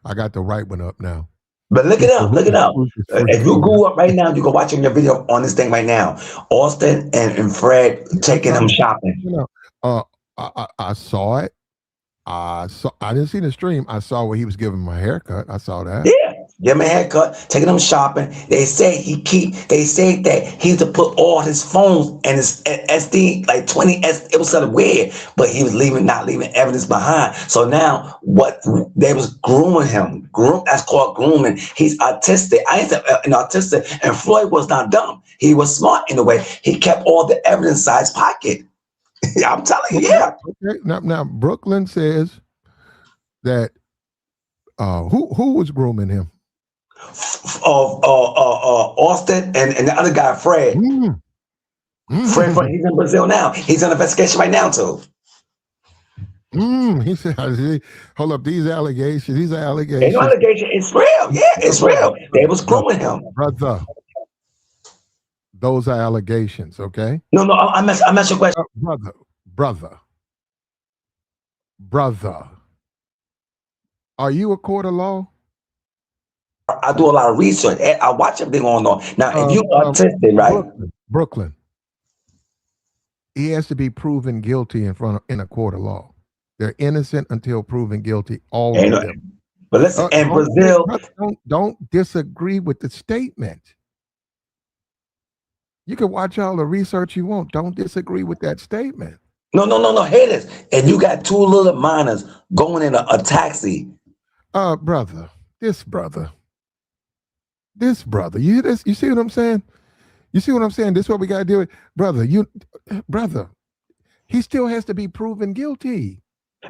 I got the right one up now. But look it up, look it up. Truth is free. If you go up right now, you can watch your video on this thing right now. Austin and Fred taking him shopping. You know, uh, I saw it. I didn't see the stream. I saw where he was giving my haircut. I saw that. Yeah, give him a haircut, taking him shopping. They say they say that he used to put all his phones and his SD, like 20 S, it was sort of weird, but he was not leaving evidence behind. So now what they was grooming him. That's called grooming. He's autistic. I ain't an autistic, and Floyd was not dumb. He was smart in a way. He kept all the evidence inside his pocket. I'm telling you, yeah. Okay. Now Brooklyn says that who was grooming him? Of Austin and the other guy, Fred. Fred, he's in Brazil now. He's on investigation right now too. He said, "Hold up, these allegations. These are Ain't allegations. no allegation. It's real. Yeah, it's real. They was grooming him, brother. Those are allegations, okay? No, I messed your question, brother. Are you a court of law? I do a lot of research. I watch everything going on. Now, if you autistic, right? Brooklyn. He has to be proven guilty in a court of law. They're innocent until proven guilty. All of them. But listen, in Brazil, don't disagree with the statement. You can watch all the research you want. Don't disagree with that statement. No. Hear this. And you got two little minors going in a taxi. Brother. This brother. You hear this? You see what I'm saying? You see what I'm saying? This is what we got to do with. Brother. He still has to be proven guilty.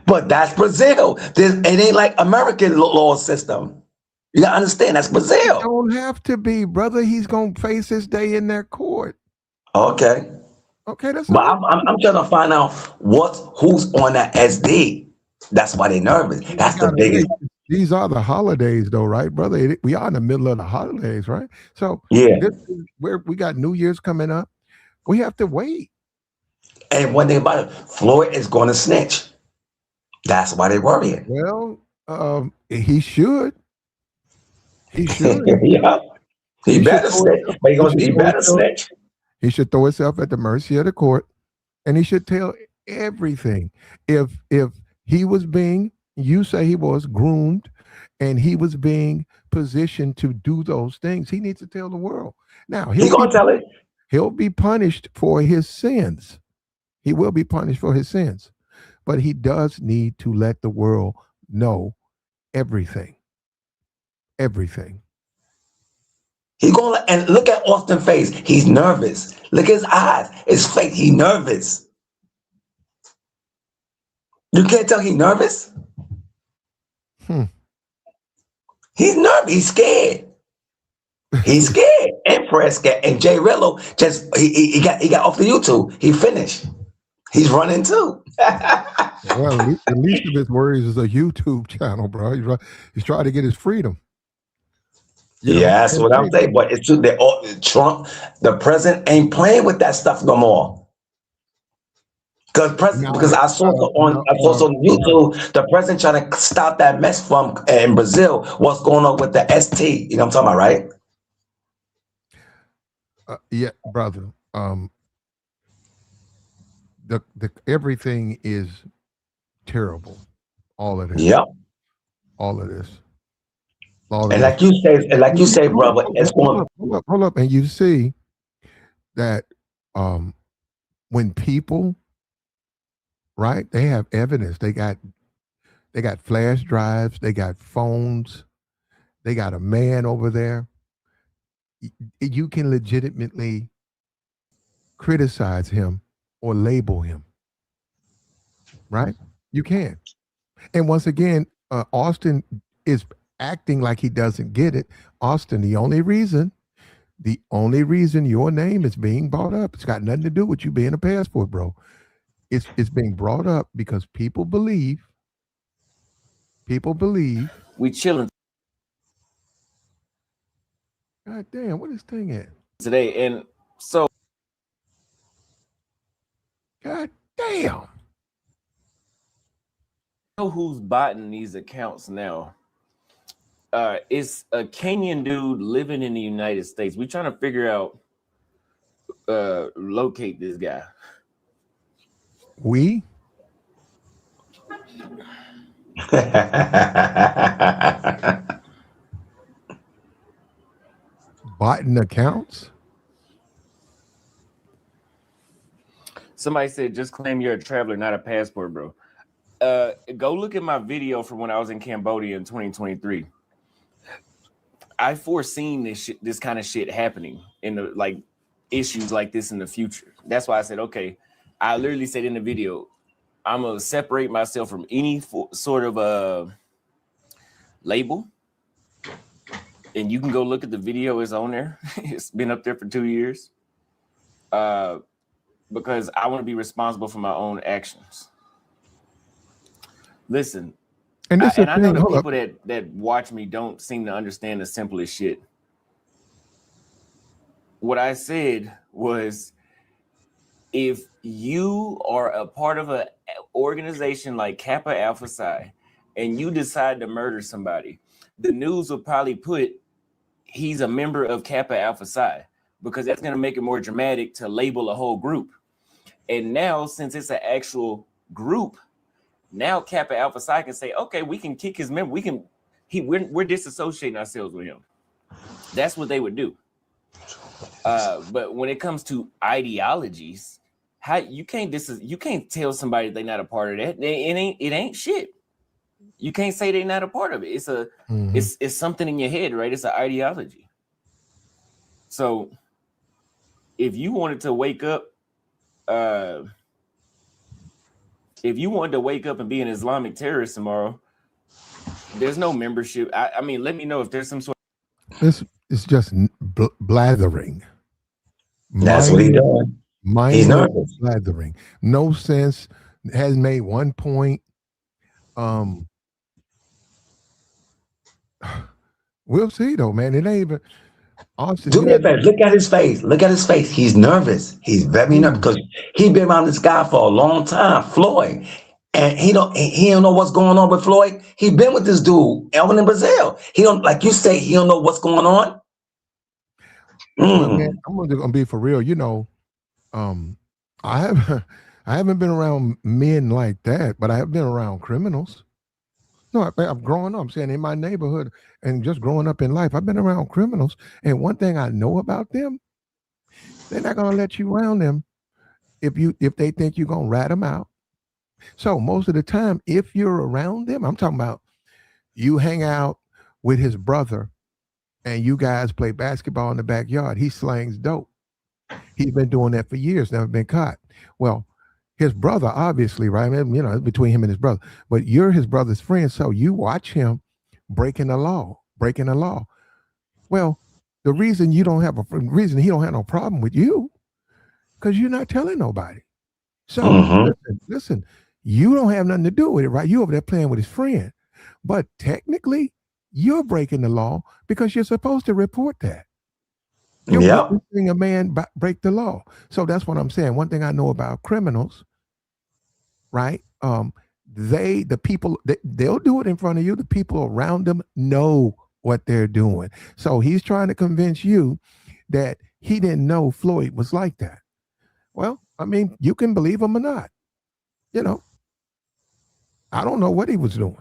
But that's Brazil. It ain't like American law system. You gotta understand, that's Brazil. It don't have to be, brother. He's gonna face his day in their court. Okay. That's. But I'm trying to find out who's on that SD. That's why they're nervous. That's the biggest. These are the holidays, though, right, brother? We are in the middle of the holidays, right? So yeah, this is where we got New Year's coming up. We have to wait. And one thing about it, Floyd is going to snitch. That's why they're worrying. Well, he should. He should. Yeah. He better snitch. He better snitch. He should throw himself at the mercy of the court, and he should tell everything. If he was being, you say he was groomed, and he was being positioned to do those things, he needs to tell the world. Now he's gonna tell it. He'll be punished for his sins. He will be punished for his sins, but he does need to let the world know everything. Everything. He gonna and look at Austin's face. He's nervous. Look at his eyes. His face. He's nervous. You can't tell he's nervous. He's nervous. He's scared. He's scared. And Fred scared. And Jay Rillo just he got off the YouTube. He finished. He's running too. Well, the least of his worries is a YouTube channel, bro. He's trying to get his freedom. Yeah, that's what I'm saying. But it's true. Trump, the president, ain't playing with that stuff no more. Because I saw on YouTube, the president trying to stop that mess from in Brazil. What's going on with the ST? You know what I'm talking about, right? Yeah, brother. The everything is terrible. All of this. Yep. All of this. And like you say, brother, it's going. Hold up, and you see that when people, right? They have evidence. They got flash drives. They got phones. They got a man over there. You can legitimately criticize him or label him, right? You can. And once again, Austin is acting like he doesn't get it. Austin, the only reason your name is being brought up, it's got nothing to do with you being a passport, bro. It's being brought up because people believe we chilling God damn, what is this thing at today. And so God damn. Know who's botting these accounts now? It's a Kenyan dude living in the United States. We're trying to figure out, locate this guy. We botting accounts. Somebody said, just claim you're a traveler, not a passport, bro. Go look at my video from when I was in Cambodia in 2023. I foreseen this kind of shit happening in the like issues like this in the future. That's why I said, okay, I literally said in the video, I'm gonna separate myself from any sort of label. And you can go look at the video, it's on there. It's been up there for 2 years. Because I want to be responsible for my own actions. Listen, And this I know the people that watch me don't seem to understand the simplest shit. What I said was, if you are a part of an organization like Kappa Alpha Psi and you decide to murder somebody, the news will probably put he's a member of Kappa Alpha Psi, because that's going to make it more dramatic to label a whole group. And now, since it's an actual group, now Kappa Alpha Psi can say, okay, we can kick his member. We're disassociating ourselves with him. That's what they would do. But when it comes to ideologies, you can't tell somebody they're not a part of that. It ain't shit. You can't say they're not a part of it. It's it's something in your head, right? It's an ideology. So if you wanted to wake up, if you wanted to wake up and be an Islamic terrorist tomorrow, there's no membership. I mean, let me know if there's some sort It's just blathering. That's what he's doing. He's nervous. Blathering. No sense. Has made one point. We'll see though, man. It ain't even. Austin, Do me a favor. Look at his face. Look at his face. He's nervous. He's very nervous because he's been around this guy for a long time, Floyd. And he don't know what's going on with Floyd. He been with this dude, Elvin in Brazil. He don't, like you say, he don't know what's going on. Well, man, I'm gonna be for real. You know, I haven't been around men like that, but I have been around criminals. No, I'm growing up. I'm saying in my neighborhood and just growing up in life, I've been around criminals. And one thing I know about them, they're not gonna let you around them if they think you're gonna rat them out. So most of the time, if you're around them, I'm talking about you hang out with his brother and you guys play basketball in the backyard. He slangs dope. He's been doing that for years, never been caught. Well, his brother, obviously, right? I mean, you know, it's between him and his brother, but you're his brother's friend. So you watch him breaking the law. Well, the reason he don't have no problem with you, because you're not telling nobody. So listen, you don't have nothing to do with it, right? You over there playing with his friend. But technically, you're breaking the law because you're supposed to report that. You're witnessing a man break the law. So that's what I'm saying. One thing I know about criminals, right? They'll do it in front of you. The people around them know what they're doing. So he's trying to convince you that he didn't know Floyd was like that. Well, I mean, you can believe him or not. You know, I don't know what he was doing.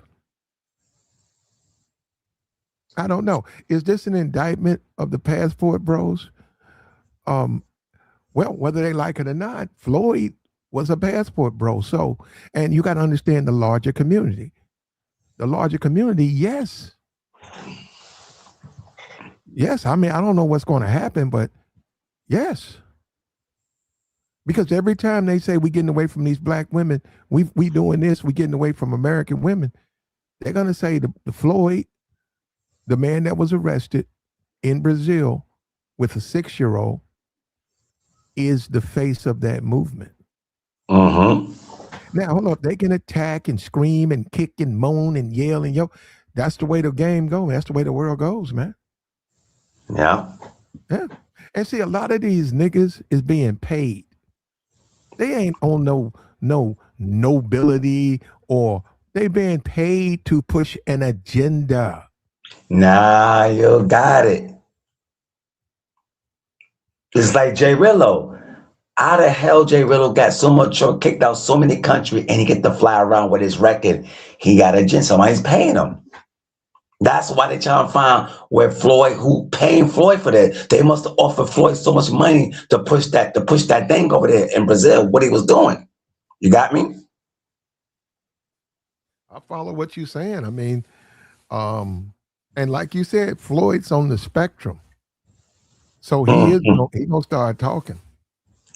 I don't know. Is this an indictment of the passport bros? Well, whether they like it or not, Floyd was a passport bro. So, and you got to understand the larger community. The larger community, yes. Yes, I mean, I don't know what's going to happen, but yes. Because every time they say we're getting away from these black women, we doing this, we're getting away from American women, they're going to say the Floyd, the man that was arrested in Brazil with a 6-year-old, is the face of that movement. Now, hold up. They can attack and scream and kick and moan and yell and that's the way the game goes. That's the way the world goes, man. Yeah. And see, a lot of these niggas is being paid. They ain't on no nobility, or they being paid to push an agenda. Nah, you got it. It's like Jay Rillo. How the hell Jay Rillo got so much trouble, kicked out so many countries, and he get to fly around with his record? He got a gent. Somebody's paying him. That's why they trying to find where Floyd, who paying Floyd for that. They must have offered Floyd so much money to push that thing over there in Brazil, what he was doing. You got me? I follow what you're saying. I mean, and like you said, Floyd's on the spectrum, so Mm-hmm. he gonna start talking.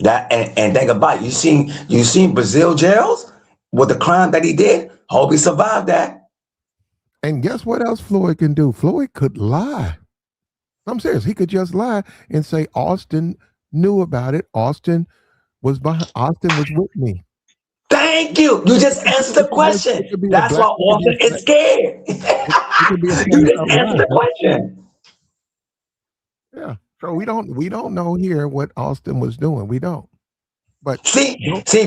That and think about it. You seen Brazil jails with the crime that he did. Hope he survived that. And guess what else Floyd can do? Floyd could lie. I'm serious. He could just lie and say Austin knew about it. Austin was with me. Thank you. You just answered the question. It could be a That's why black. It could be Austin is scared. it could be a You flat just out answered lie. the question. Yeah. So we don't know here what Austin was doing. We don't. But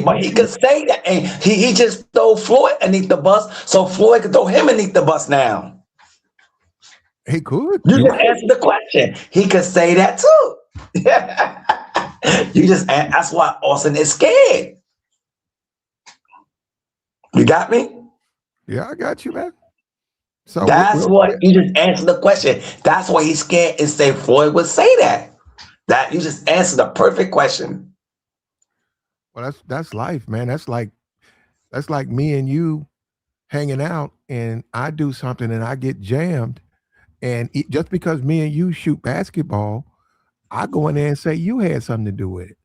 But he could say that, and he just throw Floyd underneath the bus, so Floyd could throw him underneath the bus now. he could. You You're just right. answered the question. He could say that too. That's why Austin is scared. You got me? Yeah, I got you, man. So That's what you just answered the question. That's why he's scared and say Floyd would say that. That you just answered the perfect question. well, that's life, man. That's like me and you hanging out, and I do something and I get jammed, and just because me and you shoot basketball, I go in there and say you had something to do with it.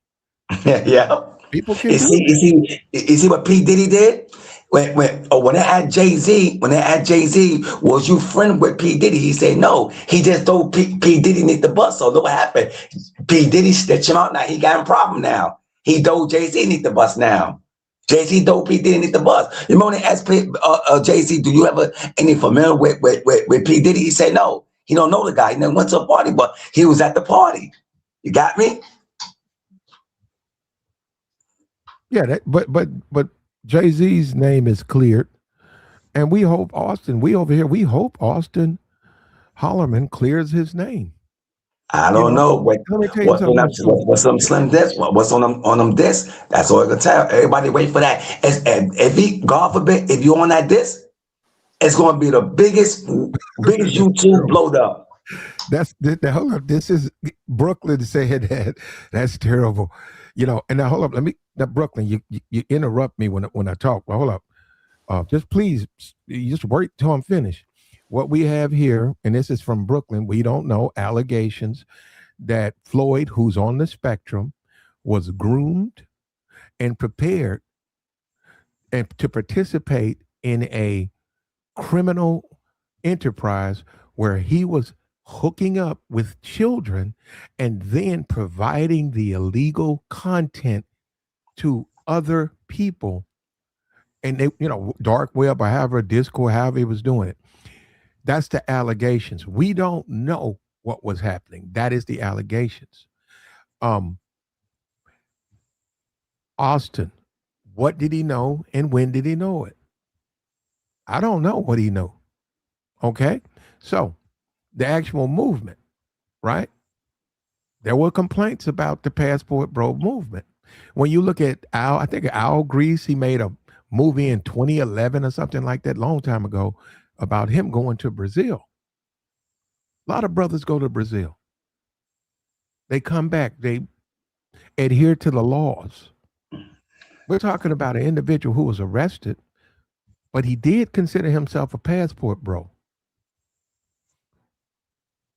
Yeah. People can You do see, you that. see, you see what P. Diddy did? When they had Jay-Z, was you friend with P. Diddy? He said no. He just told P. Diddy need the bus. So look what happened. P. Diddy stitched him out. Now he got a problem now. He told Jay-Z need the bus now. Jay-Z told P. Diddy need the bus. You remember when they asked Jay-Z, do you ever any familiar with P. Diddy? He said no. He don't know the guy. He never went to a party, but he was at the party. You got me? Yeah, but Jay Z's name is cleared, and we over here we hope Austin Hollerman clears his name. I You don't know, know let me tell you what's on something them else too. what's on them slim discs. What's on them discs? That's all I can tell. Everybody wait for that. If he, God forbid, if you on that disc, it's going to be the biggest That's YouTube terrible. blowed up. Hold up. This is Brooklyn saying that. That's terrible. And now hold up. Now Brooklyn, you interrupt me when I talk. Well, hold up. Just please, you just wait till I'm finished. What we have here, and this is from Brooklyn, we don't know allegations that Floyd, who's on the spectrum, was groomed and prepared and to participate in a criminal enterprise where he was hooking up with children and then providing the illegal content to other people, and they, dark web or however, Discord, however he was doing it. That's the allegations. We don't know what was happening. That is the allegations. um Austin, what did he know and when did he know it? I don't know what he knew. Okay, so the actual movement, right? There were complaints about the passport bro movement. When you look at Al, I think Al Grease, he made a movie in 2011 or something like that, long time ago, about him going to Brazil. A lot of brothers go to Brazil. They come back. They adhere to the laws. We're talking about an individual who was arrested, but he did consider himself a passport bro.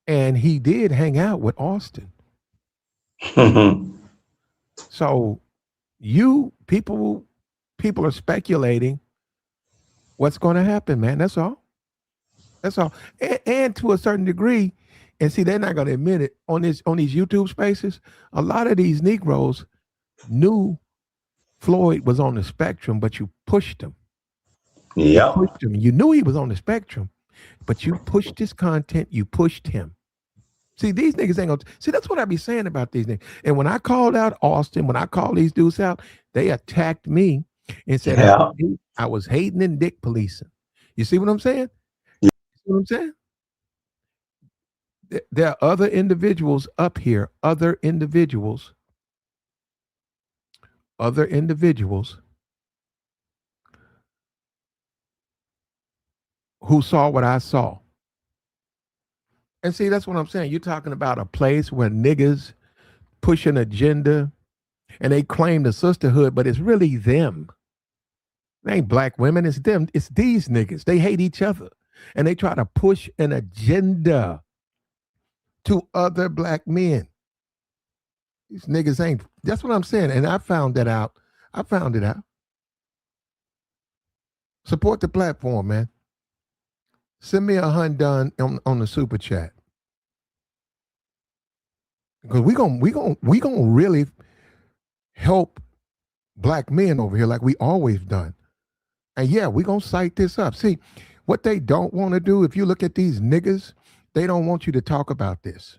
And he did hang out with Austin. So people are speculating what's going to happen, man. That's all. That's all. And to a certain degree, and see, they're not going to admit it on these YouTube spaces. A lot of these Negroes knew Floyd was on the spectrum, but you pushed him. You Yep. pushed him. You knew he was on the spectrum, but you pushed his content. You pushed him. See, these niggas ain't gonna see. That's what I be saying about these niggas. And when I called out Austin, when I called these dudes out, they attacked me and said Yeah. I was hating and dick policing. You see what I'm saying? You see what I'm saying? There are other individuals up here, other individuals who saw what I saw. And see, that's what I'm saying. You're talking about a place where niggas push an agenda and they claim the sisterhood, but it's really them. It ain't black women, it's them. It's these niggas. They hate each other. And they try to push an agenda to other black men. These niggas ain't. That's what I'm saying. And I found that out. I found it out. Support the platform, man. Send me $100 on the super chat. Because we gonna really help black men over here like we always done. And yeah, we gonna cite this up. See, what they don't want to do, if you look at these niggas, they don't want you to talk about this.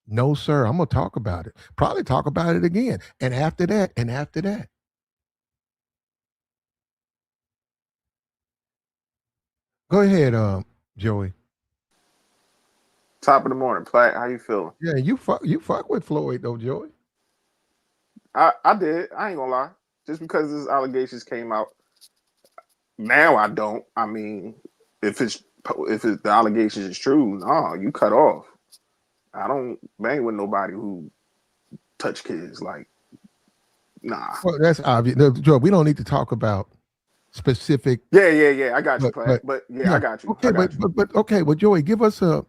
No, sir, I'm gonna talk about it. Probably talk about it again. And after that, and after that. Go ahead, Joey. Top of the morning, Platt. How you feeling? Yeah, you fuck with Floyd though, Joey. I did. I ain't gonna lie. Just because these allegations came out, now I don't. I mean, if the allegations is true, no, you cut off. I don't bang with nobody who touch kids. Like, nah. Well, that's obvious. No, Joe, we don't need to talk about specific. Yeah. I got you, Platt. But yeah, I got you. Okay, but okay, well, Joey, give us a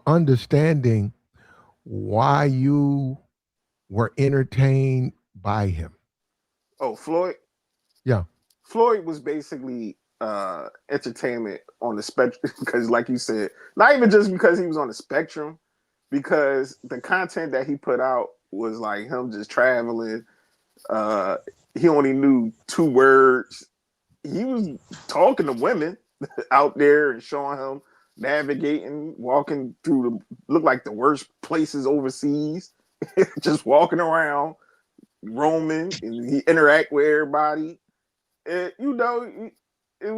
understanding why you were entertained by him. Oh, Floyd? Yeah. Floyd was basically entertainment on the spectrum because, like you said, not even just because he was on the spectrum, because the content that he put out was like him just traveling. He only knew 2 words. He was talking to women out there and showing him navigating, walking through look like the worst places overseas, just walking around, roaming, and he interact with everybody. And, it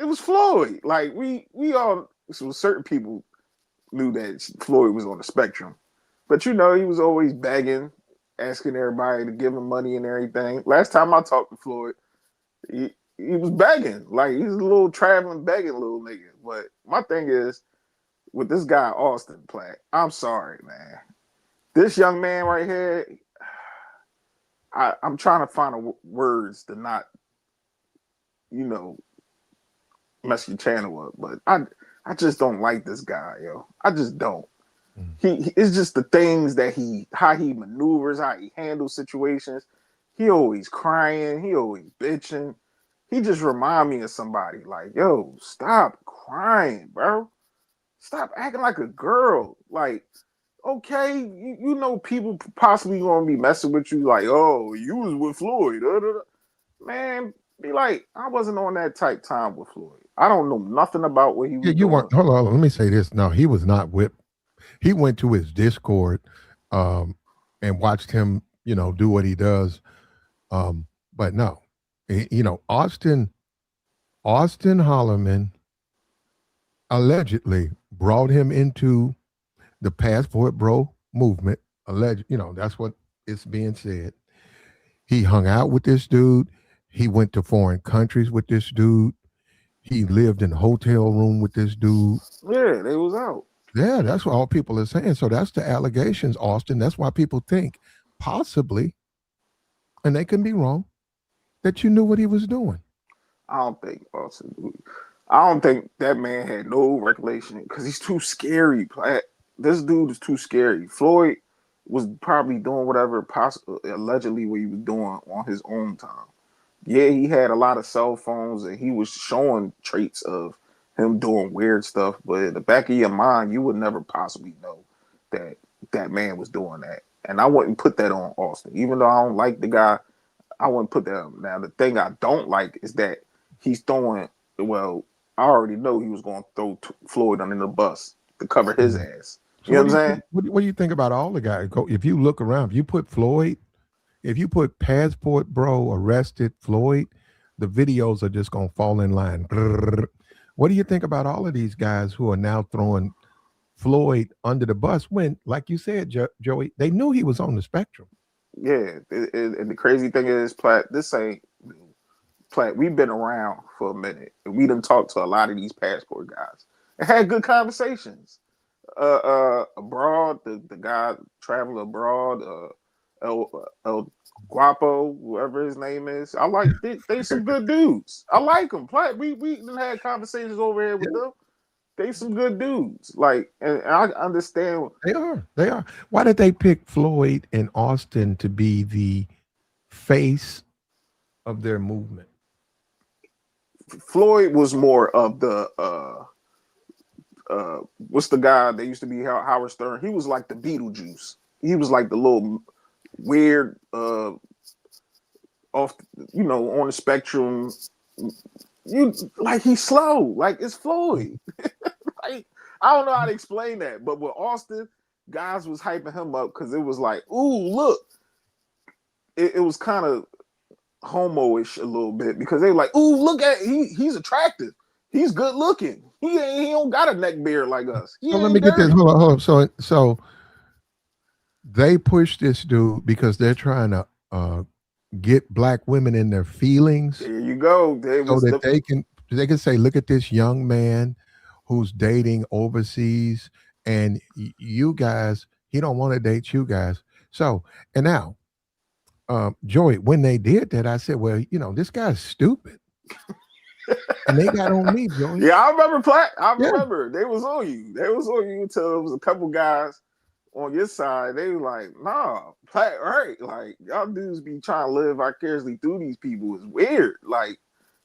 was Floyd. Like we all, so certain people knew that Floyd was on the spectrum, but he was always begging, asking everybody to give him money and everything. Last time I talked to Floyd, he was begging, like he's a little traveling begging little nigga. But my thing is with this guy Austin Platt, I'm sorry, man. This young man right here, I'm trying to find words to not, mess your channel up. But I just don't like this guy, yo. I just don't. He it's just the things that how he maneuvers, how he handles situations. He always crying, he always bitching. He just remind me of somebody like, yo, stop crying, bro. Stop acting like a girl. Like, okay, people possibly gonna be messing with you like, oh, you was with Floyd. Man, be like, I wasn't on that type time with Floyd. I don't know nothing about what he was doing. Weren't. Hold on, let me say this. No, he was not with. He went to his Discord and watched him, do what he does. But no, Austin Holloman allegedly brought him into the Passport Bro movement. That's what is being said. He hung out with this dude. He went to foreign countries with this dude. He lived in a hotel room with this dude. Yeah, they was out. Yeah, that's what all people are saying. So that's the allegations, Austin. That's why people think possibly, and they can be wrong, that you knew what he was doing. I don't think Austin. I don't think that man had no recollection because he's too scary. This dude is too scary. Floyd was probably doing whatever allegedly what he was doing on his own time. Yeah, he had a lot of cell phones and he was showing traits of him doing weird stuff, but in the back of your mind, you would never possibly know that that man was doing that. And I wouldn't put that on Austin. Even though I don't like the guy, I wouldn't put that on. Now, the thing I don't like is that he's throwing, well, I already know he was going to throw Floyd under the bus to cover his ass. You know what I'm saying? What do you think about all the guys? If you look around, if you put Passport Bro arrested Floyd, the videos are just going to fall in line. What do you think about all of these guys who are now throwing Floyd under the bus when, like you said, Joey, they knew he was on the spectrum? Yeah, and the crazy thing is, Platt, this ain't Platt. We've been around for a minute, and we done talked to a lot of these passport guys and had good conversations. Abroad, the guy traveling abroad, El Guapo, whoever his name is. I like they some good dudes. I like them. Platt, we done had conversations over here with Yeah, them. They some good dudes. Like, and I understand. they are. They are. Why did they pick Floyd and Austin to be the face of their movement? Floyd was more of the what's the guy that used to be Howard Stern? He was like the Beetlejuice. He was like the little weird off, on the spectrum. You like he's slow, like it's Floyd. Like, I don't know how to explain that, but with Austin, guys was hyping him up because it was like, ooh, look. It was kind of homo-ish a little bit because they were like, ooh, look at he's attractive. He's good looking. He don't got a neck beard like us. He So let ain't me get this. dirty. Hold on. So they push this dude because they're trying to get black women in their feelings There you go. There so was that they can say, look at this young man who's dating overseas, and you guys, he don't want to date you guys. So, and now, Joey, when they did that, I said, well, this guy's stupid, and they got on me, Joey. Yeah, I remember Platt. I Yeah. remember they was on you. They was on you until it was a couple guys on your side. They were like, nah, Platt, right? Like y'all dudes be trying to live vicariously through these people. It's weird. Like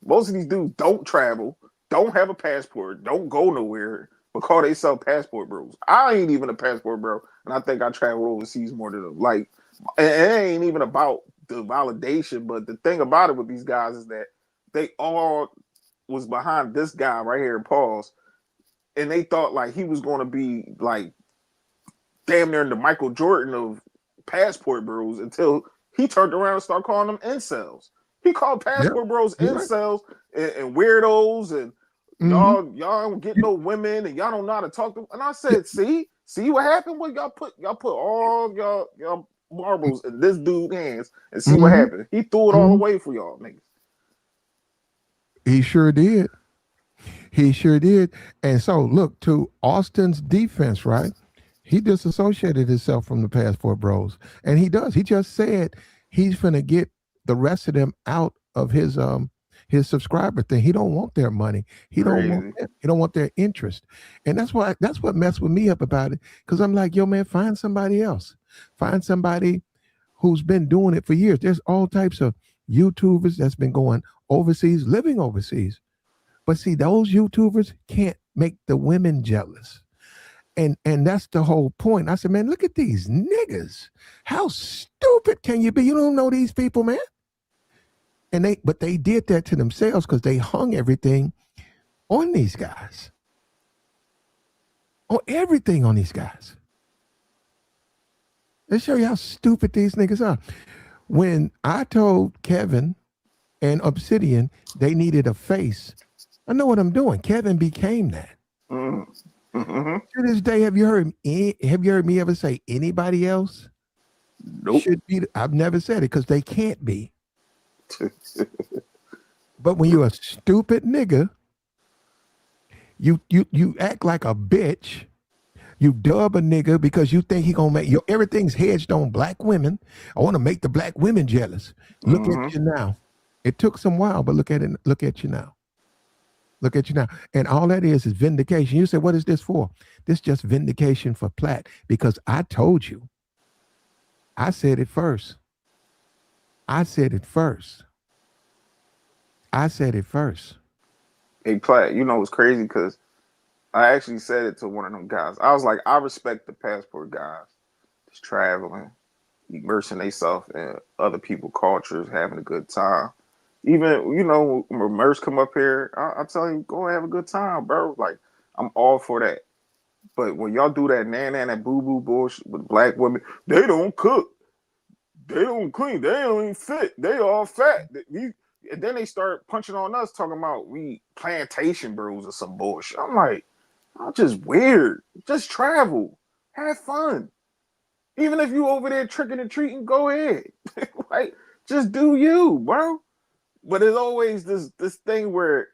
most of these dudes don't travel, don't have a passport, don't go nowhere, but call themselves passport bros. I ain't even a passport bro, and I think I travel overseas more than them. Like, and it ain't even about the validation, but the thing about it with these guys is that they all was behind this guy right here, Pauls, and they thought like he was going to be like damn near the Michael Jordan of passport bros until he turned around and started calling them incels. He called passport bros you're right. incels and weirdos and Mhm. y'all don't get no women and y'all don't know how to talk to them. And I said, see what happened when y'all put all y'all marbles in this dude's hands and see what Mhm. happened. He threw it all Mhm. away for y'all niggas. He sure did. He sure did. And so, look, to Austin's defense, right? He disassociated himself from the Passport Bros, and he does. He just said he's gonna get the rest of them out of his subscriber thing. He don't want their money. He don't want Crazy. them. He don't want their interest, and that's what messed with me up about it. Because I'm like, yo, man, find somebody else. Find somebody who's been doing it for years. There's all types of YouTubers that's been going overseas, living overseas. But see, those YouTubers can't make the women jealous. And that's the whole point. I said, man, look at these niggas. How stupid can you be? You don't know these people, man. But they did that to themselves because they hung everything on these guys. On everything on these guys. Let's show you how stupid these niggas are. When I told Kevin and Obsidian they needed a face, I know what I'm doing. Kevin became that. Mm-hmm. To this day, have you heard me ever say anybody else Nope. should be? I've never said it because they can't be. But when you're a stupid nigga, you act like a bitch. You dub a nigga because you think he gonna make your everything's hedged on black women. I want to make the black women jealous. Look Mm-hmm. at you now. It took some while, but look at it. Look at you now. Look at you now. And all that is vindication. You say, what is this for? This just vindication for Platt because I told you. I said it first. I said it first. I said it first. Hey Platt, you know what's crazy? Because I actually said it to one of them guys. I was like, I respect the passport guys that's traveling, immersing themselves in other people's cultures, having a good time. Even, when Merce come up here, I tell him, go and have a good time, bro. Like, I'm all for that. But when y'all do that that boo-boo bullshit with black women, they don't cook. They don't clean. They don't even fit. They all fat. And then they start punching on us, talking about we plantation bros or some bullshit. I'm like, I'm just weird. Just travel, have fun. Even if you over there tricking and treating, go ahead. Like, just do you, bro. But there's always this thing where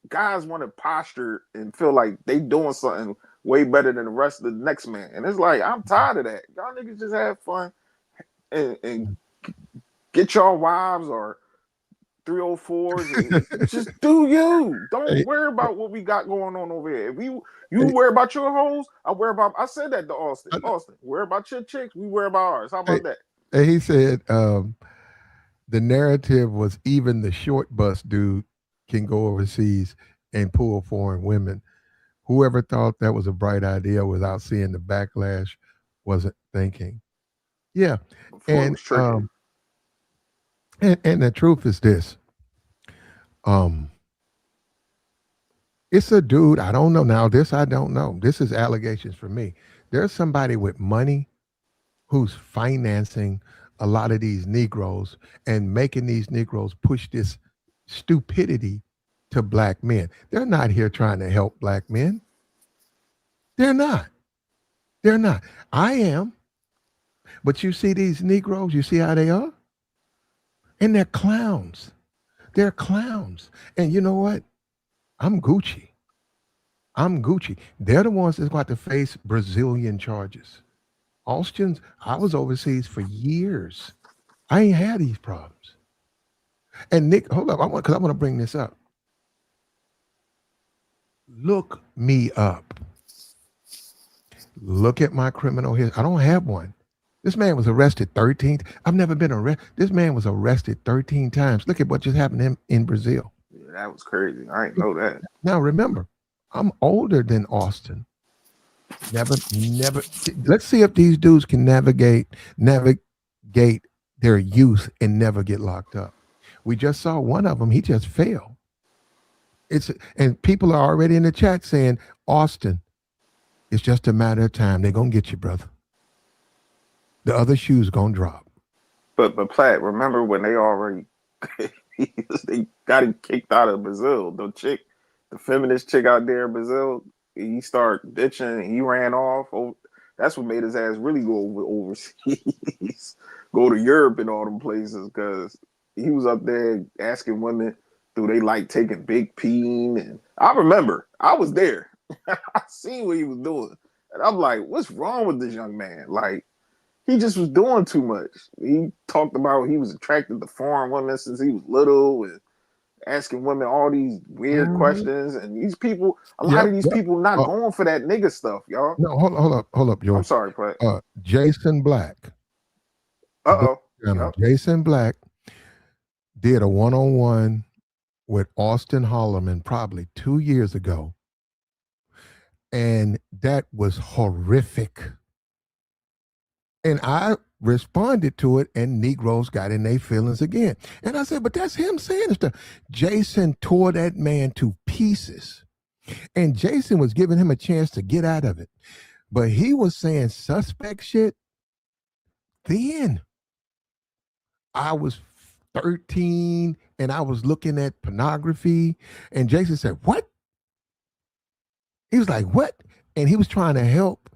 guys want to posture and feel like they doing something way better than the rest of the next man. And it's like, I'm tired of that. Y'all niggas just have fun and get y'all wives or 304s and just do you. Don't worry about what we got going on over here. If you worry about your hoes, I said that to Austin. Austin, worry about your chicks, we worry about ours. How about that? And he said the narrative was even the short bus dude can go overseas and pull foreign women. Whoever thought that was a bright idea without seeing the backlash wasn't thinking. Yeah. And and the truth is this. It's a dude, I don't know. Now, this I don't know. This is allegations for me. There's somebody with money who's financing a lot of these Negroes and making these Negroes push this stupidity to black men. They're not here trying to help black men. They're not. They're not. I am. But you see these Negroes, you see how they are? And they're clowns. They're clowns. And you know what? I'm Gucci. They're the ones that's got to face Brazilian charges. Austin's, I was overseas for years. I ain't had these problems. And Nick, hold up, I want to bring this up. Look me up. Look at my criminal history. I don't have one. This man was arrested 13. I've never been arrested. This man was arrested 13 times. Look at what just happened to him in Brazil. Yeah, that was crazy. I didn't know that. Now remember, I'm older than Austin. Never. Let's see if these dudes can navigate their youth and never get locked up. We just saw one of them. He just failed. And people are already in the chat saying, Austin, it's just a matter of time. They're gonna get you, brother. The other shoe's gonna drop. But Platt, remember when they already they got him kicked out of Brazil? The feminist chick out there in Brazil, he started bitching. He ran off. Oh, that's what made his ass really go overseas, go to Europe and all them places, because he was up there asking women, do they like taking big peen? And I remember, I was there. I seen what he was doing. And I'm like, what's wrong with this young man? Like, he just was doing too much. He talked about he was attracted to foreign women since he was little and asking women all these weird questions. And these people, a lot of these people not going for that nigga stuff, y'all. No, hold up, George. I'm sorry, Platt. Jason Black. Yep. Jason Black did a one-on-one with Austin Holloman probably 2 years ago. And that was horrific. And I responded to it, and Negroes got in their feelings again. And I said, but that's him saying stuff. Jason tore that man to pieces. And Jason was giving him a chance to get out of it. But he was saying suspect shit. Then I was 13 and I was looking at pornography. And Jason said, what? He was like, what? And he was trying to help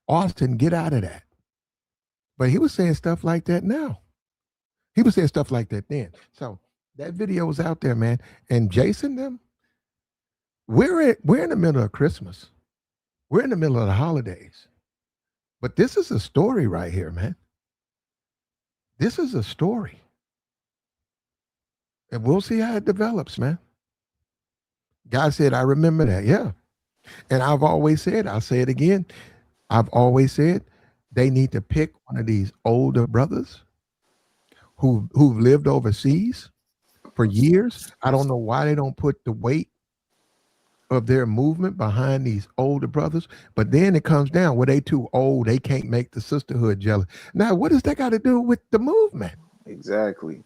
Austin get out of that. But he was saying stuff like that now. He was saying stuff like that then. So that video was out there, man. And Jason, them, we're in the middle of Christmas. We're in the middle of the holidays. But this is a story right here, man. This is a story. And we'll see how it develops, man. God said, I remember that. Yeah. And I've always said, I'll say it again. I've always said, they need to pick one of these older brothers who've lived overseas for years. I don't know why they don't put the weight of their movement behind these older brothers, but then it comes down where they too old, they can't make the sisterhood jealous. Now, what does that got to do with the movement? Exactly.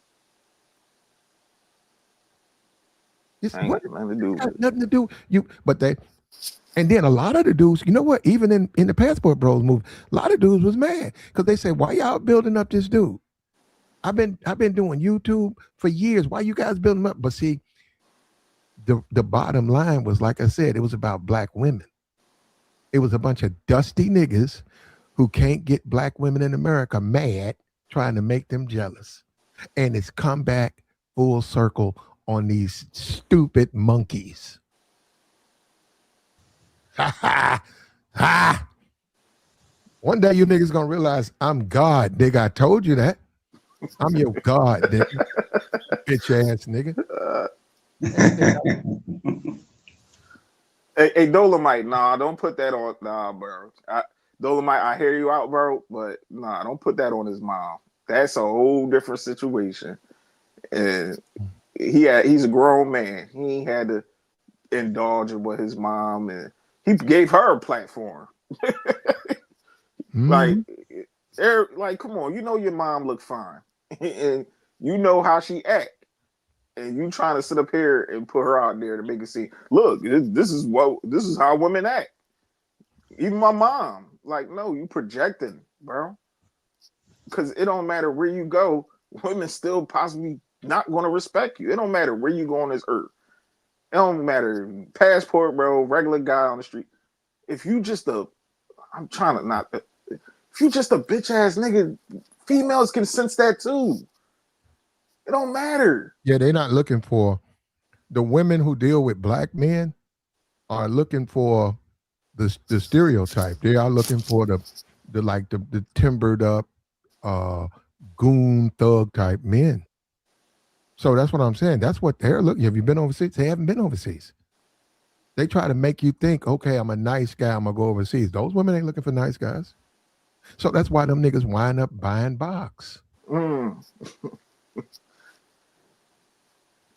Nothing to do. And then a lot of the dudes, you know what? Even in the Passport Bros movie, a lot of dudes was mad because they said, why y'all building up this dude? I've been doing YouTube for years. Why you guys building up? But see, the bottom line was, like I said, it was about black women. It was a bunch of dusty niggas who can't get black women in America mad, trying to make them jealous. And it's come back full circle on these stupid monkeys. Ha ha ha. One day you niggas gonna realize I'm God, nigga. I told you that. I'm your God, nigga. Bitch ass nigga. Hey, Dolomite, nah, don't put that on. Nah, bro. Dolomite, I hear you out, bro, but nah, don't put that on his mom. That's a whole different situation. And he's a grown man. He ain't had to indulge in what his mom, and he gave her a platform. Like, like, come on, you know your mom look fine, and you know how she act. And you trying to sit up here and put her out there to make it seem, look, this is how women act. Even my mom, like, no, you projecting, bro. Because it don't matter where you go, women still possibly not going to respect you. It don't matter where you go on this earth. It don't matter passport, bro, regular guy on the street. If you just if you just a bitch ass nigga, females can sense that too. It don't matter. Yeah, they're not looking for the women who deal with black men are looking for the stereotype. They are looking for the timbered up goon thug type men. So that's what I'm saying. That's what they're looking. Have you been overseas? They haven't been overseas. They try to make you think, okay, I'm a nice guy, I'm gonna go overseas. Those women ain't looking for nice guys. So that's why them niggas wind up buying box.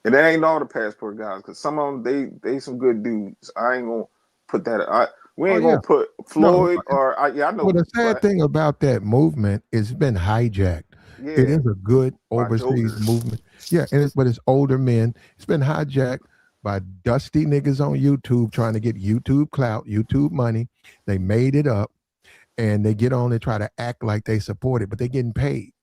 And that ain't all the passport guys, because some of them they some good dudes. I ain't gonna put that. We ain't gonna put Floyd I know. Well, the sad thing about that movement is it's been hijacked. Yeah, it is a good overseas movement. Yeah, but it's older men. It's been hijacked by dusty niggas on YouTube trying to get YouTube clout, YouTube money. They made it up, and they get on and try to act like they support it, but they're getting paid.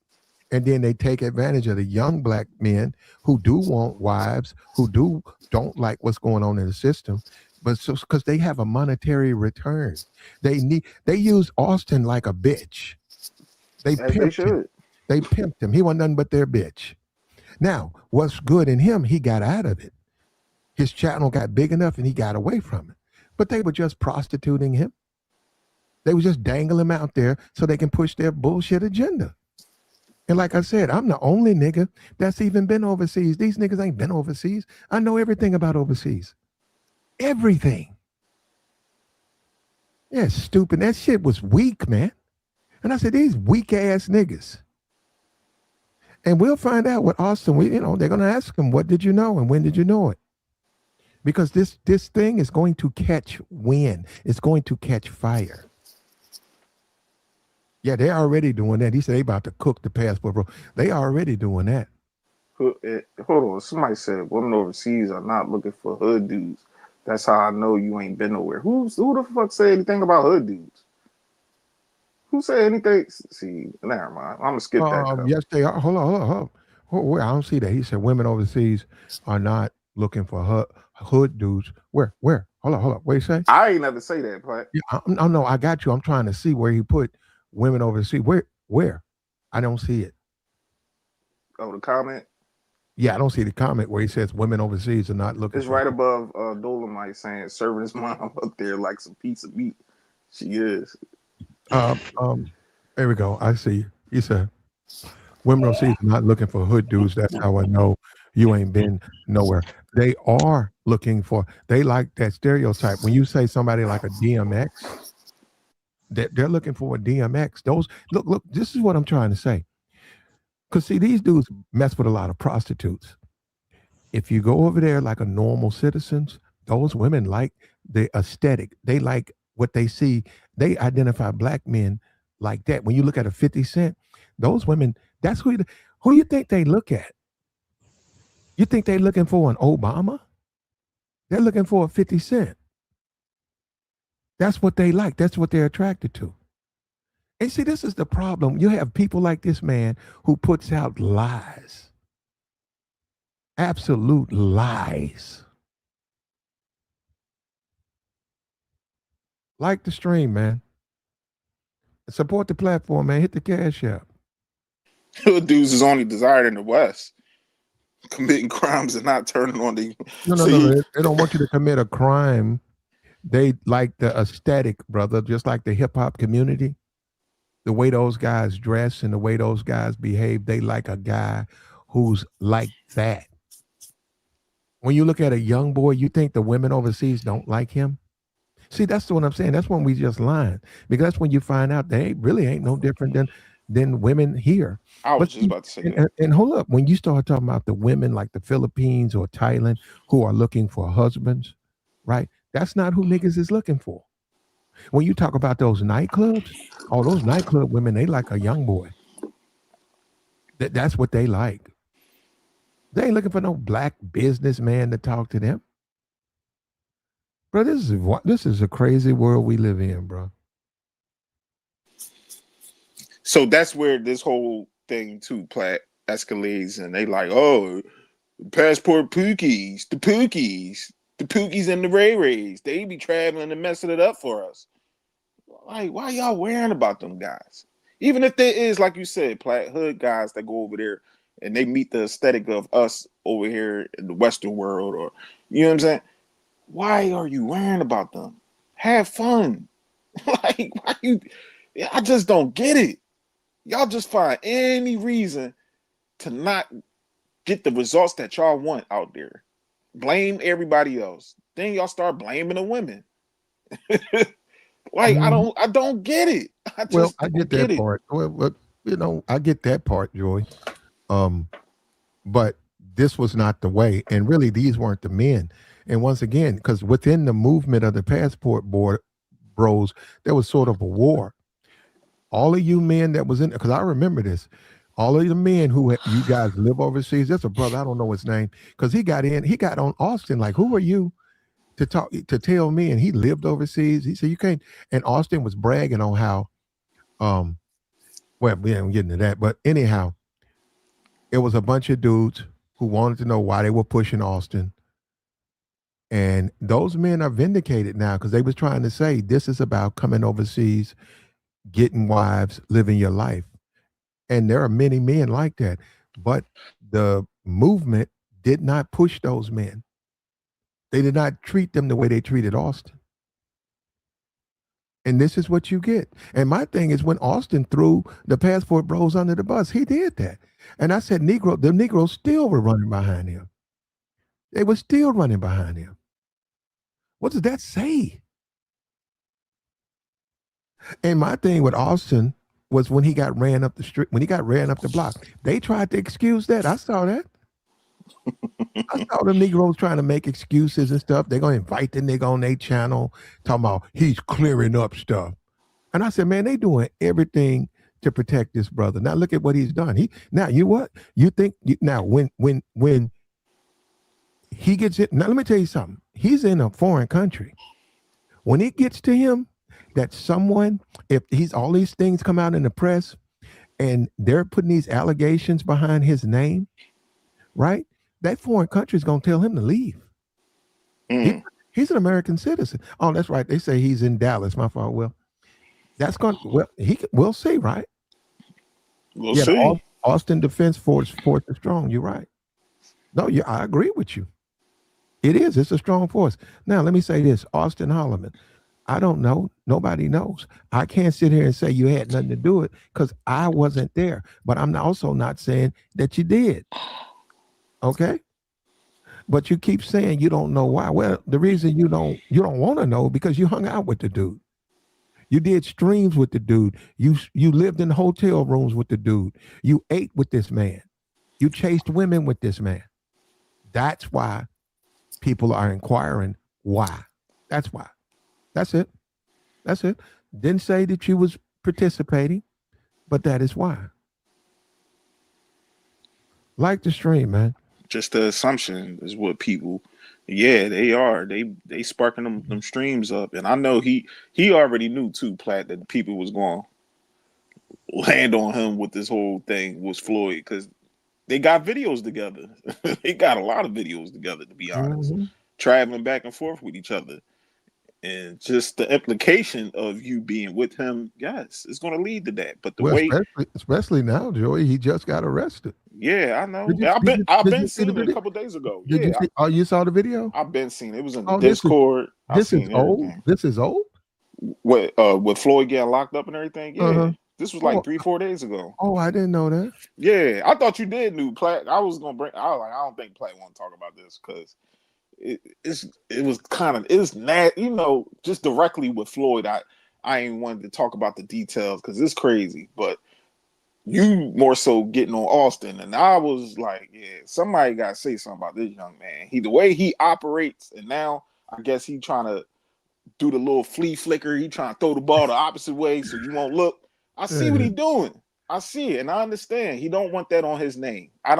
And then they take advantage of the young black men who do want wives, who don't like what's going on in the system, but because they have a monetary return. They use Austin like a bitch. They pimped him. They pimped him. He wasn't nothing but their bitch. Now, what's good in him, he got out of it. His channel got big enough and he got away from it. But they were just prostituting him. They were just dangling him out there so they can push their bullshit agenda. And like I said, I'm the only nigga that's even been overseas. These niggas ain't been overseas. I know everything about overseas. Everything. Yeah, stupid. That shit was weak, man. And I said, these weak ass niggas. And we'll find out what Austin, they're going to ask him, what did you know and when did you know it? Because this thing is going to catch wind. It's going to catch fire. Yeah, they're already doing that. He said they about to cook the passport, bro. They already doing that. Hold on. Somebody said women overseas are not looking for hood dudes. That's how I know you ain't been nowhere. Who the fuck say anything about hood dudes? Who say anything? See, never mind. I'm gonna skip that. Yes, they are. Hold on. I don't see that. He said women overseas are not looking for hood dudes. Where? Hold on. What you say? I ain't never say that, but yeah, no, I got you. I'm trying to see where he put women overseas. Where? I don't see it. Oh, the comment? Yeah, I don't see the comment where he says women overseas are not looking. It's right above Dolomite saying serving his mom up there like some piece of meat. She is. There we go. I see. He said women overseas are not looking for hood dudes. That's how I know you ain't been nowhere. They are looking for. They like that stereotype. When you say somebody like a DMX, they're looking for a DMX. Those look. This is what I'm trying to say. Because see, these dudes mess with a lot of prostitutes. If you go over there like a normal citizens, those women like the aesthetic. They like what they see. They identify black men like that. When you look at a 50 Cent, those women, that's who you think they look at. You think they're looking for an Obama? They're looking for a 50 Cent. That's what they like. That's what they're attracted to. And see, this is the problem. You have people like this man who puts out lies, absolute lies. Like the stream, man. Support the platform, man. Hit the cash app. Dudes is only desired in the West, committing crimes and not turning on the. No, no, no, no. See, They don't want you to commit a crime. They like the aesthetic, brother, just like the hip hop community. The way those guys dress and the way those guys behave, they like a guy who's like that. When you look at a young boy, you think the women overseas don't like him? See, that's what I'm saying. That's when we just lying. Because that's when you find out they really ain't no different than women here. I was But just about to say that. and hold up, when you start talking about the women like the Philippines or Thailand who are looking for husbands, right? That's not who niggas is looking for. When you talk about those nightclubs, all those nightclub women, they like a young boy. That's what they like. They ain't looking for no black businessman to talk to them. Bro, this is a crazy world we live in, bro. So that's where this whole thing too, Platt, escalates, and they like, oh, passport pookies, the pookies and the Ray Rays, they be traveling and messing it up for us. Like, why y'all worrying about them guys? Even if there is, like you said, Platt, hood guys that go over there and they meet the aesthetic of us over here in the Western world, or you know what I'm saying? Why are you worrying about them? Have fun. Like, why you? I just don't get it. Y'all just find any reason to not get the results that y'all want out there. Blame everybody else. Then y'all start blaming the women. Like, Mhm. I don't get it. I Well, just I don't get get that it. part. Well, I get that part, Joy. Um, but this was not the way, and really, these weren't the men. And once again, because within the movement of the passport board bros, there was sort of a war. All of you men that was in, because I remember this. All of the men you guys live overseas. There's a brother, I don't know his name, because he got on Austin. Like, who are you to tell me? And he lived overseas. He said you can't. And Austin was bragging on how, um, well, we ain't getting to that, but anyhow, it was a bunch of dudes who wanted to know why they were pushing Austin. And those men are vindicated now because they was trying to say this is about coming overseas, getting wives, living your life. And there are many men like that. But the movement did not push those men. They did not treat them the way they treated Austin. And this is what you get. And my thing is when Austin threw the passport bros under the bus, he did that. And I said, the Negroes still were running behind him. They were still running behind him. What does that say? And my thing with Austin was when he got ran up the street, when he got ran up the block, they tried to excuse that. I saw that. I saw the Negroes trying to make excuses and stuff. They're gonna invite the nigga on their channel, talking about he's clearing up stuff. And I said, man, they doing everything to protect this brother. Now look at what he's done. What? You think now when he gets it, now let me tell you something. He's in a foreign country. When it gets to him that someone, if he's all these things come out in the press and they're putting these allegations behind his name, right? That foreign country is going to tell him to leave. He's an American citizen. Oh, that's right. They say he's in Dallas. My fault. Well, we'll see, right? We'll Yeah, see. Austin Defense Force is strong. You're right. No, yeah, I agree with you. It is. It's a strong force. Now, let me say this, Austin Holloman. I don't know. Nobody knows. I can't sit here and say you had nothing to do it because I wasn't there. But I'm also not saying that you did. Okay. But you keep saying you don't know why. Well, the reason you don't want to know because you hung out with the dude. You did streams with the dude. You lived in hotel rooms with the dude. You ate with this man. You chased women with this man. That's why people are inquiring why. That's why. That's it. That's it. Didn't say that you was participating, but that is why. Like the stream, man. Just the assumption is what people, yeah, they are. They sparking them streams up, and I know he already knew too, Platt, that people was going land on him with this whole thing was Floyd, because they got videos together. They got a lot of videos together, to be honest, traveling back and forth with each other. And just the implication of you being with him, yes, it's going to lead to that. But the Well, way, especially now, Joey, he just got arrested. yeah, I know. Did you I've did been you see the seeing it a video? couple days ago. Did you Yeah, see? Oh, you saw the video? I've been seeing it. It was in the Oh, Discord. I this is seen old. everything. This is old. With Floyd getting locked up and everything. Yeah, this was like Oh, 3-4 days ago. oh, I didn't know that. Yeah, I thought you did, new Platt. I was like, I don't think Platt want to talk about this because it was nasty, just directly with Floyd. I ain't wanted to talk about the details because it's crazy, but you more so getting on Austin, and I was like, yeah, somebody got to say something about this young man. The way he operates, and now I guess he trying to do the little flea flicker. He trying to throw the ball the opposite way so you won't look. I see what he doing. I see it, and I understand. He don't want that on his name. I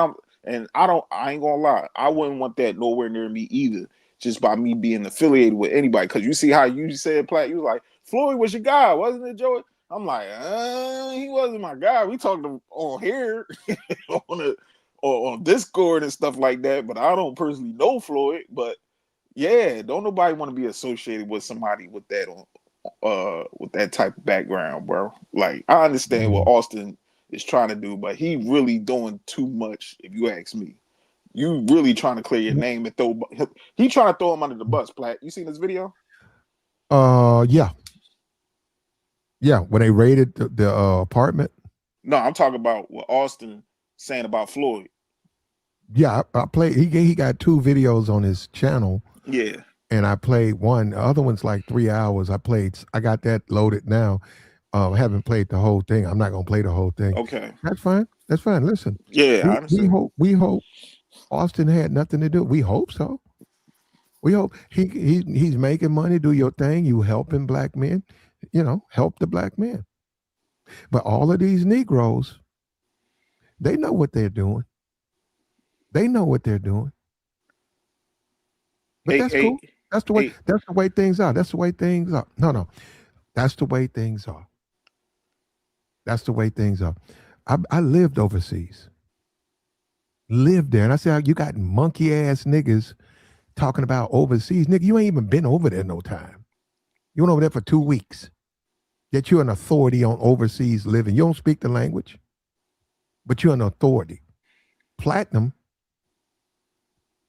ain't gonna lie. I wouldn't want that nowhere near me either, just by me being affiliated with anybody. Because you see how you said, Platt, you was like, Floyd was your guy, wasn't it, Joey? I'm like, he wasn't my guy. We talked on here, on Discord and stuff like that, but I don't personally know Floyd. But yeah, don't nobody want to be associated with somebody with that with that type of background, bro. Like, I understand what Austin is trying to do, but he really doing too much, if you ask me. You really trying to clear your name and he trying to throw him under the bus, Platt. You seen this video? Yeah. Yeah, when they raided the apartment. No, I'm talking about what Austin saying about Floyd. Yeah, I played. He got 2 videos on his channel. Yeah. And I played one. The other one's like 3 hours. I got that loaded now. I haven't played the whole thing. I'm not gonna play the whole thing. Okay. That's fine. That's fine. Listen. Yeah, I understand. We hope Austin had nothing to do. We hope so. We hope he's making money. Do your thing. You helping black men. Help the black men. But all of these Negroes, they know what they're doing. They know what they're doing. But that's cool. That's the way. That's the way things are. That's the way things are. No. That's the way things are. That's the way things are. I lived overseas. Lived there, and I said, you got monkey ass niggas talking about overseas. Nigga, you ain't even been over there no time. You went over there for 2 weeks. Yet you're an authority on overseas living. You don't speak the language, but you're an authority. Platinum.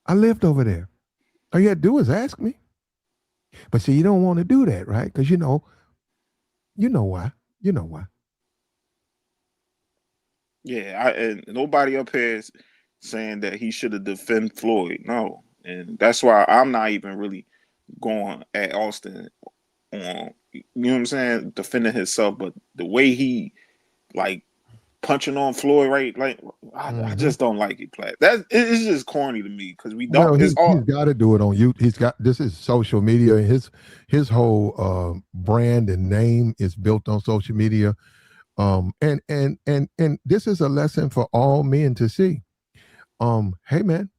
I lived over there. All you had to do is ask me. But see, you don't want to do that, right? Because you know why. You know why. Yeah, and nobody up here is saying that he should have defended Floyd. No. And that's why I'm not even really going at Austin on, you know what I'm saying, defending himself. But the way he, like, punching on Floyd, right? Like, I just don't like it, Platt. It's just corny to me because we don't. Well, he's got to do it on you. This is social media, and his whole brand and name is built on social media. And this is a lesson for all men to see. Hey man,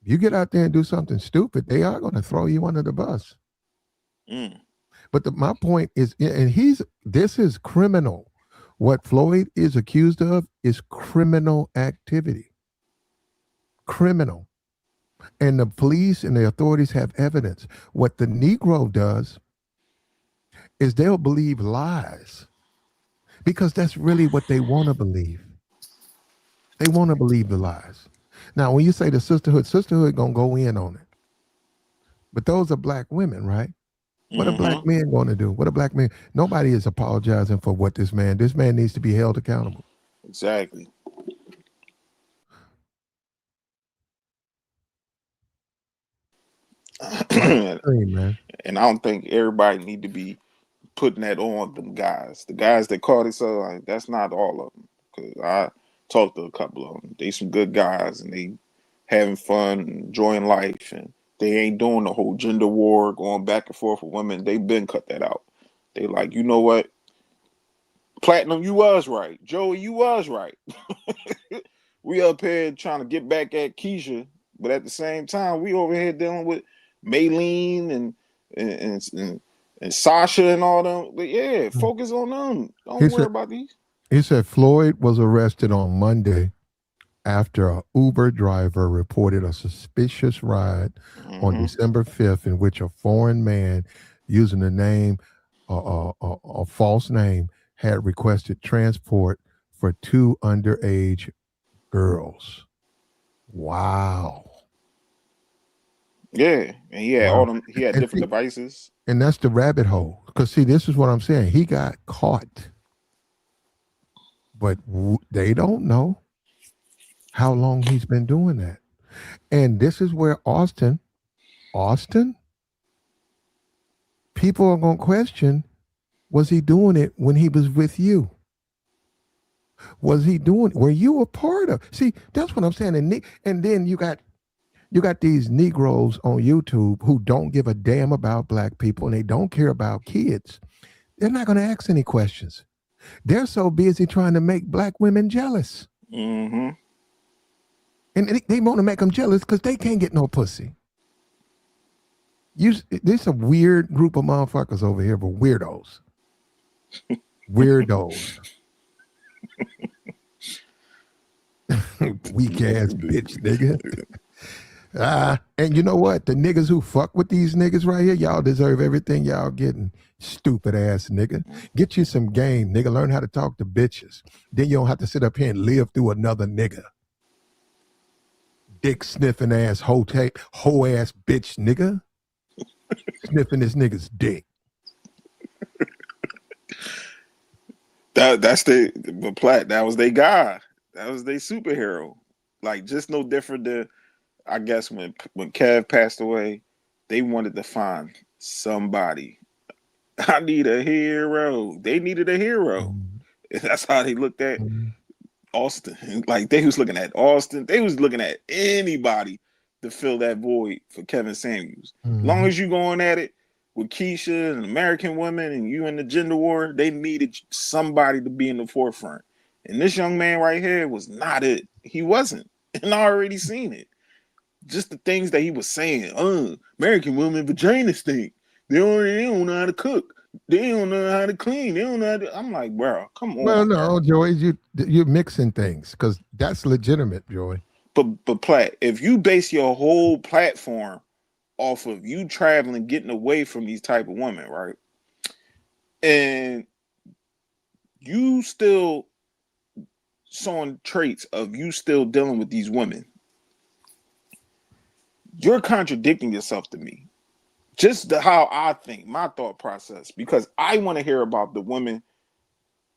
you get out there and do something stupid, they are going to throw you under the bus. But my point is, and this is criminal. What Floyd is accused of is criminal activity. Criminal. And the police and the authorities have evidence. What the Negro does is they'll believe lies because that's really what they want to believe. They want to believe the lies. Now, when you say the sisterhood gonna go in on it. But those are black women, right? What are black men going to do? What are black men? Nobody is apologizing for what this man needs to be held accountable. Exactly. Man. And I don't think everybody need to be putting that on them guys. The guys that caught it, so like, that's not all of them. Because I talked to a couple of them. They some good guys, and they having fun, enjoying life, and they ain't doing the whole gender war, going back and forth with women. They've been cut that out. They like, you know what? Platinum, you was right. Joey, you was right. We up here trying to get back at Keisha, but at the same time, we over here dealing with Maylene and Sasha and all them. But yeah, focus on them. Don't worry about these. He said Floyd was arrested on Monday after a Uber driver reported a suspicious ride on December 5th in which a foreign man using the name, a false name, had requested transport for two underage girls. Wow. Yeah, and he had all Wow. them. He had And different see, devices. and that's the rabbit hole. Because see, this is what I'm saying. He got caught, but they don't know how long he's been doing that. And this is where Austin, people are going to question, was he doing it when he was with you? Was he doing, were you a part of? See, that's what I'm saying. And then you got these Negroes on YouTube who don't give a damn about black people and they don't care about kids. They're not going to ask any questions. They're so busy trying to make black women jealous. Mm-hmm. And they want to make them jealous because they can't get no pussy. There's a weird group of motherfuckers over here, but weirdos. Weirdos. Weak ass bitch nigga. And you know what? The niggas who fuck with these niggas right here, y'all deserve everything y'all getting. Stupid ass nigga. Get you some game, nigga. Learn how to talk to bitches. Then you don't have to sit up here and live through another nigga. Dick sniffing ass hoe ass bitch nigga. Sniffing this nigga's dick. That's the Platt. That was their guy. That was their superhero. Like just no different than I guess when Kev passed away, they wanted to find somebody. I need a hero. They needed a hero. That's how they looked at Austin. Like they was looking at Austin. They was looking at anybody to fill that void for Kevin Samuels. As long as you going at it with Keisha and American women and you in the gender war, they needed somebody to be in the forefront. And this young man right here was not it. He wasn't. And I already seen it. Just the things that he was saying. American women vagina stink. They don't know how to cook. They don't know how to clean. They don't know how to. I'm like, bro, come on. Well, no, Joey, you're mixing things because that's legitimate, Joey. But Platt, if you base your whole platform off of you traveling, getting away from these type of women, right? And you still showing traits of you still dealing with these women, you're contradicting yourself to me. Just how I think, my thought process, because I want to hear about the women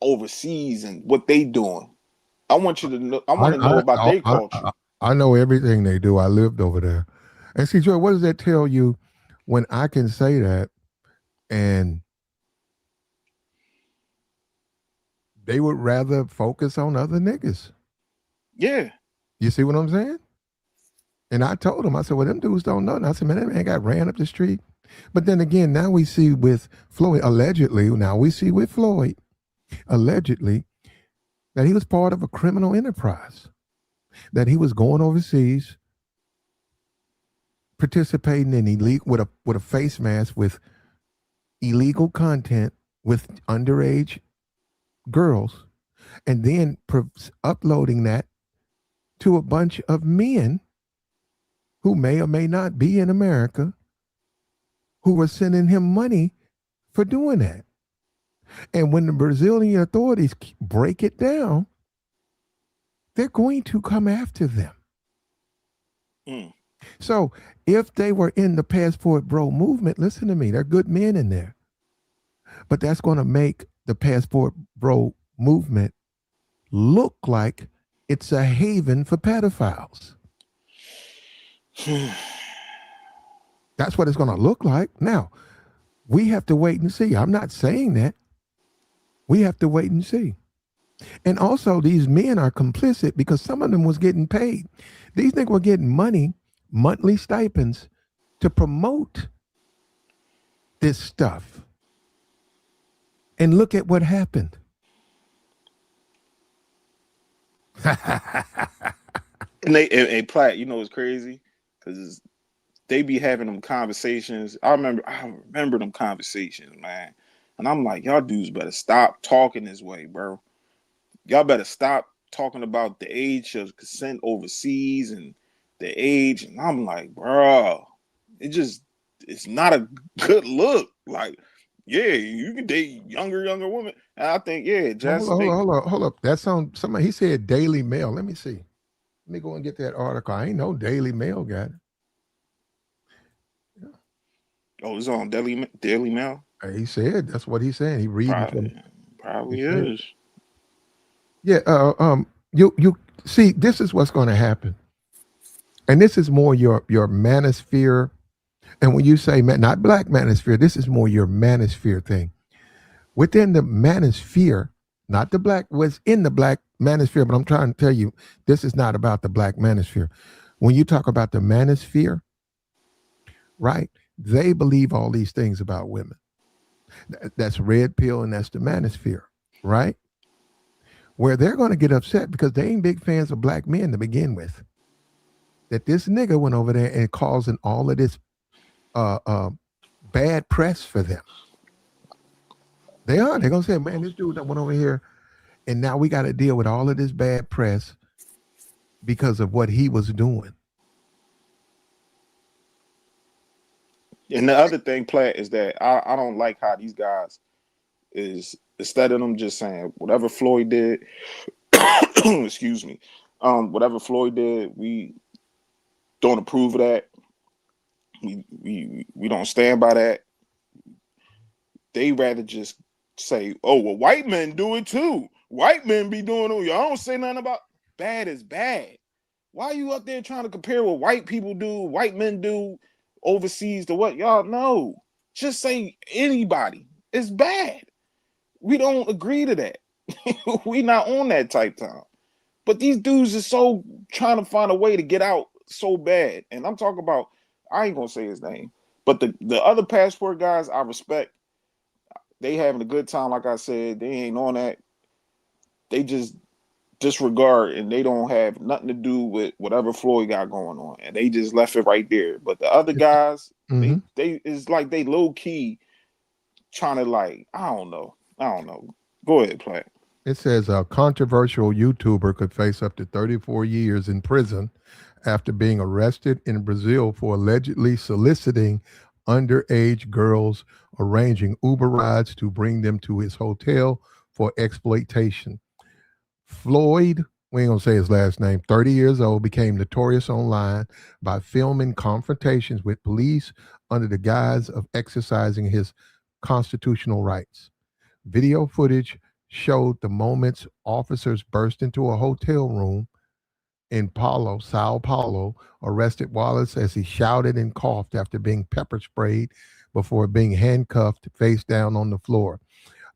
overseas and what they doing. I want you to know. I want to know about their culture. I know everything they do. I lived over there. And see, Joey, what does that tell you when I can say that and they would rather focus on other niggas? Yeah. You see what I'm saying? And I told him, I said, well, them dudes don't know. And I said, man, that man got ran up the street. But then again, now we see with Floyd, allegedly, that he was part of a criminal enterprise, that he was going overseas, participating in illegal with a face mask with illegal content with underage girls, and then uploading that to a bunch of men who may or may not be in America, who were sending him money for doing that. And when the Brazilian authorities break it down, they're going to come after them. So if they were in the Passport Bro movement, listen to me, they're good men in there. But that's going to make the Passport Bro movement look like it's a haven for pedophiles. That's what it's going to look like. Now, we have to wait and see. I'm not saying that. We have to wait and see. And also, these men are complicit because some of them was getting paid. These niggas were getting money, monthly stipends, to promote this stuff. And look at what happened. And Platt, you know what's crazy? Because they be having them conversations. I remember them conversations, man. And I'm like, y'all dudes better stop talking this way, bro. y'all better stop talking about the age of consent overseas and the age. And I'm like, bro, it's not a good look. Like, yeah, you can date younger women. And I think, yeah, Hold Jess, on, hold they, on, hold on, hold up. That's on somebody. He said Daily Mail. Let me see. Let me go and get that article. I ain't no Daily Mail got it. oh, it's on Daily Mail. He said that's what he's saying. He reading from. He Probably said, is. yeah. You see, this is what's going to happen, and this is more your manosphere. And when you say not black manosphere, this is more your manosphere thing. Within the manosphere, not the black, was in the black manosphere, but I'm trying to tell you, this is not about the black manosphere. When you talk about the manosphere, right, they believe all these things about women. That's red pill and that's the manosphere, right? Where they're going to get upset because they ain't big fans of black men to begin with. That this nigga went over there and causing all of this uh, uh, bad press for them. They are. They're going to say, man, this dude that went over here and now we got to deal with all of this bad press because of what he was doing. And the other thing, Platt, is that I don't like how these guys is, instead of them just saying whatever Floyd did, excuse me, whatever Floyd did, we don't approve of that. We don't stand by that. They rather just say, oh, well, white men do it too. White men be doing it. Y'all don't say nothing about bad is bad. Why are you up there trying to compare what white people do, white men do overseas to what y'all know? Just say anybody. It's bad. We don't agree to that. We not on that type time. But these dudes are so trying to find a way to get out so bad. And I'm talking about, I ain't gonna say his name, but the other passport guys I respect. They having a good time, like I said. They ain't on that. They just disregard and they don't have nothing to do with whatever Floyd got going on. And they just left it right there. But the other guys, Mm-hmm. they it's like they low key trying to like, I don't know. Go ahead, play. It says a controversial YouTuber could face up to 34 years in prison after being arrested in Brazil for allegedly soliciting underage girls, arranging Uber rides to bring them to his hotel for exploitation. Floyd, we ain't gonna say his last name, 30 years old, became notorious online by filming confrontations with police under the guise of exercising his constitutional rights. Video footage showed the moments officers burst into a hotel room in Sao Paulo, arrested Wallace as he shouted and coughed after being pepper sprayed before being handcuffed face down on the floor.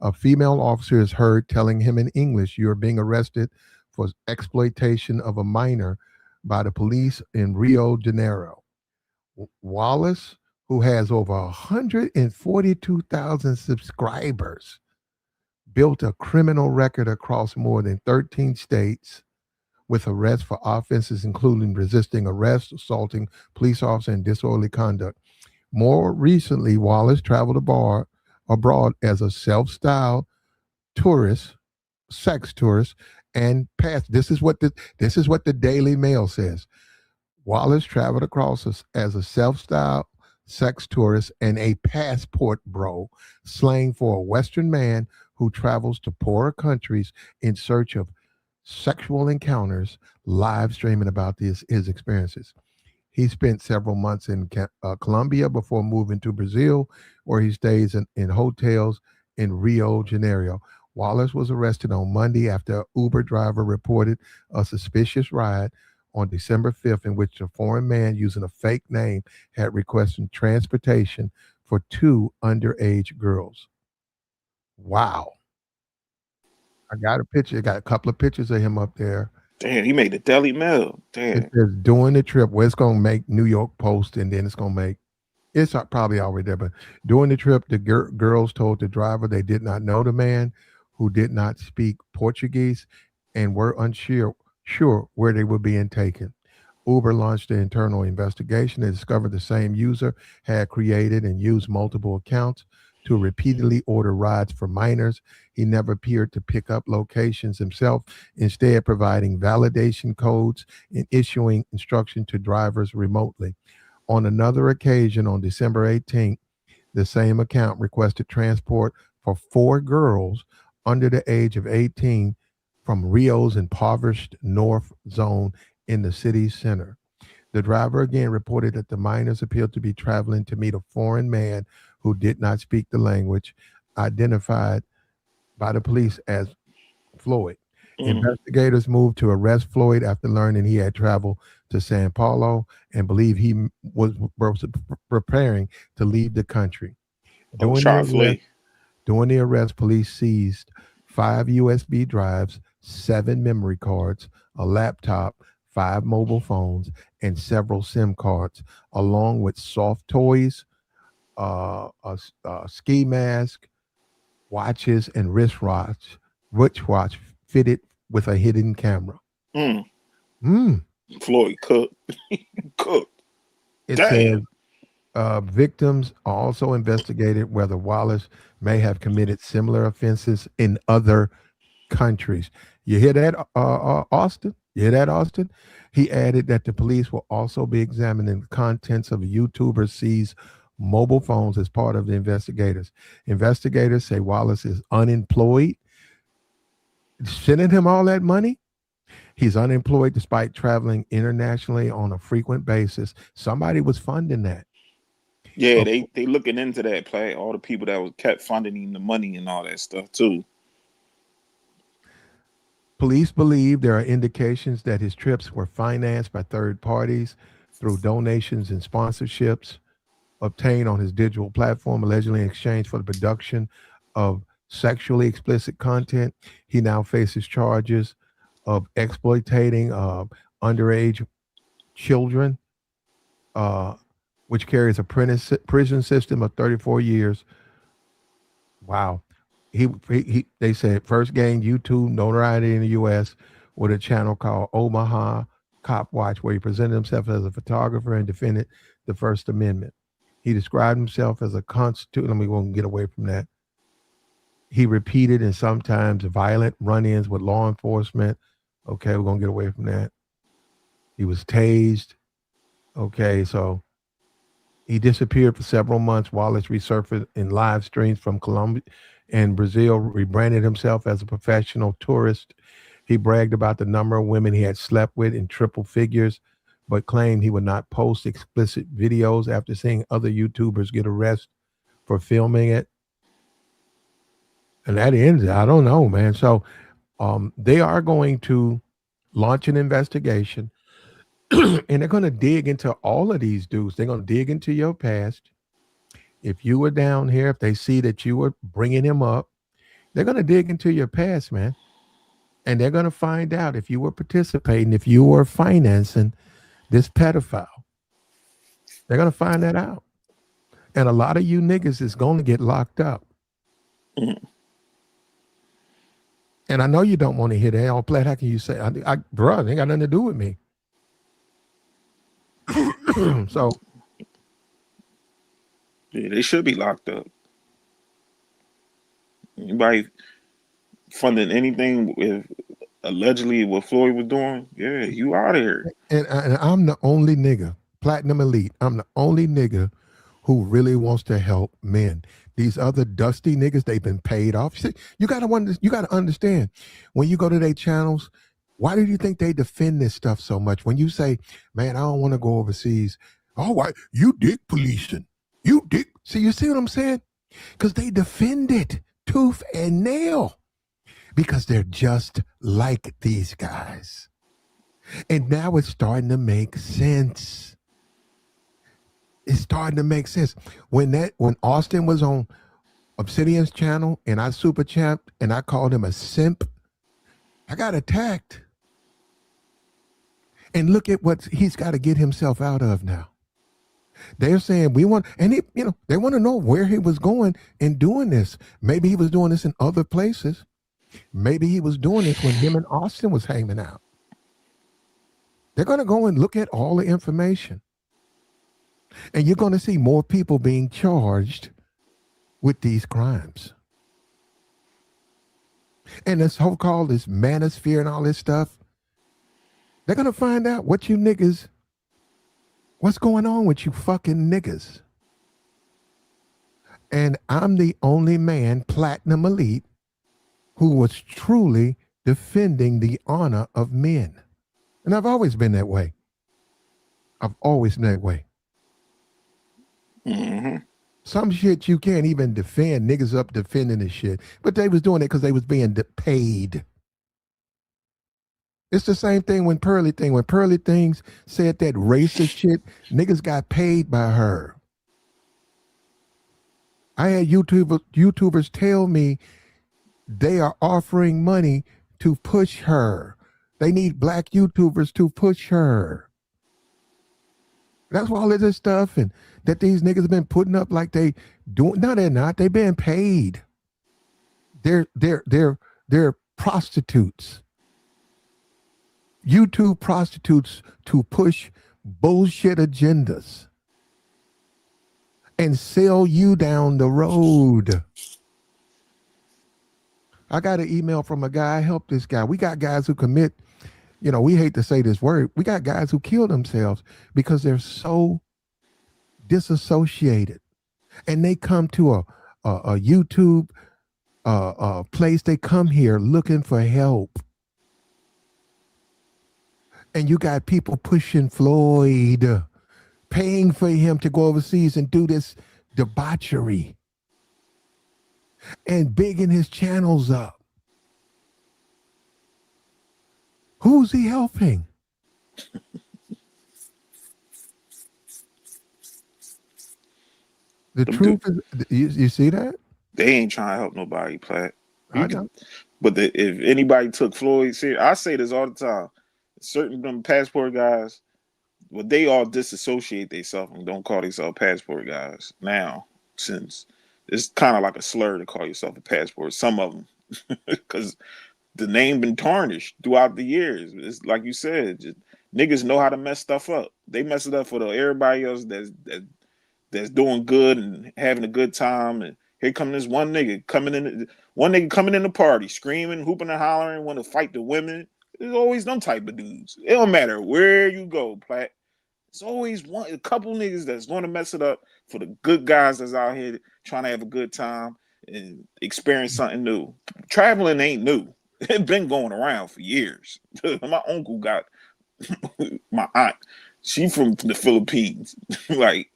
A female officer is heard telling him in English, "You are being arrested for exploitation of a minor by the police in Rio de Janeiro." Wallace, who has over 142,000 subscribers, built a criminal record across more than 13 states with arrests for offenses including resisting arrest, assaulting police officer, and disorderly conduct. More recently, Wallace traveled abroad as a self-styled tourist, sex tourist, and passed. This is what the Daily Mail says. Wallace traveled across as a self-styled sex tourist and a passport bro, slang for a Western man who travels to poorer countries in search of sexual encounters, live streaming about his experiences. He spent several months in Colombia before moving to Brazil, where he stays in hotels in Rio de Janeiro. Wallace was arrested on Monday after an Uber driver reported a suspicious ride on December 5th in which a foreign man using a fake name had requested transportation for two underage girls. Wow. I got a picture. I got a couple of pictures of him up there. Damn, he made the Daily Mail. It Damn. says during the trip, where it's going to make New York Post, and then it's going to make, it's probably already there. But during the trip, the girls told the driver they did not know the man, who did not speak Portuguese, and were sure where they were being taken. Uber launched an internal investigation and discovered the same user had created and used multiple accounts to repeatedly order rides for minors. He never appeared to pick up locations himself, instead providing validation codes and issuing instruction to drivers remotely. On another occasion, on December 18th, the same account requested transport for four girls under the age of 18 from Rio's impoverished north zone in the city center. The driver again reported that the minors appeared to be traveling to meet a foreign man who did not speak the language, identified by the police as Floyd. Investigators moved to arrest Floyd after learning he had traveled to Sao Paulo and believe was preparing to leave the country. Oh, During the try arrest, flee. during the arrest, police seized 5 USB drives, 7 memory cards, a laptop, 5 mobile phones, and several SIM cards, along with soft toys, a ski mask, watches, and wristwatch fitted with a hidden camera. Mm. Mm. Floyd cooked. Cooked. It says Damn. victims also investigated whether Wallace may have committed similar offenses in other countries. You hear that, Austin? You hear that, Austin? He added that the police will also be examining the contents of a YouTuber's seized mobile phones as part of the investigators. Investigators say Wallace is unemployed. Sending him all that money? He's unemployed despite traveling internationally on a frequent basis. Somebody was funding that. Yeah, So they looking into that play. All the people that was kept funding him the money and all that stuff too. police believe there are indications that his trips were financed by third parties through donations and sponsorships obtained on his digital platform, allegedly in exchange for the production of sexually explicit content. He now faces charges of exploiting underage children, uh, which carries a prison system of 34 years. Wow. They said first gained YouTube notoriety in the U.S. with a channel called Omaha Cop Watch, where he presented himself as a photographer and defended the First Amendment. He described himself as a constitutional. Let me go and get away from that. He repeated and sometimes violent run-ins with law enforcement. Okay, we're gonna get away from that. He was tased. Okay, so he disappeared for several months. Wallace resurfaced in live streams from Colombia and Brazil, rebranded himself as a professional tourist. He bragged about the number of women he had slept with in triple figures, but claimed he would not post explicit videos after seeing other YouTubers get arrested for filming it. And that ends it. I don't know, man. So they are going to launch an investigation and they're going to dig into all of these dudes. They're going to dig into your past. If you were down here, if they see that you were bringing him up, they're going to dig into your past, man. And they're going to find out if you were participating, if you were financing this pedophile. They're going to find that out. And a lot of you niggas is going to get locked up. Mm. And I know you don't want to hear that. Oh, Platt, how can you say, bro, it ain't got nothing to do with me. So Yeah, they should be locked up. Anybody funding anything with allegedly what Floyd was doing, yeah, you out of here. and I'm the only nigga, platinum elite. I'm the only nigga who really wants to help men. These other dusty niggas, they've been paid off. See, you gotta understand when you go to their channels. Why do you think they defend this stuff so much? When you say, "Man, I don't want to go overseas," oh, why you dick policing? You dick. See, you see what I'm saying? Because they defend it tooth and nail because they're just like these guys. And now it's starting to make sense. It's starting to make sense. When Austin was on Obsidian's channel and I super champed and I called him a simp, I got attacked. And look at what he's got to get himself out of now. They're saying they want to know where he was going and doing this. Maybe he was doing this in other places. Maybe he was doing this when him and Austin was hanging out. They're going to go and look at all the information. And you're going to see more people being charged with these crimes. And this whole called this manosphere and all this stuff, they're gonna find out what you niggas, what's going on with you fucking niggas. And I'm the only man, platinum elite, who was truly defending the honor of men. And I've always been that way. I've always been that way. Mm-hmm. Some shit you can't even defend. Niggas up defending this shit. But they was doing it because they was being paid. It's the same thing when Pearly Things said that racist shit, niggas got paid by her. I had YouTubers tell me they are offering money to push her. They need black YouTubers to push her. That's why all of this stuff and that these niggas have been putting up like they doing. No, they're not. They been paid. They're prostitutes. YouTube prostitutes to push bullshit agendas and sell you down the road. I got an email from a guy, help this guy. We got guys who commit, we hate to say this word. We got guys who kill themselves because they're so disassociated. And they come to a YouTube place. They come here looking for help. And you got people pushing Floyd, paying for him to go overseas and do this debauchery and bigging his channels up. Who's he helping? The truth is, you see that? They ain't trying to help nobody, Platt. I know. But if anybody took Floyd serious, I say this all the time. Certain them passport guys, well, they all disassociate themselves and don't call themselves passport guys now, since it's kind of like a slur to call yourself a passport. Some of them, because the name been tarnished throughout the years. It's like you said, just, niggas know how to mess stuff up. They mess it up for everybody else that's doing good and having a good time. And here come this one nigga coming in the party, screaming, hooping and hollering, want to fight the women. There's always them type of dudes. It don't matter where you go, Platt. It's always a couple niggas that's going to mess it up for the good guys that's out here trying to have a good time and experience something new. Traveling ain't new. It's been going around for years. My uncle got my aunt. She from the Philippines. Like,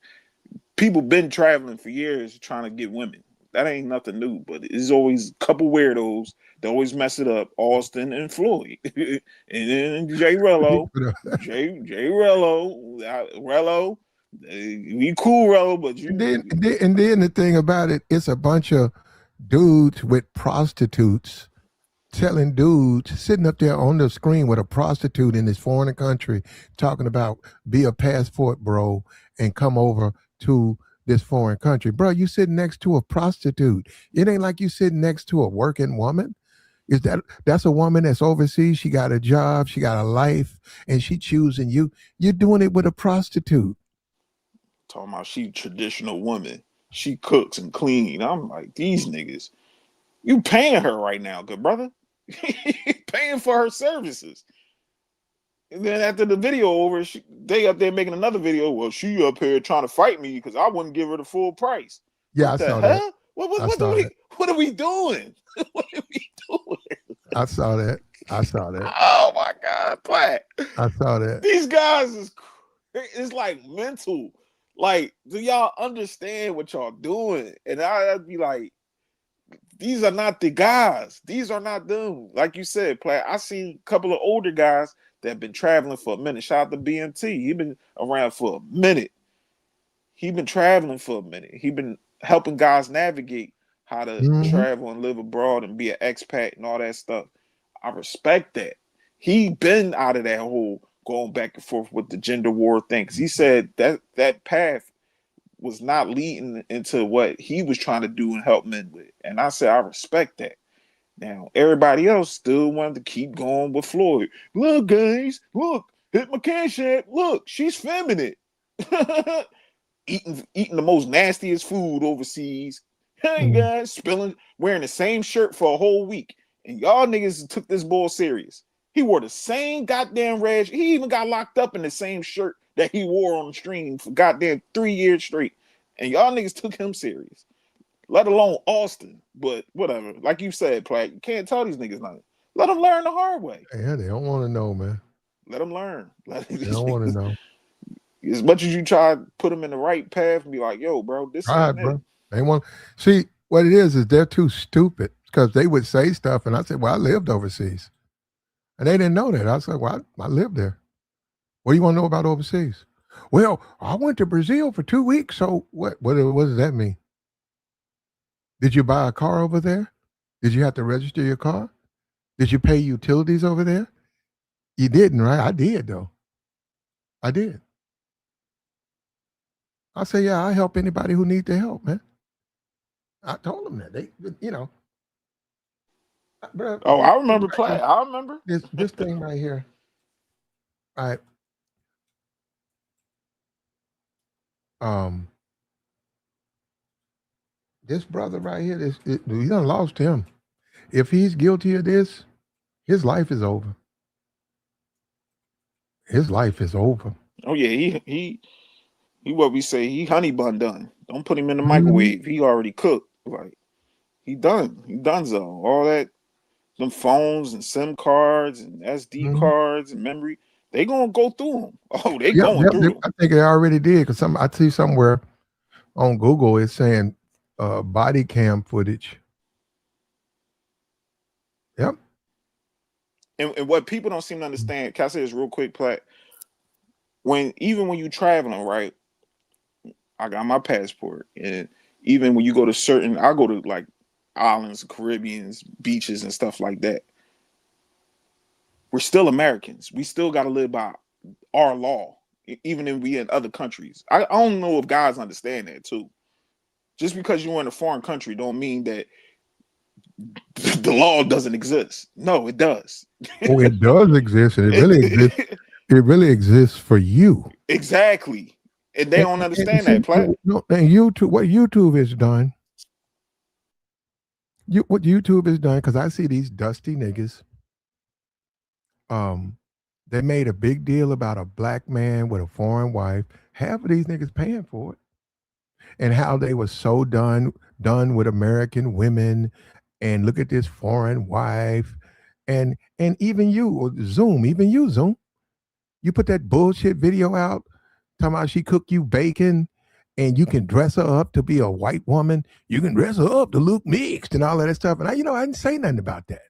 people been traveling for years trying to get women. That ain't nothing new, but it's always a couple weirdos that always mess it up. Austin and Floyd, and then J Rello, Rello. We cool, Rello, but you. And then the thing about it, it's a bunch of dudes with prostitutes telling dudes sitting up there on the screen with a prostitute in this foreign country talking about be a passport bro and come over to this foreign country. Bro, you sitting next to a prostitute. It ain't like you sitting next to a working woman. That's a woman that's overseas. She got a job, she got a life, and she choosing you. You're doing it with a prostitute. Talking about she traditional woman. She cooks and clean. I'm like, these niggas, you paying her right now, good brother. Paying for her services. And then after the video over, they up there making another video. Well, she up here trying to fight me because I wouldn't give her the full price. Yeah, I saw that. What are we doing? What are we doing? I saw that. Oh my God, Platt. I saw that. These guys it's like mental. Like, do y'all understand what y'all doing? And I'd be like, these are not the guys. These are not them. Like you said, Platt, I seen a couple of older guys that have been traveling for a minute. Shout out to BMT. He been around for a minute. He been traveling for a minute. He been helping guys navigate how to travel and live abroad and be an expat and all that stuff. I respect that. He been out of that whole going back and forth with the gender war thing. 'Cause he said that path was not leading into what he was trying to do and help men with. And I said, I respect that. Now, everybody else still wanted to keep going with Floyd. Look, guys, look, hit my cash app. Look, she's feminine. eating the most nastiest food overseas, Hey guys, spilling, wearing the same shirt for a whole week, and y'all niggas took this bull serious. He wore the same goddamn red. He even got locked up in the same shirt that he wore on the stream for goddamn 3 years straight, and y'all niggas took him serious. Let alone Austin, but whatever. Like you said, Platt, you can't tell these niggas nothing. Let them learn the hard way. Yeah, they don't want to know, man. Let them learn. They don't want to know. As much as you try to put them in the right path and be like, yo, bro, this All right, ain't it. bro. They want see what it is they're too stupid because they would say stuff, and I said, "Well, I lived overseas," and they didn't know that. I said, "Well, I lived there. What do you want to know about overseas?" Well, I went to Brazil for 2 weeks. So what? What does that mean? Did you buy a car over there? Did you have to register your car? Did you pay utilities over there? You didn't, right? I did, though. I did. I say, yeah, I help anybody who needs the help, man. I told them that. They, bro, Oh, I remember right Platt. I remember. this thing right here. All right. This brother right here, we done lost him. If he's guilty of this, his life is over. His life is over. Oh yeah, he what we say, he honey bun done. Don't put him in the Mhm. microwave. He already cooked. Like he done. He done so. All that, them phones and SIM cards and SD Mhm. cards and memory, they gonna go through them. Oh, they Yeah, going through them. I think they already did because I see somewhere on Google it's saying body cam footage. Yep. And what people don't seem to understand, can I say this real quick, Platt? Even when you traveling, right? I got my passport, and even when you go to I go to like islands, Caribbeans, beaches, and stuff like that. We're still Americans. We still got to live by our law, even if we in other countries. I don't know if guys understand that too. Just because you're in a foreign country, don't mean that the law doesn't exist. No, it does. Oh, it does exist, and it really exists. It really exists for you. Exactly. And they don't understand see, that, Platt. And YouTube, what YouTube has done, what YouTube has done, because I see these dusty niggas. They made a big deal about a black man with a foreign wife. Half of these niggas paying for it, and how they were so done with American women, and look at this foreign wife, and even you, Zoom, you put that bullshit video out talking about she cooked you bacon and you can dress her up to be a white woman. You can dress her up to look mixed and all of that stuff. And I didn't say nothing about that.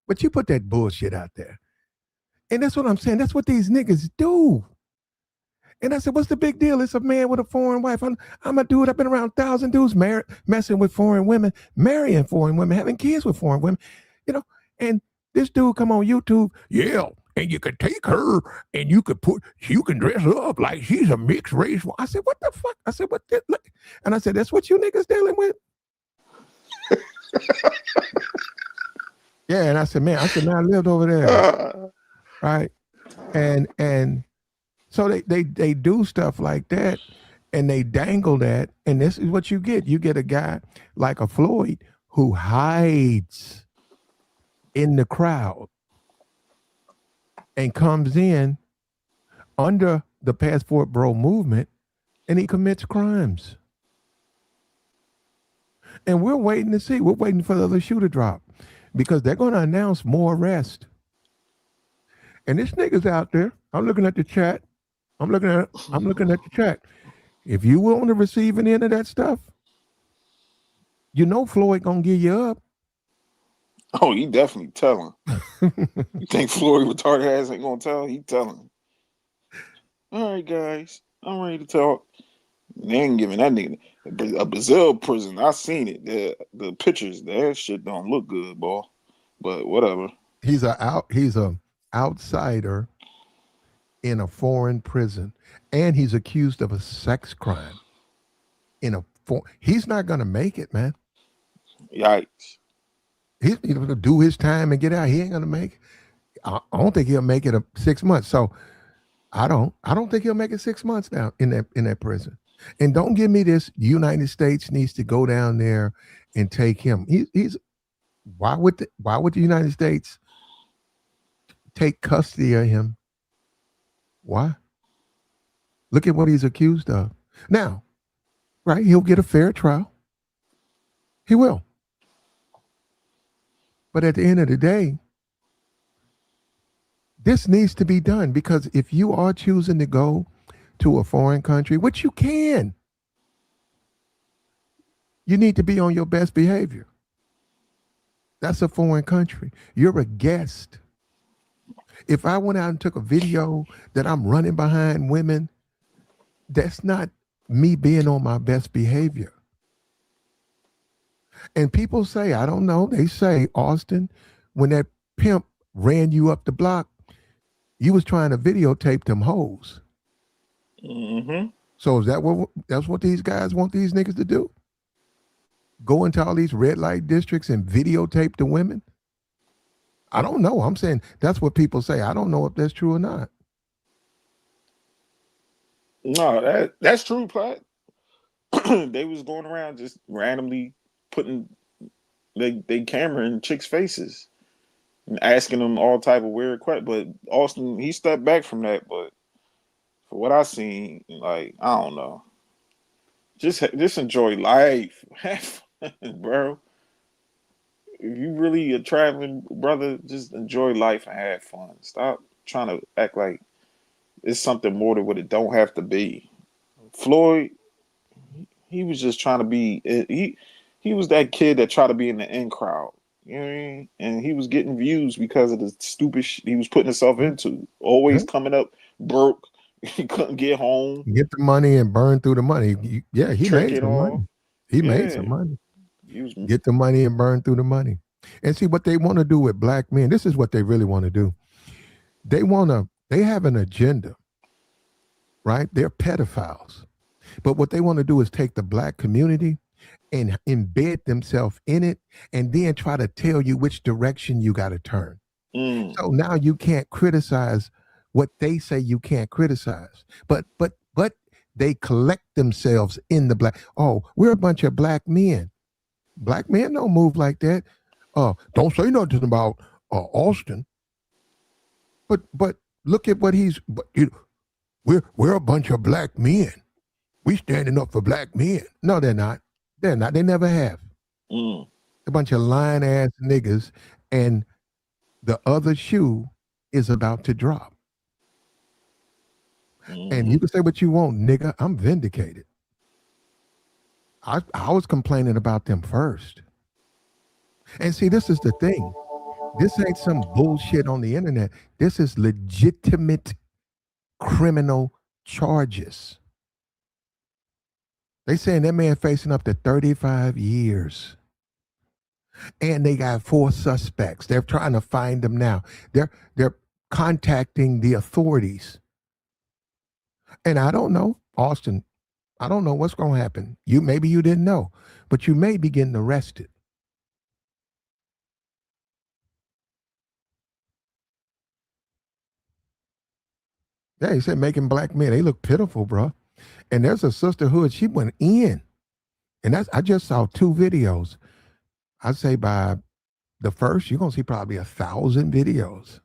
But you put that bullshit out there. And that's what I'm saying. That's what these niggas do. And I said, what's the big deal? It's a man with a foreign wife. I'm a dude. I've been around 1,000 dudes messing with foreign women, marrying foreign women, having kids with foreign women. And this dude come on YouTube, yeah, and you could take her and you can dress her up like she's a mixed race. I said, what the fuck? I said, what the, and I said, that's what you niggas dealing with? Yeah, and I said, man, I lived over there. Right. And so they do stuff like that, and they dangle that, and this is what you get. You get a guy like a Floyd who hides in the crowd and comes in under the Passport Bro movement, and he commits crimes. And we're waiting to see. We're waiting for the other shoe to drop because they're going to announce more arrests. And this nigga's out there. I'm looking at the chat. I'm looking at the chat. If you want to receive any of that stuff, Floyd gonna give you up. Oh, he definitely telling. You think Floyd retarded ass ain't gonna tell? He telling. All right, guys, I'm ready to talk. They ain't giving that nigga a Brazil prison. I seen it. The pictures, that shit don't look good, boy. But whatever. He's a outsider in a foreign prison, and he's accused of a sex crime. He's not gonna make it, man. Yikes. He's gonna do his time and get out. He ain't gonna make it. I don't think he'll make it 6 months. So I don't think he'll make it 6 months now in that prison. And don't give me this. The United States needs to go down there and take him. He's why would the United States take custody of him? Why? Look at what he's accused of. Now, right? He'll get a fair trial. He will. But at the end of the day, this needs to be done because if you are choosing to go to a foreign country, which you can, you need to be on your best behavior. That's a foreign country. You're a guest. If I went out and took a video that I'm running behind women, that's not me being on my best behavior. And people say, I don't know, they say, Austin, when that pimp ran you up the block, you was trying to videotape them hoes. Mm-hmm. So is that's what these guys want these niggas to do? Go into all these red light districts and videotape the women? I don't know. I'm saying that's what people say. I don't know if that's true or not. No, that's true, Platt. They was going around just randomly putting they camera in chicks' faces and asking them all type of weird questions. But Austin, he stepped back from that. But for what I seen, like I don't know, just enjoy life, have fun, bro. If you really a traveling brother, just enjoy life and have fun. Stop trying to act like it's something more than what it don't have to be. Floyd, he was just trying to be he was that kid that tried to be in the in crowd. You know what I mean? And he was getting views because of the stupid shit he was putting himself into. Yeah. Always coming up broke. He couldn't get home. Get the money and burn through the money. Yeah, he Trick made it some off. money. He made Yeah. some money. He was Get the money and burn through the money. And see what they want to do with black men. This is what they really want to do. They have an agenda, right? They're pedophiles. But what they want to do is take the black community and embed themselves in it and then try to tell you which direction you got to turn. So now you can't criticize what they say you can't criticize. But they collect themselves in the black. Oh, we're a bunch of black men. Black men don't move like that. Don't say nothing about Austin. But look at what he's. We're a bunch of black men. We standing up for black men. No, they're not. They're not. They never have. A bunch of lying ass niggas, and the other shoe is about to drop. And you can say what you want, nigga. I'm vindicated. I was complaining about them first. And see, this is the thing. This ain't some bullshit on the internet. This is legitimate criminal charges. They saying that man facing up to 35 years. And they got 4 suspects. They're trying to find them now. They're contacting the authorities. And I don't know, Austin, I don't know what's going to happen. Maybe you didn't know, but you may be getting arrested. Yeah, he said making black men. They look pitiful, bro. And there's a sisterhood. She went in, and I just saw 2 videos. I'd say by the first, you're gonna see probably 1,000 videos.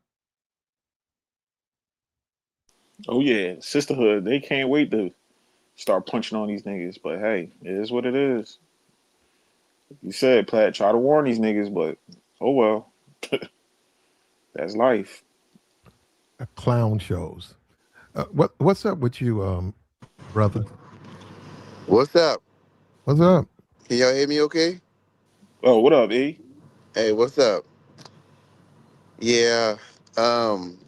Oh yeah, sisterhood. They can't wait to start punching on these niggas. But hey, it is what it is. You said, Platt, try to warn these niggas, but oh well. That's life. Clown shows. What's up with you, brother? What's up? What's up? Can y'all hear me okay? Oh, what up, E? Hey, what's up? Yeah, um,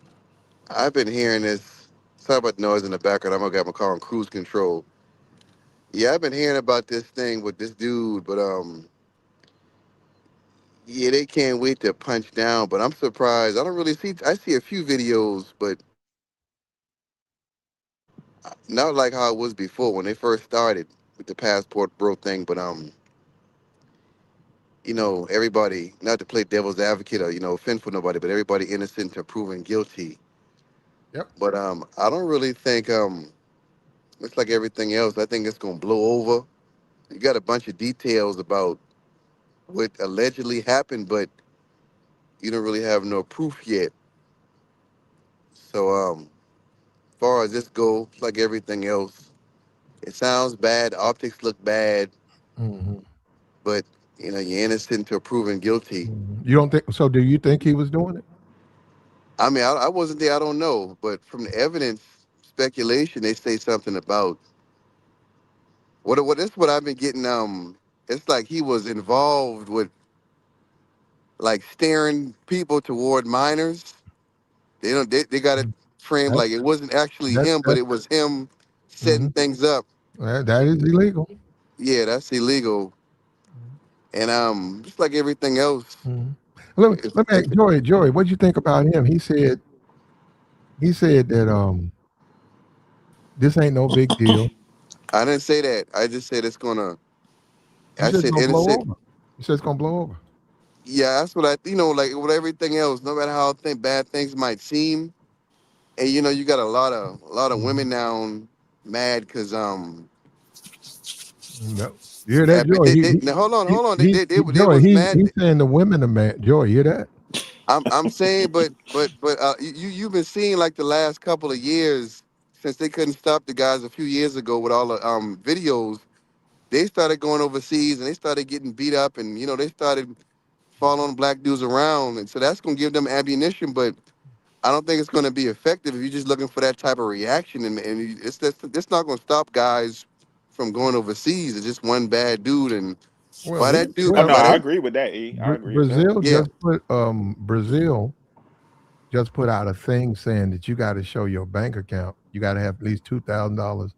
I've been hearing this. Sorry about the noise in the background. I'm gonna got my car on cruise control. Yeah, I've been hearing about this thing with this dude, but yeah, they can't wait to punch down. But I'm surprised. I don't really see. I see a few videos, but not like how it was before when they first started with the passport bro thing. But everybody, not to play devil's advocate or offend for nobody, but everybody innocent until proven guilty. Yep. But I don't really think It's like everything else. I think it's gonna blow over. You got a bunch of details about what allegedly happened, but you don't really have no proof yet. So, as far as this goes, like everything else, it sounds bad. Optics look bad, Hmm. but you're innocent until proven guilty. You don't think so? Do you think he was doing it? I mean, I wasn't there. I don't know, but from the evidence, speculation, they say something about what. This is what I've been getting. It's like he was involved with like steering people toward minors. They got it framed That, like it wasn't actually that, him, but that, it was him setting mhm. things up. That is illegal. Yeah, that's illegal. And just like everything else, Mhm. Let me ask Joey. Joey, what would you think about him? He said that this ain't no big deal. I didn't say that. I just said it's gonna. He I said it's said gonna blow innocent. over. He said it's gonna blow over. Yeah, that's what like with everything else. No matter how bad things might seem, and you got a lot of Mhm. women now mad because No. You hear that, Joey? now, hold on, they Joey, was mad. he's saying the women are mad. Joey, you hear that? I'm saying, but you've been seeing like the last couple of years since they couldn't stop the guys a few years ago with all the videos. They started going overseas and they started getting beat up, and they started following black dudes around, and so that's gonna give them ammunition. But I don't think it's gonna be effective if you're just looking for that type of reaction, and it's not gonna stop guys from going overseas. It's just one bad dude, and Well, why that dude? Oh no, well, Why I that? agree with that. I agree with that. Brazil Yeah, just put out a thing saying that you got to show your bank account. You got to have at least $2,000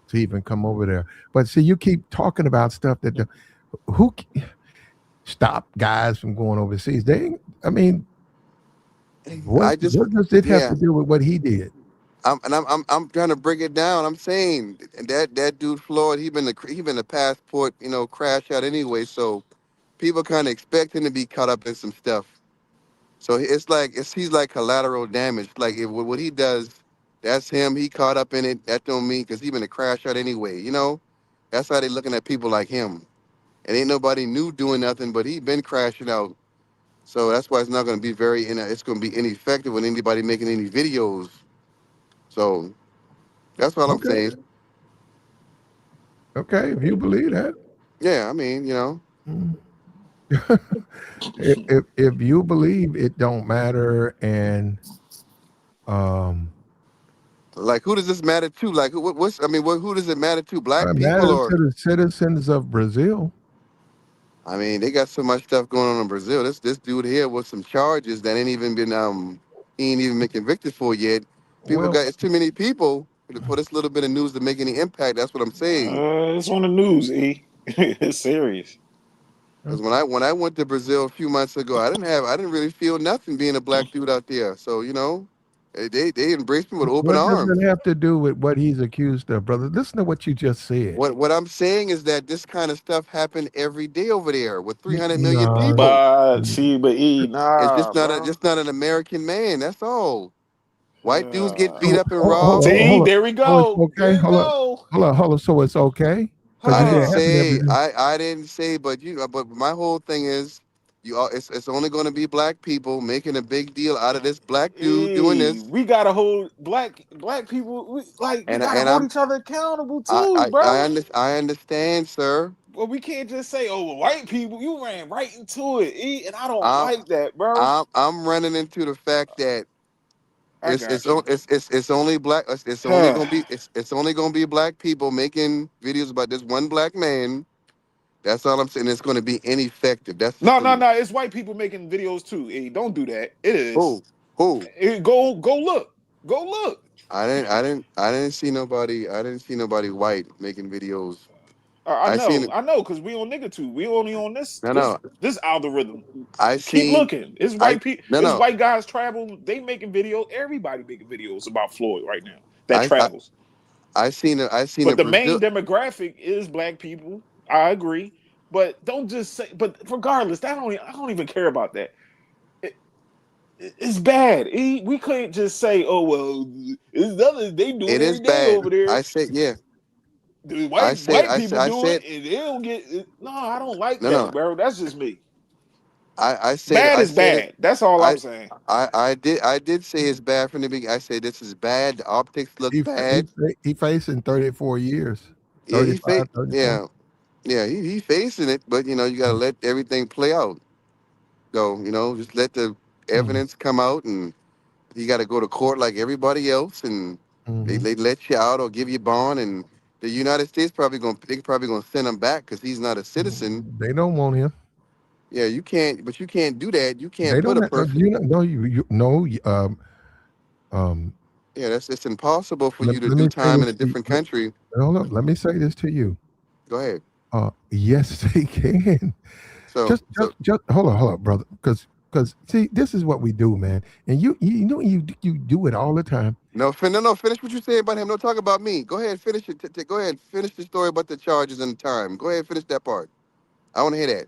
to even come over there. But see, you keep talking about stuff that who stop guys from going overseas. I mean, I just what does it have yeah. to do with what he did? I'm trying to break it down. I'm saying that dude Floyd, he been a passport, crash out anyway. So people kind of expect him to be caught up in some stuff. So he's like collateral damage. Like if what he does, that's him. He caught up in it. That don't mean because he been a crash out anyway. That's how they looking at people like him. And ain't nobody new doing nothing, but he been crashing out. So that's why it's not going to be it's going to be ineffective with anybody making any videos. So that's what I'm Okay, saying. okay, if you believe that. Yeah, I mean, Mm. If you believe it don't matter, and um like who does this matter to? Like what's I mean, who does it matter to? Black it people matters or to the citizens of Brazil. I mean, they got so much stuff going on in Brazil. This dude here with some charges that ain't even been he ain't even been convicted for yet. Well, It's too many people for this little bit of news to make any impact. That's what I'm saying. It's on the news. It's serious. Because okay. when I went to Brazil a few months ago, I didn't really feel nothing being a black dude out there. So they embraced me with open What does arms. it have to do with what he's accused of, brother? Listen to what you just said. What I'm saying is that this kind of stuff happened every day over there with 300 million No, people. But see, but It's nah, bro. just not an American man. That's all. White dudes get beat so up and hold robbed. on, See, hold on. there we So it's go. okay. There you go. Hold on. So it's okay because I you didn't said it Huh. happened every say day. I didn't say, but but my whole thing is it's only going to be black people making a big deal out of this black dude doing Hey, this, we gotta hold black people. We and gotta and hold I'm each other accountable too, bro. I understand, sir. Well, we can't just say, "Oh, well, white people." You ran right into it, and I don't I'm like that, bro. I'm running into the fact that I got you. it's only black. It's only gonna be it's only gonna be black people making videos about this one black man. That's all I'm saying. It's gonna be ineffective. That's just No, no, the no. It's white people making videos too. Hey, don't do that. It is. who who. Go look. Go look. I didn't see nobody. I didn't see nobody white making videos. I I seen know, it. I know, because we on nigga too. We only on this No, this no. this algorithm. I Keep seen. looking. It's I white people. no It's no. white guys travel. They making videos. Everybody making videos about Floyd right now. That I I, travels. I seen a But the main Brazil. demographic is black people. I agree. But don't just say. But regardless, I don't even care about that. It, it's bad. We couldn't just say, "Oh well, it's nothing they do it It every is day bad. over there." I said yeah. The I said, white people I do it, said, and they don't get. No, I don't like no, that, no. bro. That's just me. Bad I is said it. bad. That's all I'm I, saying. I did say it's bad from the beginning. I said this is bad. The optics look bad. He facing 34 years, Yeah, 35, 34. yeah, he facing it, but you gotta let everything play out. So just let the Mm-hmm. evidence come out, and you got to go to court like everybody else, and Mm-hmm. they let you out or give you bond, and the United States probably gonna send him back because he's not a citizen. They don't want him. Yeah, you can't, but you can't do that. You can't They put don't a have, person. you know, no, you no, um, Yeah, that's it's impossible for you to let do me say time this in a to you. different country. Hold up, let me say this to you. Go ahead. Yes, they can. Just hold up, brother, because see, this is what we do, man, and you do it all the time. No, finish what you saying about him. Don't talk about me. Go ahead, finish it. Go ahead, finish the story about the charges and the time. Go ahead, finish that part. I want to hear that.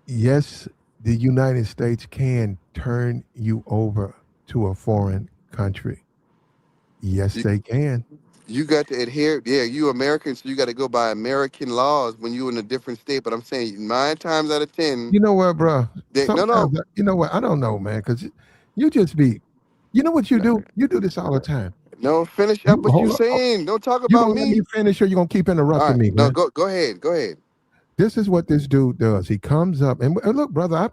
Yes, the United States can turn you over to a foreign country. Yes, You, they can. you got to adhere. Yeah, you American, so you got to go by American laws when you in a different state. But I'm saying 9 times out of 10, You know what, bro? no, Sometimes, no, you know what? I don't know, man, because you just be, you know what you no, do? You do this all the time. no. Finish up You what you hold up. saying. Don't talk You about gonna let me me. finish, or you gonna keep All interrupting right, me, no, man? go ahead, go ahead. This is what this dude does. He comes up and look, brother, I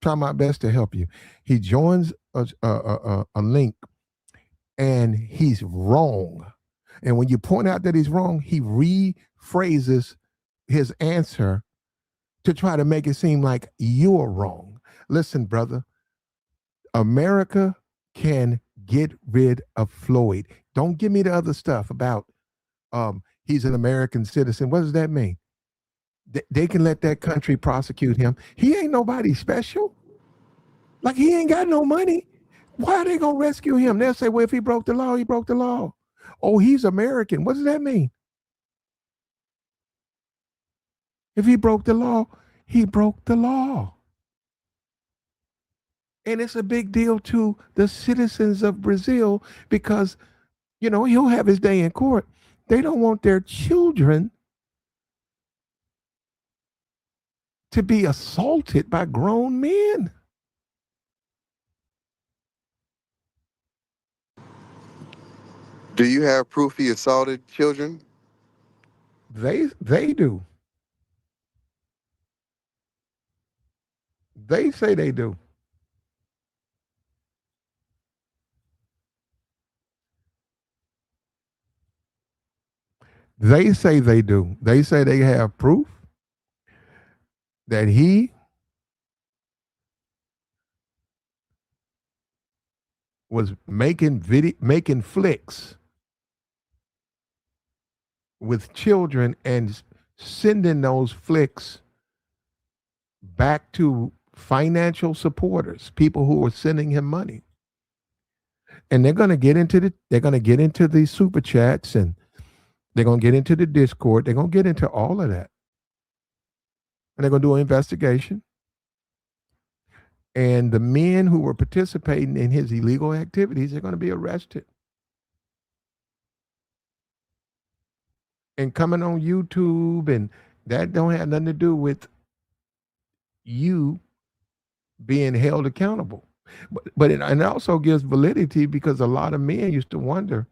try my best to help you. He joins a link, and he's wrong. And when you point out that he's wrong, he rephrases his answer to try to make it seem like you're wrong. Listen, brother, America can get rid of Floyd. Don't give me the other stuff about he's an American citizen. What does that mean? They can let that country prosecute him. He ain't nobody special. Like he ain't got no money. Why are they gonna rescue him? They'll say, well, if he broke the law, he broke the law. Oh, he's American. What does that mean? If he broke the law, he broke the law. And it's a big deal to the citizens of Brazil because, he'll have his day in court. They don't want their children to be assaulted by grown men. Do you have proof he assaulted children? They do. They say they do. They say they do. They say they have proof that he was making flicks with children and sending those flicks back to financial supporters, people who were sending him money. And they're gonna get into these super chats, and they're gonna get into the Discord. They're gonna get into all of that. And they're gonna do an investigation. And the men who were participating in his illegal activities are gonna be arrested. And coming on YouTube, and that don't have nothing to do with you being held accountable. But it also gives validity because a lot of men used to wonder,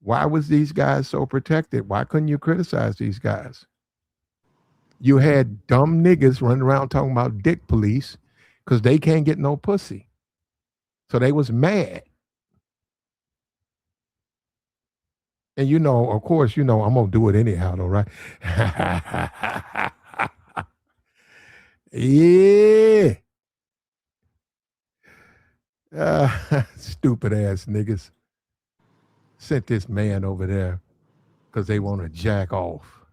why was these guys so protected? Why couldn't you criticize these guys? You had dumb niggas running around talking about dick police because they can't get no pussy. So they was mad. And of course, I'm gonna do it anyhow, though, right? Yeah. Stupid ass niggas sent this man over there because they want to jack off.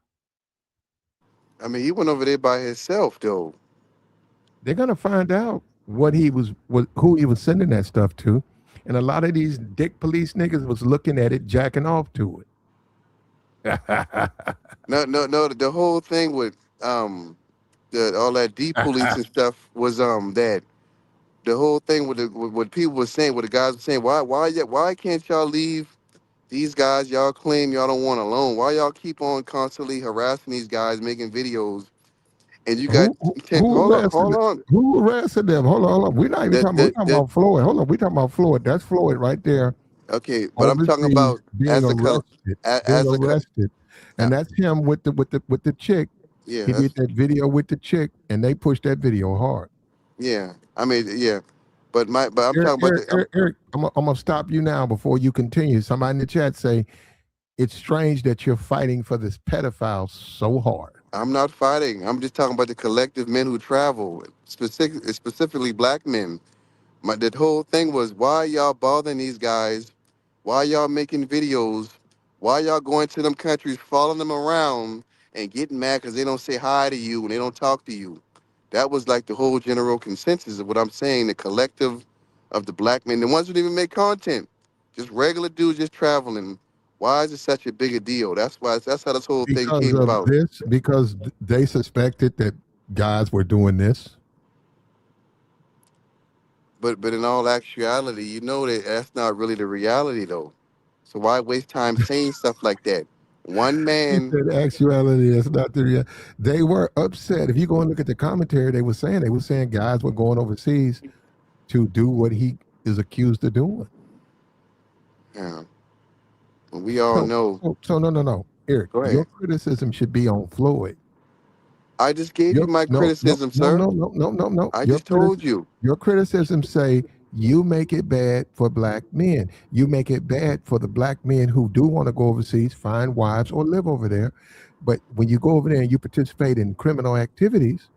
I mean, he went over there by himself, though. They're gonna find out who he was sending that stuff to, and a lot of these dick police niggas was looking at it, jacking off to it. No, no, no. The whole thing with all that deep police and stuff was that the whole thing with what people were saying, what the guys were saying, why can't y'all leave These guys, y'all claim y'all don't want alone. Why y'all keep on constantly harassing these guys, making videos? And you got Who hold on, arrested hold it? on. Who arrested them? Hold on. We're not even talking. We're talking The about Floyd. Hold on. We're talking about Floyd. That's Floyd right there, Okay, but I'm talking overseas, about being arrested, being as a arrested, uh, and that's him with the chick. yeah, He did that video with the chick, and they pushed that video hard. yeah. I mean, yeah, but I'm Eric, talking about Eric, Eric, Eric, I'm gonna stop you now before you continue. Somebody in the chat say it's strange that you're fighting for this pedophile so hard. I'm not fighting. I'm just talking about the collective men who travel, specifically black men. That whole thing was, why y'all bothering these guys? Why y'all making videos? Why y'all going to them countries, following them around and getting mad because they don't say hi to you and they don't talk to you? That was like the whole general consensus of what I'm saying. The collective of the black men, the ones who didn't even make content, just regular dudes just traveling. Why is it such a big a deal? That's how this whole thing Because came of about. this, because they suspected that guys were doing this. But in all actuality, you know that that's not really the reality though. So why waste time saying stuff like that? One He man, said actuality is not the real. They were upset. If you go and look at the commentary, they were saying guys were going overseas to do what he is accused of doing. yeah, we all So, know. no. Eric, Go your ahead. criticism should be on Floyd. I just gave you Your my criticism, sir. no. I just told you. Your criticism say you make it bad for black men. You make it bad for the black men who do want to go overseas, find wives, or live over there. But when you go over there and you participate in criminal activities,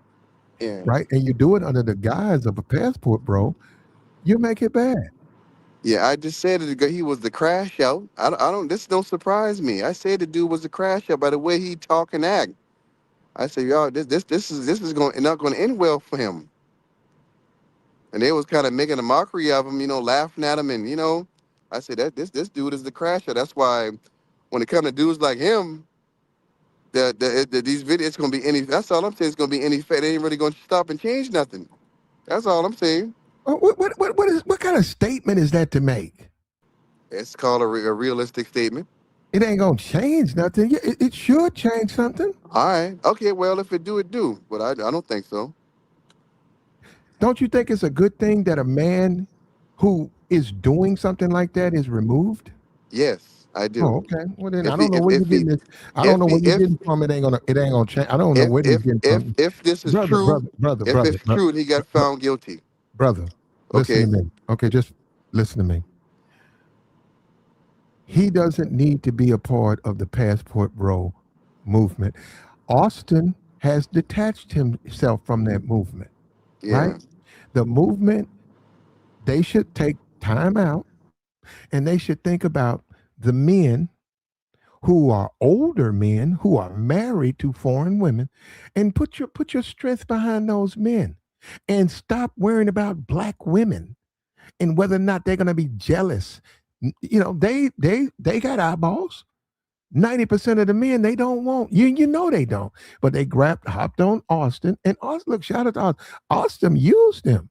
Yeah. right, and you do it under the guise of a passport, bro, you make it bad. Yeah, I just said it. He was the crash out. I don't. This don't surprise me. I said the dude was the crash out by the way he talk and act. I said, y'all, this is going not going to end well for him. And they was kind of making a mockery of him, laughing at him, and I said that this dude is the crasher. That's why when it comes to dudes like him, these videos it's gonna be any. That's all I'm saying. It's gonna be any fat. They ain't really gonna stop and change nothing. That's all I'm saying. What kind of statement is that to make? It's called a realistic statement. It ain't gonna change nothing. Yeah, it should change something. All right. Okay. Well, if it do, it do. But I don't think so. Don't you think it's a good thing that a man who is doing something like that is removed? Yes, I Oh, do. okay. Well then I If he don't know where you're if he getting this. I don't if know he where you're if getting from. It ain't gonna change. I don't know where he's getting from. if this is Brother, true, brother, brother, if brother, it's true and he got brother, found guilty, brother. Listen to okay. me. Okay, just listen to me. He doesn't need to be a part of the passport bro movement. Austin has detached himself from that movement, right? Yeah. The movement, they should take time out and they should think about the men who are older men who are married to foreign women and put your strength behind those men and stop worrying about black women and whether or not they're going to be jealous. You know, they got eyeballs. 90% of the men they don't want. You know they don't. But they hopped on Austin and Austin, look, shout out to Austin. Austin used them.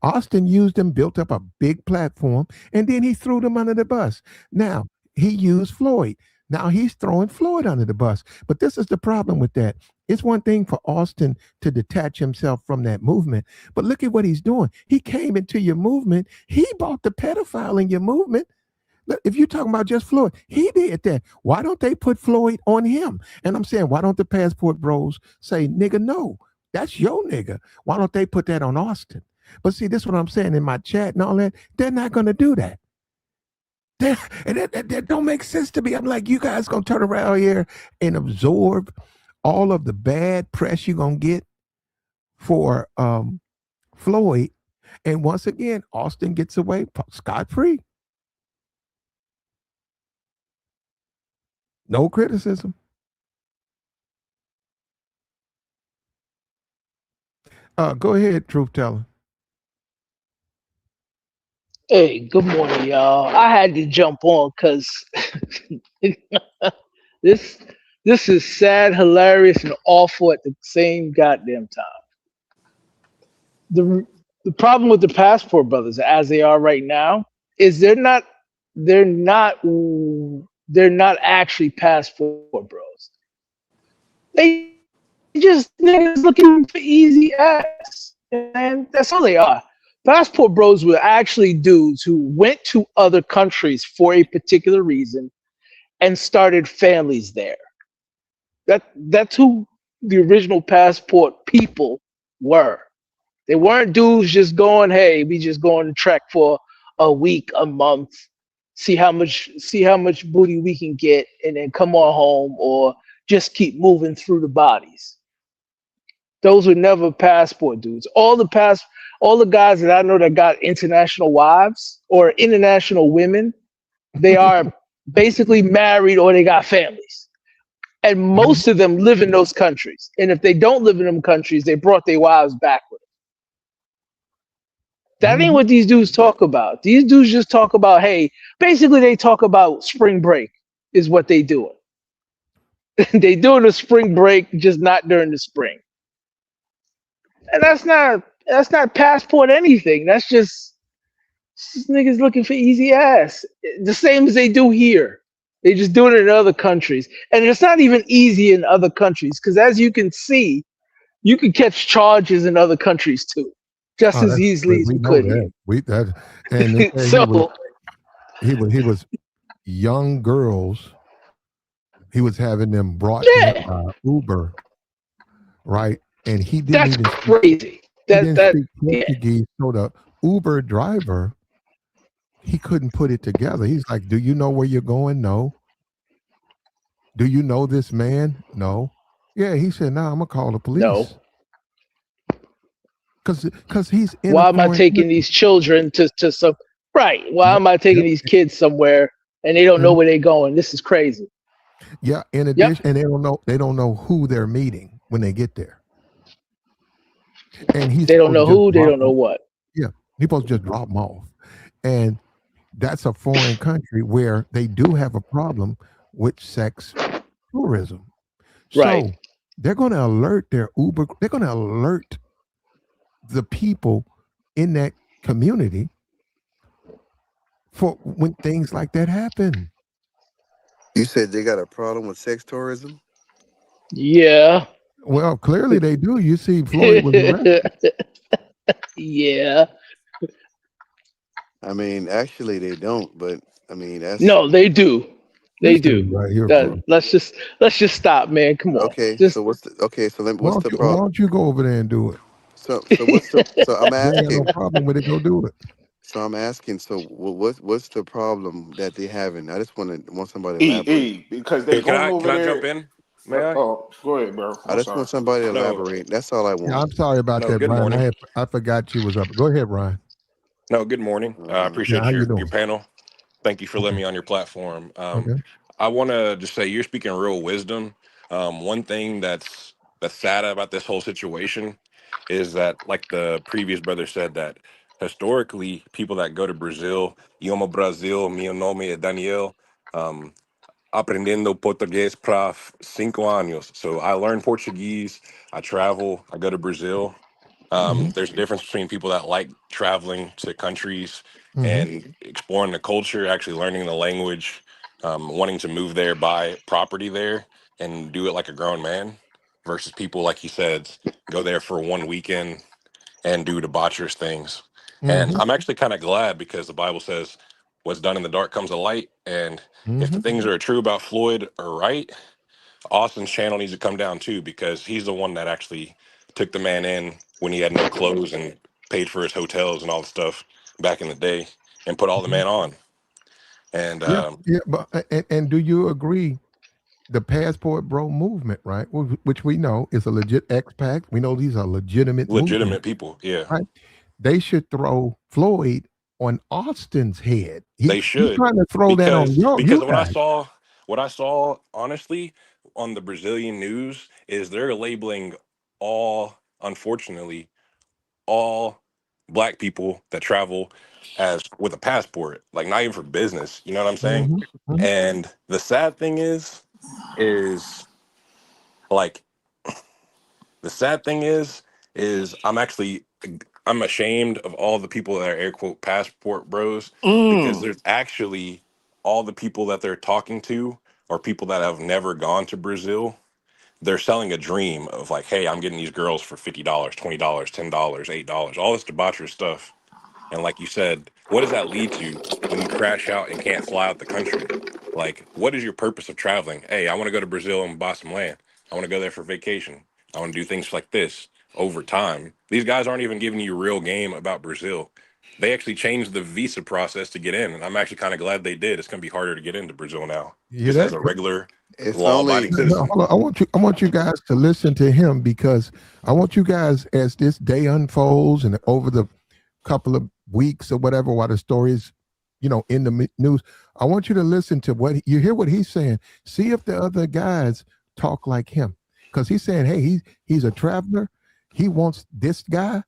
Austin used them, built up a big platform, and then he threw them under the bus. Now, he used Floyd. Now he's throwing Floyd under the bus. But this is the problem with that. It's one thing for Austin to detach himself from that movement, but look at what he's doing. He came into your movement. He bought the pedophile in your movement. If you're talking about just Floyd, he did that. Why don't they put Floyd on him? And I'm saying, why don't the passport bros say, nigga, no, that's your nigga. Why don't they put that on Austin? But see, this is what I'm saying in my chat and all that. They're not going to do that. And that don't make sense to me. I'm like, you guys going to turn around here and absorb all of the bad press you're going to get for Floyd. And once again, Austin gets away scot-free. No criticism. Go ahead, truth teller. Hey, good morning, y'all. I had to jump on because this this is sad, hilarious, and awful at the same goddamn time. The the problem with the Passport Brothers, as they are right now, is they're not. they're not actually passport bros. They just niggas looking for easy ass. And that's all they are. Passport bros were actually dudes who went to other countries for a particular reason and started families there. That's who the original passport people were. They weren't dudes just going, hey, we just going to trek for a week, a month, see how much booty we can get, and then come on home, or just keep moving through the bodies. Those were never passport dudes. All the guys that I know that got international wives or international women, they are basically married or they got families. And Mhm. most of them live in those countries. And if they don't live in them countries, they brought their wives back with them. That ain't Mhm. what these dudes talk about. These dudes just talk about, hey, basically they talk about spring break is what they doing. They doing a spring break, just not during the spring. And that's not passport anything. Just niggas looking for easy ass. The same as they do here. They just do it in other countries. And it's not even easy in other countries because as you can see, you can catch charges in other countries too, just Oh, as that's easily as we you know could here. that. We that and they say So he was young girls. He was having them brought in yeah, by Uber, right? And that's crazy. he didn't That speak yeah. Portuguese, so the Uber driver, he couldn't put it together. He's like, "Do you know where you're going? No. Do you know this man? No. Yeah." He said, "Nah, I'm gonna call the police No. because he's in a Why am I foreign taking country." these children to some right? Why Yep, am I taking yep, these kids somewhere and they don't know mhm, where they're going? This is crazy. yeah. In Yep. addition, and they don't know who they're meeting when they get there, and he's They don't supposed to know just who, they drop don't know them. what. Yeah, he's supposed to just drop them off, and that's a foreign country where they do have a problem with sex tourism. Right. So they're going to alert their Uber. They're going to alert the people in that community for when things like that happen. You said they got a problem with sex tourism? Yeah. Well, clearly they do. You see, Floyd was arrested. Yeah. I mean, actually they don't, but I mean that's No, they do. They This dude do. right here, bro. Let's just stop, man. Come on. okay. Just So Why what's don't the you Why problem? don't you go over there and do it? So I'm You ain't got no asking. problem with it. Go do it. So I'm asking. So what's the problem that they having? I just want somebody to elaborate. Because they Hey, can going I over can I jump there. in? May I? Oh, go ahead, bro. I I'm just sorry. want somebody to No, elaborate. That's all I Yeah, want. I'm sorry about no. that, Good Brian. morning. I forgot you was up. Go ahead, Brian. No, good morning. I Yeah, how appreciate you your doing? panel. Thank you for letting Okay. me on your platform. Okay. I want to just say you're speaking real wisdom. One thing that's sad about this whole situation is that, like the previous brother said, that historically people that go to Brazil, Ioma Brasil, meu nome é Daniel, um, aprendendo português para 5 anos. So I learned Portuguese. I travel. I go to Brazil. Mm-hmm. There's a difference between people that like traveling to countries Mm-hmm. and exploring the culture, actually learning the language, wanting to move there, buy property there, and do it like a grown man, versus people, like he said, go there for one weekend and do debaucherous things. And Mm-hmm. I'm actually kind of glad because the Bible says what's done in the dark comes to light. And if the Mm-hmm. things that are true about Floyd are right, Austin's channel needs to come down too because he's the one that actually took the man in when he had no clothes and paid for his hotels and all the stuff back in the day and put all the man on. And Yeah, yeah, but and do you agree the passport bro movement, right? Which we know is a legit expat. We know these are legitimate movements, legitimate people, yeah, right? They should throw Floyd on Austin's head. they He's should trying to throw that on because you when guys. what I saw honestly on the Brazilian news is they're labeling all, unfortunately, all black people that travel as with a passport, like not even for business. You know what I'm saying? Hmm. Hmm. And the sad thing is like the sad thing is I'm actually I'm ashamed of all the people that are air quote passport bros, because Mm. there's actually all the people that they're talking to are people that have never gone to Brazil. They're selling a dream of like, hey, I'm getting these girls for $50, $20, $10, $8, all this debaucherous stuff. And like you said, what does that lead to when you crash out and can't fly out the country? Like, what is your purpose of traveling? Hey, I want to go to Brazil and buy some land. I want to go there for vacation. I want to do things like this over time. These guys aren't even giving you real game about Brazil. They actually changed the visa process to get in. And I'm actually kind of glad they did. It's going to be harder to get into Brazil now, You hear just that? as a regular It's law abiding only No, no, citizen. hold on. I want you guys to listen to him because I want you guys as this day unfolds and over the couple of weeks or whatever while the story's in the news. I want you to listen to you hear what he's saying. See if the other guys talk like him, because he's saying, hey, he's a traveler. He wants this guy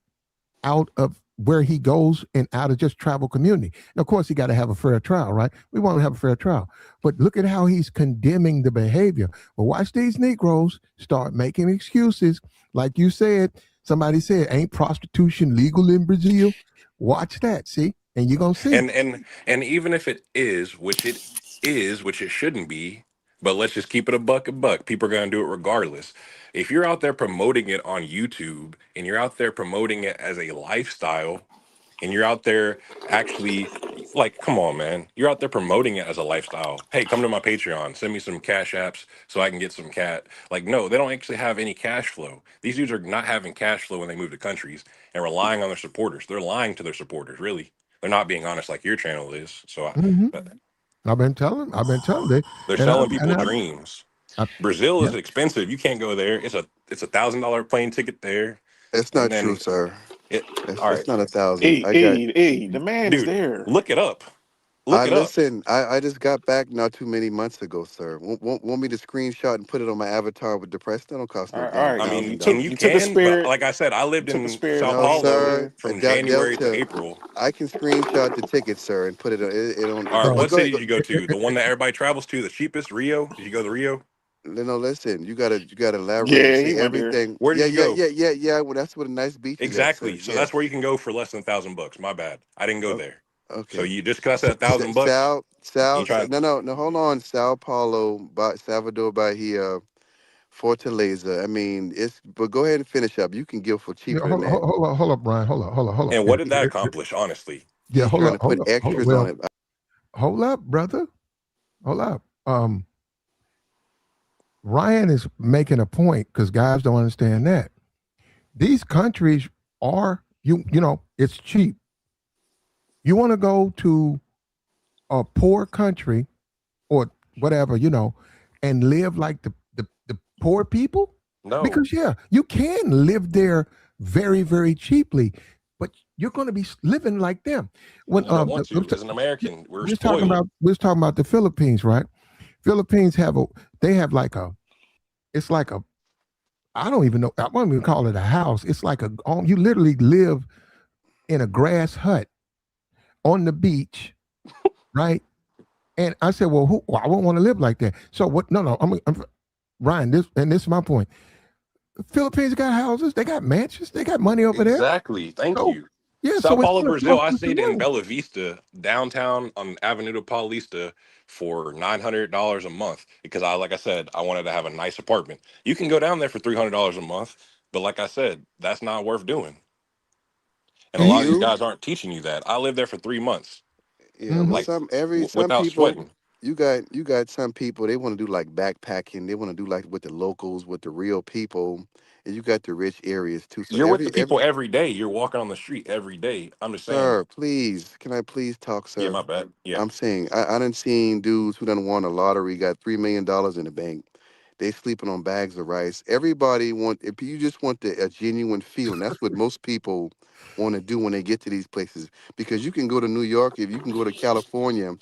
out of where he goes and out of just travel community. And of course, he got to have a fair trial, right? We want to have a fair trial. But look at how he's condemning the behavior. But watch these Negroes start making excuses. Like you said, somebody said, ain't prostitution legal in Brazil? Watch that, see? And you're going to see. And even if it is, which it shouldn't be, but let's just keep it a buck. People are gonna do it regardless. If you're out there promoting it on YouTube and you're out there promoting it as a lifestyle, and you're out there actually, like, come on, man, you're out there promoting it as a lifestyle. Hey, come to my Patreon, send me some cash apps so I can get some cat. Like, no, they don't actually have any cash flow. These dudes are not having cash flow when they move to countries and relying on their supporters. They're lying to their supporters, really. They're not being honest like your channel is. So Hmm. I've been telling they, they're and selling people dreams. I Brazil yeah. is expensive. You can't go there. It's $1,000 plane ticket there, it's and not true, then sir. it. It's All it's right, not 1,000. Hey, I got hey, hey, the man is dude, there. look it up. I Look it up. listen. I just got back not too many months ago, sir. Want me to screenshot and put it on my avatar with the price? That don't cost no All damn right. I thousand mean, dollars. You you took a can, but spirit. like I said, I You lived took a in spirit Sao No, off the Paulo sir. man. from January to Delta. April. I can screenshot the ticket, sir, and put it. It on. All right, But No, what go city ahead. did you go to? The one that everybody travels to, the cheapest, Rio? Did you go to Rio? No, listen. You gotta elaborate and Yeah, say he went there. everything. Where did Yeah, you yeah, go? yeah, yeah, yeah. Well, that's where the nice beach is at, sir. Exactly. So that's Yes. where you can go for less than $1,000. My bad. I didn't go O- there. So Okay. you just because I said $1,000, you try. No, no, no. Hold on. Sao Paulo, Salvador Bahia, Fortaleza. I mean, it's. But go ahead and finish up. You can give for yeah, cheaper than that. hold up, Brian. Hold up. And what did that accomplish? Honestly, Yeah, He's trying to put hold up. extras on Well, it. hold up, brother. Hold up. Ryan is making a point because guys don't understand that these countries are it's cheap. You want to go to a poor country or whatever, and live like the poor people? no. Because yeah, you can live there very, very cheaply, but you're going to be living like them. When You don't want to. As an American, we're spoiled. we was talking about the Philippines, right? Philippines they have like it's like a I don't even know. I won't even call it a house. It's like you literally live in a grass hut on the beach, right? And I said, well, I wouldn't want to live like that. So what? No, no. Ryan. This is my point. The Philippines got houses. They got mansions. They got money over there. Exactly. Thank So you. yeah. Sao So it's Paulo, going to Brazil. cost I you some stayed in money. Bella Vista, downtown on Avenida Paulista for $900 a month because like I said, I wanted to have a nice apartment. You can go down there for $300 a month, but like I said, that's not worth doing. And a And lot he, of these You, guys aren't teaching you that. I lived there for 3 months, yeah, but mhm. like some without people, sweating. you got some people they want to do like backpacking. They want to do like with the locals, with the real people, and you got the rich areas too. So You're with the every people every day. You're walking on the street every day. I'm just saying. sir, please, can I please talk, Yeah, sir? my bad. Yeah. I'm saying I done seen dudes who done won a lottery, got $3 million in the bank. They sleeping on bags of rice. Everybody want if you just want a genuine feeling. That's what most people want to do when they get to these places. Because you can go to New York, if you can go to California,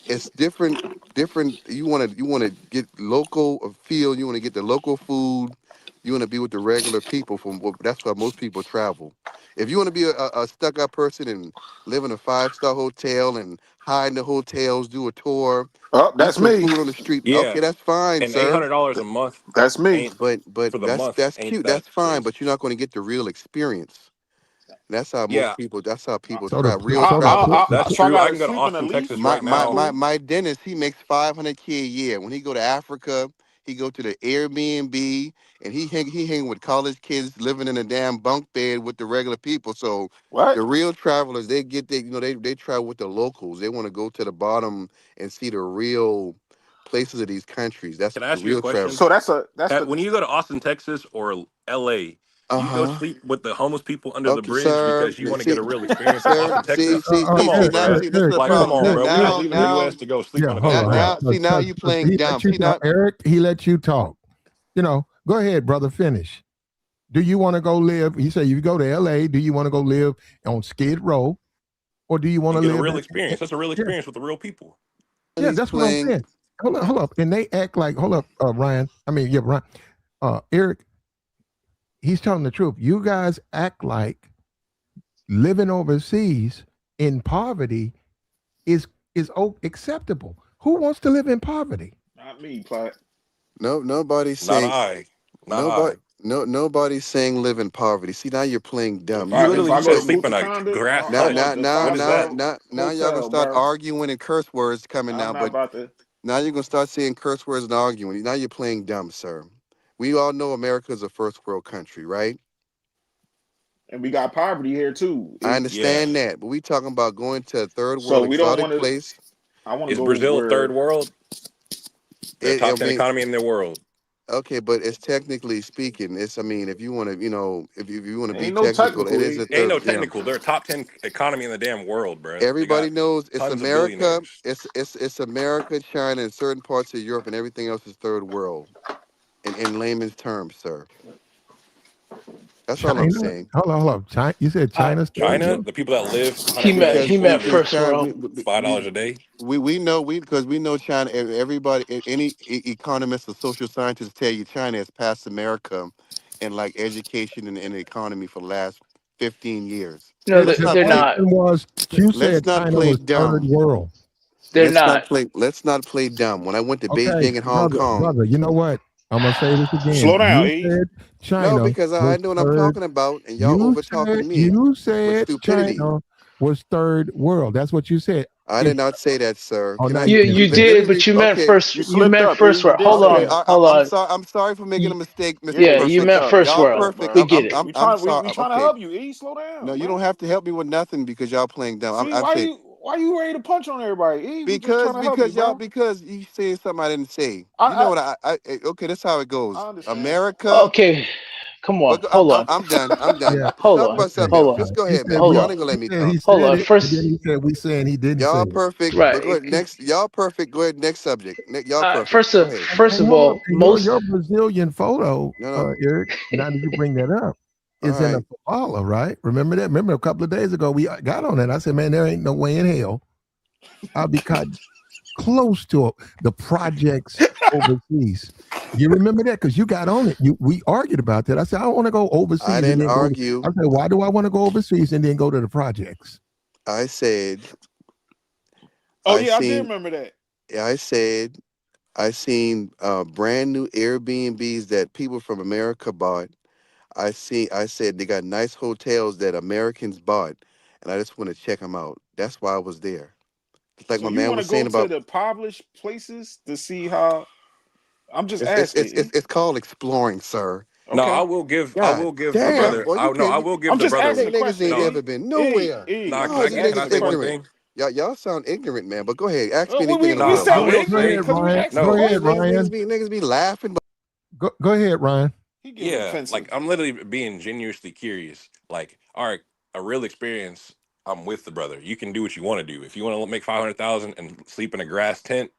it's different. Different. You want to get local feel. You want to get the local food. You want to be with the regular people. That's why most people travel. If you want to be a stuck up person and live in a 5-star hotel and hide in the hotels, do a tour, Oh, eat that's some me. food on the street. Okay, Yeah. that's fine, And eight sir. hundred dollars a month That's me. ain't But for the that's month that's ain't cute. that That's fine. crazy. But you're not going to get the real experience. That's how Yeah, most people. That's how Uh, people So the travel. Real so the travelers. that's so I true. I gotta can go to sleep in a Austin, lease. Texas My right That's my now. my cool. my dentist, he makes 500K a year. When he go to Africa, he go to the Airbnb and he hang with college kids living in a damn bunk bed with the regular people. So What? the real travelers, they get they travel with the locals. They want to go to the bottom and see the real places of these countries. That's Can I the ask you a real travel. question? So that's the When you go to Austin, Texas, or L.A., do you go Uh-huh. sleep with the homeless people under the Okay, bridge sir. because you want to get See, a real experience in sir. Austin, See, Texas? see, Come see, see. on, Now, bruh. see, this is the Like, come problem. on, Now, bro. We not now, leaving the now, U.S. to go sleep yeah, on the hold now, on. ground. now. See, now you playing He dumb. let you See, talk. now, Eric, he let you talk. Go ahead, brother, finish. Do you want to go live? He said, you go to LA, do you want to go live on Skid Row? Or do you want And to get a live real experience. That's a real yeah, experience with the real people. yeah, he's that's what I'm playing. saying. Hold up. And they act like, hold up, Ryan. I mean, yeah, Ryan. Eric, he's telling the truth. You guys act like living overseas in poverty is acceptable. Who wants to live in poverty? not me, Plat. No, nobody's Not saying. I. Not Nobody, I. nobody's saying live in poverty. See, now you're playing dumb. You If literally I you go said to But sleep in Boots a Conda, grass now, hut. now, if now, I What is now, that? go now, now, y'all gonna hotel, start bro, arguing and curse words coming I'm now. not But about to. now you're gonna start saying curse words and arguing. Now you're playing dumb, sir. We all know America is a first world country, right? And we got poverty here too. I Yeah. understand that, but we talking about going to a third So world we don't want exotic to. place. I want to Is go Brazil third where world? They're I top 10 mean, economy in the world. okay, but it's technically speaking, it's. I mean, if you want to, if you want to be ain't no technical, it technical. is a Ain't third. no technical. They're a top 10 economy in the damn world, bro. They Everybody got knows it's tons of America. billionaires. It's America, China, and certain parts of Europe, and everything else is third world. In layman's terms, sir. That's all I'm China? saying. Hold on. China, you said I, China's third China, world? the people that live he meant 150 he Because meant feet because with first China, world. $5 a day. we know because we know China. Everybody, any economist or social scientist tell you China has passed America in like education and the economy for the last 15 years. No, The, Let's the not they're play. not. question was, you Let's said not China play was third dumb. world. They're not. Let's not play dumb. When I went to Okay, Beijing and Hong Kong, brother, you know what? I'm gonna say this Slow again. down, You E. said no, China because I was know what I'm third. talking about, and y'all You over said talking me you with said stupidity. China was third world. That's what you said. I If did not say that, sir. oh Can now I? you can You say it. Let me did, read. but you meant Okay, first. You You slipped meant up, E. first You world. did Hold say okay. on, that. hold I'm on. sorry. I'm sorry for making a Y- mistake, Mr. Yeah, Yeah, you you Perfect. meant up. You first Y'all slipped world. up, perfect. We bro. get it. I'm sorry. We trying to Okay. help you, E. Slow No, down, you don't bro. have to help me with nothing because y'all playing dumb. See, I'm saying why you ready to punch on everybody? E, we just trying to help you, bro. because you saying something I didn't say. I You know I, what okay, that's how it goes. I understand. America. Okay, come on. But Hold on. I'm done. I'm done. Yeah, Hold Talk on. about something okay. Hold else. on. Just go He ahead, said man. Hold we Y'all on. ain't gonna let me he talk. Hold said on. it, and then First, he said we saying he didn't say Y'all it. perfect. But go right. ahead. Next, y'all perfect. Go ahead. Next subject. Y'all perfect. First Go of ahead. first And of hold up, all, and most. your Brazilian photo, No, no. Eric. Now that you bring that up, All is in a right. Favala, right? Remember that? Remember a couple of days ago we got on it. I said, man, there ain't no way in hell I'll be caught close to the projects overseas. You remember that because you got on it. We argued about that. I said I don't want to go I overseas and didn't then go. I argue. said why do I want to go overseas and then go to the projects? I said. Oh I yeah, I did seen. remember that. I said. I seen brand new Airbnbs that people from America bought. I said they got nice hotels that Americans bought, and I just want to check them out. That's why I was there. It's like So my you man want to was go saying to about. the published places to see how? I'm just It's it's asking, it's it's, E. it's called exploring, sir. No, I Okay, will give I God will give the okay. damn, brother boy, you I no, can't. I will give I'm the just asking brother a Niggas question, ain't no, ever E. been E, nowhere. E. nah, I'm can Oh, I just you can asking I niggas a say one question. ignorant. thing? Y'all sound ignorant, man. But go ahead, ask me Well, anything in the we Nah, world. I sound will Go ignorant say ahead, because we Ryan. asked a Go no. ahead, question. Ryan. Niggas be laughing. But Go ahead, Ryan. He getting Yeah, defensive. like I'm literally being genuinely curious. Like, all right, a real experience. I'm with the brother. You can do what you want to do. If you want to make 500,000 and sleep in a grass tent,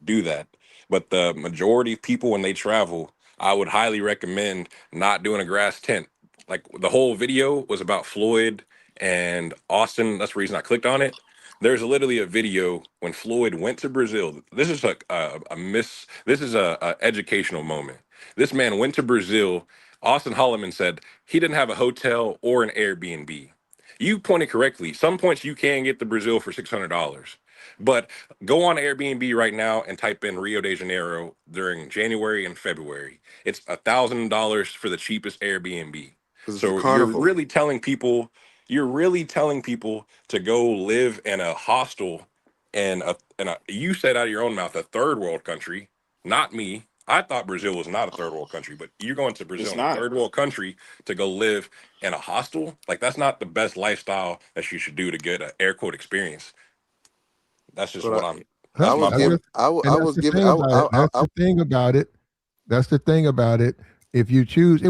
do that. But the majority of people when they travel, I would highly recommend not doing a grass tent. Like the whole video was about Floyd and Austin. That's the reason I clicked on it. There's literally a video when Floyd went to Brazil. This is a miss. This is a educational moment. This man went to Brazil. Austin Holloman said he didn't have a hotel or an Airbnb. You pointed correctly. Some points you can get to Brazil for $600, but go on Airbnb right now and type in Rio de Janeiro during January and February. It's $1,000 for the cheapest Airbnb. because it's a So carnival. you're really telling people to go live in a hostel and you said out of your own mouth a third world country, not me. I thought Brazil was not a third world country, but you're going to Brazil It's in a not. third world country to go live in a hostel. Like that's not the best lifestyle that you should do to get an air quote experience. That's just what But I'm. I Huh, That's my was I given, point. just, and I that's was the given, thing about it. That's the thing about it. That's the thing about it. If you choose,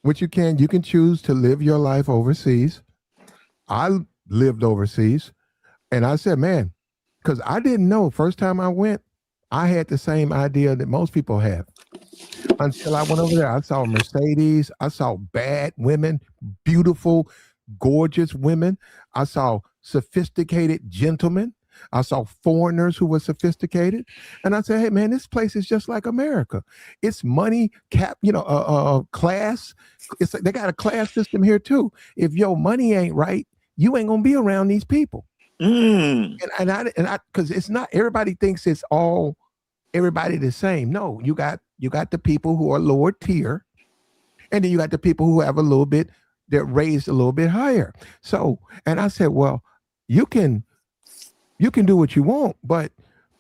which you can, you can choose to live your life overseas. I lived overseas, and I said, man, because I didn't know. First time I went, I had the same idea that most people have. Until I went over there, I saw Mercedes. I saw bad women, beautiful, gorgeous women. I saw sophisticated gentlemen. I saw foreigners who were sophisticated, and I said, "Hey, man, this place is just like America. It's money cap, class. They got a class system here too. If your money ain't right, you ain't gonna be around these people." Mm. And I, because it's not everybody thinks it's all everybody the same. No, you got the people who are lower tier, and then you got the people who have a little bit that raised a little bit higher. So, and I said, well, you can you can do what you want, but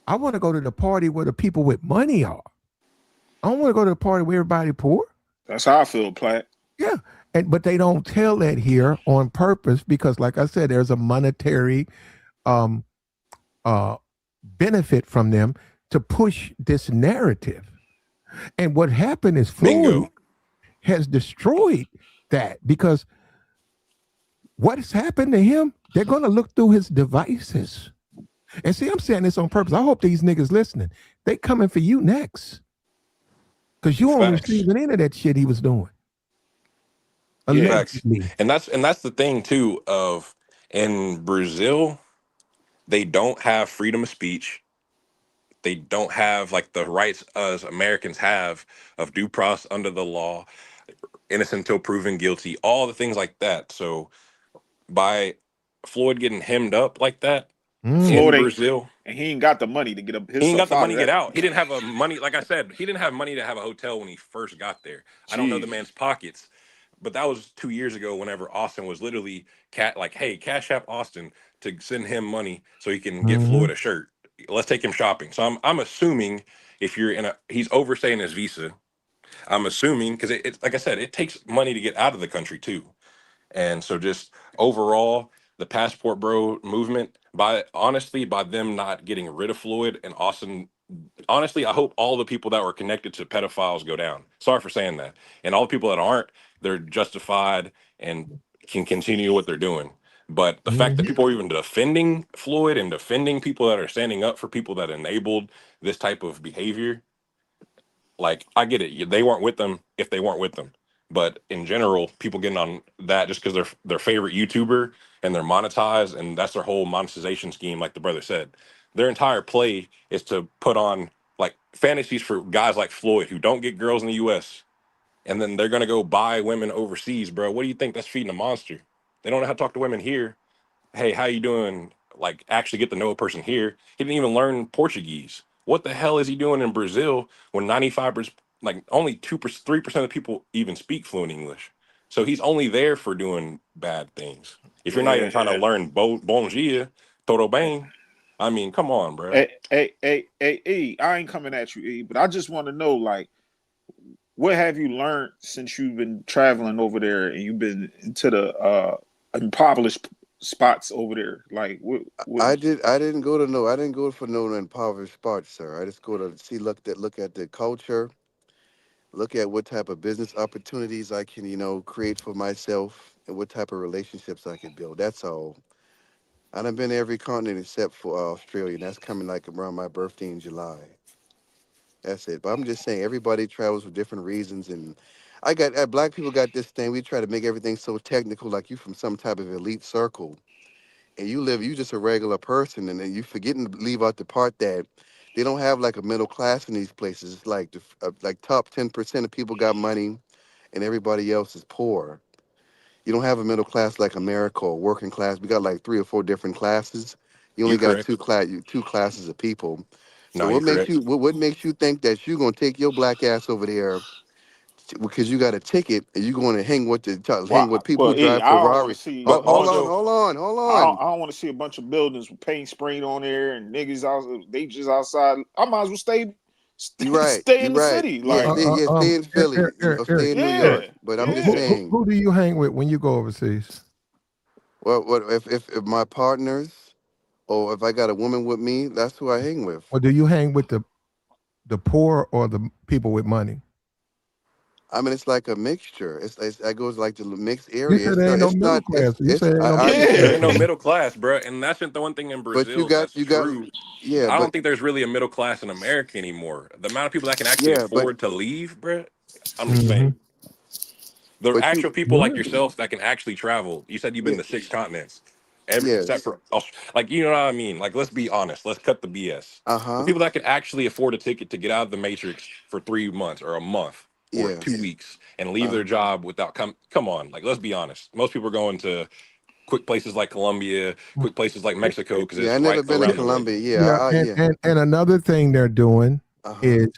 I want to go to the party where the people with money are. I don't want to go to the party where everybody poor. That's how I feel, Platt. Yeah. And but they don't tell that here on purpose because, like I said, there's a monetary um uh benefit from them to push this narrative. And what happened is Floyd Bingo. has destroyed that because what's happened to him, they're going to look through his devices. And see, I'm saying this on purpose. I hope these niggas listening. They coming for you next because you on Facts. receiving end of that shit he was doing. Yeah. Facts. Allegedly. And that's the thing too of in Brazil, they don't have freedom of speech. They don't have like the rights as Americans have of due process under the law, innocent until proven guilty, all the things like that. So by Floyd getting hemmed up like that Mm. in Floyd ain't, Brazil, and he ain't got the money to get up he ain't got himself the out money of to get that. out. He didn't have a money, like I said, he didn't have money to have a hotel when he first got there. I don't know the Jeez. man's pockets, but that was 2 years ago. Whenever Austin was literally like, hey, cash app Austin to send him money so he can get Hmm. Floyd a shirt. Let's take him shopping. So I'm assuming if you're in a he's overstaying his visa. I'm assuming because it's like I said, it takes money to get out of the country too. And so just overall, the passport bro movement, by honestly, by them not getting rid of Floyd and Austin, honestly, I hope all the people that were connected to pedophiles go down. Sorry for saying that. And all the people that aren't, they're justified and can continue what they're doing. But the fact that Hmm. people are even defending Floyd and defending people that are standing up for people that enabled this type of behavior, like I get it. They weren't with them if they weren't with them. But in general, people getting on that just because they're their favorite YouTuber and they're monetized and that's their whole monetization scheme, like the brother said. Their entire play is to put on like fantasies for guys like Floyd who don't get girls in the US and then they're gonna go buy women overseas, bro. What do you think that's feeding a monster? They don't know how to talk to women here. Hey, how you doing? Like actually get to know a person here. He didn't even learn Portuguese. What the hell is he doing in Brazil when 95%, like only 2%, 3% of people even speak fluent English? So he's only there for doing bad things. If you're not Yeah. even trying to learn bon dia, todo bem, I mean, come on, bro. E, I ain't coming at you, E, but I just want to know, like, what have you learned since you've been traveling over there and you've been into the impoverished spots over there? Like, what I didn't go for no impoverished spots, sir. I just go to look at the culture, look at what type of business opportunities I can, create for myself and what type of relationships I can build. That's all. I done been to every continent except for Australia, and that's coming like around my birthday in July. That's it. But I'm just saying, everybody travels for different reasons, and black people got this thing. We try to make everything so technical, like you from some type of elite circle, and you just a regular person, and then you forgetting to leave out the part that they don't have like a middle class in these places. It's like like top 10% of people got money, and everybody else is poor. You don't have a middle class like America or working class. We got like three or four different classes. You You only got correct. two classes of people. So No, you correct. what makes you think that you're gonna take your black ass over there because you got a ticket and you going to hang with Well, people Well, who drive I don't want to Ferrari. see Hold all on, the. hold on, hold I on. don't want to see a bunch of buildings with paint sprayed on there and niggas out. They just outside. I might as well You right, stay you in the right. city. Yeah, Like, stay in Philly Eric, or Eric, stay in New Eric, York. yeah, But I'm just yeah. saying, who do you hang with when you go overseas? well, what if my partners or if I got a woman with me, that's who I hang with. Or do you hang with the poor or the people with money? I mean, it's like a mixture. It goes like the mixed You area. said there ain't no It's middle not. class. You said there ain't no I middle There class. Yeah. ain't no middle class, bro, and that's the one thing in but Brazil that's you got, true. yeah, I but don't think there's really a middle class in America anymore. The amount of people that can actually yeah, afford to leave, bro. I'm just Mm-hmm. saying. The but you, actual people like yourself that can actually travel. You said you've been yeah, to 6 continents, every except yes, for like you know what I mean. Like let's be honest. Let's cut the BS. The uh-huh, people that can actually afford a ticket to get out of the matrix for 3 months or a month or yeah, 2 weeks and leave uh, their job without come on. Like let's be honest. Most people are going to quick places like Colombia, quick places like Mexico because yeah. it's I never right been to around the way. Colombia. Yeah, Yeah, yeah, and another thing they're doing uh-huh, is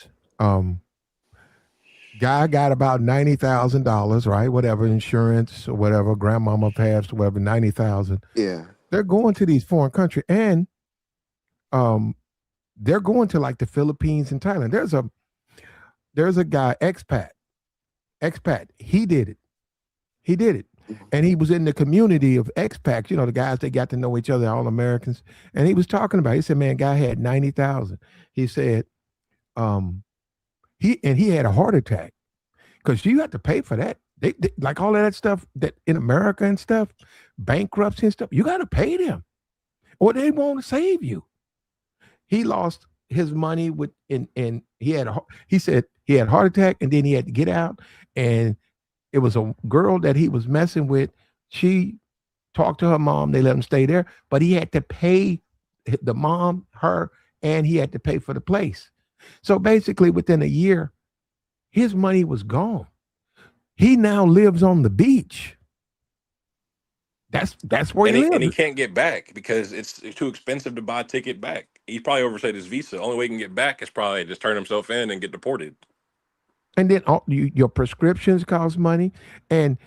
guy got about $90,000, right? Whatever insurance or whatever, grandmama passed, whatever, 90,000. yeah. They're going to these foreign countries and um they're going to like the Philippines and Thailand. There's a guy, expat. He did it. He did it. Mhm. And he was in the community of expats, the guys that got to know each other, all Americans. And he was talking about, he said, man, guy had 90,000. He said, um, he had a heart attack because you have to pay for that. They like all of that stuff that in America and stuff, bankruptcy and stuff, you got to pay them or they won't save you. He lost his money with and he said he had a heart attack and then he had to get out and it was a girl that he was messing with. She talked to her mom. They let him stay there, but he had to pay the mom, her, and he had to pay for the place. So basically, within a year, his money was gone. He now lives on the beach. That's where he And he lives. can't get back because it's too expensive to buy a ticket back. He probably overstayed his visa. Only way he can get back is probably just turn himself in and get deported. And then your prescriptions cost money, and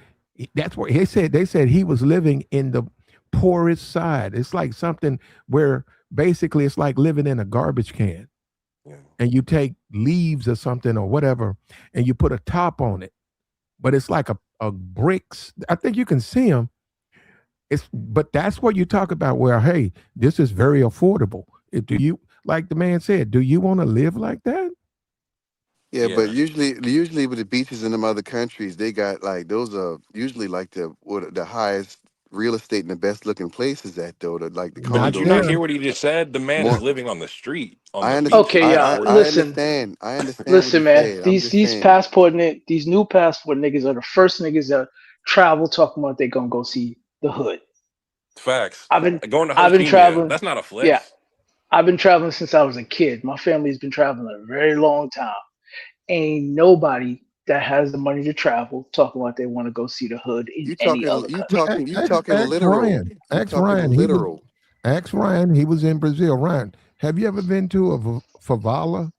that's where they said he was living in the poorest side. It's like something where basically it's like living in a garbage can, Yeah. and you take leaves or something or whatever, and you put a top on it, but it's like a bricks. I think you can see them. But that's what you talk about. Where hey, this is very affordable. Do you like the man said? Do you want to live like that? Yeah, but Yeah. usually with the beaches in them other countries, they got like those are usually like the highest real estate and the best looking places at though, like the But Not did you condos not and there. hear what he just said? The man is more. living on the street, on I the understand. beach, Okay, not yeah. affordable. I Listen, understand. I understand what he listen, man. said. I'm These just these saying. these new passport niggas are the first niggas that travel talking about they gonna go see the hood. Facts. I've been Going to Ho I've been Chi Minh, traveling. that's not a Yeah, flex. I've been traveling since I was a kid. My family's been traveling a very long time. Ain't nobody that has the money to travel talking about they want to go see the hood in You any talking other you country. talking you Ex talking literal. Ryan, You ex talking Ryan, literal. He was in Brazil. Ryan, have you ever been to a favela?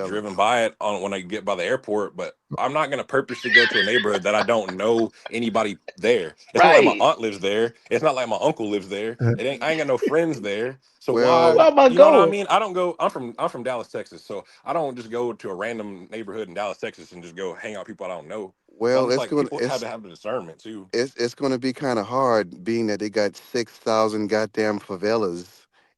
Driven Favelas. by it on when I get by the airport, but I'm not gonna purposely go to a neighborhood that I don't know anybody there. It's not like my Right. aunt lives there. It's not like my uncle lives there. Uh, I ain't got no friends there. So Well, Why why, am I you know what I going? mean? I don't go. I'm from Dallas, Texas, so I don't just go to a random neighborhood in Dallas, Texas, and just go hang out with people I don't know. So I'm well, just like people have to have the discernment too. it's going to be kind of hard, being that they got 6,000 goddamn favelas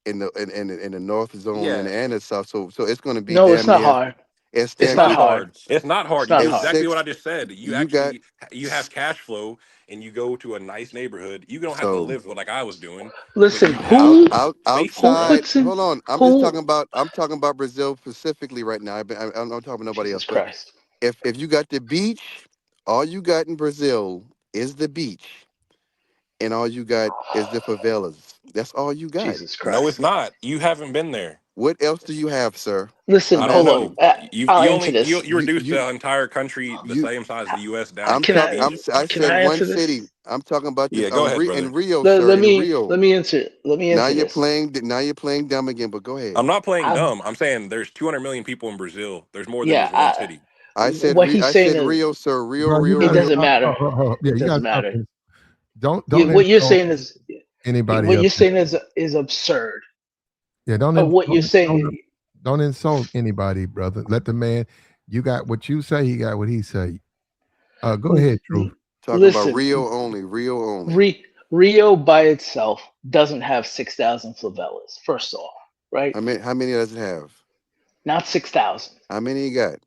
in the north zone Yeah, and the south. So it's going to be No, it's damn not near. hard. It's It's it's damn not not near. hard. hard. It's not It's hard. You not do It's hard. exactly what I six. just said. You You got actually you have cash flow and you go to a nice neighborhood. You don't have to so live like I was doing, but Listen, you have who spaces. outside. puts in Hold on, who? I'm talking about Brazil specifically right now. I'm not talking about nobody else. Jesus But Christ. if you got the beach, all you got in Brazil is the beach, and all you got is the favelas. That's all you got. Jesus No, it's Christ. not. You haven't been there. What else do you have, sir? Listen, I I'm don't hold on. know. asking You I'll you answer only this. you reduced you the entire country the you. same size of the U.S. down I'm to Can the talking. I beach. I can said I one answer this? city. I'm talking about Yeah, this go ahead, In brother. Rio, Let, sir. let In me Rio. let me answer let me Now answer you're this. playing. Now you're playing dumb again. But go ahead. I'm not playing I've dumb. I'm saying there's 200 million people in Brazil. There's more than yeah, just one city. What he's I saying said is Rio, sir. Rio, Bro, you Rio, it gotta doesn't Rio. stop. matter. Yeah, It you gotta doesn't stop matter. this. Don't What you're insult saying anybody up here. is absurd. Yeah, What you're saying, don't insult anybody, brother. Let the man. You got what you say. He got what he say. Go ahead, Truth. Talking about listen, Rio only. Rio only. Rio by itself doesn't have 6,000 favelas. First off, right? How many does it have? Not 6,000. How many you got?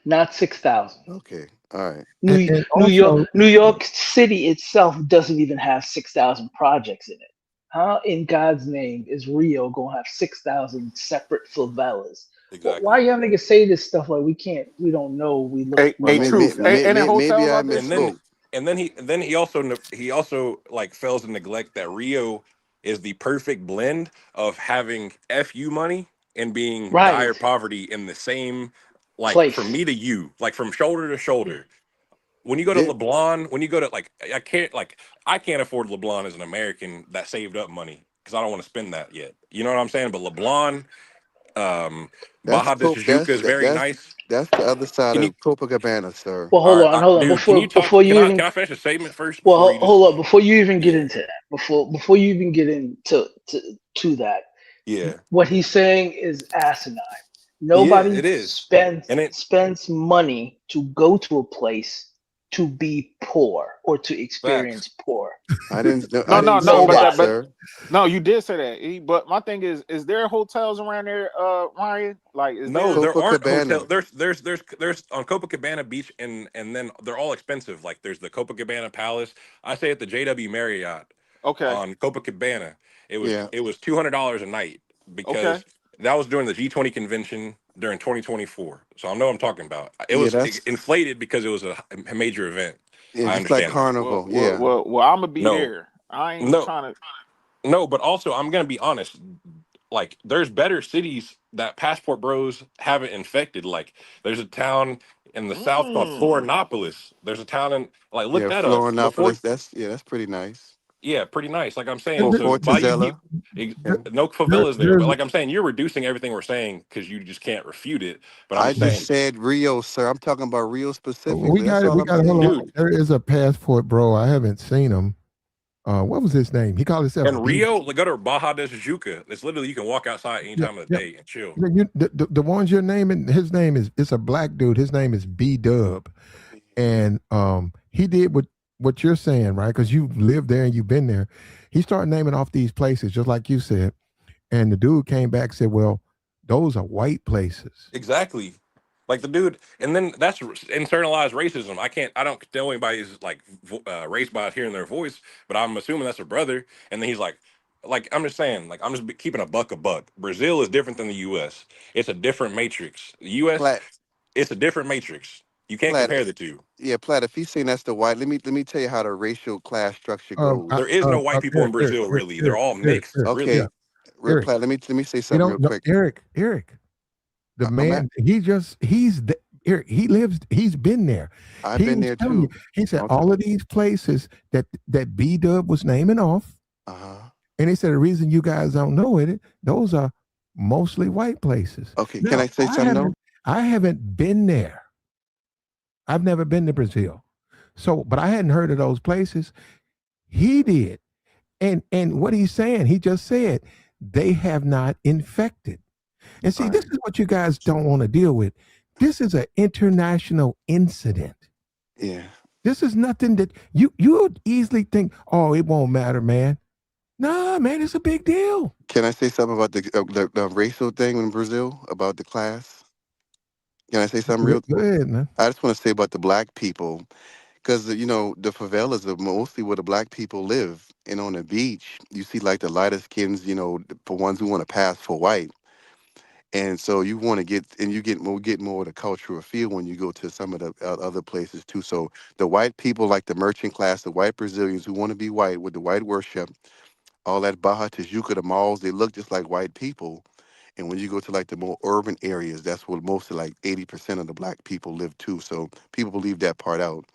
Not 6,000. Okay. All right. And also, New York City itself doesn't even have 6,000 projects in it. How in God's name is Rio gonna have 6,000 separate favelas? Why Exactly. y'all niggas say this stuff like we don't know, Hey, Or we hey, don't maybe look truth. it up. Ain't it maybe hotels I out there and too? then misspoke. he also like fails to neglect that Rio is the perfect blend of having fu money and being dire Right. poverty in the same, like from Place. me to you, like from shoulder to shoulder. When you go to Did LeBlanc, when you go to like I can't afford LeBlanc as an American that saved up money because I don't want to spend that yet. You know what I'm saying? But LeBlanc, that's Baja de Cope? Tijuca is very nice. That's the other side Can you of Copacabana, sir. Well, all right, hold on. dude, can you talk? Before you even Can I finish a statement first well, before you just hold up. Before you even get yeah. into that, before you even get into that, Yeah, what he's saying is asinine. yeah, Nobody it is, and it spends money to go to a place to be poor or to facts. experience poor. I No, no, didn't no. say But that, that, Nobody. but sir. no, you did say that. But my thing is there hotels around there, Ryan? Like, is No, there? there aren't hotel. Copacabana. There's on Copacabana Beach, and then they're all expensive. Like there's the Copacabana Palace. I say at the JW Marriott Okay, on Copacabana, Yeah. it was $200 a night okay. because that was during the G20 convention during 2024. So I know what I'm talking about. It Yeah, was that's inflated because it was a major event. yeah, I just like understand that. Carnival. Yeah. I'm gonna be No, there. I ain't no, trying to. no. But also, I'm gonna be honest. Like there's better cities that passport bros haven't infected. Like there's a town in the south called Mm. Florianopolis. There's a town in like look Yeah, that up before. Florianopolis. That's pretty nice. Yeah, pretty nice. Like I'm saying, and Fort th- so by you, Fortaleza. Yeah. no there, favelas there. But there's like I'm saying, you're reducing everything we're saying because you just can't refute it. But I'm I just just saying, said Rio, sir. I'm talking about Rio we specifically. That's got it. all We I'm got to hold saying. on. dude, There is a passport, bro. I haven't seen him. What was his name? He called himself in B. Rio, like go to Baja de Tijuca. It's literally you can walk outside any Yeah, time of the yeah. day and chill. The ones you're naming, his name is it's a black dude. His name is B Dub, and he did what you're saying, right? Because you lived there and you've been there. He started naming off these places, just like you said, and the dude came back and said, "Well, those are white places." Exactly. Like the dude, and then that's internalized racism. I don't tell anybody's like race by hearing their voice, but I'm assuming that's a brother. And then he's like I'm just saying, like I'm just keeping a buck. Brazil is different than the U.S. It's a different matrix. The U.S. Plat, It's a different matrix. You can't Plat, compare the two. yeah, Plat. If he's saying that's the white, let me tell you how the racial class structure goes. There is no white people in Brazil, really. They're all mixed, Yeah, Okay, really. real Eric. Plat. Let me say You something real don't know quick. Eric. The I'm at. man, Eric, he's been there. I've He been was there telling you, too. he said Okay. all of these places that B Dub was naming off, Uh-huh. and he said the reason you guys don't know it, those are mostly white places. Okay. Can Now, I say something though? I haven't been there. I've never been to Brazil. So, but I hadn't heard of those places. He did. And what he's saying, he just said they have not infected. And All see, this right. is what you guys don't want to deal with. This is an international incident. Yeah. This is nothing that you would easily think, oh, it won't matter, man. Nah, man, it's a big deal. Can I say something about the racial thing in Brazil about the class? Can I say something real? Go ahead, man. I just want to say about the black people, because the favelas are mostly where the black people live, and on the beach you see like the lighter skins, for ones who want to pass for white, and so you want to get and you get more of the cultural feel when you go to some of the other places too. So the white people, like the merchant class, the white Brazilians who want to be white with the white worship, all that Baja Tijuca, the malls, they look just like white people. And when you go to like the more urban areas, that's where most of like 80% of the black people live too. So people leave that part out.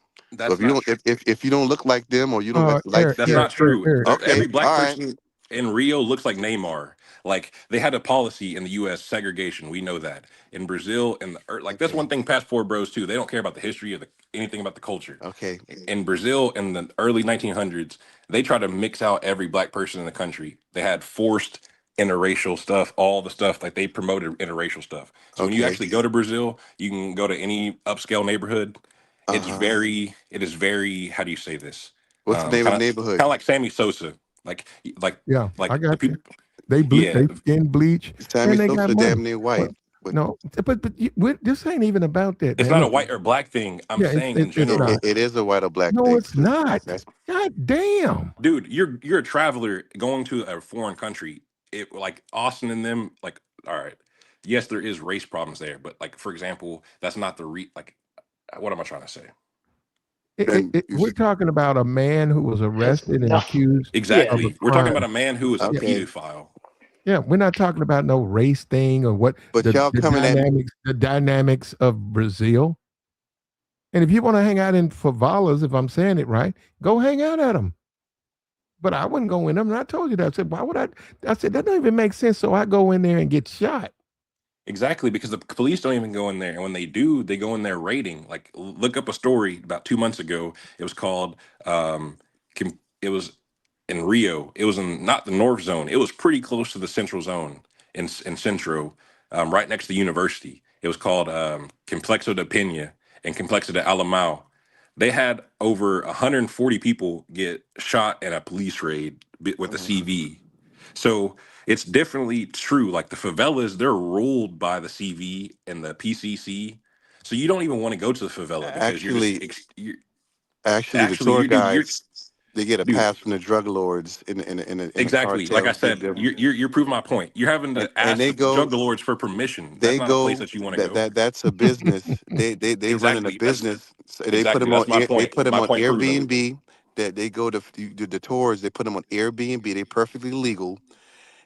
So if That's you not don't true. if you don't look like them or you don't like Eric, That's skin, not true. Eric. Every okay, black all right. person, in Rio looks like Neymar. Like they had a policy in the U.S. segregation. We know that in Brazil and like that's Okay. one thing. Passport bros too. They don't care about the history of anything about the culture. Okay. In Brazil in the early 1900s, they tried to mix out every black person in the country. They had forced interracial stuff, all the stuff like they promoted interracial stuff. So when you Okay. actually go to Brazil, you can go to any upscale neighborhood. Uh-huh. It is very, how do you say this? What's the name of the neighborhood? Kind of like Sammy Sosa, like like Yeah, I the got you. people. They Yeah, skin bleach Sammy and they got Sosa money. damn near Well, white. But no, but this ain't even about that, it's man. not a Look, white or black thing. I'm yeah, saying in it's it, general, it, not. it is a white or black No, thing. it's not. That's God damn. dude, you're a traveler going to a foreign country. It like Austin and them, like, all right, yes, there is race problems there, but like for example, that's not the like. What am I trying to say? then you We're talking about a man who was Has arrested and nothing. accused Yeah. of a Exactly. We're talking about crime. a man who is a Yeah, okay. pedophile. yeah, we're not talking about no race thing or what But y'all coming at the dynamics of Brazil. And if you want to hang out in favelas, if I'm saying it right, go hang out at them. But I wouldn't go in them. And I told you that. I said, why would I? I said, that don't even make sense. So I go in there and get shot. Exactly, because the police don't even go in there, and when they do, they go in there raiding. Like, look up a story about 2 months ago. It was called. It was in Rio. It was in not the North Zone. It was pretty close to the Central Zone in Centro, right next to the university. It was called Complexo de Pena and Complexo de Alamao. They had over 140 people get shot in a police raid with a CV. So it's definitely true. Like the favelas, they're ruled by the CV and the PCC. So you don't even want to go to the favela because you're just actually you're, actually the actually tour dude, you're guides they get a dude. pass from the drug lords in the Exactly. Like I cartels give said, them you're proving my point. You're having to and ask they the go drug lords for permission. That's they not a place go that you want to that go. that's a business. They running a Exactly. That's business. So exactly. That's my They point. put them My on point proves everything. Airbnb. That they go to the tours. They put them on Airbnb. They perfectly legal.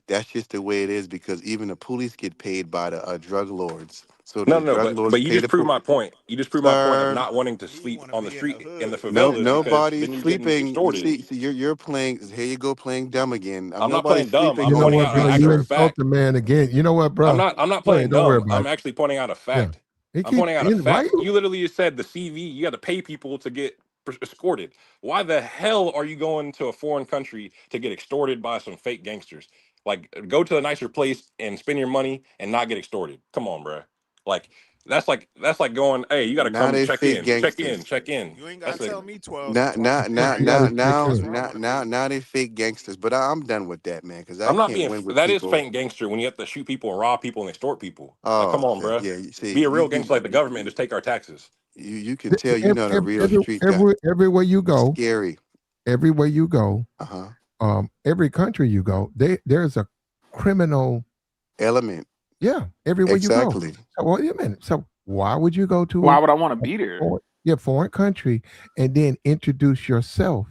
That's just the way it is because even the police get paid by the drug lords. So No, the no, no, drug lords but you pay just the proved my point. You just proved my point of sir. not wanting to sleep on the street in the No, favelas because nobody's then you're getting sleeping. You extorted. see, you're playing. Here you go playing dumb again. I'm not Nobody's playing dumb. sleeping I'm You know on pointing what, out an bro? any You actual sir. insult fact. the man again. You know what, bro? I'm not Go ahead. playing Don't worry dumb. about I'm it. actually pointing out a Yeah. fact. He I'm keep pointing out a right. fact. You literally just said the CV, you got to pay people to get escorted. Why the hell are you going to a foreign country to get extorted by some fake gangsters? Like, go to a nicer place and spend your money and not get extorted. Come on, bro. Like, that's like going, hey, you got to Now come they check fake in, check in, gangsters. check in. You ain't gotta That's a tell me 12 Now, twice now, a now, day. You got now, to check now, That's in. where I now, want to now, be. now they fake gangsters. But I'm done with that, man, because I I'm not can't being. win with That is people. faint gangster when you have to shoot people and rob people and extort people. Like, come Oh, on, bro. yeah. You see, Be a real gangster like the government and just take our taxes. you can tell you're not a real Every, street guy. everywhere you go, Scary. everywhere you go, Uh huh. every country you go, there's a criminal. Element. Yeah, everywhere you go. Exactly. So, well, wait a minute. So why would you go Why to would I want to a be there? foreign country and then introduce yourself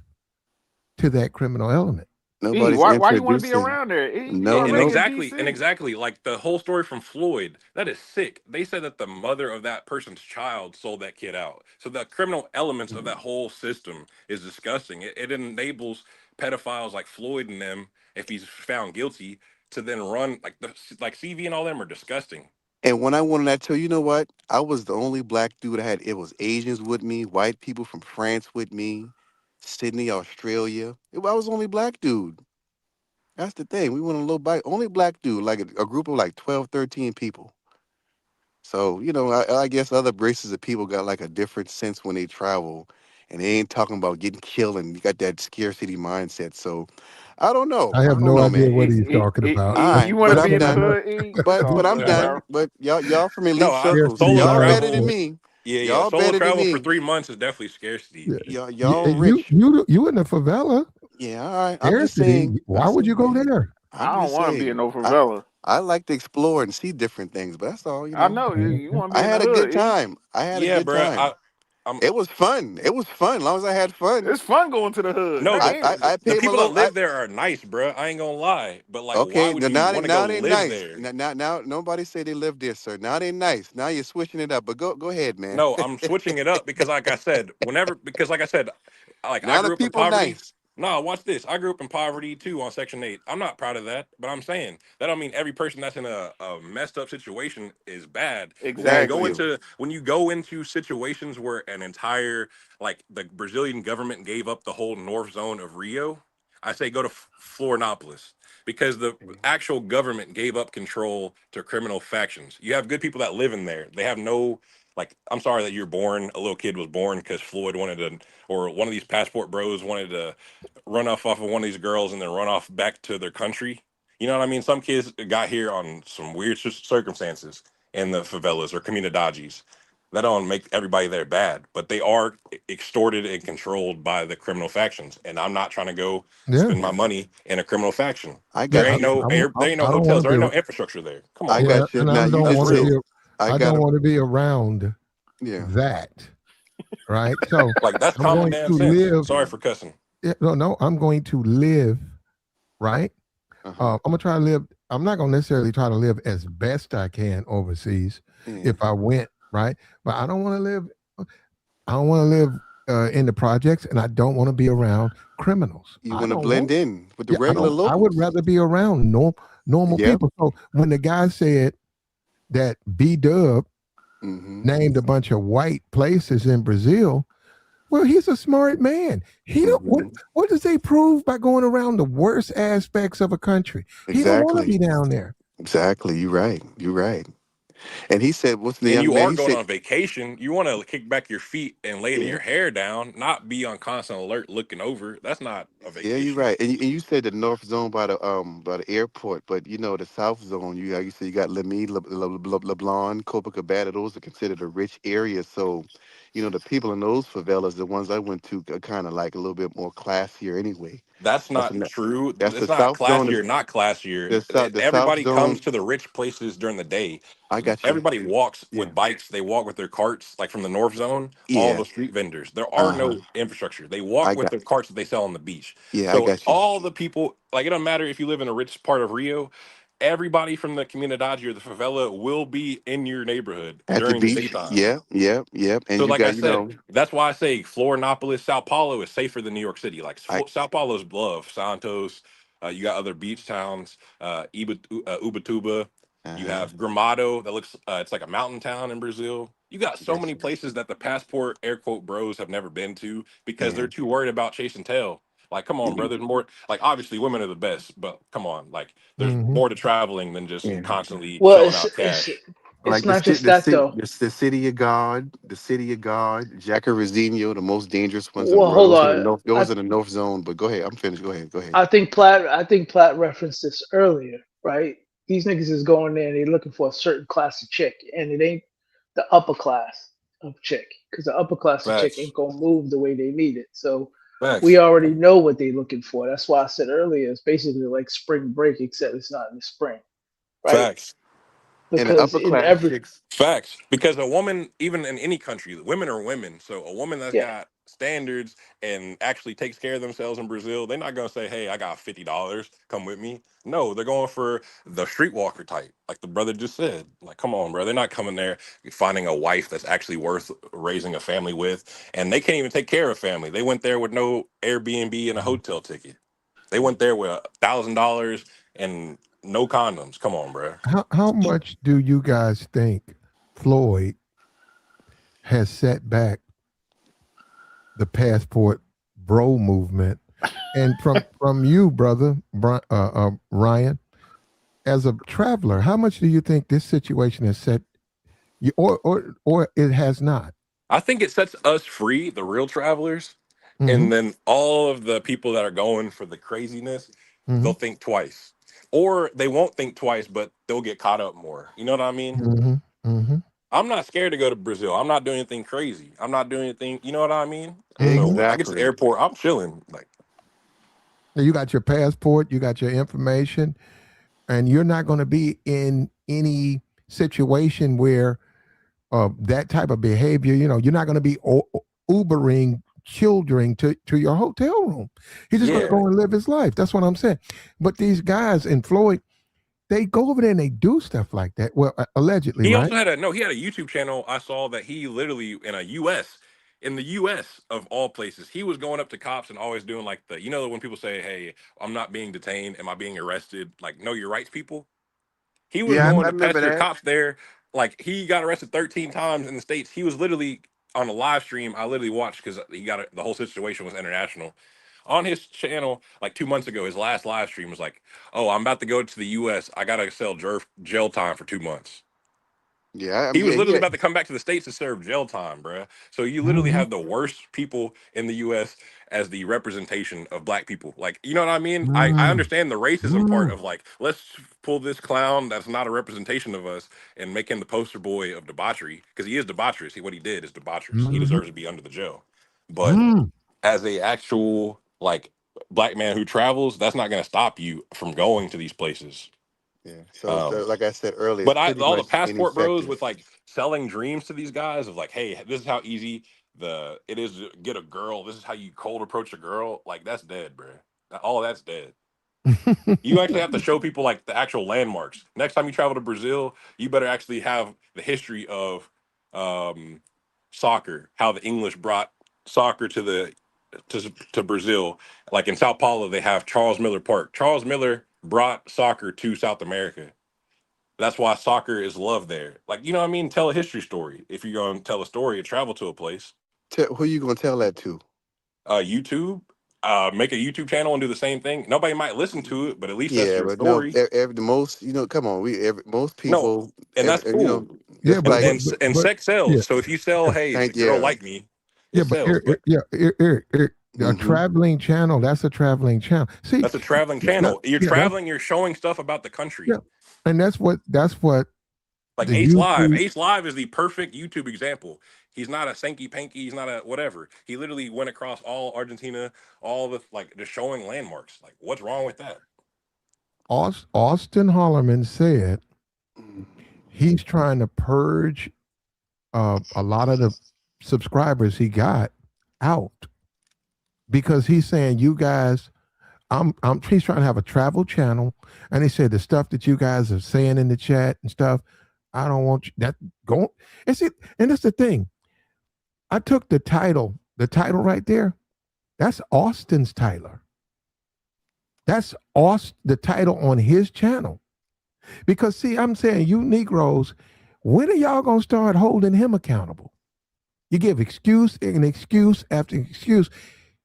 to that criminal element? E, Nobody's why you want to be introducing. around there? E, you No, And already no. in and DC. exactly like the whole story from Floyd, that is sick. They said that the mother of that person's child sold that kid out. So the criminal elements of that whole system is disgusting. It enables pedophiles like Floyd and them, if he's found guilty, to then run like CV and all them are disgusting. And when I wanted that too, you know what? I was the only black dude I had. It was Asians with me, white people from France with me, Sydney, Australia. I was the only black dude. That's the thing. We went on a little bike, only black dude, like a group of like 12, 13 people. So, I guess other races of people got like a different sense when they travel and they ain't talking about getting killed and you got that scarcity mindset. So I don't know. I I have don't no know, idea man. what he's talking about. All right, You want but to I be I'm in the don't done. know. hood? E? What you But talking I'm about? done. But y'all from No, elite I circles, so Scarcity solo y'all better than travel. mindset. me. Yeah, Y'all solo better than travel for me. 3 months is definitely scarcity. Yeah. Y'all And you, rich. you in the favela, Yeah, all right. I'm just scarcity. saying. Why would you go there? I'm I don't just want to be in saying. no favela. I like to explore and see different things, but that's all. I know you want to be I in the had a good hood. E? time. I had a Yeah, good bro. time. I'm It was fun. It was fun. As long as I had fun. It's fun going to the hood. no, That ain't it. I the paid my people that little. live there are nice, bro. I ain't gonna lie. But like, why Okay, would you want to go now they live nice. there? Now nobody say they live there, sir. Now they nice. Now you're switching it up. But go ahead, man. No, I'm switching it up because, like I said, like I said, like I Now the grew up in people poverty. nice. No, watch this. I grew up in poverty too on Section 8. I'm not proud of that, but I'm saying that don't mean every person that's in a messed up situation is bad. But Thank Exactly. you. when you go into situations where an entire like the Brazilian government gave up the whole north zone of Rio, I say go to Florianopolis because the actual government gave up control to criminal factions. You have good people that live in there. They have no like I'm sorry that you're born a little kid was born because Floyd wanted to or one of these passport bros wanted to run off of one of these girls and then run off back to their country. You know what I mean? Some kids got here on some weird circumstances in the favelas or comunidades. That don't make everybody there bad, but they are extorted and controlled by the criminal factions. And I'm not trying to go Yeah, spend my money in a criminal faction. I yeah. There got ain't you. no there ain't no I don't want hotels, to there be. ain't no infrastructure there. Come I on, Yeah, bro. got you. and Now I you don't That's just want to said, be. real. I I got don't a, want to be around yeah. that. Right. So Like that's I'm common going damn to sense. live. Sorry for cussing. Yeah, no. I'm going to live. Right. Uh-huh. I'm gonna try to live. I'm not gonna necessarily try to live as best I can overseas Yeah. if I went. Right. But I don't want to live. I don't want to live in the projects, and I don't want to be around criminals. You I want to don't blend want. in with the Yeah, I regular don't. I would locals. rather be around normal Yep. people. So when the guy said that B Dub Mm-hmm. named a bunch of white places in Brazil, well, he's a smart man. He don't. Mm-hmm. What does they prove by going around the worst aspects of a country? He don't want to Exactly. be down there. Exactly. You're right. You're right. And he said, what's the And young you man? are He going said, on vacation. You want to kick back your feet and lay yeah. your hair down, not be on constant alert looking over. That's not a Yeah, you're vacation. right. And you said the north zone by the airport, but you know the south zone. You say you got Lemy, Leblon, Copacabana. Those are considered a rich area. So, you know the people in those favelas, the ones I went to, are kind of like a little bit more classier anyway. That's That's not the true. that's the It's not south zone. classier, not classier. The south Everybody zone. comes to the rich places during the day. I got you. Everybody walks Yeah. with bikes. They walk with their carts, like from the north zone. All Yeah. the street vendors. There are Uh huh. no infrastructure. They walk I with got. their carts that they sell on the beach. Yeah, I So got you. all the people, like it doesn't matter if you live in a rich part of Rio. Everybody from the comunidad or the favela will be in your neighborhood At the during the beach. daytime. Yeah. Yeah. Yeah. And So, you like I got said, that's why I say Florianopolis, Sao Paulo is safer than New York City. Like I. Sao Paulo's bluff, Santos. You got other beach towns, Ubatuba. Uh You huh. have Gramado. That looks, it's like a mountain town in Brazil. You got so Got many you. places that the passport air quote bros have never been to because Yeah. they're too worried about chasing tail. Like, come on, Yeah. brother. More like obviously women are the best, but come on, like there's Hmm. more to traveling than just Yeah. constantly Well, shelling it's out it's cash. it's Like the not city, just that though. the city of God, the city of God, Jacarezinho, the most dangerous ones in the Well, world. hold Those are the on. north. Those are the north zone. But go ahead, I'm finished. Go ahead. Go ahead. I think Platt referenced this earlier, right? These niggas is going there and they looking for a certain class of chick, and it ain't the upper class of chick, because the upper class of chick Facts. ain't gonna move the way they need it. So we Facts. already know what they looking for. That's why I said earlier it's basically like spring break, except it's not in the spring, right? Facts. And the Because upper in class every chicks. Facts. Because a woman, even in any country, women are women. So a woman that's yeah, got standards and actually takes care of themselves in Brazil, they're not gonna say, "Hey, I got $50, come with me." No, they're going for the streetwalker type, like the brother just said. Like, come on, bro. They're not coming there finding a wife that's actually worth raising a family with, and they can't even take care of family. They went there with no Airbnb and a hotel ticket. They went there with $1,000 and no condoms. Come on, bro. How much do you guys think Floyd has set back the passport bro movement? And from you, brother Ryan, as a traveler, how much do you think this situation has set you, or it has not? I think it sets us free, the real travelers, Hmm. and then all of the people that are going for the craziness, Hmm. they'll think twice. Or they won't think twice, but they'll get caught up more. You know what I mean? Hmm. Hmm. I'm not scared to go to Brazil. I'm not doing anything crazy. I'm not doing anything, you know what I mean? So Hmm. when I get to the Exactly. airport, I'm chilling. Like, You got your passport, you got your information, and you're not going to be in any situation where that type of behavior, you're not going to be Ubering children to your hotel room. He's just going to yeah. go and live his life. That's what I'm saying. But these guys in Floyd, they go over there and they do stuff like that. Well, allegedly, He right? also had a no. He had a YouTube channel. I saw that he literally in a U.S. in the U.S. of all places, he was going up to cops and always doing like the, when people say, "Hey, I'm not being detained, am I being arrested?" Like, know your rights, people. He was Yeah, going I to remember pester that. cops there. Like, he got arrested 13 times in the states. He was literally on a live stream. I literally watched because the whole situation was international. On his channel, like 2 months ago, his last live stream was like, "Oh, I'm about to go to the U.S. I gotta sell jail time for 2 months." Yeah, He was yeah, literally yeah. about to come back to the states to serve jail time, bruh. So you literally Mhm, have the worst people in the U.S. as the representation of black people. Like, you know what I mean? I mm, understand the racism part mm, of like, let's pull this clown that's not a representation of us and make him the poster boy of debauchery because he is debaucherous. What he did is debaucherous. He mhm, deserves to be under the jail. But mm. as a actual like black man who travels, that's not going to stop you from going to these places. Yeah. So, Um, like I said earlier, but it's pretty all the much passport bros ineffective. with like selling dreams to these guys of like, hey, this is how easy it is to get a girl. This is how you cold approach a girl. Like that's dead, bro. All of that's dead. You actually have to show people like the actual landmarks. Next time you travel to Brazil, you better actually have the history of um, soccer, how the English brought soccer to Brazil. Like in Sao Paulo, they have Charles Miller Park. Charles Miller brought soccer to South America. That's why soccer is loved there. Like, you know what I mean? Tell a history story. If you're going to tell a story and travel to a place, Who you gonna tell that to? YouTube, make a YouTube channel and do the same thing. Nobody might listen to it, but at least that's Yeah, your but no, story. the most, come on, most No, people, and that's cool. Yeah, just like, And sex yeah, sells. So if you sell, hey, the thank girl you. like me, it yeah, but sells. But A Hmm. traveling channel. That's a traveling channel. See, that's a traveling no, channel. You're yeah, that's traveling. You're showing stuff about the country. yeah, and that's what Like the Ace Live. YouTube Ace Live is the perfect YouTube example. He's not a Sankey Panky. He's not a whatever. He literally went across all Argentina, all the like just showing landmarks. Like, what's wrong with that? Austin Hollerman said Mhm. he's trying to purge a lot of the subscribers he got out because he's saying you guys. He's trying to have a travel channel, and he said the stuff that you guys are saying in the chat and stuff. I don't want you that go. And see, and that's the thing. I took the title right there. That's Austin's Tyler. That's the title on his channel. Because see, I'm saying you Negroes, when are y'all gonna start holding him accountable? You give excuse and excuse after excuse.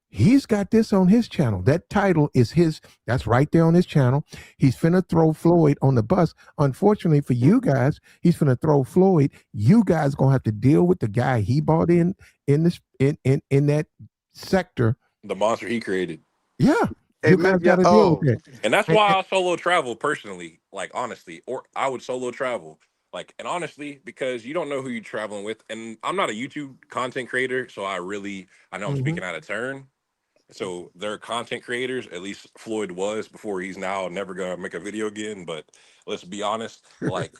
He's got this on his channel. That title is his. That's right there on his channel. He's finna throw Floyd on the bus. Unfortunately for you guys, he's finna throw Floyd. You guys gonna have to deal with the guy he bought in this in that sector. The monster he created. Yeah, Hey, you guys yeah. got to deal with Oh, that. And that's And- why and- I solo travel personally, like honestly, or I would solo travel. Like, and honestly, because you don't know who you're traveling with. And I'm not a YouTube content creator, so I know I'm Mhm. speaking out of turn. So they're content creators, at least Floyd was before he's now never gonna make a video again. But let's be honest, like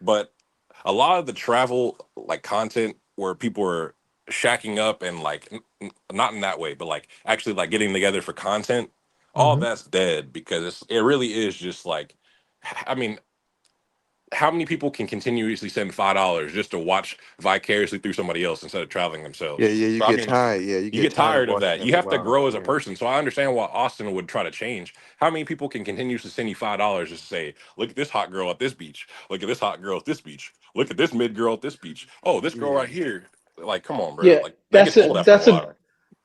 but a lot of the travel like content where people are shacking up and like not in that way, but like actually like getting together for content, all Mhm. that's dead because it really is just like I mean, how many people can continuously spend $5 just to watch vicariously through somebody else instead of traveling yeah, themselves? yeah. You So I get mean, tired. Yeah, you you get get tired of tired of watching that. You every have to while. grow as a Yeah. person. So I understand why Austin would try to change. How many people can continuously send you $5 just to say, look at this hot girl at this beach. Look at this hot girl at this beach. Look at this mid girl at this beach. Oh, this girl Yeah. right here. Like, come on, bro. Yeah, Like that gets old after a while.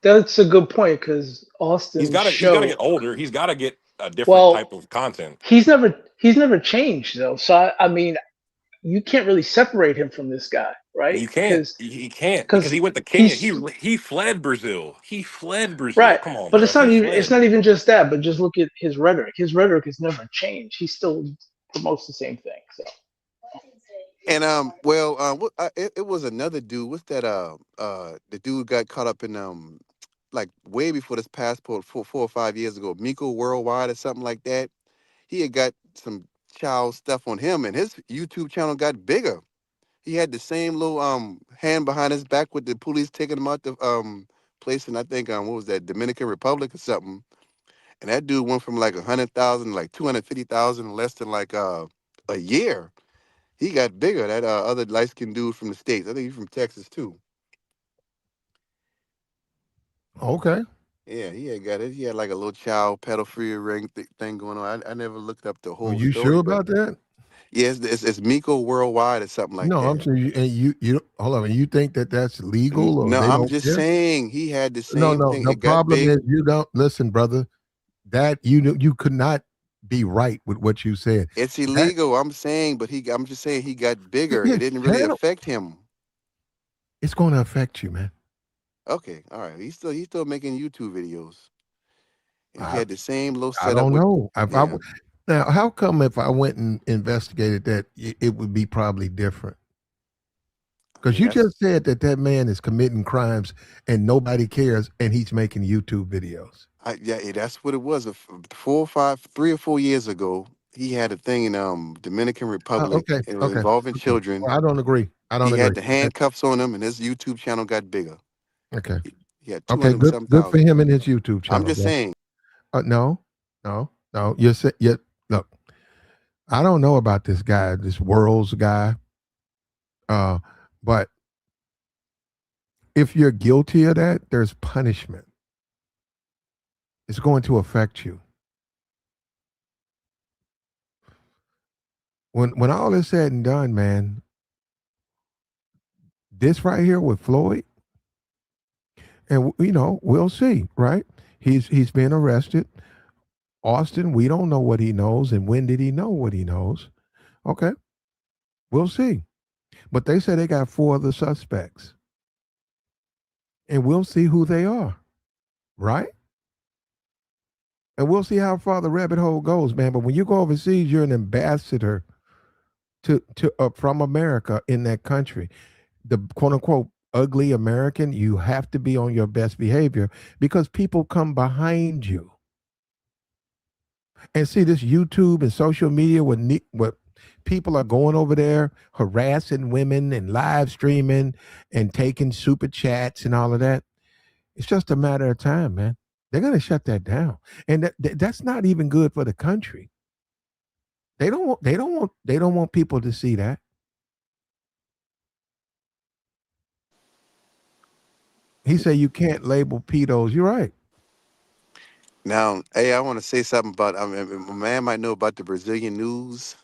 that's a good point because Austin's He's gotta show. get older. He's gotta get a different type Well, of content. he's never changed though. So I mean, you can't really separate him from this guy, right? You can't. He can't because Because he went to Kenya. he's He fled Brazil. He fled Brazil. right. Come on, But bro. it's not He even it's fled. not even just that. But just look at his rhetoric. His rhetoric has never changed. He still promotes the same thing. So And well, it was another dude. What's that? The dude got caught up in like way before this passport, 4 or 5 years ago. Miko Worldwide or something like that. He had got some child stuff on him, and his YouTube channel got bigger. He had the same little hand behind his back with the police taking him out the place, and I think what was that, Dominican Republic or something. And that dude went from like 100,000 like 250,000 in less than like a year. He got bigger. That other light skinned dude from the States. I think he's from Texas too. Okay. Yeah, he had got it. He had like a little child pedophilia ring thing going on. I never looked up the Are whole you sure story, but about that? yeah, it's Miko Worldwide or something like No, I'm that. saying you hold on. You think that that's legal or No, they I'm don't just care? saying he had the No, same no. thing. The It got problem big. is you don't listen, brother. That you could not be right with what you said. It's That illegal. I'm saying, but I'm just saying he got bigger. It his didn't really channel, affect him. it's going to affect you, man. Okay, all right. He's still making YouTube videos, and he I had the same little I setup don't with. know. Yeah, Now, how come if I went and investigated that, it would be probably different? I Because mean you that's just said that that man is committing crimes and nobody cares, and he's making YouTube videos. that's what it was. 3 or 4 years ago, he had a thing in Dominican Republic. Okay, It was okay, involving okay. children. Well, I don't agree. I don't He had agree. the handcuffs on him, and his YouTube channel got bigger. Okay, He had two okay. hundred Good, some good for thousand. him and his YouTube I'm channel, just bro. saying. No, no, no. You look. I don't know about this guy, this world's guy. Uh, but if you're guilty of that, there's punishment. It's going to affect you. When all is said and done, man, this right here with Floyd, and we'll see, right? He's been arrested. Austin, we don't know what he knows, and when did he know what he knows? Okay, we'll see. But they say they got four other suspects, and we'll see who they are, right? And we'll see how far the rabbit hole goes, man. But when you go overseas, you're an ambassador to from America in that country. The quote unquote ugly American, you have to be on your best behavior because people come behind you. And see this YouTube and social media what people are going over there harassing women and live streaming and taking super chats and all of that. It's just a matter of time, man. They're going to shut that down. And that's not even good for the country. They don't want people to see that. He said you can't label pedos. You're right. Now, hey, I want to say something about. I mean, a man might know about the Brazilian news.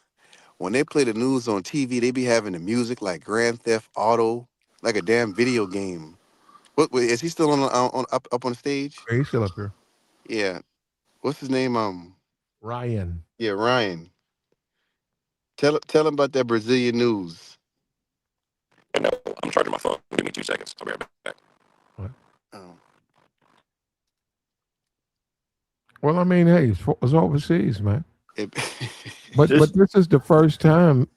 When they play the news on TV, they be having the music like Grand Theft Auto, like a damn video game. What is he still on up on the stage? He's still up here. Yeah. What's his name? Ryan. Yeah, Ryan. Tell him about that Brazilian news. And no, I'm charging my phone. Give me 2 seconds. I'll be right back. What? Um, Well, I mean, hey, it's overseas, man. it, But Just this is the first time,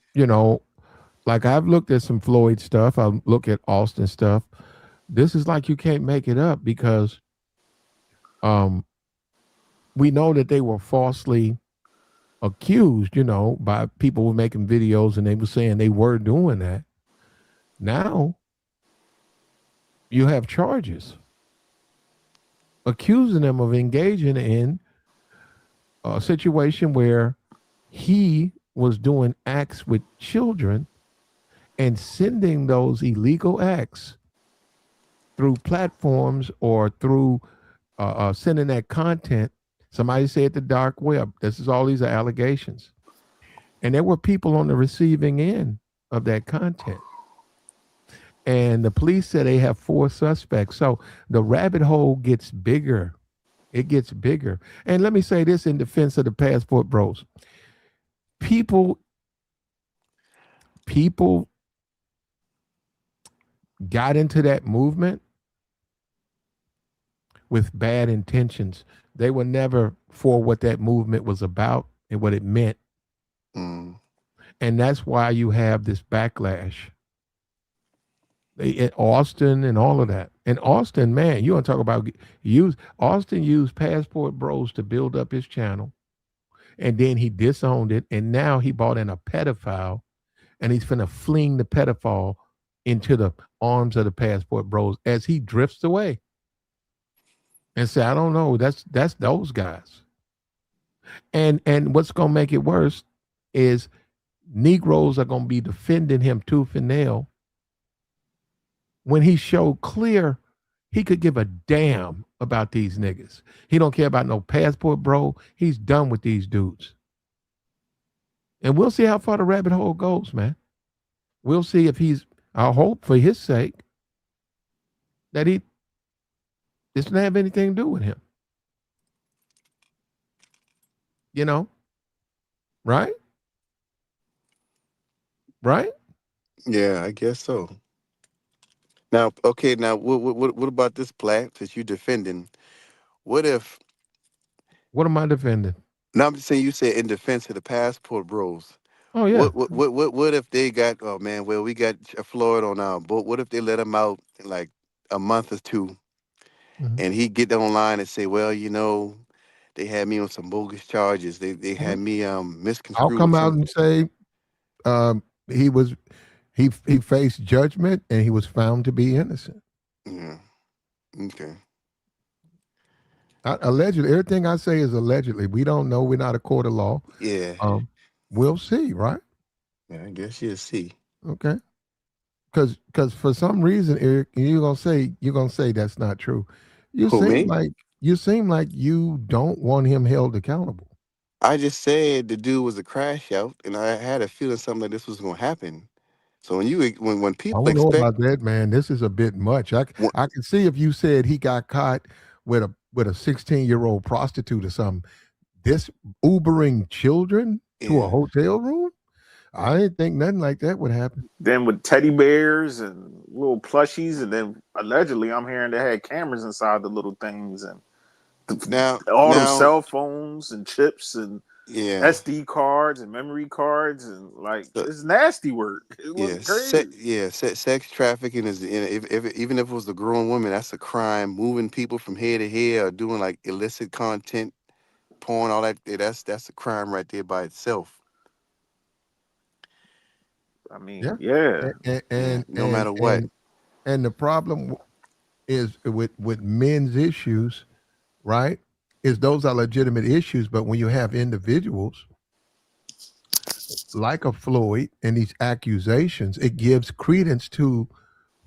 like I've looked at some Floyd stuff. I look at Austin stuff. This is like you can't make it up because um we know that they were falsely accused, by people who were making videos and they were saying they were doing that. Now you have charges accusing them of engaging in a situation where he was doing acts with children and sending those illegal acts through platforms or through sending that content. Somebody said the dark web. This is all these are allegations. And there were people on the receiving end of that content. And the police said they have four suspects. So the rabbit hole gets bigger. It gets bigger. And let me say this in defense of the passport bros. People people got into that movement with bad intentions. They were never for what that movement was about and what it meant. mm, And that's why you have this backlash. In Austin and all of that. And Austin, man, you want to talk about Austin used Passport Bros to build up his channel. And then he disowned it. And now he brought in a pedophile and he's finna fling the pedophile into the arms of the Passport Bros as he drifts away. And say, I don't know, that's those guys. And what's gonna make it worse is Negroes are gonna be defending him tooth and nail when he showed clear he could give a damn about these niggas. He don't care about no passport, bro. He's done with these dudes. And we'll see how far the rabbit hole goes, man. We'll see if he's, I hope for his sake, that he doesn't have anything to do with him. You know? Right? Right? Yeah, I guess so. Now, okay, now what about this plat that you defending? What if? What am I defending? Now I'm just saying you said in defense of the passport bros. Oh, yeah. What if they got? Oh man, well we got Floyd on our boat. What if they let him out in like a month or two, Mhm. and he get online and say, well, they had me on some bogus charges. They Well, had me I'll misconstrued with come out some. and say he was he faced judgment and he was found to be innocent. Yeah. Okay. Allegedly, everything I say is allegedly. We don't know. We're not a court of law. Yeah. We'll see, right? Yeah. I guess you'll see. Okay. Because for some reason, Eric, you're gonna say that's not true. You Who, seem me? like you seem like you don't want him held accountable. I just said the dude was a crash out, and I had a feeling something like this was gonna happen. So when I people don't know expect, about that, man. This is a bit much. wh- I can see if you said he got caught with a 16-year-old prostitute or something. This Ubering children to a yeah. hotel room? I didn't think nothing like that would happen. Then with teddy bears and little plushies, and then allegedly I'm hearing they had cameras inside the little things and all those Now, cell phones and chips and yeah. SD cards and memory cards and like So, it's nasty work. It yeah, looked crazy. sex trafficking is, if even if it was a grown woman, that's a crime. Moving people from here to here, or doing like illicit content, porn, all that. That's a crime right there by itself. I Yeah. mean, yeah. And Yeah, and no and matter what. and, and the problem is with men's issues, right? Is those are legitimate issues, but when you have individuals like a Floyd and these accusations, it gives credence to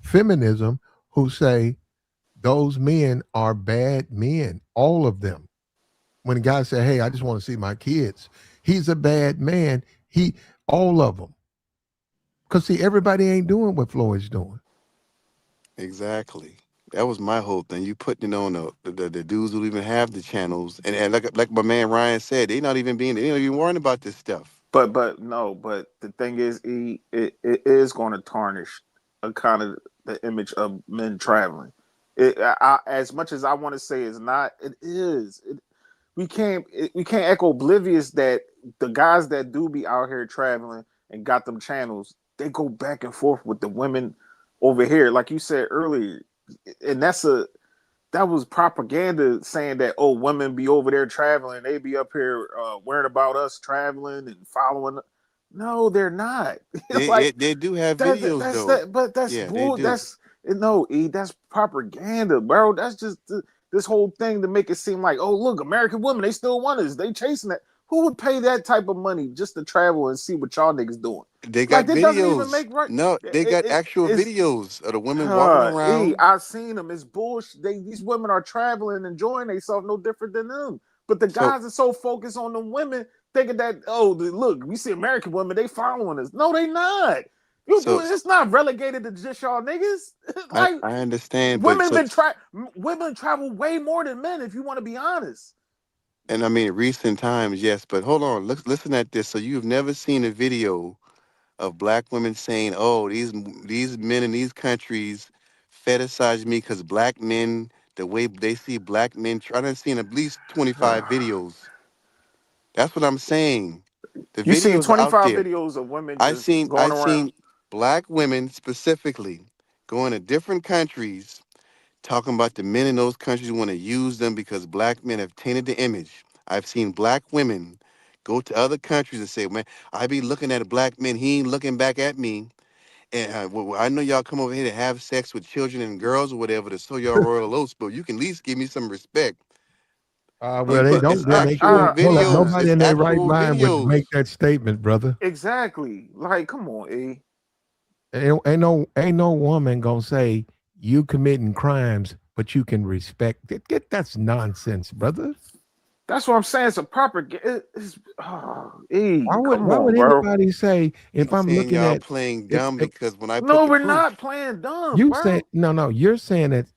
feminism who say those men are bad men, all of them. When a guy say, "Hey, I just want to see my kids," he's a bad man. All of them, because see, everybody ain't doing what Floyd's doing. Exactly. That was my whole thing. You putting it on the dudes who even have the channels, and like my man Ryan said, they not even worrying about this stuff. But no, but the thing is, it is going to tarnish a kind of the image of men traveling. As much as I want to say it's not, it is. We can't echo oblivious that the guys that do be out here traveling and got them channels, they go back and forth with the women over here, like you said earlier, and that was propaganda saying that women be over there traveling, they be up here worrying about us traveling and following. No, they're not. Like They do have that. videos That's though. that. But that's Yeah, they bull. do. That's no. That's propaganda, bro. That's just this whole thing to make it seem like, oh look, American women, they still want us. They chasing that. Who would pay that type of money just to travel and see what y'all niggas doing? They got Like that doesn't even videos. make right. No, they got actual It's videos of the women walking around. I've seen them. It's bullshit. These women are traveling, enjoying themselves, no different than them. But the So guys are so focused on the women, thinking that look, we see American women, they following us. No, they not. so It's not relegated to just y'all niggas. Like I understand, but women so women travel way more than men. If you want to be honest, and I mean recent times, yes, but hold on, listen at this. So you've never seen a video of black women saying, "Oh, these men in these countries fetishize me because black men, the way they see black men." I done seen at least 25 videos. That's what I'm saying. The you seen videos are out 25 there. videos of women I just seen going I around. seen black women specifically going to different countries talking about the men in those countries want to use them because black men have tainted the image. I've seen black women go to other countries and say, "Man, I be looking at a black man. He ain't looking back at me." And I know y'all come over here to have sex with children and girls or whatever to show y'all royal oats, but you can at least give me some respect. Well, they It's don't. They actual can't. Hold up. videos. Nobody It's in their right actual mind would videos. make that statement, brother. Exactly. Like, come on, Ain't no woman gonna say you committing crimes, but you can respect it. That's nonsense, brother. That's what I'm saying. It's a proper. Why would Come why on, would bro. anybody say if He's I'm saying looking y'all at playing if, dumb if because when I put No, the we're proof, not playing dumb, you say bro. no, you're saying that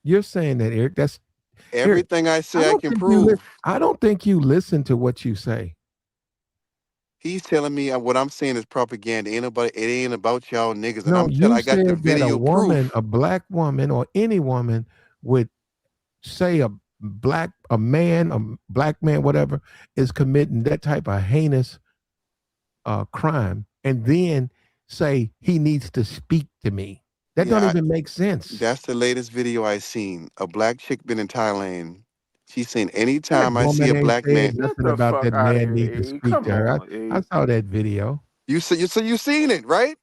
Eric. That's Eric. everything I I say I don't can think you prove. I don't think you listen to what you say. He's telling me what I'm saying is propaganda. Ain't nobody. It ain't about y'all niggas. And No, I'm telling. you I got the said that a video woman, proof. a black woman, or any woman would say a man, a black man, whatever, is committing that type of heinous crime, and then say he needs to speak to me. That don't Yeah, even make sense. that's the latest video I seen. A black chick been in Thailand. She's saying That anytime I see woman a ain't black said man. Get nothing the about fuck that out of man here, need to E. speak Come to her. on, I E. saw that video. You seen it, right?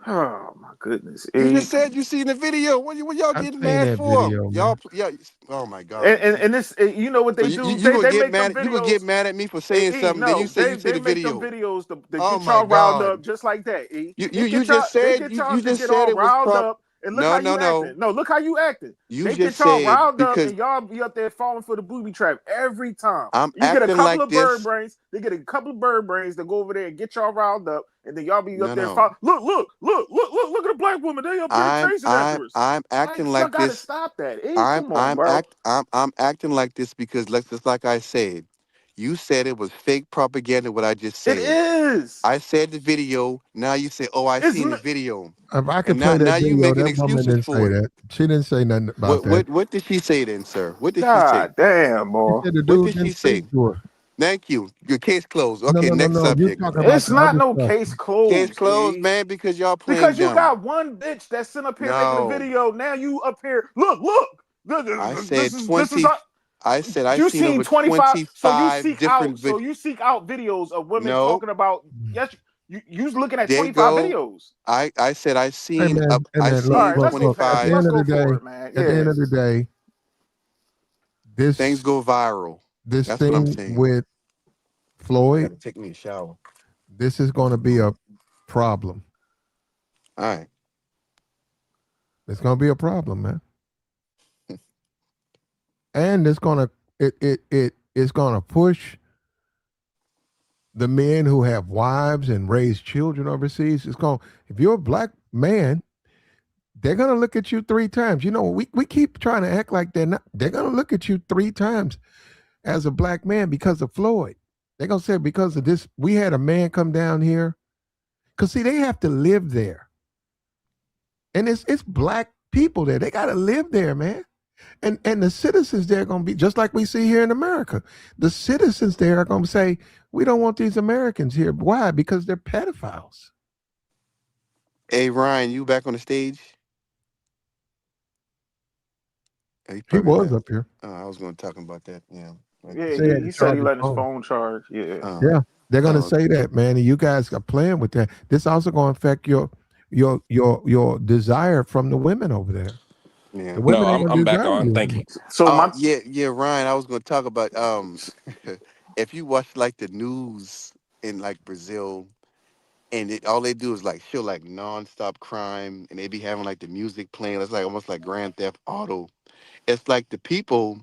Oh my goodness, You E. just said you seen the video. What y'all I've getting seen mad that for? video, Y'all, man. yeah. Oh my And, God. and and this, you know what So they do? you gonna They get make them mad? You gonna get videos. mad at me for saying something? Then you No, say they you see they the make them video. videos to Oh get my y'all riled God. up just like that. E. You just They said get y'all you to just get said all it was riled prop. up, and look how No, you no, no. acting. No, look how you acting. You They get just y'all said riled up, because and y'all be up there falling for the booby trap every time. I'm You get a acting couple like of bird this. brains. They get a couple of bird brains to go over there and get y'all riled up, and then y'all be up No, there. no. Look at the black woman. They up there chasing after us. I'm Like acting y'all like gotta this. stop that. Hey, come on, bro. I'm acting like this because let's just like I said. You said it was fake propaganda. What I just It said. is. I said the video. Now you say, "Oh, I It's seen the video," If I and could play now that you video, making that woman excuses didn't say for it. that. She didn't say nothing about that. What did she say then, sir? What did she say? God damn, She boy. said the What dude did she didn't speak say? to her. Thank you. Your case closed. No, Okay, no, no, next no. You're subject. talking about It's the not other no stuff. case Case closed, closed, E. man, because y'all playing Because you dumb. got one bitch that sent up here making a No, video. Now you up here. Look. I This said is 20. I said I you seen seen over 25. So 25 different so vid. you seek out videos of women No, talking about yes, you looking at there 25 go. videos. I said Hey man, hey All man, look, right, let's go past it. 25 Let's go for it, man. at the Yeah. end of the day, things this go viral. this That's what I'm thing saying. with I Floyd, gotta take me a shower. this is going to be a problem. All right. It's going to be a problem, man. And it's going to push the men who have wives and raise children overseas. It's going if you're a black man, they're going to look at you three times. You know, we keep trying to act like they're going to look at you three times as a black man because of Floyd. They're going to say because of this we had a man come down here cuz see they have to live there. And it's black people there. They got to live there, man. And the citizens there are going to be just like we see here in America. The citizens there are going to say, we don't want these Americans here. Why? Because they're pedophiles. Hey Ryan, you back on the stage? He He probably was left. up here. I was going to talk about that. Yeah. Yeah, He had to he said charge he his letting his phone. phone charge. Yeah. Yeah, they're going to Oh, say that, man. And you guys are playing with that. This also going to affect your desire from the women over there. yeah. The No, women ain't going to I'm back desire on. you Thank you. anymore. So my Yeah, Ryan. I was going to talk about if you watch like the news in like Brazil, and all they do is like show like nonstop crime, and they be having like the music playing. It's like almost like Grand Theft Auto. It's like the people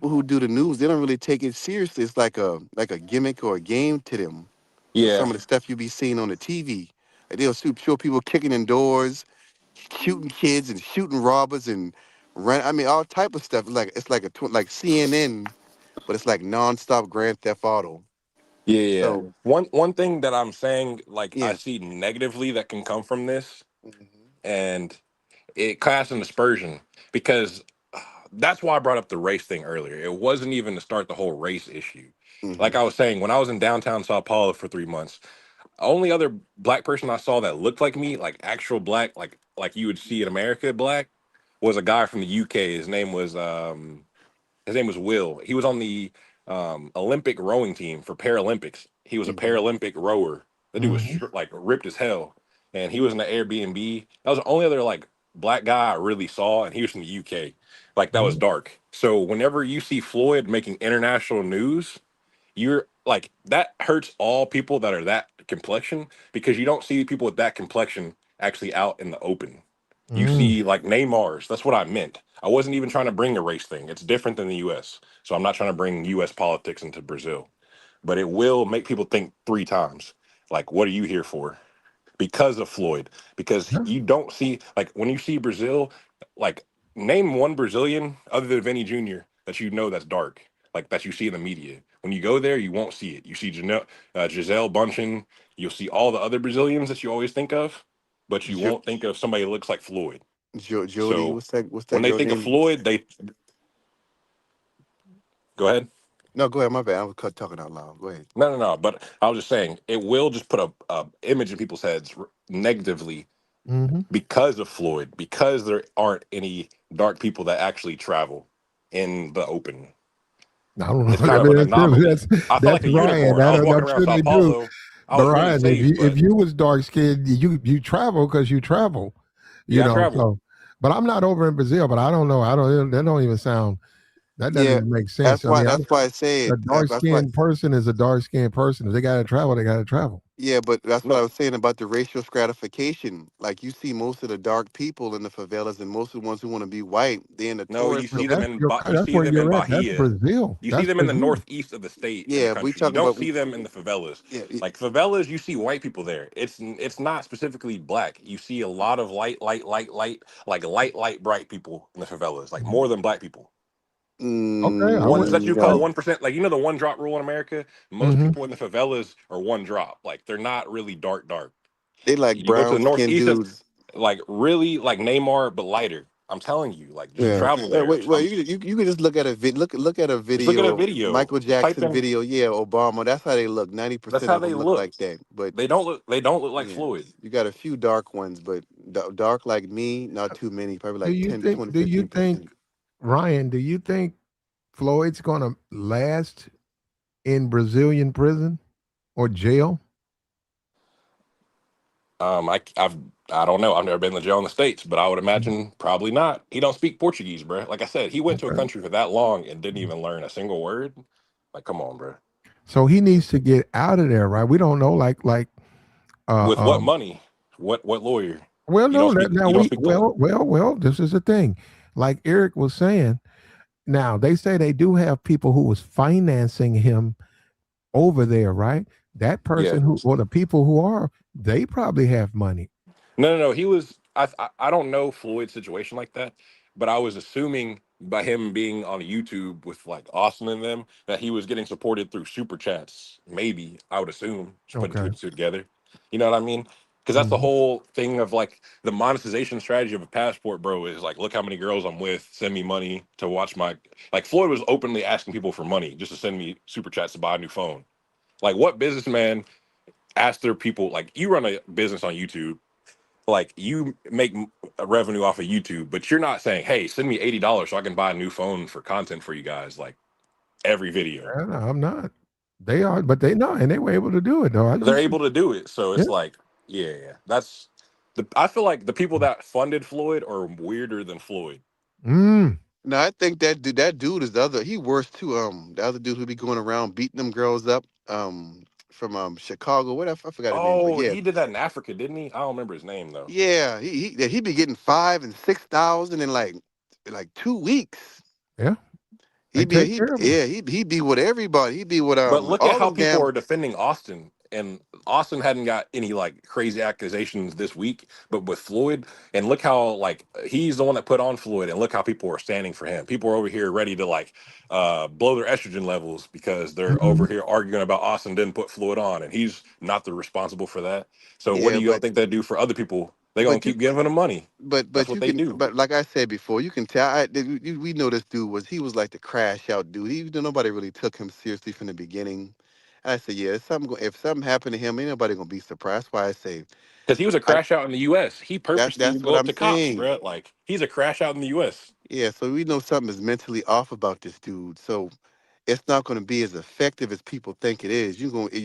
who do the news, they don't really take it seriously. It's like a gimmick or a game to them. Yeah. Some of the stuff you be seeing on the TV, like they'll show people kicking in doors, shooting kids, and shooting robbers, and run. I mean, all type of stuff. Like CNN, but it's like nonstop Grand Theft Auto. Yeah, yeah. So One thing that I'm saying, like I yeah. see negatively that can come from this, Hmm. and it casts an aspersion because that's why I brought up the race thing earlier. It wasn't even to start the whole race issue. Hmm. Like I was saying, when I was in downtown Sao Paulo for 3 months, only other black person I saw that looked like me, like actual black, like you would see in America black, was a guy from the UK. His name was Will. He was on the Olympic rowing team for Paralympics. He was a Hmm. Paralympic rower. The dude was Mhm. like ripped as hell, and he was in the Airbnb. That was the only other like black guy I really saw, and he was from the UK. Like that was Mhm. dark. So whenever you see Floyd making international news, you're like that hurts all people that are that complexion because you don't see people with that complexion actually out in the open. You Mm. see like Neymar's. That's what I meant. I wasn't even trying to bring a race thing. It's different than the U.S. So I'm not trying to bring U.S. politics into Brazil, but it will make people think three times. Like, what are you here for? Because of Floyd. Because Yeah. you don't see like when you see Brazil, like name one Brazilian other than Vinny Jr. that you know that's dark, like that you see in the media. When you go there, you won't see it. You see Giselle Bundchen. You'll see all the other Brazilians that you always think of, but you Jo- won't think of somebody that looks like Floyd. Jody, So what's that when they girl think of name? Floyd, they go ahead. No, go ahead. My bad. I was talking out loud. Go ahead. No, no, no. But I was just saying, it will just put a image in people's heads negatively Mm-hmm. because of Floyd, because there aren't any dark people that actually travel in the open. I don't It's know. I more of mean, an anomaly. that's I felt that's like a Ryan. unicorn. I was walking I'm around sure Sao they do. Paulo. I But was really Ryan, safe, if but you was dark skinned, you travel because you travel. yeah, I travel. So. But I'm not over in Brazil. But I don't know. I don't. That don't even sound. That doesn't Yeah, even make sense. that's I why. mean, That's why I a said. dark That's why. skinned person is a dark skinned person. If they got to travel, they got to travel. Yeah, but that's what I No, was saying about the racial stratification. Like you see most of the dark people in the favelas, and most of the ones who want to be white, they're in the no, you tourist. But see them in that's You see where them in you're at. That's Bahia. Brazil. You see That's them in the Brazil. northeast of the state in the Yeah, we country. You talking don't about. see them in the favelas. Yeah, Like favelas, you see white people there. It's not specifically black. You see a lot of light, bright people in the favelas, like more than black people. Okay, The I ones wouldn't. that you call no, 1%, like the one drop rule in America. Most Mm-hmm. people in the favelas are one drop. Like they're not really dark, dark. they like You go to brown the skinned northeast of dudes. like really like Neymar, but lighter. I'm telling you, like just Yeah. travel there. Wait, well, you can just look at a look at a Just look at a video, video. Michael Just type Jackson in. video. Yeah, Obama. That's how they look. That's 90% how of they them look look. like that. But They don't look. They don't look like yeah, Floyd. you got a few dark ones, but dark like me, not too many. Probably Do like you 10, think? 20, Do you 15%. think, Ryan? Do you think Floyd's going to last in Brazilian prison or jail? I've I don't know. I've never been to jail in the states, but I would imagine probably not. He don't speak Portuguese, bro. Like I said, he went to a Okay. country for that long and didn't even learn a single word. Like, come on, bro. So he needs to get out of there, right? We don't know, like, uh, With what um. money? What lawyer? Well, You don't no, speak. now You don't we, speak the. well. This is the thing. Like Eric was saying. Now they say they do have people who was financing him over there, right? That Yeah. person who, or the people who are, they probably have money. No, no, no. He was. I don't know Floyd's situation like that, but I was assuming by him being on YouTube with like Austin and them that he was getting supported through super chats. Maybe I would assume just putting two Okay. and two together. You know what I mean? Because that's the Mhm. whole thing of like the monetization strategy of a passport, bro. Is like, look how many girls I'm with. Send me money to watch my. Like Floyd was openly asking people for money just to send me super chats to buy a new phone. Like, what businessman asked their people? Like, you run a business on YouTube, like you make a revenue off of YouTube, but you're not saying, "Hey, send me $80 so I can buy a new phone for content for you guys." Like every video, No, I'm not. They are, but they know, and they were able to do it though. I they're just, able to do it. So yeah. it's like, yeah, yeah. That's the. I feel like the people that funded Floyd are weirder than Floyd. Mm, No, I think that dude is the other. He worse too. The other dude who be going around beating them girls up. From Chicago. What I forgot his name, but Oh, yeah, he did that in Africa, didn't he? I don't remember his name though. yeah. He be getting 5 and 6,000 in like 2 weeks. yeah. He They be take he care of them. yeah he be with everybody. He be with But look at all how them people damn. are defending Austin, and Austin hadn't got any like crazy accusations this week, but with Floyd, and look how like he's the one that put on Floyd, and look how people are standing for him. People are over here ready to like blow their estrogen levels because they're over Mhm. here arguing about Austin didn't put Floyd on, and he's not the responsible for that. So what Yeah, do you think they do for other people? They gonna but you keep giving them money. That's but what you they can do. but like I said before, you can tell. We know this dude was like the crash out dude. Nobody really took him seriously from the beginning. I said, yeah, if something happened to him, ain't nobody gonna be surprised. That's why I say, Because he was a I crash out in the U.S. He purposely that's would what go up I'm to cops, saying. bro. Like he's a crash out in the U.S. Yeah, so we know something is mentally off about this dude. So it's not going to be as effective as people think it is. You going if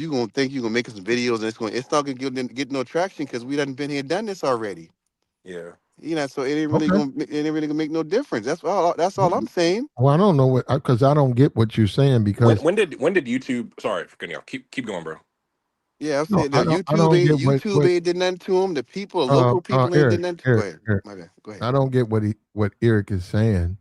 you going to think you're going to make some videos and it's not going to get no traction because we done been here done this already. Yeah. So Okay. it ain't really gonna make no difference. That's all I'm saying. Well, I don't know what, because I don't get what you're saying, because When did YouTube? Sorry for cutting you off. Keep going, bro. Yeah, I'm No, saying that I YouTube don't ain't get YouTube what ain't did nothing to him. The people, local people ain't did Eric, nothing. Go Eric, ahead. Eric. My bad. Go ahead. I don't get what Eric is saying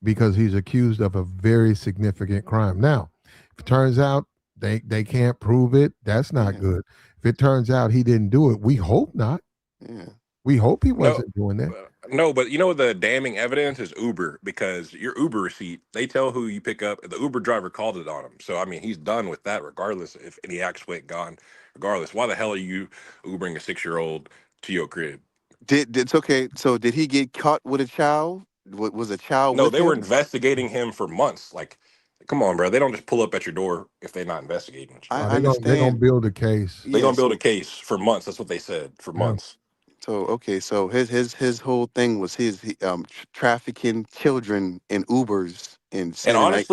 because he's accused of a very significant crime. Now, if it turns out they can't prove it, that's not Yeah. good. If it turns out he didn't do it, we hope not. Yeah. We hope he No, wasn't doing that. no, but you know the damning evidence is Uber because your Uber receipt, they tell who you pick up. The Uber driver called it on him. So I mean, he's done with that regardless if any acts went gone. Regardless, why the hell are you Ubering a 6-year-old to your crib? Did it's okay? So did he get caught with a child? Was a child No, with they were him? investigating him for months. Like, come on, bro. They don't just pull up at your door if they're not investigating you. I They're gonna understand. build a case. They're Yeah. gonna build a So case for months. That's what they said for Yeah. months. okay. So his whole thing was trafficking children in Ubers and And sending like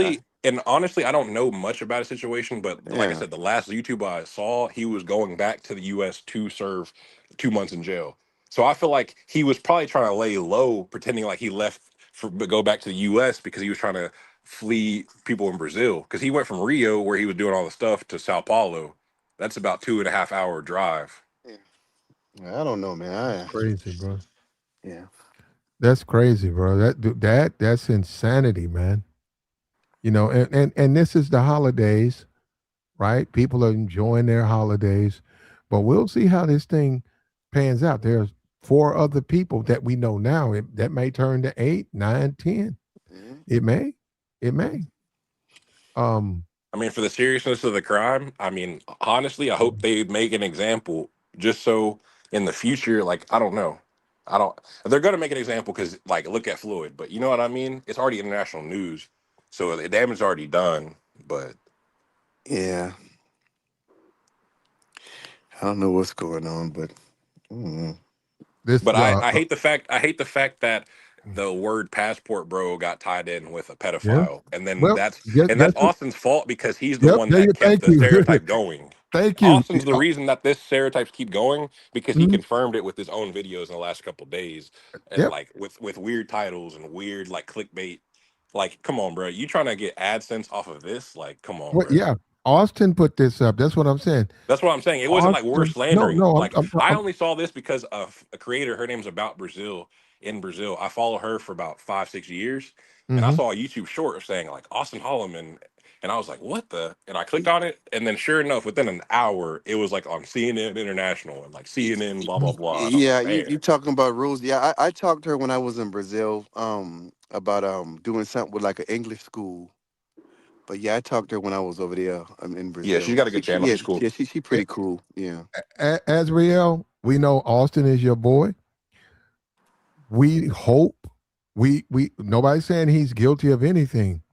honestly, I don't know much about his situation, but like I yeah. said, the last YouTube I saw, he was going back to the U.S. to serve 2 months in jail. So I feel like he was probably trying to lay low, pretending like he left for but go back to the U.S. because he was trying to flee people in Brazil. Because he went from Rio, where he was doing all the stuff, to Sao Paulo. That's about 2.5 hour drive. I don't know, man. That's crazy, bro. Yeah. That's crazy, bro. That's insanity, man. And this is the holidays, right? People are enjoying their holidays, but we'll see how this thing pans out. There's four other people that we know now. That may turn to 8, 9, 10. Yeah. It may. It may. Um, I mean, for the seriousness of the crime, I mean, honestly, I hope they make an example just so in the future, like, I don't know. I don't, they're going to make an example because, like, look at Floyd, but you know what I mean? It's already international news. So the damage is already done. But, Yeah. I don't know what's going on, but this, but I hate the fact that the word passport bro got tied in with a yeah. pedophile. And then Well, that's, guess, and guess that's Austin's fault because he's the Yep. one There you. that kept Thank the you. stereotype going. Thank you. Austin's the reason that this stereotypes keep going because he Mhm. confirmed it with his own videos in the last couple days and Yep. like with weird titles and weird like clickbait. Like, come on, bro. You trying to get AdSense off of this? Like, come on, Well, bro. yeah. Austin put this up. That's what I'm saying. That's what I'm saying. It wasn't like we're Austin. No, slandering him. no. Like, I only saw this because of a creator. Her name's About Brazil in Brazil. I follow her for about 5, 6 years, and I Mhm. saw a YouTube short saying like Austin Holloman, and I was like, what the? And I clicked on it, and then sure enough, within an hour, it was like on CNN International and like CNN, blah blah blah. And I was yeah, like, you man, talking about rules? Yeah, I talked to her when I was in Brazil, about doing something with like an English school. But yeah, I talked to her when I was over there in yeah, she's Brazil. got a good channel. Yeah, She's cool. she pretty cool. Yeah. Azriel, we know Austin is your boy. We hope we nobody's saying he's guilty of anything.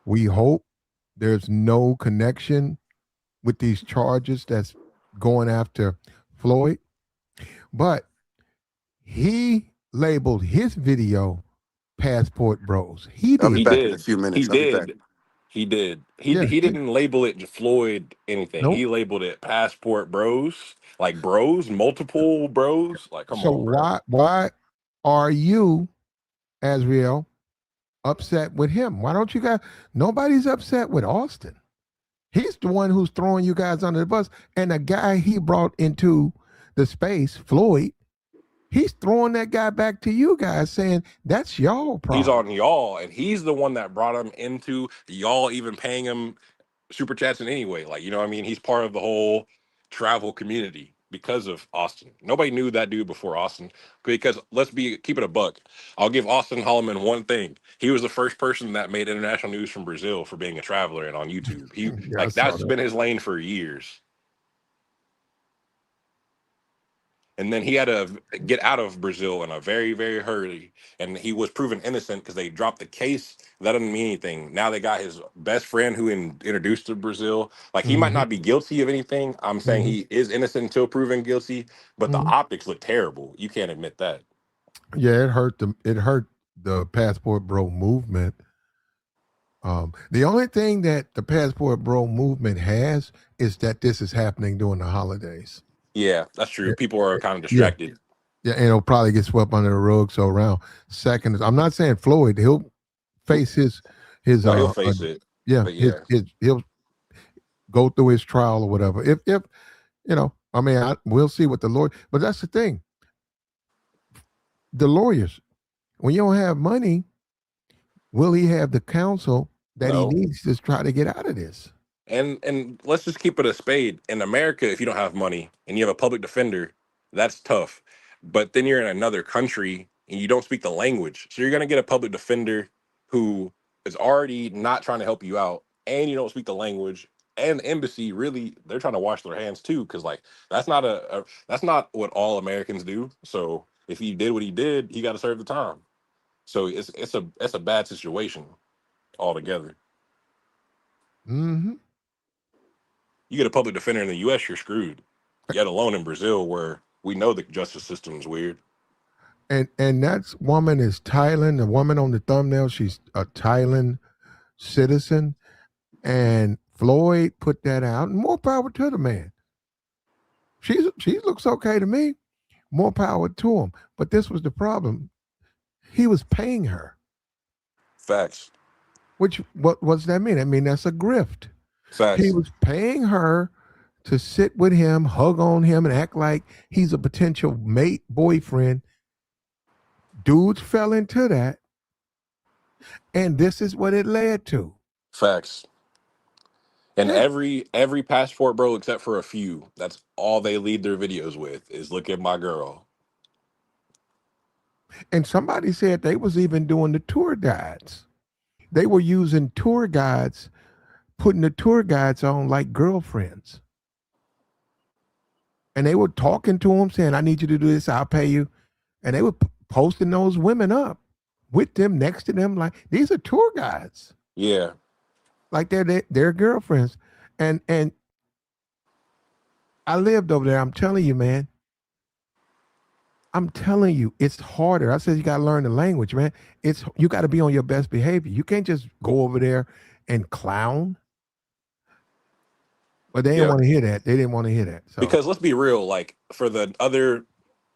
We hope there's no connection with these charges that's going after Floyd. But he labeled his video Passport Bros. He I'll be He did back that. in a did. few He minutes. I'll be back. did. He did. Yeah. He didn't label it Floyd anything. Nope. He labeled it Passport Bros. Like bros, multiple bros. Like, come So on, bro. why are you, Azriel, upset with him? Why don't you guys? Nobody's upset with Austin. He's the one who's throwing you guys under the bus. And the guy he brought into the space, Floyd, he's throwing that guy back to you guys saying that's y'all He's problem. on y'all, and he's the one that brought him into y'all even paying him super chats in anyway. Like, you know what I mean? He's part of the whole travel community because of Austin. Nobody knew that dude before Austin. Because keep it a buck. I'll give Austin Holloman one thing. He was the first person that made international news from Brazil for being a traveler and on YouTube. He Yeah, I like saw that's that. been his lane for years. And then he had to get out of Brazil in a very, very hurry. And he was proven innocent because they dropped the case. That doesn't mean anything. Now they got his best friend who introduced to Brazil. Like, he might Mhm, not be guilty of anything. I'm saying mhm, he is innocent until proven guilty, but the mhm. optics look terrible. You can't admit that. Yeah, it hurt the Passport Bro movement. The only thing that the Passport Bro movement has is that this is happening during the holidays. Yeah, that's true. Yeah, People are kind of yeah, distracted. yeah, and it'll probably get swept under the rug. So around second, I'm not saying Floyd. He'll face his No, he'll uh face it. yeah But his yeah. his he'll go through his trial or whatever. If I mean, we'll see what the lawyer. But that's the thing. The lawyers, when you don't have money, will he have the counsel that he No. needs to try to get out of this? And let's just keep it a spade. In America, if you don't have money and you have a public defender, that's tough. But then you're in another country and you don't speak the language. So you're gonna get a public defender who is already not trying to help you out, and you don't speak the language. And the embassy, really, they're trying to wash their hands too, because like that's not what all Americans do. So if he did what he did, he got to serve the time. So it's a bad situation altogether. Mm-hmm. You get a public defender in the U.S., you're screwed. Yet alone in Brazil, where we know the justice system is weird. And that woman is Thailand. The woman on the thumbnail, she's a Thailand citizen. And Floyd put that out. And more power to the man. She looks okay to me. More power to him. But this was the problem. He was paying her. Facts. What does that mean? I mean, that's a grift. Facts. He was paying her to sit with him, hug on him, and act like he's a potential mate, boyfriend. Dudes fell into that. And this is what it led to. Facts. And Yeah. every passport bro, except for a few, that's all they lead their videos with is look at my girl. And somebody said they was even doing the tour guides. They were using tour guides, putting the tour guides on like girlfriends. And they were talking to them saying, I need you to do this, I'll pay you. And they were posting those women up with them, next to them, like these are tour guides. Yeah. Like they're girlfriends. And I lived over there. I'm telling you, man. I'm telling you, it's harder. I said you gotta learn the language, man. You gotta be on your best behavior. You can't just go over there and clown. But they didn't want to hear that. They didn't want to hear that. So Because let's be real, like for the other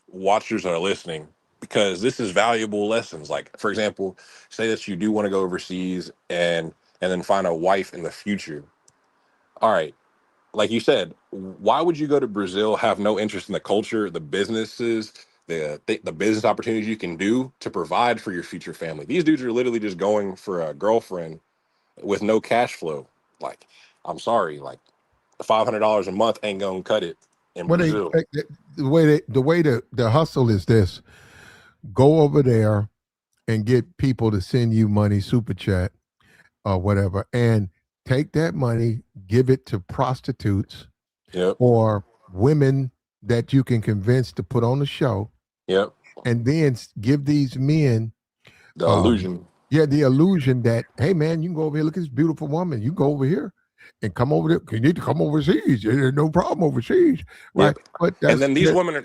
watchers that are listening, because this is valuable lessons. Like, for example, say that you do want to go overseas and then find a wife in the future. All right. Like you said, why would you go to Brazil, have no interest in the culture, the businesses, the business opportunities you can do to provide for your future family? These dudes are literally just going for a girlfriend with no cash flow. Like, I'm sorry, like $500 a month ain't gonna cut it in what Brazil. the way the hustle is this: go over there and get people to send you money, super chat or whatever, and take that money, give it to prostitutes Yep. or women that you can convince to put on the show. Yep. And then give these men The illusion. Yeah, the illusion that, hey man, you can go over here, look at this beautiful woman. You go over here and come over there. You need to come overseas. There's no problem overseas. Right. Yep. But And then these women,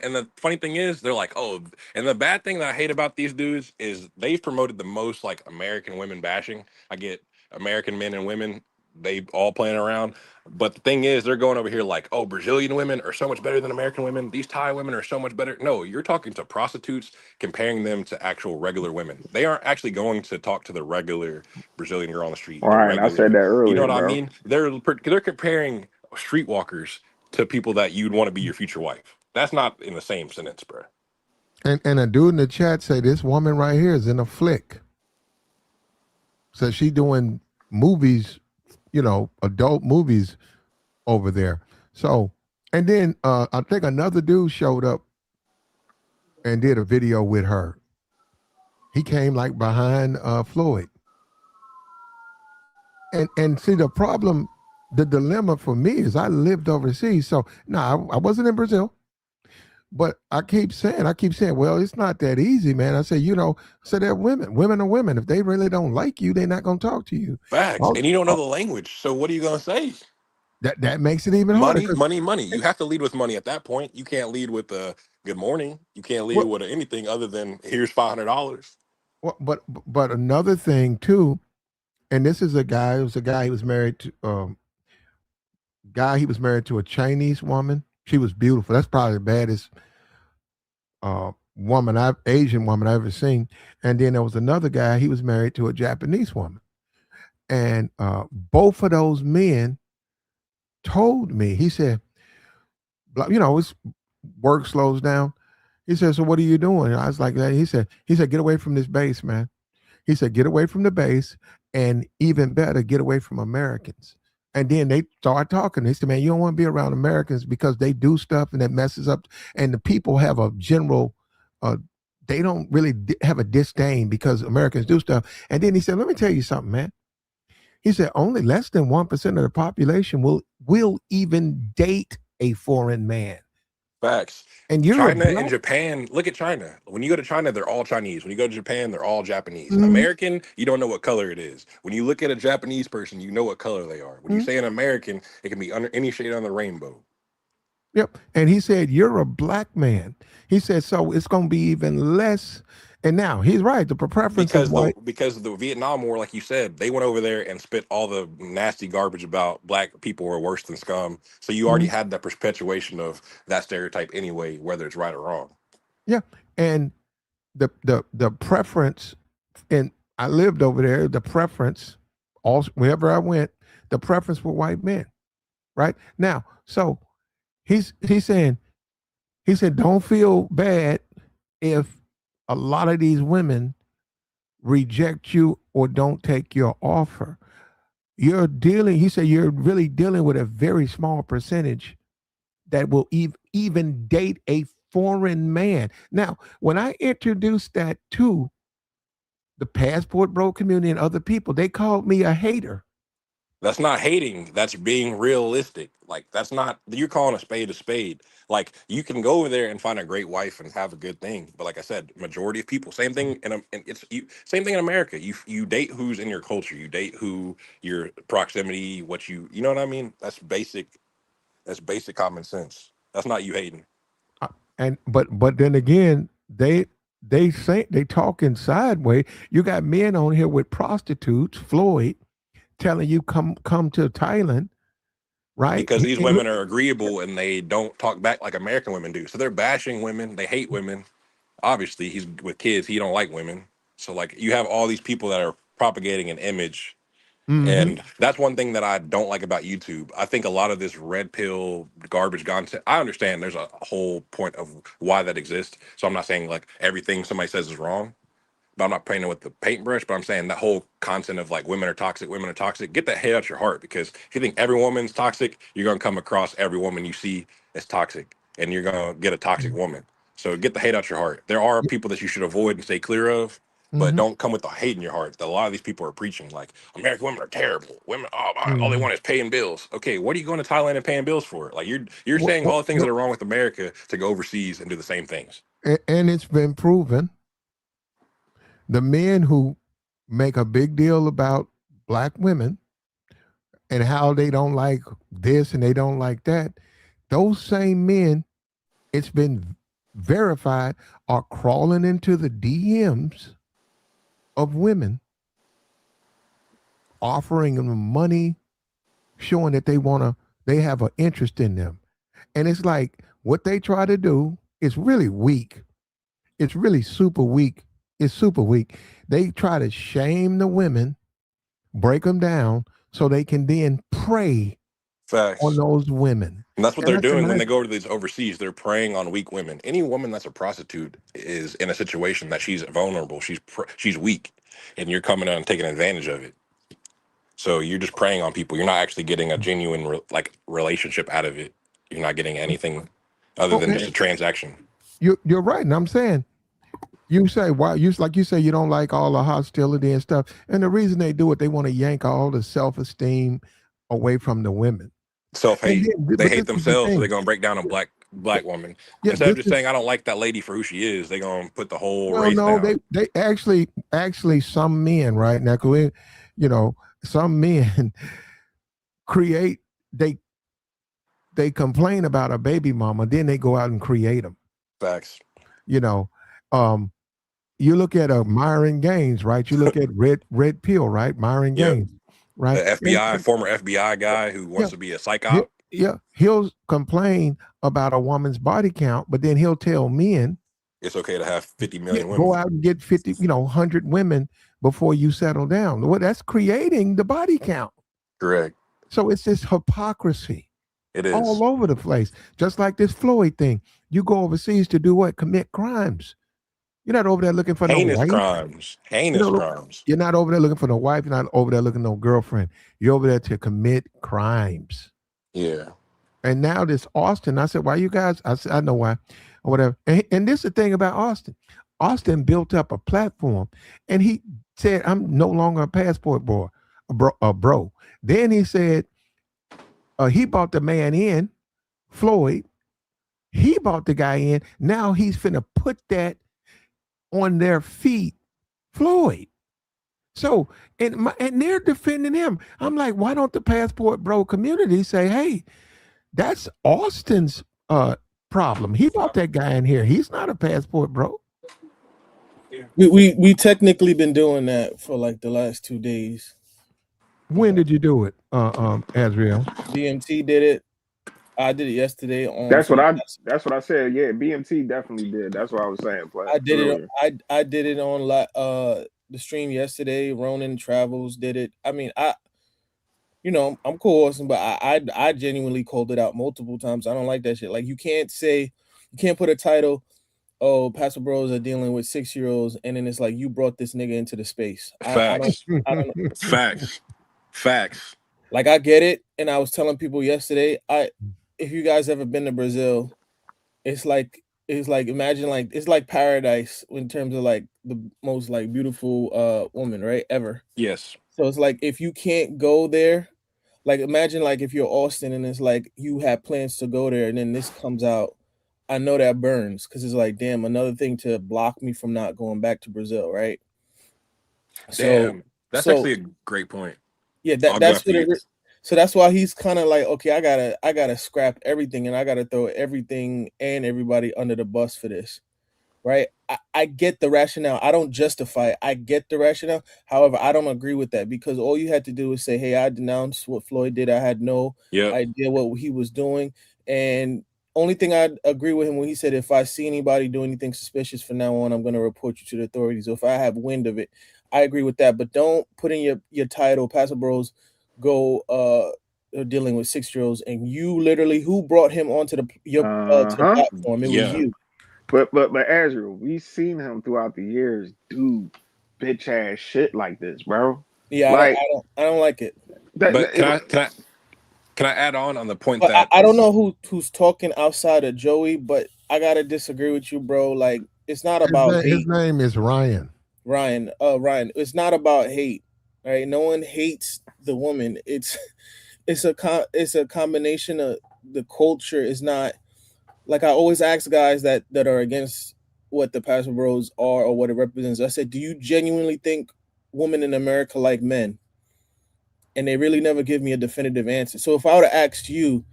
and the funny thing is, they're like, oh, and the bad thing that I hate about these dudes is they've promoted the most like American women bashing. I get American men and women, they all playing around. But the thing is, they're going over here like, oh, Brazilian women are so much better than American women. These Thai women are so much better. No, you're talking to prostitutes, comparing them to actual regular women. They aren't actually going to talk to the regular Brazilian girl on the street. The Ryan, I said regular, that you know earlier, what I bro. mean? They're comparing streetwalkers to people that you'd want to be your future wife. That's not in the same sentence, bro. And a dude in the chat say this woman right here is in a flick. So she doing movies, adult movies over there. So, and then I think another dude showed up and did a video with her. He came like behind Floyd. And see the problem, the dilemma for me is I lived overseas. So I wasn't in Brazil. But I keep saying, well, it's not that easy, man. I say, they're women are women. If they really don't like you, they're not going to talk to you. Facts. And you don't know the language. So what are you going to say? That makes it even harder. Money. You have to lead with money at that point. You can't lead with good morning. You can't lead with anything other than here's $500. Well, but another thing too, and this is a guy. He was married to he was married to a Chinese woman. She was beautiful. That's probably the baddest Asian woman I've ever seen. And then there was another guy. He was married to a Japanese woman, and both of those men told me, he said, his work slows down. He said, so what are you doing? And I was like, he said, get away from this base, man. He said, get away from the base, and even better, get away from Americans. And then they start talking. They said, man, you don't want to be around Americans because they do stuff and it messes up. And the people have a general, they don't really have a disdain because Americans do stuff. And then he said, let me tell you something, man. He said, only less than 1% of the population will even date a foreign man. Facts. And you're China and Japan, look at China. When you go to China, they're all Chinese. When you go to Japan, they're all Japanese. Mhm. American, you don't know what color it is. When you look at a Japanese person, you know what color they are. When you say an American, it can be under any shade on the rainbow. Yep. And he said, you're a black man. He said, so it's going to be even less. And now he's right. The preference is white. Because the Vietnam War, like you said, they went over there and spit all the nasty garbage about black people were worse than scum. So you already had that perpetuation of that stereotype anyway, whether it's right or wrong. Yeah. And the preference, and I lived over there, the preference, also wherever I went, the preference for white men. Right? Now, so he's saying, he said, don't feel bad if a lot of these women reject you or don't take your offer. He said, you're really dealing with a very small percentage that will even date a foreign man. Now, when I introduced that to the passport bro community and other people, they called me a hater. That's not hating. That's being realistic. Like, that's not, you're calling a spade a spade. Like, you can go over there and find a great wife and have a good thing. But like I said, majority of people, same thing. And same thing in America. You date who's in your culture. You date who your proximity, you know what I mean? That's basic common sense. That's not you hating. But then again, they talking sideways. You got men on here with prostitutes, Floyd, telling you come to Thailand, right? Because these women are agreeable and they don't talk back like American women do. So they're bashing women. They hate women. Obviously, he's with kids. He don't like women. So like you have all these people that are propagating an image. And that's one thing that I don't like about YouTube. I think a lot of this red pill garbage content, I understand there's a whole point of why that exists. So I'm not saying like everything somebody says is wrong. But I'm not painting with the paintbrush, but I'm saying that whole content of like women are toxic, get that hate out your heart, because if you think every woman's toxic, you're gonna come across every woman you see as toxic, and you're gonna get a toxic woman. So get the hate out your heart. There are people that you should avoid and stay clear of, but don't come with the hate in your heart. That a lot of these people are preaching like American women are terrible. Women, all they want is paying bills. Okay, what are you going to Thailand and paying bills for? Like you're saying all the things that are wrong with America to go overseas and do the same things. And it's been proven. The men who make a big deal about black women and how they don't like this and they don't like that, those same men, it's been verified, are crawling into the DMs of women, offering them money, showing that they have an interest in them. And it's like what they try to do is really weak. It's really super weak. It's super weak. They try to shame the women, break them down so they can then prey on those women. And that's what they're doing when they go to these overseas. They're preying on weak women. Any woman that's a prostitute is in a situation that she's vulnerable. She's weak, and you're coming in and taking advantage of it. So you're just preying on people. You're not actually getting a genuine relationship out of it. You're not getting anything other than just a transaction. You're right, and I'm saying. You say, why? Like you say, you don't like all the hostility and stuff. And the reason they do it, they want to yank all the self-esteem away from the women. Self-hate. They hate themselves, so they're going to break down a black woman. Yeah, instead of just saying, I don't like that lady for who she is, they're going to put the whole race down. No, they actually some men, right? Now, some men they complain about a baby mama, then they go out and create them. Facts. You look at Myron Gaines, right? You look at Red Pill, right? Myron Gaines, right? The former FBI guy who wants to be a psych op. He'll complain about a woman's body count, but then he'll tell men it's okay to have 50 million women. Go out and get 50, 100 women before you settle down. Well, that's creating the body count. Correct. So it's this hypocrisy. It is all over the place. Just like this Floyd thing. You go overseas to do what? Commit crimes. You're not over there looking for no heinous wife. crimes. You Heinous know, crimes. you're not over there looking for no wife. You're not over there looking for no girlfriend. You're over there to commit crimes. Yeah. And now this Austin, I said, why you guys? I said, I know why, or whatever. And this is the thing about Austin. Austin built up a platform, and he said, "I'm no longer a passport boy, bro." Then he said, he bought the man in, Floyd. He bought the guy in. Now he's finna put that on their feet, Floyd. So, and they're defending him. I'm like, why don't the passport bro community say, hey, that's Austin's problem. He brought that guy in here. He's not a passport bro. We technically been doing that for like the last 2 days. When did you do it, Azriel? BMT did it. I did it yesterday on. That's what I said. Yeah, BMT definitely did. That's what I was saying. I did it. I did it on the stream yesterday. Ronan Travels did it. I mean, I'm coercing, but I genuinely called it out multiple times. I don't like that shit. Like you can't put a title, oh, Pastor Bros are dealing with 6-year-olds, and then it's like you brought this nigga into the space. I don't Facts. like I get it, and I was telling people yesterday, if you guys ever been to Brazil, it's like imagine like it's like paradise in terms of like the most like beautiful woman, right? Ever. Yes. So it's like if you can't go there, like imagine like if you're Austin and it's like you have plans to go there and then this comes out, I know that burns because it's like damn, another thing to block me from not going back to Brazil, right? Damn. That's actually a great point. Yeah, that's what it is. So that's why he's kind of like, okay, I gotta scrap everything and I gotta throw everything and everybody under the bus for this. Right? I get the rationale. I don't justify it. I get the rationale. However, I don't agree with that because all you had to do was say, hey, I denounced what Floyd did. I had no idea what he was doing. And only thing I agree with him when he said, if I see anybody do anything suspicious from now on, I'm going to report you to the authorities. So if I have wind of it, I agree with that. But don't put in your title, Pastor Bros, go dealing with 6-year-olds. And you literally, who brought him onto to the platform? It was you. But Azrael, we've seen him throughout the years do bitch ass shit like this, bro. Yeah, like, I don't like it. But can I add on the point but that I don't know who's talking outside of Joey, but I gotta disagree with you, bro. Like it's not about his name is Ryan. Ryan. It's not about hate. Right? No one hates the woman. It's a combination of the culture is not. Like I always ask guys that are against what the Pastor Bros are or what it represents. I said, do you genuinely think women in America like men? And they really never give me a definitive answer. So if I would have asked you,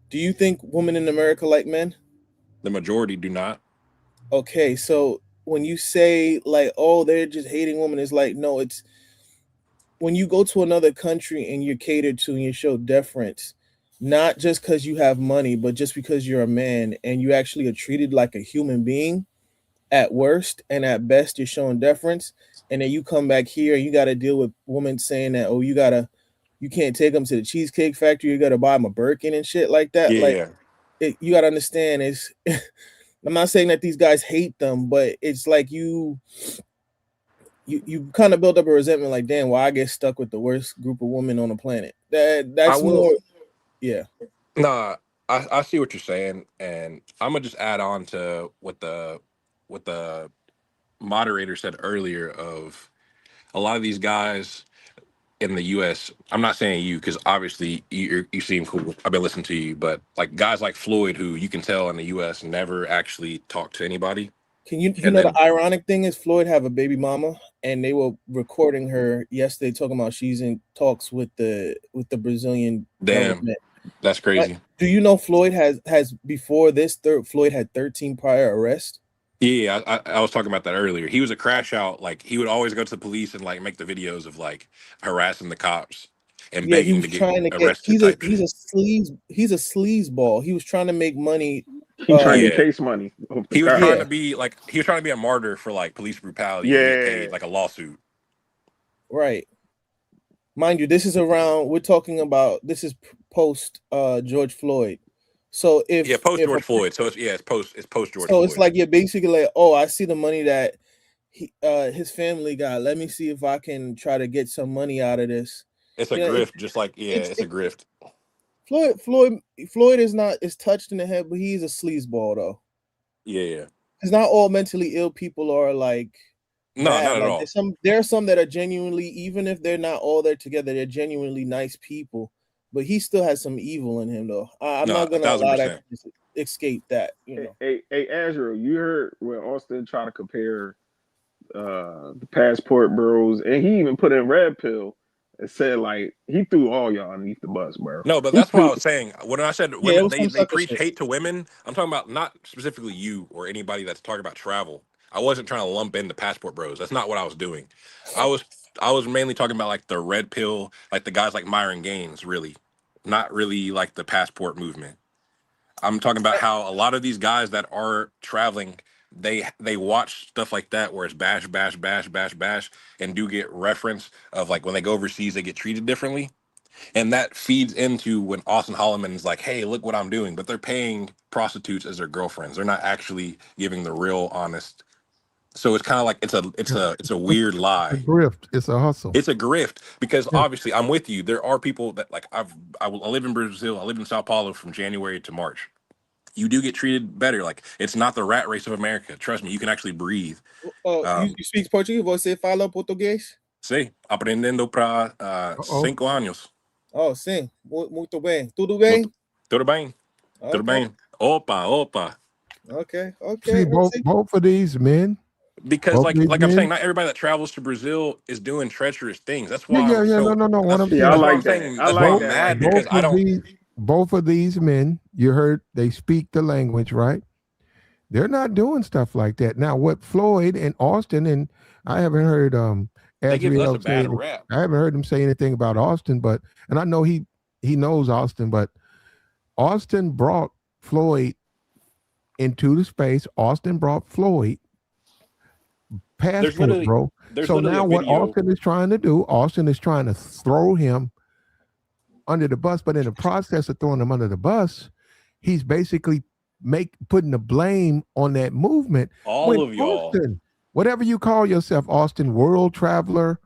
do you think women in America like men? The majority do not. Okay, so when you say like, oh, they're just hating women, it's like, no, it's when you go to another country and you're catered to and you show deference, not just because you have money, but just because you're a man and you actually are treated like a human being at worst, and at best you're showing deference, and then you come back here and you got to deal with women saying that, oh, you can't take them to the Cheesecake Factory, you got to buy them a Birkin and shit like that. Yeah. Like you got to understand is I'm not saying that these guys hate them, but it's like you kind of build up a resentment like, damn, why I get stuck with the worst group of women on the planet. That's more. Yeah. Nah, I see what you're saying, and I'm gonna just add on to what the moderator said earlier of a lot of these guys in the U.S. I'm not saying you because obviously you seem cool. I've been listening to you, but like guys like Floyd, who you can tell in the U.S. never actually talk to anybody. The ironic thing is Floyd have a baby mama, and they were recording her yesterday talking about she's in talks with the Brazilian government. That's crazy. But do you know Floyd has before this Floyd had 13 prior arrests? Yeah, I was talking about that earlier. He was a crash out. Like he would always go to the police and like make the videos of like harassing the cops and begging to get arrested. He's a sleazeball. He was trying to make money. He trying to get case money. He was trying to be like a martyr for like police brutality. Yeah, and get paid, like a lawsuit. Right. Mind you, this is around. We're talking about this is post George Floyd. So Yeah, if post if a, George Floyd. So it's post George so it's Floyd. like you're basically like, oh, I see the money that his family got. Let me see if I can try to get some money out of this. It's a You know, grift, just like it's a it grift. Floyd is touched in the head, but he's a sleazeball though. Yeah. Because not all mentally ill people are like No, not bad. at Like all. there are some that are genuinely, even if they're not all there together, they're genuinely nice people. But he still has some evil in him though. I'm No, not a gonna thousand allow that percent. to just escape that, Hey, Azrael, you heard when Austin tried to compare the passport bros, and he even put in red pill and said like he threw all y'all underneath the bus, bro. No, but He that's what I threw. was saying. When I said Yeah, it women, was some they sucker preach shit. hate to women. I'm talking about not specifically you or anybody that's talking about travel. I wasn't trying to lump in the passport bros. That's not what I was doing. I was I was mainly talking about like the red pill, like the guys like Myron Gaines, really, not really like the passport movement. I'm talking about how a lot of these guys that are traveling, they watch stuff like that where it's bash, bash, bash, bash, bash, and do get reference of like when they go overseas, they get treated differently. And that feeds into when Austin Holloman's like, hey, look what I'm doing. But they're paying prostitutes as their girlfriends. They're not actually giving the real honest. So it's kind of like it's a weird A lie. grift. It's a hustle. It's a grift because Yeah. obviously I'm with you. There are people that like I live in Brazil. I live in Sao Paulo from January to March. You do get treated better. Like it's not the rat race of America. Trust me, you can actually breathe. You speak Portuguese? Você fala português? Sei, aprendendo para Uh-oh. 5 anos. Oh, sim. Muito bem. Tudo bem? Tudo bem, tudo Okay. bem. Opa, opa. Okay. See, Okay. both See? both of these men, Because both of these I'm saying, men. not everybody that travels to Brazil is doing treacherous things. That's Yeah, why yeah, I'm yeah. No, so no, no. What I'm that's Yeah, I saying, that's why I'm like that. saying I that's why like I'm both that mad right both because there. I of don't. these both of these men, you heard they speak the language, right? They're not doing stuff like that. Now, what Floyd and Austin, and I haven't heard They give us Azriel a say bad any, rap. I haven't heard him say anything about Austin, but and I know he knows Austin, but Austin brought Floyd into the space. Austin brought Floyd There's passport, literally bro. there's So literally a now what video. Austin is trying to do, Austin is trying to throw him under the bus, but in the process of throwing him under the bus, he's basically putting the blame on that movement All when of y'all. Austin, whatever you call yourself, Austin world traveler,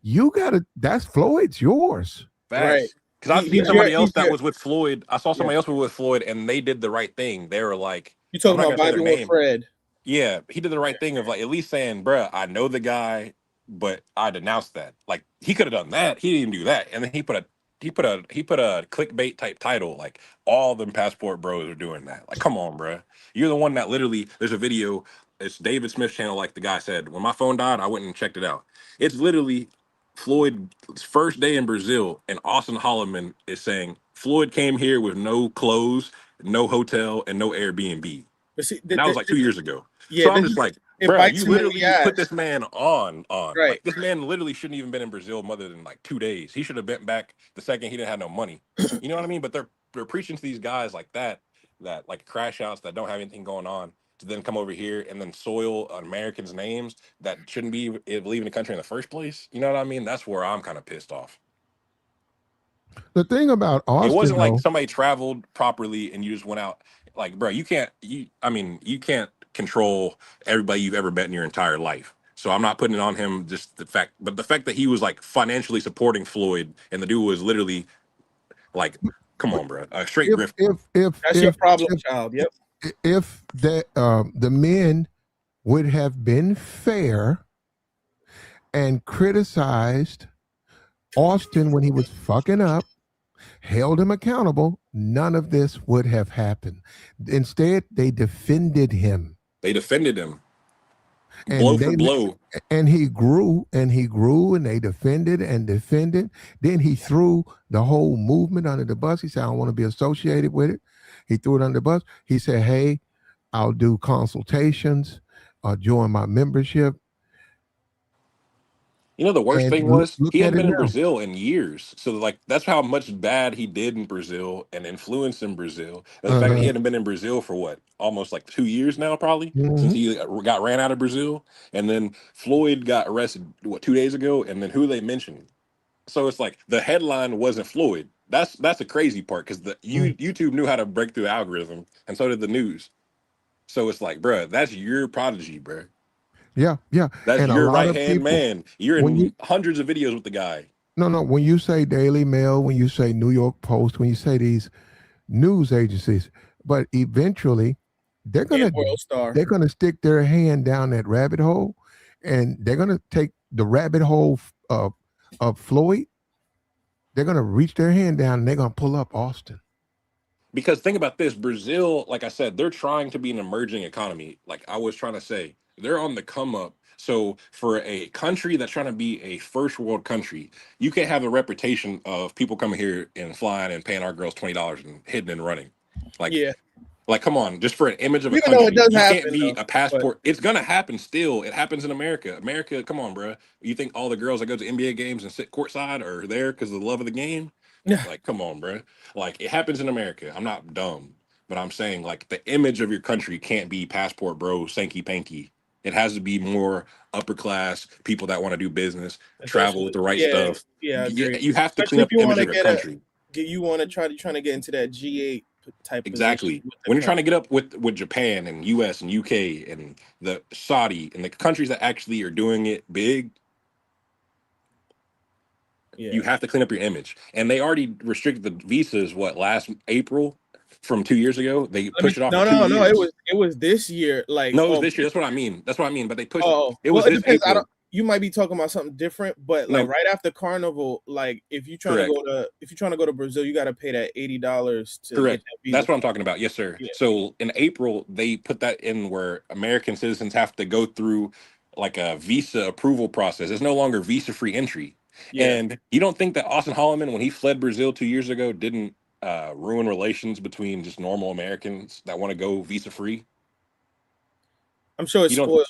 you gotta that's Floyd's yours. Right. Facts. Because I've seen somebody else He's that your. was with Floyd. I saw Yeah. somebody else was with Floyd, and they did the right thing. They were like, You I'm talking not about gonna say their vibing with name. Fred? Yeah, he did the right thing of like at least saying, "Bruh, I know the guy, but I denounced that." Like he could have done that. He didn't do that, and then he put a clickbait type title like all them passport bros are doing that. Like, come on, bruh. You're the one that literally. There's a video. It's David Smith's channel. Like the guy said, when my phone died, I went and checked it out. It's literally Floyd's first day in Brazil, and Austin Holloman is saying Floyd came here with no clothes, no hotel, and no Airbnb, But see, and that was like 2 years ago. yeah, So I'm then just like, it bruh, bites you him in the literally put ass. this man on. Right. Like this man literally shouldn't even been in Brazil more than like 2 days. He should have been back the second he didn't have no money. You know what I mean? But they're preaching to these guys like that like crash outs that don't have anything going on to then come over here and then soil Americans' names that shouldn't be leaving the country in the first place. You know what I mean? That's where I'm kind of pissed off. The thing about It Austin wasn't like though, somebody traveled properly and you just went out. Like, bro, you can't control everybody you've ever met in your entire life. So I'm not putting it on him, just the fact that he was like financially supporting Floyd and the dude was literally like, come but on, bro, a straight if grift. if if That's your if problem, if child. Yep. if the men would have been fair and criticized Austin when he was fucking up, held him accountable, none of this would have happened. Instead, they defended him. They defended him blow And for they blow. and he grew and he grew and they defended and defended. Then he threw the whole movement under the bus. He said, I don't want to be associated with it. He threw it under the bus. He said, hey, I'll do consultations, join my membership. You know, the worst And thing was look he at hadn't it been in now. Brazil in years. So like that's how much bad he did in Brazil and influenced in Brazil. And the fact that he Uh-huh. hadn't been in Brazil for what, almost like 2 years now, probably since Mhm. he got ran out of Brazil. And then Floyd got arrested 2 days ago, and then who they mentioned. So it's like the headline wasn't Floyd. That's the crazy part because Mm. YouTube knew how to break through the algorithm, and so did the news. So it's like, bruh, that's your prodigy, bruh. Yeah, yeah. That's And a your lot right of hand people, man. You're when you in hundreds of videos with the guy. no, when you say Daily Mail, when you say New York Post, when you say these news agencies, but eventually they're And gonna World Star. they're gonna stick their hand down that rabbit hole, and they're gonna take the rabbit hole of Floyd. They're gonna reach their hand down and they're gonna pull up Austin. Because think about this, Brazil, like I said, they're trying to be an emerging economy. Like I was trying to say, they're on the come up. So for a country that's trying to be a first world country, you can't have a reputation of people coming here and flying and paying our girls $20 and hitting and running. Like Yeah, Like, come on, just for an image of a even though it country, does you can't happen be though. a But passport. It's gonna happen still. It happens in America. America, come on, bro. You think all the girls that go to NBA games and sit courtside are there because of the love of the game? yeah, Like, come on, bro. Like, it happens in America. I'm not dumb, but I'm saying like the image of your country can't be passport bro, sanky panky. It has to be more upper class people that want to do business, travel with essentially, the right yeah, stuff. yeah, I agree. You have to clean Especially if up you the image want of to your get a country. you want to trying to get into that G8 type position Exactly. with the When you're trying country. to get up with Japan and US and UK and the Saudi and the countries that actually are doing it big, you Yeah. have to clean up your image. And they already restricted the visas what last April from 2 years ago. They Let me pushed it off for no two no no. It years. was this year. Like No, it was this year. That's what I mean. That's what I mean. But they pushed it well was it this depends. I don't. April. You might be talking about something different, but like No, right after Carnival, like correct. if you're trying to go to Brazil, you got to pay that $80 to get Correct. that visa. That's what I'm talking about. Yes, sir. Yeah. So in April, they put that in where American citizens have to go through like a visa approval process. It's no longer visa free entry. Yeah. And you don't think that Austin Holloman, when he fled Brazil 2 years ago, didn't ruin relations between just normal Americans that want to go visa free? I'm sure it You don't. spoiled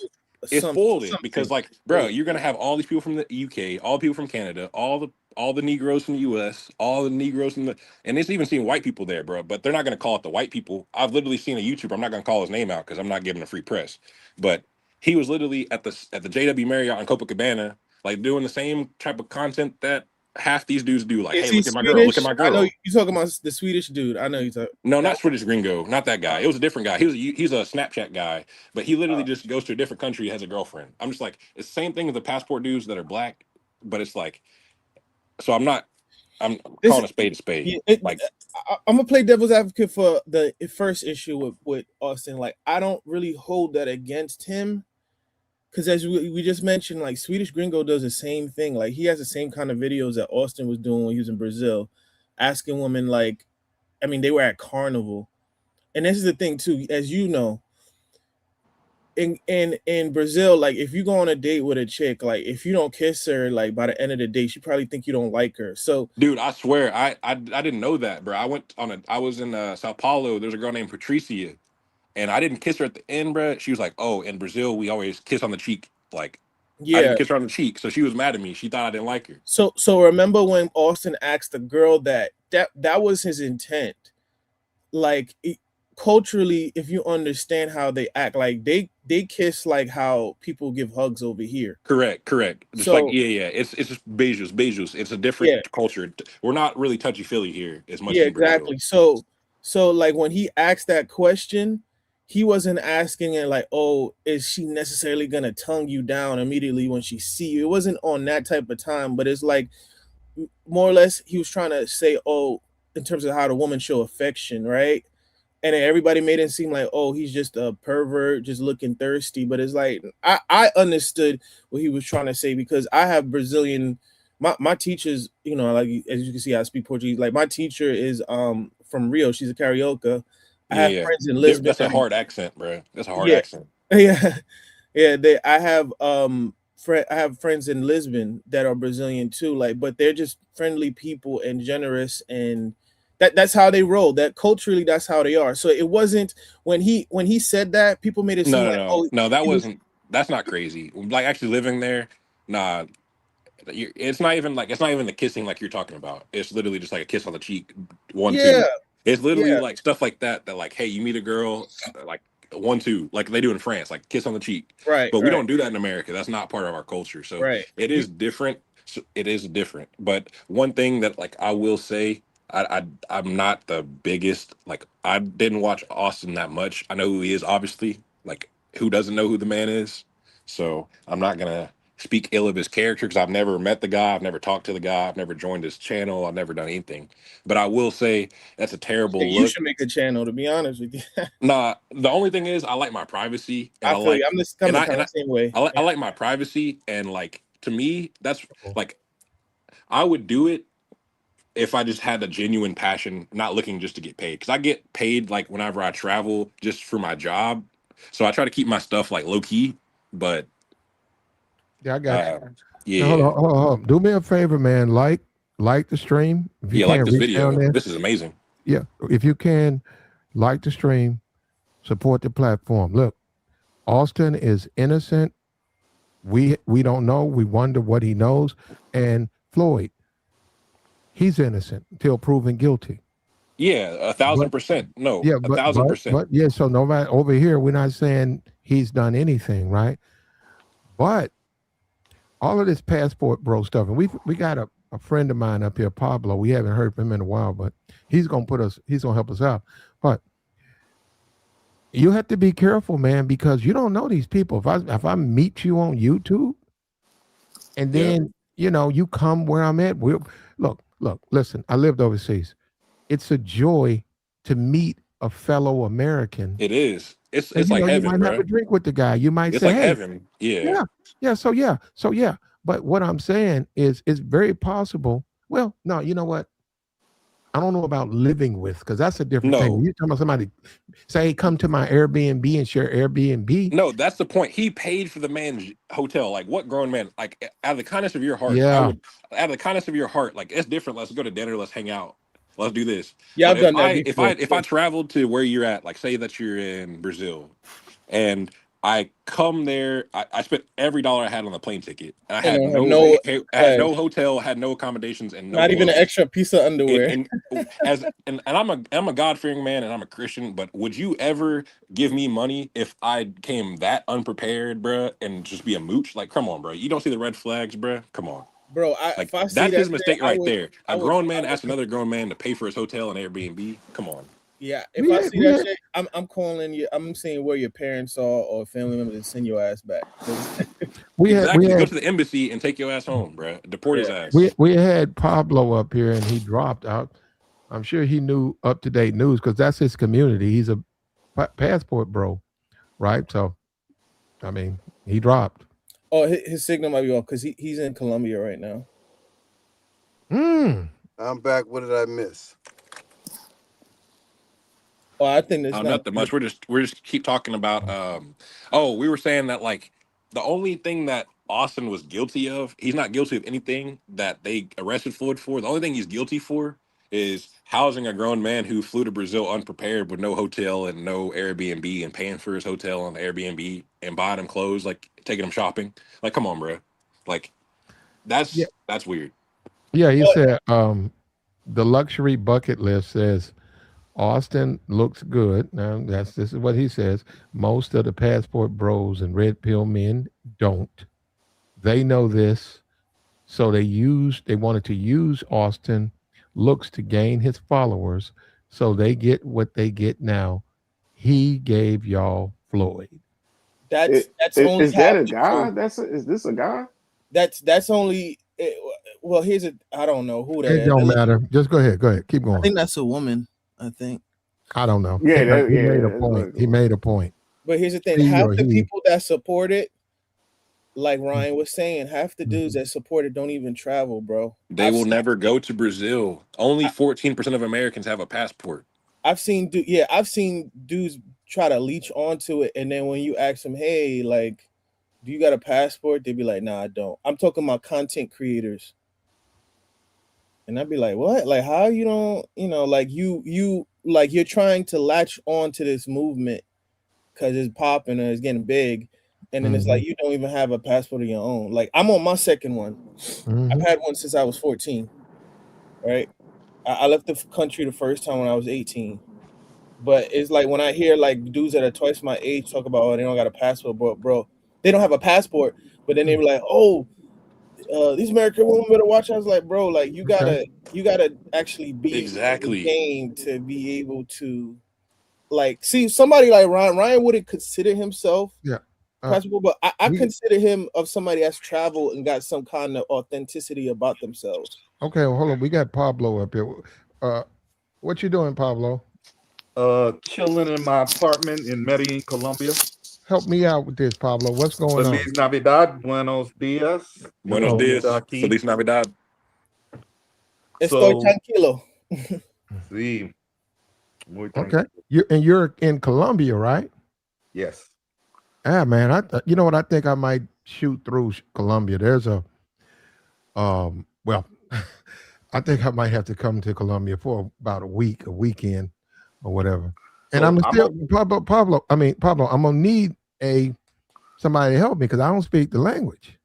It spoiled it some because, things. like, bro, you're gonna have all these people from the UK, all the people from Canada, all the Negroes from the US, all the Negroes from the, and it's even seen white people there, bro. But they're not gonna call it the white people. I've literally seen a YouTuber. I'm not gonna call his name out because I'm not giving a free press. But he was literally at the JW Marriott in Copacabana, like doing the same type of content that half these dudes do. Like, Is hey, he look at my girl, look at Swedish? my I know girl. you're talking about the Swedish dude. I know you're talking No, that not Swedish Gringo, not that guy. It was a different guy. He's a Snapchat guy, but he one. literally just goes to a different country, has a girlfriend. I'm just like, it's the same thing as the passport dudes that are black, but it's like, so I'm This calling a spade a spade. yeah, Like, I'm gonna play devil's advocate for the first issue with Austin. Like, I don't really hold that against him because as we just mentioned, like Swedish Gringo does the same thing. Like, he has the same kind of videos that Austin was doing when he was in Brazil, asking women like, I mean, they were at Carnival, and this is the thing too, as you know. In Brazil, like if you go on a date with a chick, like if you don't kiss her, like by the end of the day, she probably think you don't like her. So dude, I swear, I didn't know that, bro. I was in Sao Paulo. There's a girl named Patricia, and I didn't kiss her at the end, bro. She was like, oh, in Brazil we always kiss on the cheek. Like, I yeah, didn't kiss her on the cheek, so she was mad at me. She thought I didn't like her. so remember when Austin asked the girl that was his intent. Like culturally, if you understand how they act, like they kiss like how people give hugs over here. Correct, correct. Just like So yeah. It's just beijos. It's a different yeah, culture. We're not really touchy feely here as much yeah, as in Brazil. exactly. So like when he asked that question, he wasn't asking it like, oh, is she necessarily gonna tongue you down immediately when she see you? It wasn't on that type of time, but it's like more or less he was trying to say, oh, in terms of how the woman show affection, right? And then everybody made it seem like, oh, he's just a pervert, just looking thirsty. But it's like I understood what he was trying to say because I have Brazilian my teachers, you know, like as you can see, I speak Portuguese. Like my teacher is from Rio. She's a carioca. I Yeah, have yeah. friends in Lisbon. That's a hard accent, bro. That's a hard Yeah, accent. yeah, yeah. I have friends in Lisbon that are Brazilian too. Like, but they're just friendly people and generous, and that's how they roll. That culturally, that's how they are. So it wasn't when he said that, people made it seem No, no, like, no, oh, no. That he was wasn't. That's not crazy. Like actually living there, nah. It's not even like it's not even the kissing like you're talking about. It's literally just like a kiss on the cheek, one yeah, two. It's literally yeah, like stuff like that. That like, hey, you meet a girl, like one two, like they do in France, like kiss on the cheek. right, But we right, don't do that in America. That's not part of our culture. So right. it is different. It is different. But one thing that like I will say, I'm not the biggest, like, I didn't watch Austin that much. I know who he is, obviously. Like, who doesn't know who the man is? So I'm not gonna speak ill of his character because I've never met the guy, I've never talked to the guy, I've never joined his channel, I've never done anything. But I will say that's a terrible You look. should make a channel, to be honest with you. Nah, the only thing is I like my privacy, and I I feel you. like, I'm and the I kind and I of same way. I like my privacy, and like, to me that's like, I would do it if I just had a genuine passion, not looking just to get paid. Because I get paid like whenever I travel just for my job. So I try to keep my stuff like low key. But Yeah, I got you. Now, hold yeah, on, hold on, hold on. Do me a favor, man. Like the stream. If you yeah, like can't this reach down video. there, This is amazing. yeah. If you can, like the stream, support the platform. Look, Austin is innocent. We don't know. We wonder what he knows. And Floyd, he's innocent until proven guilty. Yeah, But 1,000%. No, yeah, a thousand percent. but yeah. So nobody over here. We're not saying he's done anything, right? But all of this passport bro stuff, and we got a friend of mine up here, Pablo. We haven't heard from him in a while, but he's gonna help us out. But you have to be careful, man, because you don't know these people. If I meet you on YouTube and Yeah, then you come where I'm at, look, listen, I lived overseas. It's a joy to meet a fellow American. it is. And It's like you heaven, might have a bro. drink with the guy. You might It's say, like hey, heaven. Yeah, yeah, yeah. So yeah. But what I'm saying is, it's very possible. Well, no, you know what? I don't know about living with, because that's a different thing. When no, you're talking about somebody say, hey, come to my Airbnb and share Airbnb. no, that's the point. He paid for the man's hotel. Like, what grown man? Like, out of the kindness of your heart, I Yeah, would. Out of the kindness of your heart, like, it's different. Let's go to dinner. Let's hang out. Let's do this. Yeah, But I've done that before. if I traveled to where you're at, like, say that you're in Brazil, and I come there, I spent every dollar I had on the plane ticket, and I And had I have no no, I had no hotel, had no accommodations, and no not even an clothes. extra piece of underwear. And I'm a God fearing man and I'm a Christian, but would you ever give me money if I came that unprepared, bruh, and just be a mooch? Like, come on, bro. You don't see the red flags, bruh. Come on. Bro, Like, if I see that's that his shit, mistake right there. I A would, grown man asked another grown man to pay for his hotel and Airbnb. Come on. yeah. If we I had, see that shit, I'm calling you. I'm seeing where your parents are or family members and send your ass back. we had we Exactly. Go had to the embassy and take your ass home, bruh. Deport his Yeah, ass. we had Pablo up here, and he dropped out. I'm sure he knew up to date news because that's his community. He's a passport bro, right? So I mean, he dropped. oh, his signal might be off because he's in Colombia right now. I'm back. What did I miss? Oh, I think Oh, that's not. nothing much. We're just keep talking about oh, we were saying that, like, the only thing that Austin was guilty of, he's not guilty of anything that they arrested Floyd for. The only thing he's guilty for is housing a grown man who flew to Brazil unprepared with no hotel and no Airbnb, and paying for his hotel and Airbnb and buying him clothes, like taking him shopping. Like, come on, bro. Like, Yeah, that's weird. yeah. He said the luxury bucket list says Austin looks good. Now this is what he says. Most of the passport bros and red pill men don't. They know this, so they wanted to use Austin looks to gain his followers, so they get what they get now. He gave y'all Floyd. That's only Is that half a the guy? truth. Is this a guy? That's only. Well, here's a. I don't know who that It is. don't matter. Just go ahead. Go ahead. Keep I going. think that's a woman. I think. I don't know. Yeah, He made a that's point. like, He made a point. But here's the thing: He half or the he. people that support it, like Ryan was saying, half the dudes Mhm. that support it don't even travel, bro. They will never go to Brazil. Only 14% of Americans have a passport. I've seen dudes try to leech onto it, and then when you ask them, hey, like, do you got a passport? They'd be like, nah, I don't. I'm talking about content creators. And I'd be like, what? Like, how you don't, like you like you're trying to latch on to this movement because it's popping and it's getting big. And then it's like Mhm. you don't even have a passport of your own. Like, I'm on my second one. I've Mhm. had one since I was 14, right? I left the country the first time when I was 18. But it's like when I hear like dudes that are twice my age talk about, oh, they don't got a passport, bro. They don't have a passport, but then they were like, oh, these American women better watch. I was like, bro, like you Okay. gotta actually be in the Exactly. game to be able to like see somebody like Ryan. Ryan wouldn't consider himself Yeah. passport, but I we consider him of somebody that's traveled and got some kind of authenticity about themselves. okay. Well, hold on. We got Pablo up here. Uh, what you doing, Pablo? Chilling in my apartment in Medellin, Colombia. Help me out with this, Pablo. What's going on? Feliz Navidad, buenos dias. Yo Buenos Oh, estoy dias. aquí. Feliz Navidad. Estoy So, tranquilo. sí, muy okay. tranquilo. You're in Colombia, right? Yes. Ah, man. You know what? I think I might shoot through Colombia. There's a well, I think I might have to come to Colombia for about a weekend or whatever. And So I'm I'm still Pablo. I mean Pablo. I'm gonna need somebody to help me because I don't speak the language.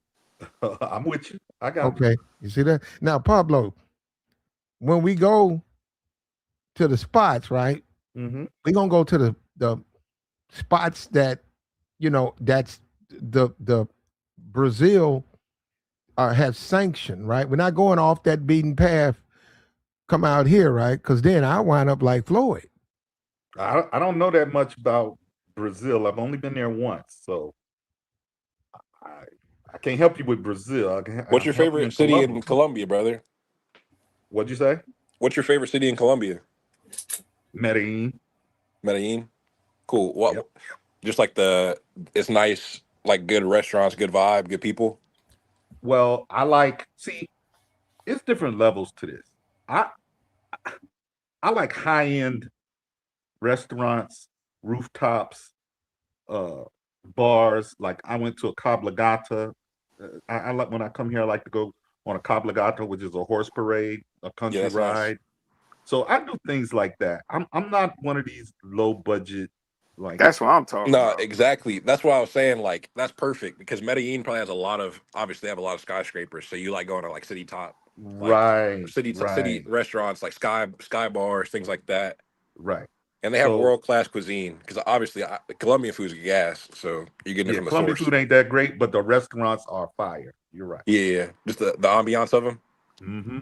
I'm with you. I got Okay, you see that now, Pablo. When we go to the spots, right? you. We're gonna go to the spots that that's the Brazil has sanctioned, right? We're not going off that beaten path. Come out here, right? Because then I wind up like Floyd. I don't know that much about Brazil. I've only been there once, so I I can't help you with Brazil. I What's your can help you in favorite city Colombia. in Colombia, brother? What'd you say? What's your favorite city in Colombia? Medellin. Medellin. Cool. What? Yep. Just like it's nice, like good restaurants, good vibe, good people. Well, see, it's different levels to this. I I like high end restaurants, rooftops, uh, bars. Like I went to a cabalgata. I like when I come here. I like to go on a cabalgata, which is a horse parade, a Yeah, country that's nice. ride. So I do things like that. I'm not one of these low budget like That's what I'm talking No, about. exactly. That's why I was saying like that's perfect because Medellin probably has a lot of obviously they have a lot of skyscrapers. So you like going to like city top, like city right, restaurants like sky bars, things like that. right. And they have So world class cuisine because obviously Colombian food is gas, so you're getting it yeah, from the Colombian source. food ain't that great, but the restaurants are fire. You're right. Yeah, just the ambiance of them. Hmm.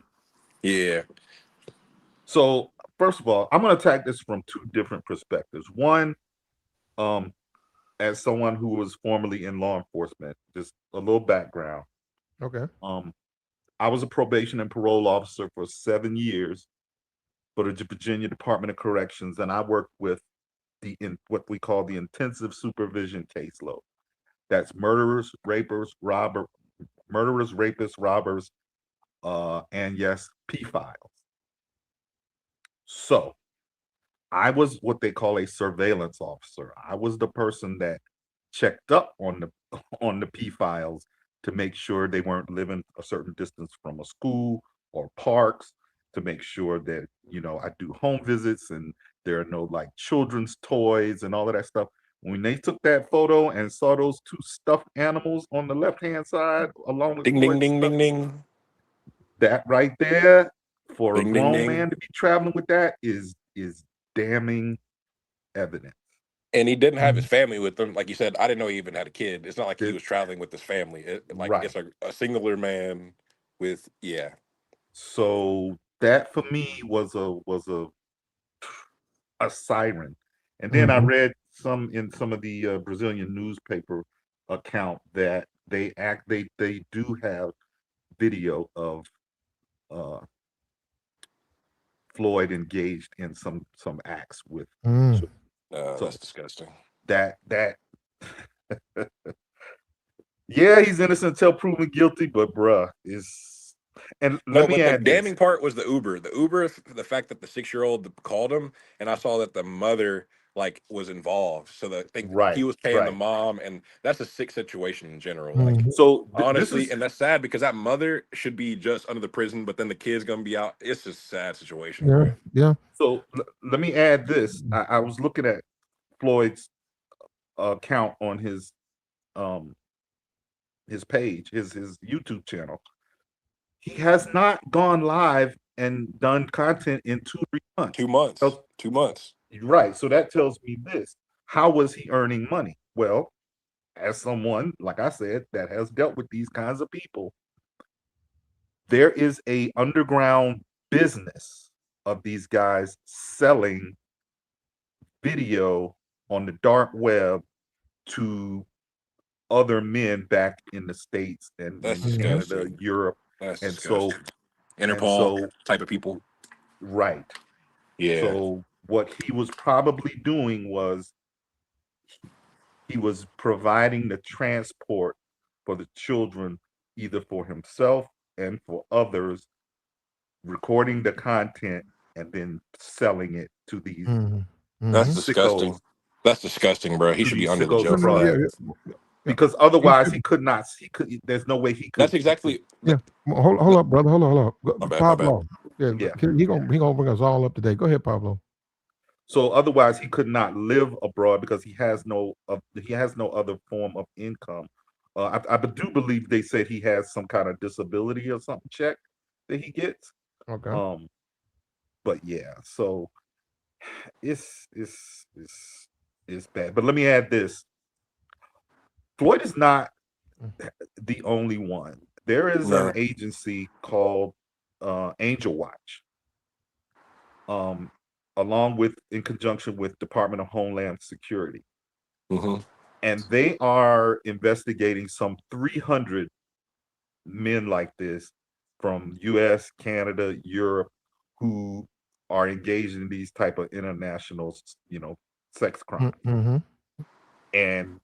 Yeah, So first of all, I'm going to attack this from two different perspectives. One, um, as someone who was formerly in law enforcement, just a little background. Okay. Um, I was a probation and parole officer for 7 years for the Virginia Department of Corrections, and I worked with what we call the intensive supervision caseload. That's murderers, rapists, robbers, and yes, P files. So I was what they call a surveillance officer. I was the person that checked up on the on the P files to make sure they weren't living a certain distance from a school or parks, to make sure that I do home visits and there are no like children's toys and all of that stuff. When they took that photo and saw those two stuffed animals on the left hand side along with ding ding Floyd's ding stuff, ding ding that right there for a ding ding grown ding. man to be traveling with that is damning evidence. And he didn't have his Mhm. family with him, like you said. I didn't know he even had a kid. It's not like he That was traveling with his family. Like right. it's a singular man with So that for me was a siren. And then I Mhm. read some of the Brazilian newspaper account that they do have video of uh, Floyd engaged in some acts with Mm. children. That's So disgusting. that yeah, he's innocent until proven guilty, but bruh is and let No, me but the add this. damning part was the Uber. The Uber, the fact that the 6-year-old called him, and I saw that the mother like was involved. So that think he Right, was paying the right. mom, and that's a sick situation in general. Like Mhm. So this honestly, is and that's sad because that mother should be just under the prison, but then the kid's gonna be out. It's just a sad situation, Yeah. bro. Yeah. so let me add this. I was looking at Floyd's account on um his page, his YouTube channel. He has not gone live and done content in 2 3 months. 2 months. 2 months. Right. So that tells me this. How was he earning money? Well, as someone, like I said, that has dealt with these kinds of people, there is a underground business of these guys selling video on the dark web to other men back in the States and That's in Canada, disgusting. Europe. That's And so, disgusting. and Interpol so, type of people. right. Yeah. So what he was probably doing was he was providing the transport for the children, either for himself and for others, recording the content and then selling it to these That's sickos, disgusting. That's disgusting, bro. He to should be these under the sickos jail for abroad. that. Because otherwise he could not. He could. There's no way he That's could. exactly. Hold up, brother. Hold on. My bad. My bad. Pablo. Yeah, Yeah. he gonna bring us all up to date. Go ahead, Pablo. So otherwise he could not live abroad because he has no other form of income. I do believe they said he has some kind of disability or something check that he gets. Okay. But yeah, so it's bad. But let me add this: Floyd is not the only one. There is an No. agency called Angel Watch, along with in conjunction with Department of Homeland Security, and they are investigating some 300 men like this from U.S., Canada, Europe, who are engaged in these type of international, sex crimes. And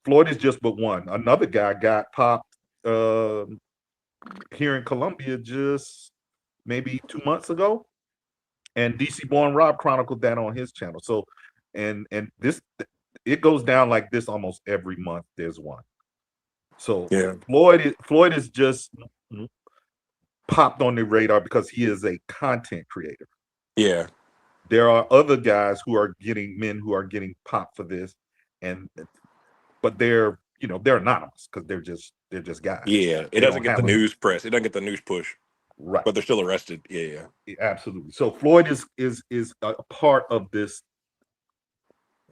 Floyd is just but one. Another guy got popped here in Colombia just maybe 2 months ago, and DC Born Rob chronicled that on his channel. So, and this it goes down like this almost every month. There's one. So Yeah. Floyd is just popped on the radar because he is a content creator. Yeah. There are other guys men who are getting popped for this, but they're anonymous because they're just guys. Yeah. It doesn't get the news press. It doesn't get the news push. Right. But they're still arrested. Yeah. Absolutely. So Floyd is a part of this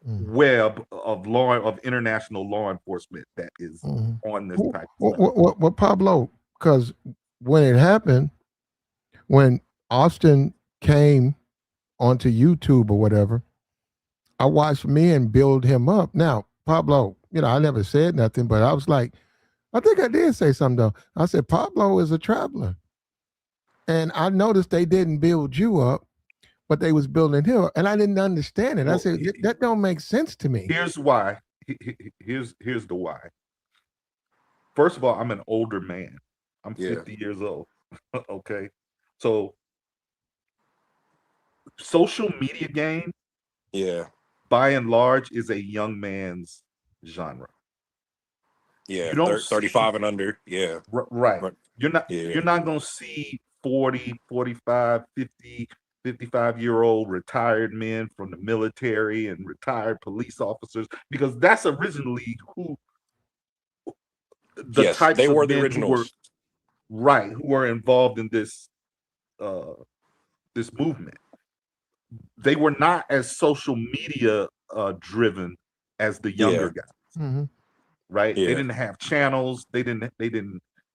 web of international law enforcement that is on this type of stuff. Well, Pablo, because when it happened, when Austin came onto YouTube or whatever, I watched men build him up. Now, Pablo, I never said nothing, but I was like, I think I did say something though. I said, Pablo is a traveler. And I noticed they didn't build you up, but they was building him up. And I didn't understand it. I said, that don't make sense to me. Here's why. Here's the why. First of all, I'm an older man. I'm 50 years old. Okay. So social media game, by and large, is a young man's genre. Yeah, you don't 35 and under. Yeah. Right. You're not going to see 40, 45, 50, 55-year-old retired men from the military and retired police officers, because that's originally who the types they of were men the originals. who were involved in this this movement. They were not as social media driven as the younger guys. Right? Yeah. They didn't have channels. They didn't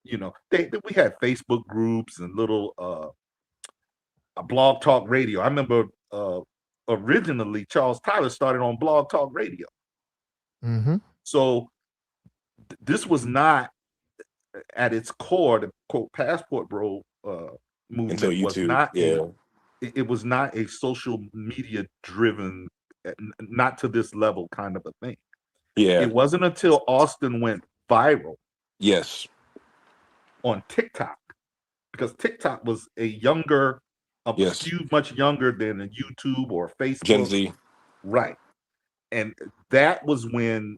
we had Facebook groups and little Blog Talk Radio. I remember originally Charles Tyler started on Blog Talk Radio. So this was not at its core, the quote Passport Bro movement until YouTube. Was not it was not a social media driven, not to this level kind of a thing. Yeah. It wasn't until Austin went viral. Yes. On TikTok, because TikTok was skewed much younger than a YouTube or Facebook. Gen Z. Right. And that was when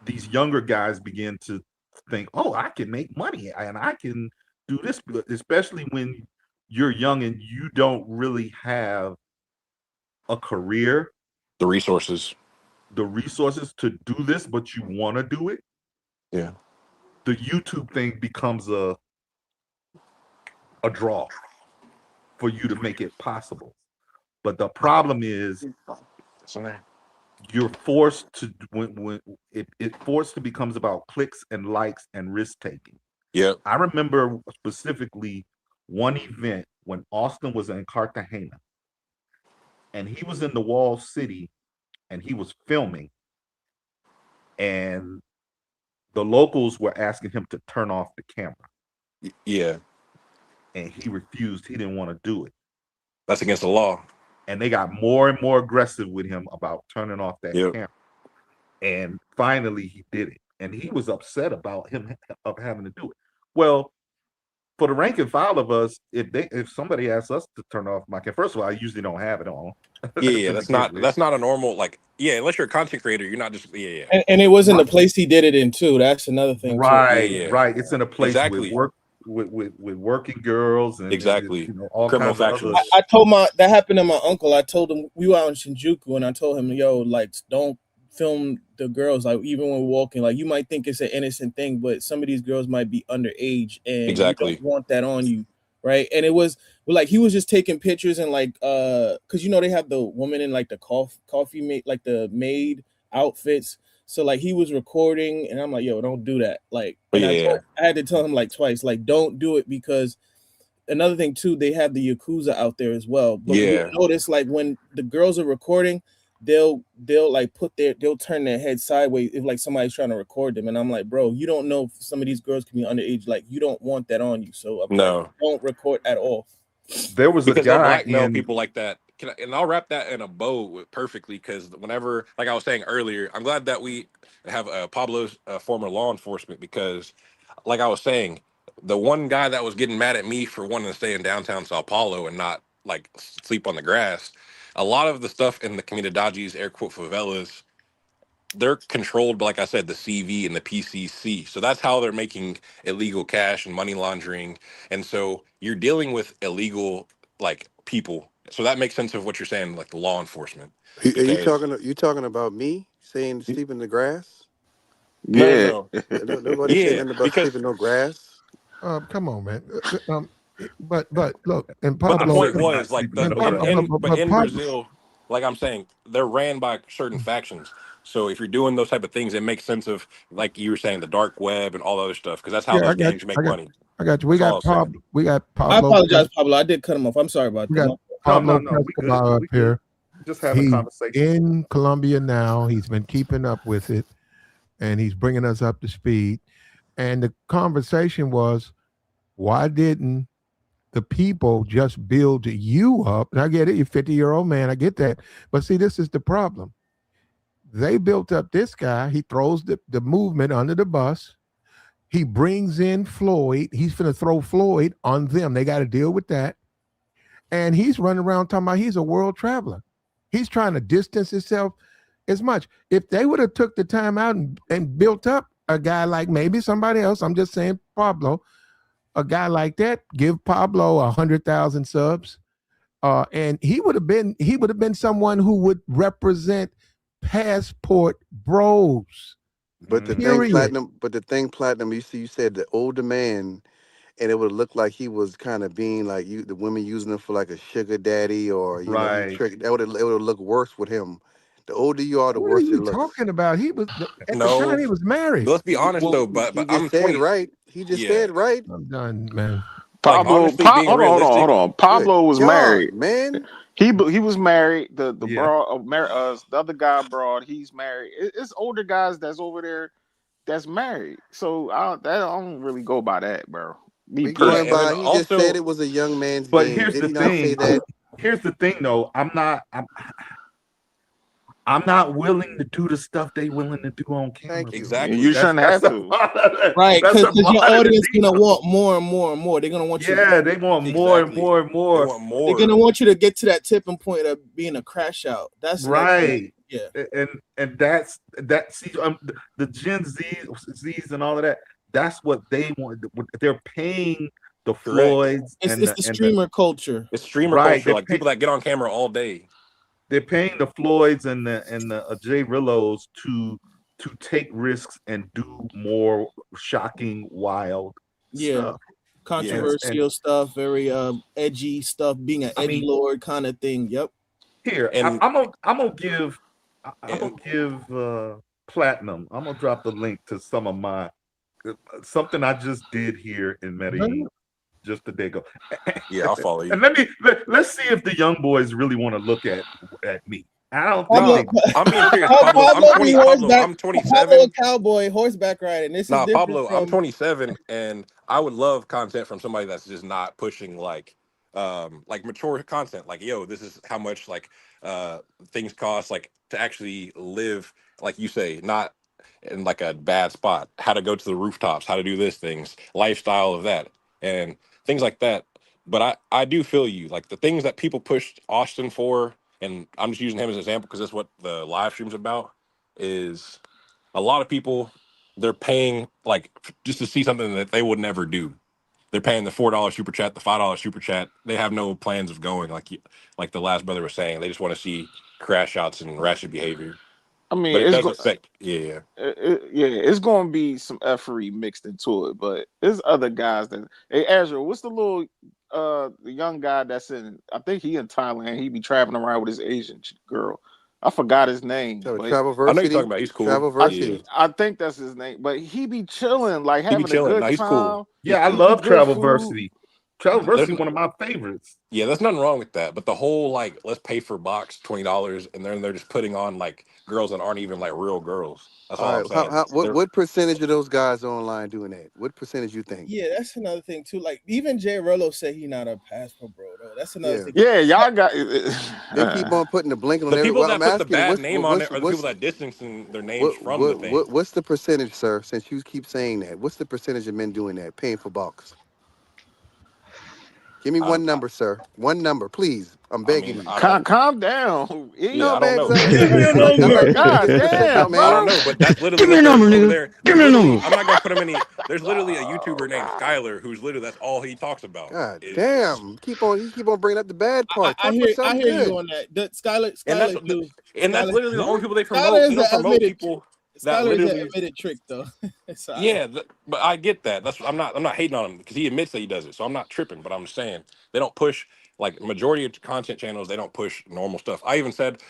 these younger guys began to think, oh, I can make money and I can do this, especially when you're young and you don't really have a career. The resources to do this, but you want to do it. Yeah. The YouTube thing becomes a draw for you to make it possible. But the problem is you're forced to, when it becomes about clicks and likes and risk taking. Yep. I remember specifically one event when Austin was in Cartagena and he was in the wall city and he was filming, and the locals were asking him to turn off the camera, Yeah. and he refused. He didn't want to do it. That's against the law. And they got more and more aggressive with him about turning off that Yep. camera. And finally he did it. And he was upset about him of having to do it. Well, for the rank and file of us, if somebody asks us to turn off my camera, first of all, I usually don't have it on. Yeah, To begin with. that's not a normal, like, yeah, unless you're a content creator, you're not just yeah. And it wasn't the place he did it in too. That's another thing. Right, Yeah. right. It's in a place Exactly. with working girls and Exactly. you know, all Criminal kinds of factuals. other. I told that happened to my uncle. I told him we were out in Shinjuku, and I told him, yo, like, don't film the girls. Like, even when we're walking, like, you might think it's an innocent thing, but some of these girls might be underage, and Exactly. you don't want that on you, right? And it was like he was just taking pictures and like, because you know they have the woman in like the coffee mate, like the maid outfits. So like he was recording, and I'm like, yo, don't do that. Like, and Yeah. I had to tell him like twice, like, don't do it, because another thing too, they have the Yakuza out there as well. But Yeah. you notice, like, when the girls are recording, they'll like they'll turn their head sideways if like somebody's trying to record them. And I'm like, bro, you don't know if some of these girls can be underage. Like, you don't want that on you. So I'm No. like, don't record at all. There was a Because they'll guy blackmail in people like that. And I'll wrap that in a bow perfectly, because whenever, like I was saying earlier, I'm glad that we have Pablo's former law enforcement, because, like I was saying, the one guy that was getting mad at me for wanting to stay in downtown Sao Paulo and not like sleep on the grass, a lot of the stuff in the Comunidades, air quote, favelas, they're controlled by, like I said, the CV and the PCC. So that's how they're making illegal cash and money laundering. And so you're dealing with illegal, like, people. So that makes sense of what you're saying, like the law enforcement. Are you Because talking about me saying sleep in the grass? Yeah. no. Nobody said Yeah, nothing about because sleeping no grass. Come on, man. But look, and but the I'm Pablo, point certainly not was like sleeping in and no Pablo, grass. but in Pablo, Brazil, like I'm saying, they're ran by certain factions. So if you're doing those type of things, it makes sense of, like you were saying, the dark web and all the other stuff, because that's how yeah, those gangs make money. I got you. That's all I was saying. We got I Pablo, apologize, Pablo. I did cut him off. I'm sorry about we that. got No, Pablo we good. Escobar up We good. here. Just having a He's conversation. in Colombia now. He's been keeping up with it, and he's bringing us up to speed. And the conversation was, why didn't the people just build you up? And I get it, you're 50-year-old man. I get that. But see, this is the problem. They built up this guy. He throws the movement under the bus. He brings in Floyd. He's going to throw Floyd on them. They got to deal with that. And he's running around talking about he's a world traveler. He's trying to distance himself as much. If they would have took the time out and built up a guy like maybe somebody else, I'm just saying Pablo, a guy like that, give Pablo 100,000 subs, and he would have been someone who would represent Passport Bros. But the thing, Period. platinum. You said the older man, and it would look like he was kind of being like the women using him for like a sugar daddy, or he Right. tricked. It would look worse with him. The older you are, the What are worse it you looks. talking about? He was at the No, time he was married. but let's be honest Well, though. But He I'm just said 20. right. He just Yeah, said right. I'm done, man. like honestly, being Hold realistic. on. Good Pablo was God, married. man. He was married. The yeah. broad, the other guy abroad, he's married. It's older guys that's over there that's married. So I don't really go by that, bro. Me We Yeah, going and personally. then by. He just said also, it was a young man's But game. here's Did the he not say thing. that? Here's the thing, though. I'm not willing to do the stuff they willing to do on camera. Thank you. exactly. You shouldn't have to. Right, That's because a your lot of the audience gonna deal. want more and more and more. They're gonna want you. Yeah, they want more and Exactly. more and They more. want They're more. gonna want you to get to that tipping point of being a crash out. That's the next thing. Right. Yeah. And that's that. See, the Gen Z's and all of that. That's what they want. They're paying the Correct. Floyds It's and the streamer culture. It's streamer right. culture, like people that get on camera all day. They're paying the Floyds and the J Rillos to take risks and do more shocking, wild Yeah. stuff. Controversial stuff, very edgy stuff, being an I edgy mean, lord kind of thing. Yep. here And I'm gonna give Platinum. I'm gonna drop the link to some of my something I just did here in Medellin just a day ago. Yeah, I'll follow you. And let's see if the young boys really want to look at me. I don't think No, they. I'm being serious, Pablo, Pablo. be Pablo, horseback. I'm Pablo, 27. a cowboy, horseback riding. This is Nah, different Pablo, I'm from. 27, and I would love content from somebody that's just not pushing like mature content. Like, yo, this is how much like things cost, like to actually live, like you say, not in like a bad spot. How to go to the rooftops, how to do this things, lifestyle of that, and things like that. But I do feel you. Like the things that people pushed Austin for, and I'm just using him as an example because that's what the live stream's about. Is a lot of people, they're paying like just to see something that they would never do. They're paying the $4 super chat, the $5 super chat. They have no plans of going, like the last brother was saying. They just want to see crash outs and ratchet behavior. I mean, But it does affect, yeah. yeah, it's going to be some effery mixed into it, but there's other guys that. Hey, Azure, what's the little the young guy that's in? I think he in Thailand. He be traveling around with his Asian girl. I forgot his name, So but I know you're talking Travelversity. about. He's cool. Travelversity. I think that's his name. But he be chilling, like He be having a chilling. good No, he's time. cool. Yeah, I eating love good Travelversity. Travelversity, one of my favorites. Yeah, there's nothing wrong with that. But the whole like, let's pay for box $20, and then they're just putting on like girls that aren't even like real girls. That's all All I'm right. saying. What percentage of those guys are online doing that? What percentage you think? Yeah, that's another thing too. Like even Jay Rello said he not a passport bro though. That's another Yeah. thing. Yeah, y'all got. They keep on putting the blinking on The every. people Well, that I'm put the asking, bad name on it are the people that distancing their names from the thing. what's the percentage, sir? Since you keep saying that, what's the percentage of men doing that, paying for box? Give me one number, sir. One number, please. I'm begging you. Calm down. Yeah, I don't man, know. Give me a I'm not number. trying to God get specific, damn, man. I bro. don't know, but that's literally Give me what a they're number, over nigga. there. Give There's me a literally, number. I'm not gonna put him any. There's literally a YouTuber named Skyler who's literally that's all he talks about. God damn! You keep on bringing up the bad part. I Talk hear about something you good. on that. The Skylar And that's do. and that's Skylar, literally the only people they Skylar promote. is They an don't promote admitted. people that Skylar is an literally. admitted trick though. So Yeah, but I get that. That's I'm not hating on him because he admits that he does it. So I'm not tripping. But I'm just saying they don't push like majority of content channels. They don't push normal stuff. I even said.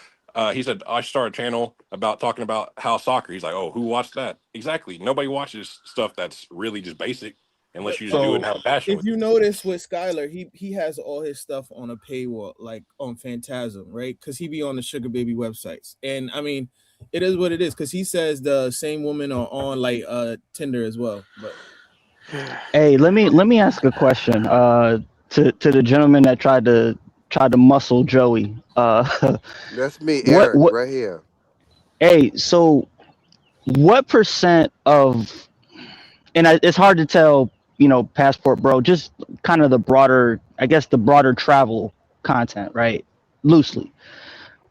He said I started a channel about talking about house soccer. He's like, oh, who watched that? Exactly. Nobody watches stuff that's really just basic unless you just do it and have a passion if with you it. notice with Skylar, he has all his stuff on a paywall, like on Phantasm, right? Because he be on the Sugar Baby websites, and I mean, it is what it is. Because he says the same women are on like Tinder as well. But Hey, let me ask a question. To the gentleman that tried to muscle Joey. That's me, What Eric, what? right here. Hey, so what percent of, and it's hard to tell, passport bro, just kind of the broader, I guess the broader travel content, right? Loosely.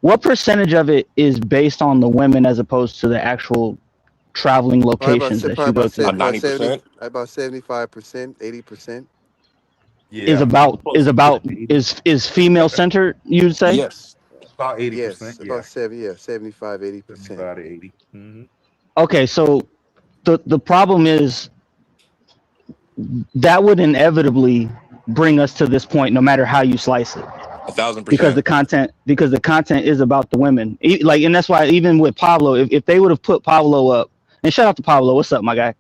What percentage of it is based on the women as opposed to the actual traveling locations that you go to? About 90%. About 75%, 80%. Is Yeah, about close to 80. is female centered, you'd say? Yes. About 80%. Yes, Yeah, about 75, 80%. 75 to 80. Mm-hmm. Okay, so the problem is that would inevitably bring us to this point no matter how you slice it, 1,000%. because the content is about the women. Like, and that's why even with Pablo, if they would have put Pablo up, and shout out to Pablo, what's up, my guy?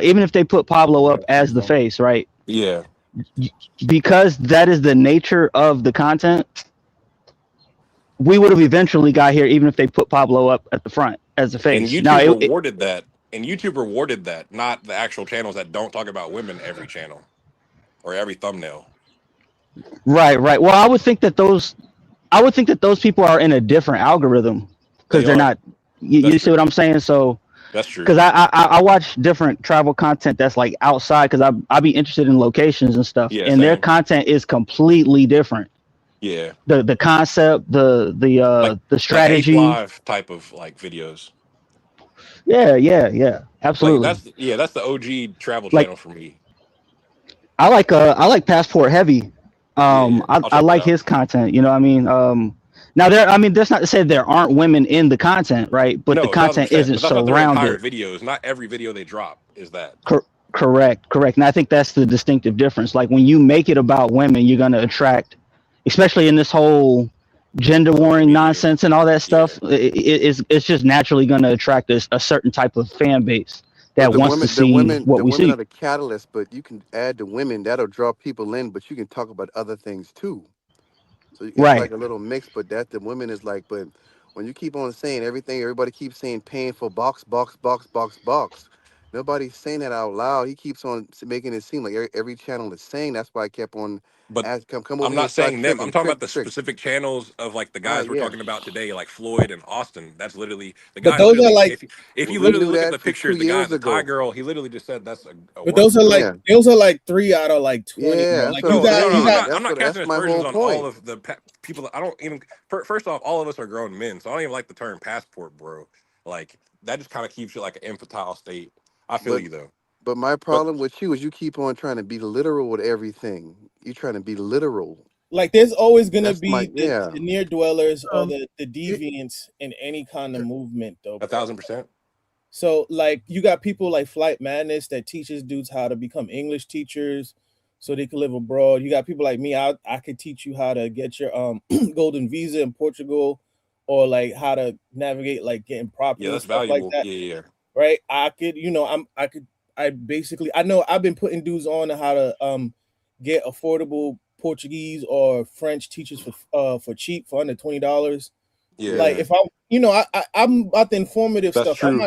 Even if they put Pablo up as the face, right? Yeah. Because that is the nature of the content, we would have eventually got here even if they put Pablo up at the front as the And face. YouTube Now, rewarded that. And YouTube rewarded that, not the actual channels that don't talk about women every channel or every thumbnail. right. Well, I would think that those people are in a different algorithm because they're not. You see what I'm saying? So that's true. Because I watch different travel content that's like outside because I be interested in locations and stuff, Yeah, and their same. content is completely different. Yeah. The concept, the strategy, live type of like videos. Yeah, absolutely. Like that's the OG travel Like, channel for me. I like Passport Heavy. I like his content. You know what I mean? Now that's not to say there aren't women in the content, right? But the content 1,000%, isn't but that's not their entire surrounded. videos. Not every video they drop is that. Correct. And I think that's the distinctive difference. Like when you make it about women, you're gonna attract, especially in this whole gender warring nonsense and all that stuff. It's just naturally gonna attract a certain type of fan base But that wants to the see what we women are see. the catalyst. But you can add the women that'll draw people in. But you can talk about other things too. So it's Right. like a little mix. But that the women is like. But when you keep on saying everything, everybody keeps saying paying for box, box, box, box, box. Nobody's saying that out loud. He keeps on making it seem like every channel is saying. That's why I kept on But asking, come over I'm here and not start saying them. I'm tricking, talking about trick, the trick. specific channels of like the Ah, guys we're yeah. talking about today, like Floyd and Austin. That's literally the But guy. those are Literally, like, if you We but, literally knew look at that the for picture, two the guy and years the Thai ago. girl, he literally just said that's a but work. Yeah. those are like 3 out of like 20, Yeah, bro. that's Like what I'm you No, got no, no. you I'm got saying. not. I'm not That's casting my aspersions whole on all point. of the people. I don't even. First off, all of us are grown men, so I don't even like the term passport, bro. Like that just kind of keeps you like an infantile state. I feel But you though, but my but problem with you is you keep on trying to be literal with everything. You trying to be literal. like there's always gonna That's my be yeah. the near dwellers or Um, the it, deviants in any kind of movement though, bro. 1,000%. So like you got people like Flight Madness that teaches dudes how to become English teachers so they can live abroad. You got people like me. I could teach you how to get your golden visa in Portugal or like how to navigate like getting Yeah, property and that's stuff like valuable. that. Yeah, yeah, yeah. Right? I could, I basically I know I've been putting dudes on to how to get affordable Portuguese or French teachers for cheap for under $20. Yeah, Like Yeah. if I'm about the informative that's stuff. true.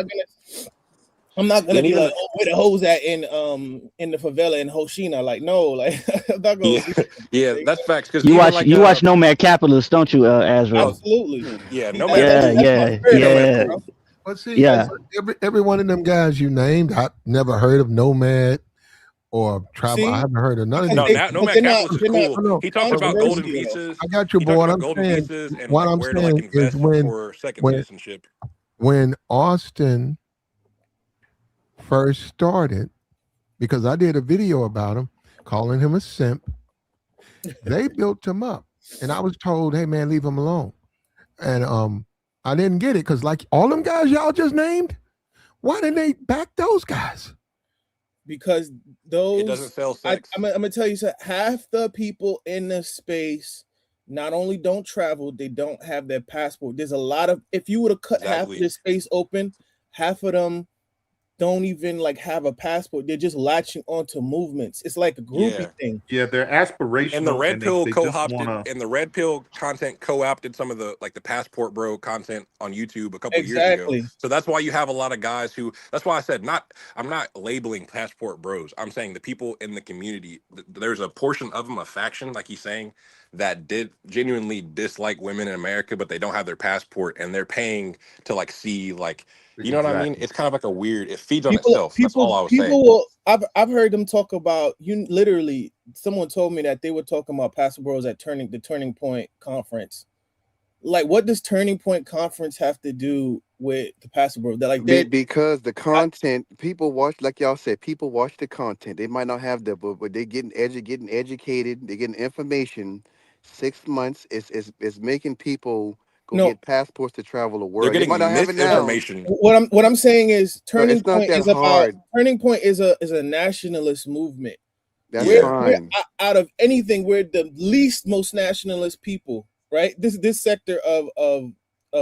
I'm not gonna And be like, even oh, where the hoes at in the favela in Hoshina. Like, no, like I'm not gonna yeah, do yeah, that. that's facts. Because You even watch like you watch Nomad Capitalist, don't you, Azrael? Absolutely. yeah, See, that's Yeah, Nomad. that's my yeah, Yeah, spirit right Nomad's there, yeah, bro. cool. but see, yeah. every one of them guys you named, I never heard of Nomad or Travel. I See, haven't heard of none of because these No, they now people. because Nomad Capitalist is they're not cool. No, no, He talks but about golden controversial. visas. I got you, He boy. talks What about I'm golden saying, visas and what like I'm where to like saying is invest for second citizenship. when Austin first started, because I did a video about him, calling him a simp. They built him up, and I was told, "Hey, man, leave him alone." And I didn't get it because, like all them guys y'all just named, why didn't they back those guys? Because It doesn't those sell I'm sex. gonna tell you something, half the people in the space not only don't travel, they don't have their passport. There's a lot of if you would have cut half of Exactly. this space open, half of them don't even like have a passport. They're just latching onto movements. It's like a groupie Yeah. thing. Yeah, they're And the aspirational red and pill they just co-opted wanna and the red pill content co-opted some of the like the passport bro content on YouTube a couple years ago. Exactly. So that's why you have a lot of guys who that's why I said I'm not labeling passport bros. I'm saying the people in the community, there's a portion of them, a faction, like he's saying, that did genuinely dislike women in America, but they don't have their passport and they're paying to like see like you know what I mean? exactly. It's kind of like a weird, it feeds on People itself. That's all people I was saying. people will I've heard them talk about you literally someone told me that they were talking about Pastor Bros at the Turning Point conference. Like what does Turning Point conference have to do with the Pastor Bros? That like they Because the content people watch, like y'all said, people watch the content. They might not have the, but they getting educated. They getting information. 6 months is making people go no get passports to travel the They're world. They might not getting have it no now. misinformation. what I'm saying is No, it's not that hard. Turning Point is a nationalist movement. That's Yeah. We're fine. out of anything, we're the least most nationalist people, right? This sector of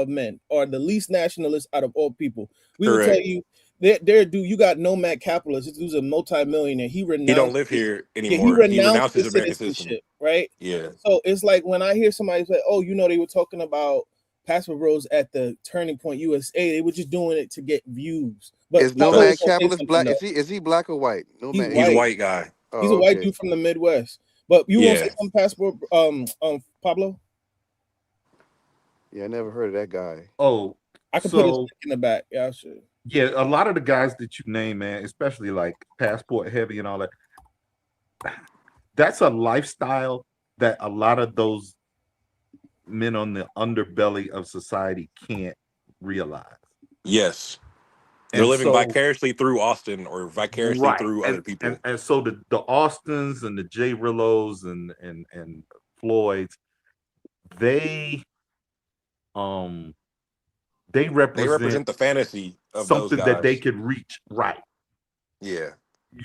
men are the least nationalist out of all people. We will tell Correct. you there dude, you got Nomad Capitalist. This dude's a multimillionaire. He don't live here He anymore. He renounced renounced his his American citizen. citizenship, right? Yeah. So it's like when I hear somebody say, "Oh, they were talking about Passport Bros at the Turning Point USA," they were just doing it to get views. But Is Pablo was Nomad Facts. gonna say Capitalist something black? though. Is he black or white? He's Nomad. He's a white. white guy. He's a Oh, white okay. dude from the Midwest. But you want to say Yeah. some Passport, Pablo? Yeah, I never heard of that guy. Oh, I could put his so link in the back. Yeah, I should. yeah, a lot of the guys that you name, man, especially like passport heavy and all that, that's a lifestyle that a lot of those men on the underbelly of society can't realize. Yes. They're And living so vicariously through Austin or vicariously right. through other people. And so the Austins and the J Rillos and Floyds, they um they They represent represent the fantasy of those something that they guys. could reach, right? Yeah.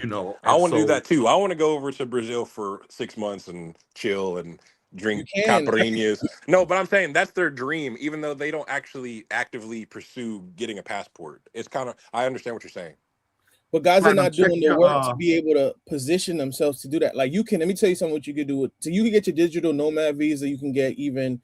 I And want to do so that too. I want to go over to Brazil for 6 months and chill and You drink can. caipirinhas. No, but I'm saying that's their dream, even though they don't actually actively pursue getting a passport. It's kind of, I understand what you're saying. But guys are Platinum, not check doing the your work to be able to position themselves to do that. Like you can, let me tell you something. What you could do. So you can get your digital nomad visa. You can get even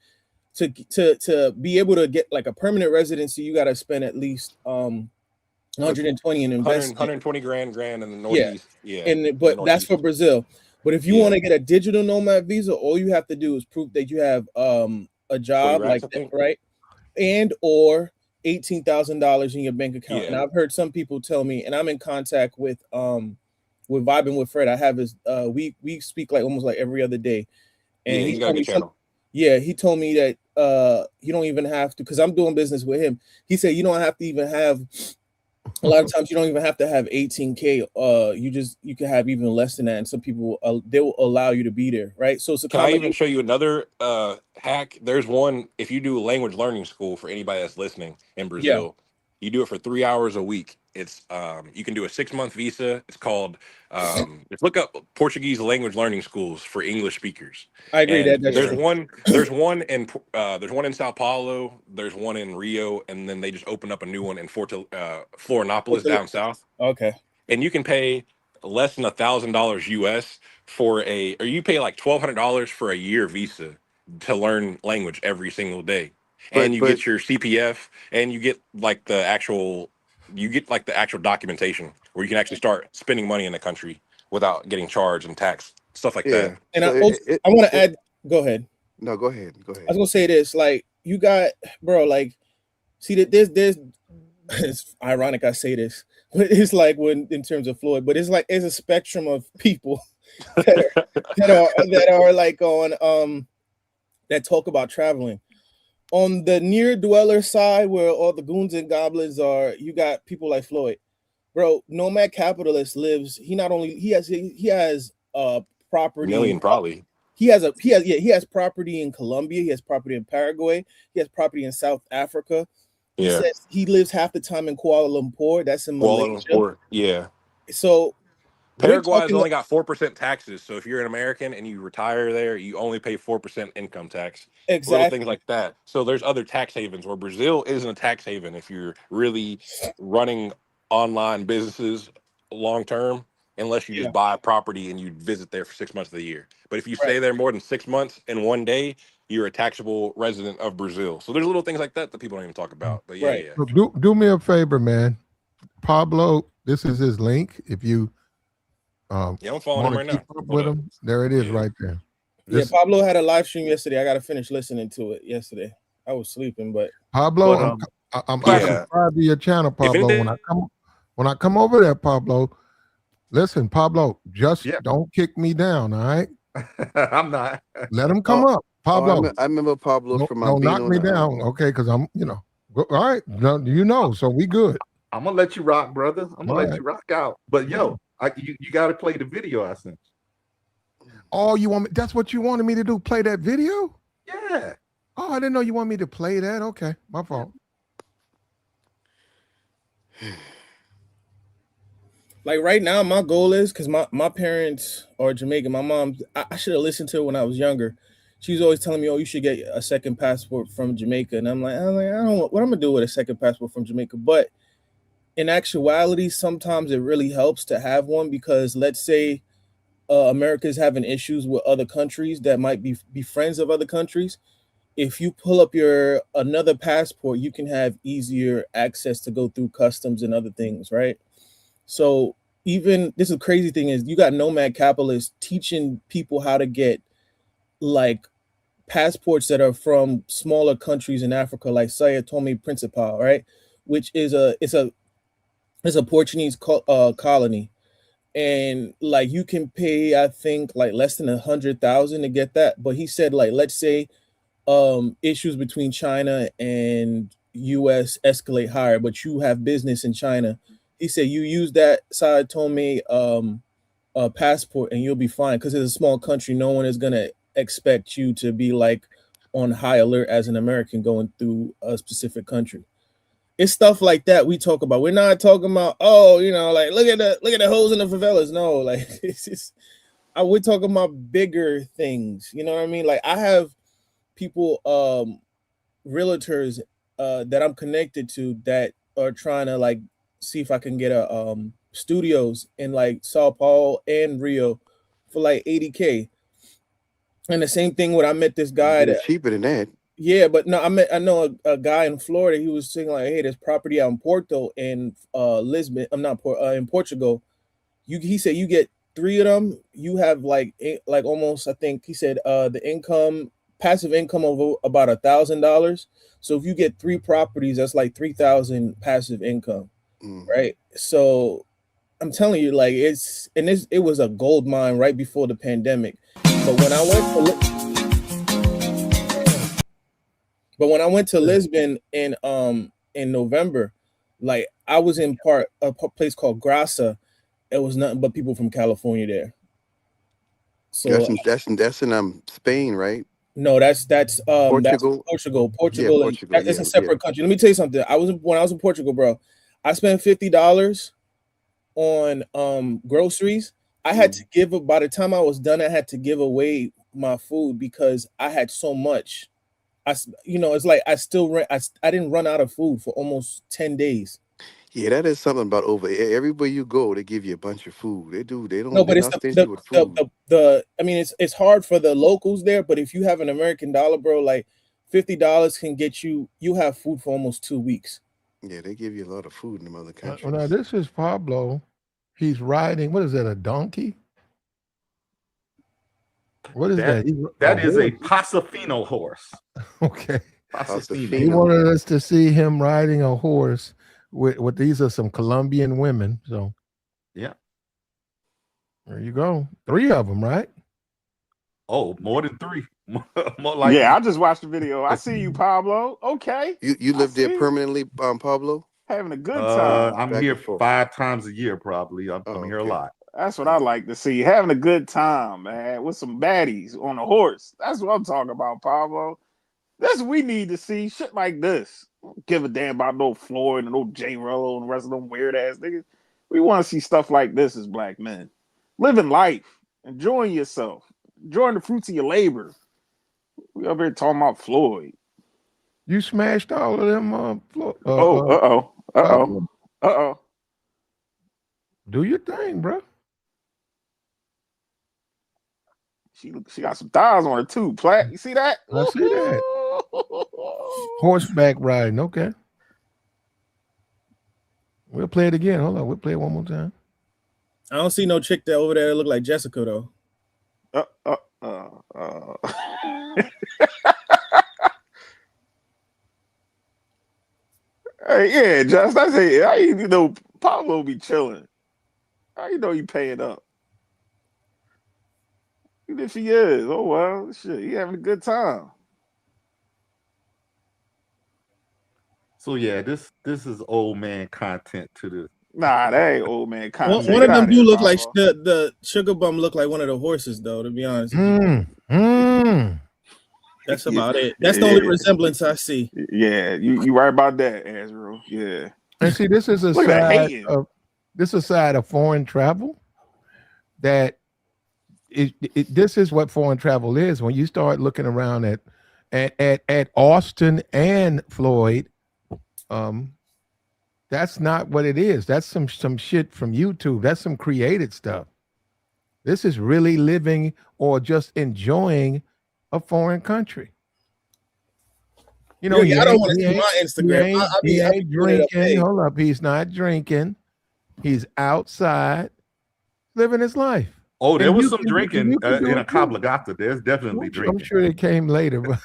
to be able to get like a permanent residency. You got to spend at least 120 in 100, investment. 120 grand in the Yeah, Northeast. Yeah, and in the but that's for Northeast. Brazil. But if you Yeah. want to get a digital nomad visa, all you have to do is prove that you have a 40 job like racks, I that, think. right? And or $18,000 in your bank account. And Yeah. I've heard some people tell me, and I'm in contact with Vibing with Fred. I have his we speak like almost like every other day. And Yeah, he he's got a told me good channel. he told me that you don't even have to, because I'm doing business with him. He said you don't have to even have, a lot of times you don't even have to have 18K. You can have even less than that, and some people they will allow you to be there, right? So it's a Can I even combination. show you another hack? There's one, if you do a language learning school for anybody that's listening in Yeah, Brazil, you do it for 3 hours a week. It's you can do a 6 month visa. It's called just look up Portuguese language learning schools for English speakers. I agree that And that's there's true. one in Sao Paulo, there's one in Rio, and then they just opened up a new one in Florianopolis down south. Okay, And you can pay less than $1,000 US or you pay like $1,200 for a year visa to learn language every single day, and you But get your CPF, and you get like the actual documentation where you can actually start spending money in the country without getting charged and taxed, stuff like that. yeah, and so I also, it I want to it add. Go ahead. no, go ahead, go I ahead. was gonna say this. Like you got, bro. Like, see that there's. It's ironic I say this, but it's like when in terms of Floyd, but it's like it's a spectrum of people that are like on that talk about traveling. On the near dweller side, where all the goons and goblins are, you got people like Floyd, bro. Nomad capitalist lives. He has property in Million probably. he has property in Colombia. He has property in Paraguay. He has property in South Africa. He Yeah. says he lives half the time in Kuala Lumpur. That's in Kuala Malaysia. Lumpur. Yeah. So we're Paraguay's talking only got 4% taxes. So if you're an American and you retire there, you only pay 4% income tax. Little things exactly like that. So there's other tax havens where Brazil isn't a tax haven if you're really running online businesses long term, unless you yeah, just buy a property and you visit there for 6 months of the year. But if you right, stay there more than 6 months in one day, you're a taxable resident of Brazil. So there's little things like that that people don't even talk about. But yeah, right. yeah. So do me a favor, man. Pablo, this is his link. If you Yeah, I'm following want him to right keep now. up Hold with up. him, there it is Yeah. right there. Yeah, This Pablo had a live stream yesterday. I got to finish listening to it yesterday. I was sleeping, but Pablo, But I Platinum, Yeah. subscribe to your channel, If Pablo. anything, When I come over there, Pablo, listen, Pablo, just yeah, don't kick me down, all right? I'm not. Let him come Oh, up, Pablo. I remember Pablo from Don't being knock on me the down, okay? Because I'm, all right. No, so we good. I'm gonna let you rock, brother. I'm gonna All let right. you rock out. But yo, you got to play the video I sent Oh, you want me? That's what you wanted me to do? Play that video? you. Yeah. Oh, I didn't know you want me to play that. Okay, my fault. like right now, my goal is because my parents are Jamaican. My mom, I should have listened to her when I was younger. She was always telling me, "Oh, you should get a second passport from Jamaica," and I'm like, I don't know what I'm gonna do with a second passport from Jamaica. But in actuality, sometimes it really helps to have one because let's say America is having issues with other countries that might be friends of other countries. If you pull up your another passport, you can have easier access to go through customs and other things, right? So even this is crazy thing is you got nomad capitalists teaching people how to get like passports that are from smaller countries in Africa, like Sao Tome Principal, right? Which is a Portuguese colony, and like you can pay I think like less than 100,000 to get that. But he said like let's say issues between China and US escalate higher, but you have business in China. He said you use that Sao Tome passport and you'll be fine because it's a small country. No one is gonna expect you to be like on high alert as an American going through a specific country. It's stuff like that we talk about. We're not talking about like look at the holes in the favelas. No, like it's just we're talking about bigger things. You know what I mean? Like I have people realtors that I'm connected to that are trying to like see if I can get studios in like Sao Paulo and Rio for like 80K. And the same thing when I met this You guy get it that, cheaper than that. yeah, but no, I know a guy in Florida. He was saying like, hey, there's property out in Porto and Lisbon. I'm not in Portugal. He said you get 3 of them, you have like almost, I think he said the income, passive income of about $1,000. So if you get 3 properties, that's like 3,000 passive income, right? So I'm telling you, like it was a gold mine right before the pandemic. But when I went to Lisbon in November, like I was in a place called Grassa. It was nothing but people from California there. So That's in Spain, right? no, that's Portugal. Portugal. Yeah, Portugal, Portugal. it's Yeah, a yeah. separate country. Let me tell you something. When I was in Portugal, bro, I spent $50 on groceries. I had to give by the time I was done, I had to give away my food because I had so much. It's like I still I didn't run out of food for almost 10 days. Yeah, that is something about everywhere you go, they give you a bunch of food. They do. No, They're but it's not stingy with food. I mean, it's hard for the locals there, but if you have an American dollar, bro, like $50 can get you have food for almost 2 weeks. Yeah, they give you a lot of food in them other countries. Now this is Pablo. He's riding. What is that? A donkey? What is that? That is a Pasofino horse. Okay. Pasofino. He wanted us to see him riding a horse with these are some Colombian women. So yeah. There you go. 3 of them, right? Oh, more than 3. More like yeah, I just watched the video. I see you, Pablo. Okay. You live there permanently, Pablo? Having a good time. I'm here 5 times a year, probably. I'm here a lot. That's what I like to see. Having a good time, man, with some baddies on a horse. That's what I'm talking about, Pablo. That's what we need to see. Shit like this. Don't give a damn about no Floyd and no J. Rello and the rest of them weird ass niggas. We want to see stuff like this as black men. Living life. Enjoying yourself. Enjoying the fruits of your labor. We up here talking about Floyd. You smashed all of them. Do your thing, bro. She got some thighs on her too, Platt. You see that? I see that. Horseback riding. Okay. We'll play it again. Hold on. We'll play it one more time. I don't see no chick that over there that look like Jessica though. Hey, yeah, just I say, how you know Pablo be chilling? How you know he paying up? Even if he is, oh well, shit, he having a good time. So yeah, this is old man content to the. Nah, that ain't old man content. One of them do look like the sugar bum look like one of the horses though. To be honest, that's about it. That's the only resemblance I see. Yeah, you right about that, Azrael. Yeah. And see, this is a side of foreign travel that this is what foreign travel is. When you start looking around at Austin and Floyd, that's not what it is. That's some shit from YouTube. That's some created stuff. This is really living or just enjoying a foreign country. You know, I don't want to see my Instagram. He ain't drinking. Hold up. He's not drinking. He's outside living his life. Oh, there was some drinking in a Cablagata. There's definitely drinking. I'm sure it came later, but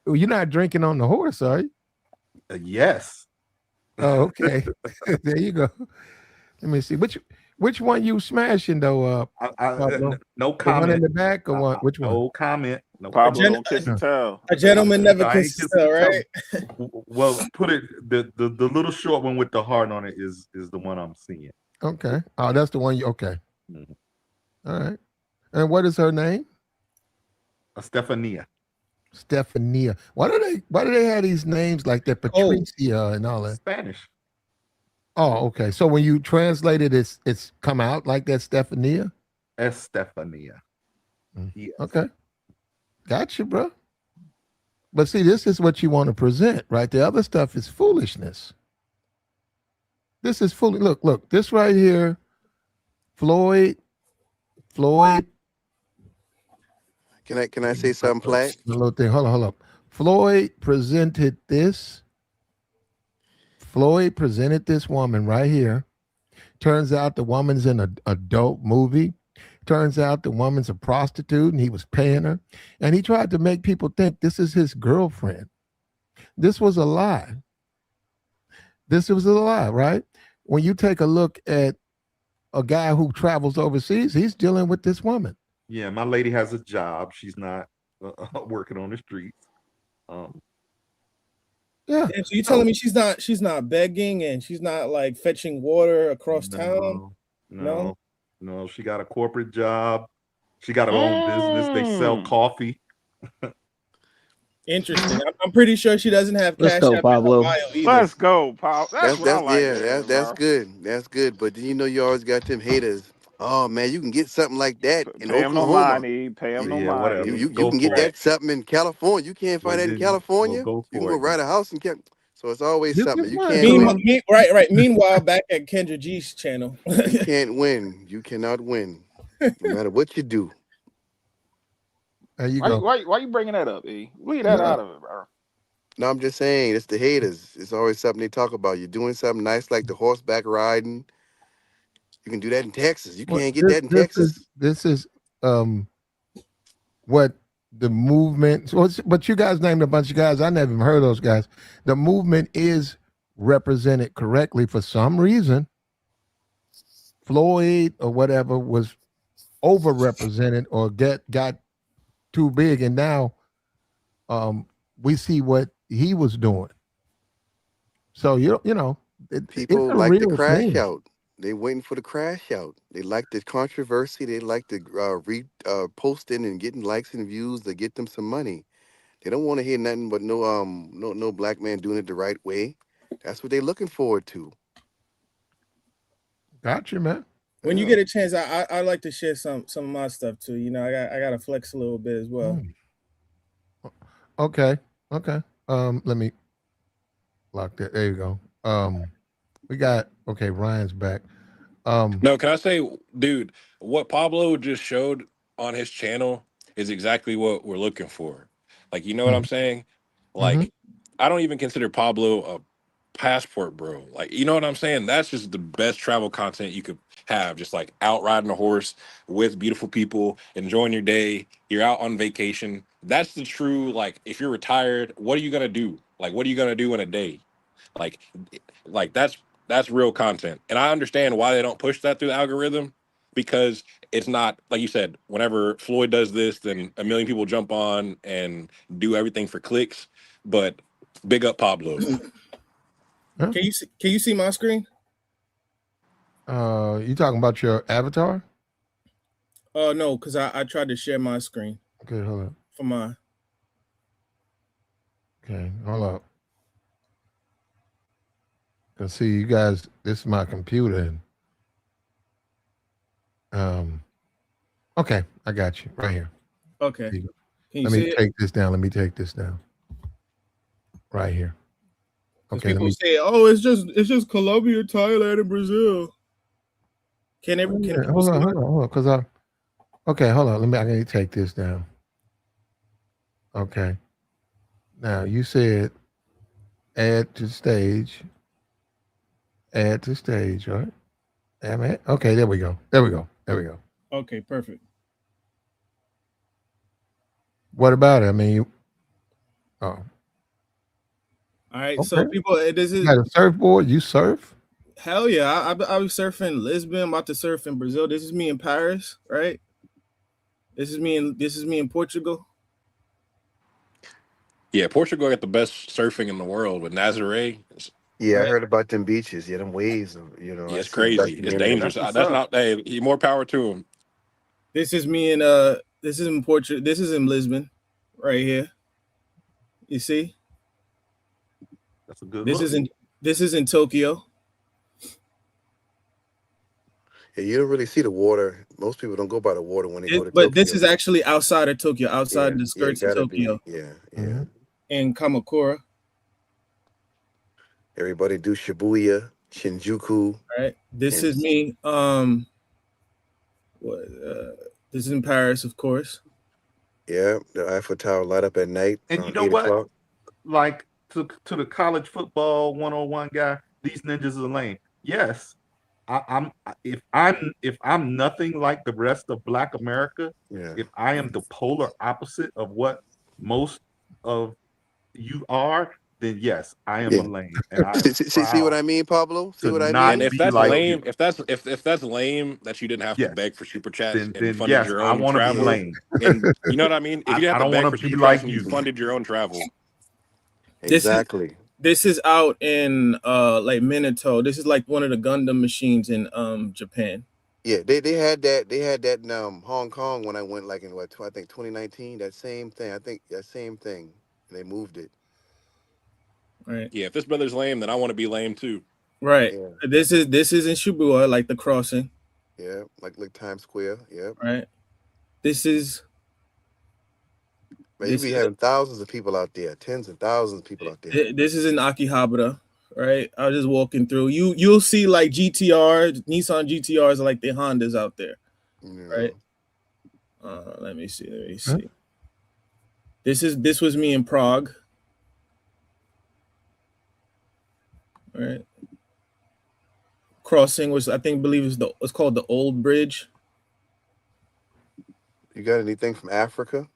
you're not drinking on the horse, are you? Yes. Oh, okay. There you go. Let me see. Which one you smashing though? No comment. The one in the back or what? Which one? No comment. No Pablo don't kiss and tell. A gentleman never kisses and tell, right? Well, put it the little short one with the heart on it is the one I'm seeing. Okay. Oh, that's the one you okay. Mm-hmm. All right. And what is her name? Stephania. Stephania. Why do they have these names like that? Patricia and all that. Spanish. Oh, okay. So when you translate it, it's come out like that, Stephania? Estefania. Yes. Okay. Gotcha, bro. But see, this is what you want to present, right? The other stuff is foolishness. This is fully look. This right here, Floyd. Can I say something, Platt? The little thing. Hold up. Floyd presented this. Floyd presented this woman right here. Turns out the woman's in an adult movie. Turns out the woman's a prostitute and he was paying her. And he tried to make people think this is his girlfriend. This was a lie. This was a lie, right? When you take a look at a guy who travels overseas, he's dealing with this woman. Yeah, my lady has a job. She's not working on the streets. Yeah. So you telling me she's not begging and she's not like fetching water across town? No. She got a corporate job. She got her own business. They sell coffee. Interesting. I'm pretty sure she doesn't have Let's cash go, app in her Pablo. bio either. Let's go, Paul. That's what I like. That's good. That's good. But you know, you always got them haters. Oh man, you can get something like that in Pay him no Oklahoma. money. Pay him no Yeah, money. whatever. You Go can get for that it. something in California. You can't find Well, that in then, California. go You can for go it. ride a house and so it's always This something. is You why- can't Meanwhile, win. right. Meanwhile, back at Kendra G's channel. You can't win. You cannot win, no matter what you do. There you go. Why you bringing that up, E? Leave that No. out of it, bro. No, I'm just saying, it's the haters. It's always something they talk about. You're doing something nice like the horseback riding. You can do that in Texas. You Well, can't get that in Texas. This is what the movement. But you guys named a bunch of guys. I never even heard of those guys. The movement is represented correctly for some reason. Floyd or whatever was overrepresented or got too big, and now we see what he was doing. So you know, People it's a like the real crash thing. out. They waiting for the crash out. They like the controversy. They like the posting and getting likes and views to get them some money. They don't want to hear nothing but no black man doing it the right way. That's what they're looking forward to. Gotcha, man. When you get a chance, I like to share some of my stuff too. You know, I got to flex a little bit as well. Okay. Let me lock that. There you go. We got Ryan's back. No, can I say, dude, what Pablo just showed on his channel is exactly what we're looking for. Like, you know what I'm saying? Like, I don't even consider Pablo a passport bro. Like, you know what I'm saying? That's just the best travel content you could have. Just like out riding a horse with beautiful people, enjoying your day. You're out on vacation. That's the true, like, if you're retired, what are you gonna do? Like, what are you gonna do in a day? Like that's real content. And I understand why they don't push that through the algorithm, because it's not, like you said, whenever Floyd does this, then a million people jump on and do everything for clicks. But big up Pablo. Can you see my screen? You talking about your avatar? No, because I tried to share my screen. Okay, hold up. For my. Okay, hold up. Cause see, you guys, this is my computer. And, okay, I got you right here. Okay. Can you Let see me it? take this down. Let me take this down. Right here. Okay. People say, "Oh, it's just Colombia, Thailand, and Brazil." Hold on. Cause hold on. I need to take this down. Okay. Now you said add to stage. Add to stage, right? Okay, there we go. Okay, perfect. What about it? I mean, All right, okay. so people, this is You got a surfboard. You surf? hell yeah. I was surfing in Lisbon. I'm about to surf in Brazil. This is me in Paris, right? This is me in Portugal. Yeah, Portugal got the best surfing in the world with Nazaré. Yeah, Right. I heard about them beaches. Yeah, them waves. Yeah, I it's see the crazy. It's documentary. dangerous. That's what's That's up. not. Hey, more power to him. This is me in this is in Portugal. This is in Lisbon, right here. You see? That's a good This look. is in Tokyo. Yeah, you don't really see the water. Most people don't go by the water when they go to But Tokyo. this is actually outside of Tokyo, outside the skirts of gotta be. Tokyo, Yeah. in Kamakura. Everybody do Shibuya. Shinjuku. Right. This and- is me. This is in Paris, of course. Yeah, the Eiffel Tower light up at night And you around know 8 what? o'clock. Like to the college football 101 guy, these ninjas are lame. Yes, I'm if I'm nothing like the rest of Black America, Yeah. if I am the polar opposite of what most of you are, then yes, I am a Yeah. lame, and I am See what proud I mean, Pablo? See to what I not And mean? if be that's like lame, you. if that's lame that you didn't have to Yes, beg for super chats and then funded yes, your I own want to be travel, lame. and you know what I mean? If you didn't I have to don't beg want for to be super chats like and you you. funded your own travel, Exactly. This is out in like Minato. This is like one of the Gundam machines in Japan. Yeah, they had that in Hong Kong when I went like in I think 2019. That same thing. I think that same thing, and they moved it. Right. yeah. If this brother's lame, then I want to be lame too. Right. Yeah, This is in Shibuya, like the crossing. yeah, like Times Square. Yeah, Right. This is man, you this be is having thousands of people out there, tens of thousands of people out there. this is in Akihabara. Right. I was just walking through. You'll see like Nissan GTRs are like the Hondas out there. You Right. know. Let me see. Huh? This was me in Prague. Right. Crossing was believe it's called the Old Bridge. You got anything from Africa?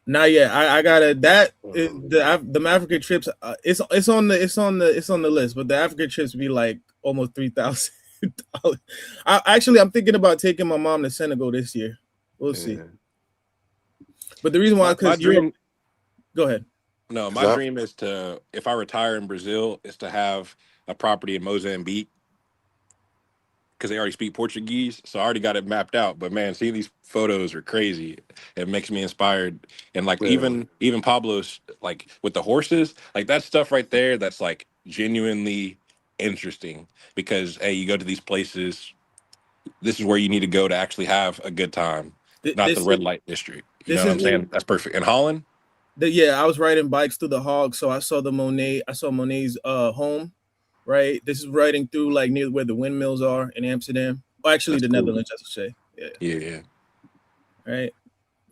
Not yet. I gotta that Oh, the African trips. It's on the list, but the African trips be like almost $3,000. I'm thinking about taking my mom to Senegal this year. We'll see. yeah. But the reason why, My because dream, go ahead. no, 'Cause my dream is to, if I retire in Brazil, is to have a property in Mozambique because they already speak Portuguese, so I already got it mapped out. But man, seeing these photos are crazy. It makes me inspired, and like Yeah. even Pablo's like with the horses, like that stuff right there. That's like genuinely interesting because hey, you go to these places. This is where you need to go to actually have a good time, not the This red light district. You know this what is I'm saying? That's perfect. In Holland, yeah. I was riding bikes through the Hog, so I saw Monet's home. Right. This is riding through like near where the windmills are in Amsterdam. Well, actually, that's the cool. Netherlands, I should say. Yeah. Yeah. Right.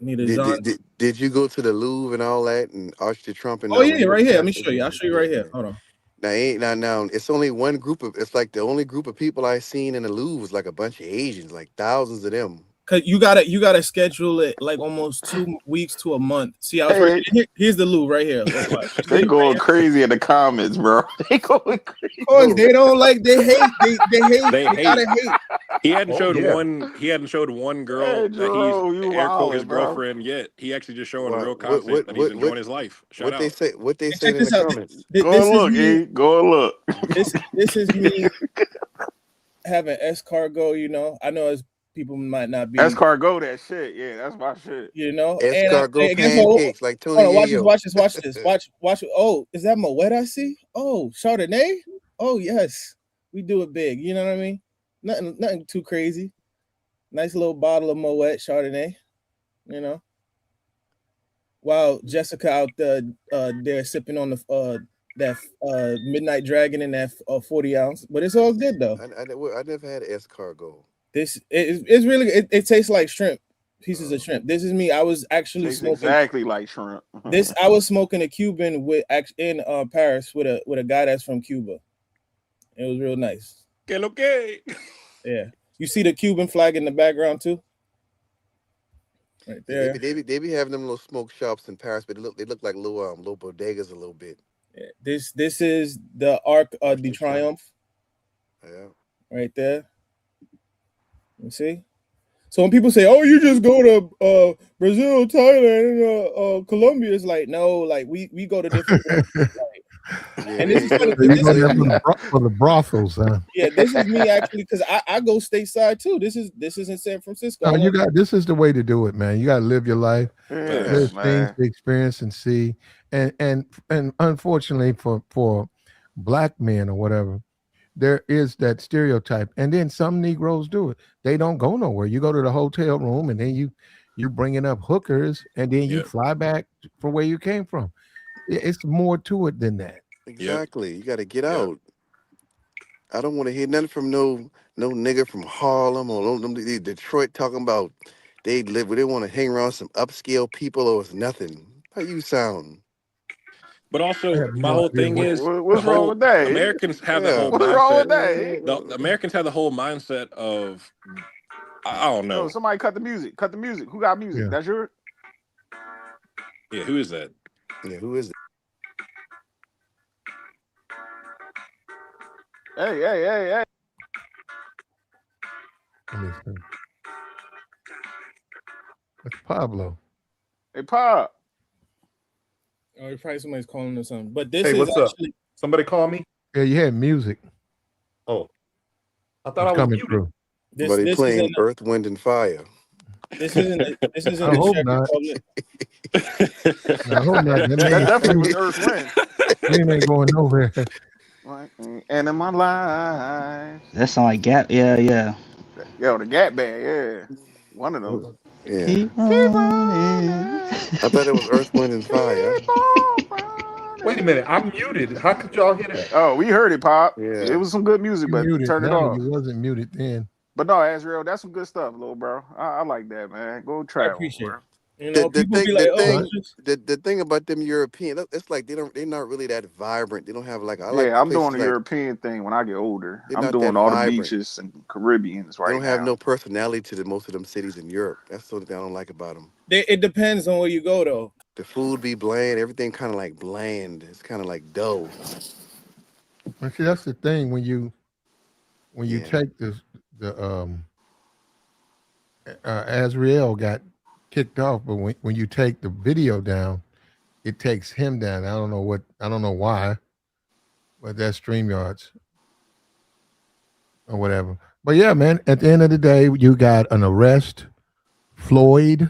Near the Did you go to the Louvre and all that and Arch de Trump and Oh when yeah, you went right to here. Let me Paris? show you. I'll show you right here. Hold on. Now it's only one group of it's like the only group of people I seen in the Louvre was like a bunch of Asians, like thousands of them. Cause you gotta schedule it like almost 2 weeks to a month. See, I was right here. Here's the Louvre right here. Look, watch. They going crazy in the comments, bro. They going crazy. Of course, they don't like. They hate. They hate. They They gotta hate. hate. He hadn't Oh, showed yeah. one. He hadn't showed one girl Hey, that Jerome, he's you air quote his wildin', bro. girlfriend yet. He actually just showing real What content that he's enjoying his life. Shout what they out. say? What they And said check in the this out. comments? Go This and is look, me. E. Go and look. This is me having escargot. You know, I know as people might not be. Escargot, that shit. Yeah, that's my shit. You know, Escargot and guess what? pancakes like Tony Hold on, Yayo. watch this. Watch. Oh, is that Moet I see? Oh, Chardonnay. Oh yes, we do it big. You know what I mean? Nothing too crazy. Nice little bottle of Moet Chardonnay. You know. While Jessica out there sipping on that Midnight Dragon in that 40 ounce, but it's all good though. I never had escargot. It's really it tastes like shrimp, pieces of shrimp. This is me. I was actually Tastes smoking exactly like shrimp. I was smoking a Cuban in Paris with a guy that's from Cuba. It was real nice. Que lo que? Yeah, you see the Cuban flag in the background too, right there. They be having them little smoke shops in Paris, but they look like little bodegas a little bit. Yeah. This is the Arc de Triomphe. Yeah, Right there. You see? So when people say, "Oh, you just go to Brazil, Thailand, Colombia," it's like, no, like we go to different places. Like, and this is funny. So you go there for the brothels, huh? Yeah, this is me actually because I go stateside too. This is in San Francisco. No, this is the way to do it, man. You got to live your life. Yeah, There's things man. to experience and see, and unfortunately for Black men or whatever, there is that stereotype. And then some Negroes do it. They don't go nowhere. You go to the hotel room and then you bringing up hookers and then you fly back for where you came from. It's more to it than that. exactly. You got to get out. I don't want to hear nothing from no nigga from Harlem or them Detroit talking about they live where they want to hang around some upscale people or it's nothing. How you sound? But I also, have my no whole idea thing what. is the What's wrong whole with that? Americans have the whole Yeah. What's wrong with mindset. that? The Americans have the whole mindset of I don't Yo, know. somebody cut the music. Cut the music. Who got music? Yeah. That's yours? Yeah, who is that? Yeah. Who is it? Hey. Let me see. It's Pablo. Hey, Pop. Or probably somebody's calling or something. But this Hey, is what's up? actually Somebody call me? Yeah, you had music. Oh, I thought It's I was coming muted. through. this But he this isn't playing Earth, Wind, and Fire. this isn't I the hope Czech not. Republic. I hope not. That That man definitely was stream, Earth Wind. stream ain't going nowhere. Like, and in my life. That sound like Gap. Yeah. Yo, the Gap Band, yeah. One of them. Yeah. Keep Keep running. running. I thought it was Earth, Wind, and Fire. Keep on Wait a running. minute, I'm muted. How could y'all hear that? Oh, we heard it, Pop. It Yeah. was some good music, You but muted turn it now. off. You wasn't muted then. But no, Azrael, that's some good stuff, little bro. I like that, man. Go I travel, appreciate bro. it. You The know, the people thing be the like, "Oh, All thing right. it's just the thing about them European, it's like they're not really that vibrant. They don't have like I like Yeah, I'm doing places the like European thing when I get older. they're I'm not that doing all the vibrant. beaches and Caribbeans They right don't have now. no personality to most of them cities in Europe. That's the only thing I don't like about them. it depends on where you go though. The food be bland. Everything kind of like bland. It's kind of like dough. And see, that's the thing when you Yeah. take the Azriel got kicked off, but when you take the video down, it takes him down. I don't know why, but that's StreamYards or whatever. But yeah, man, at the end of the day, you got an arrest. Floyd.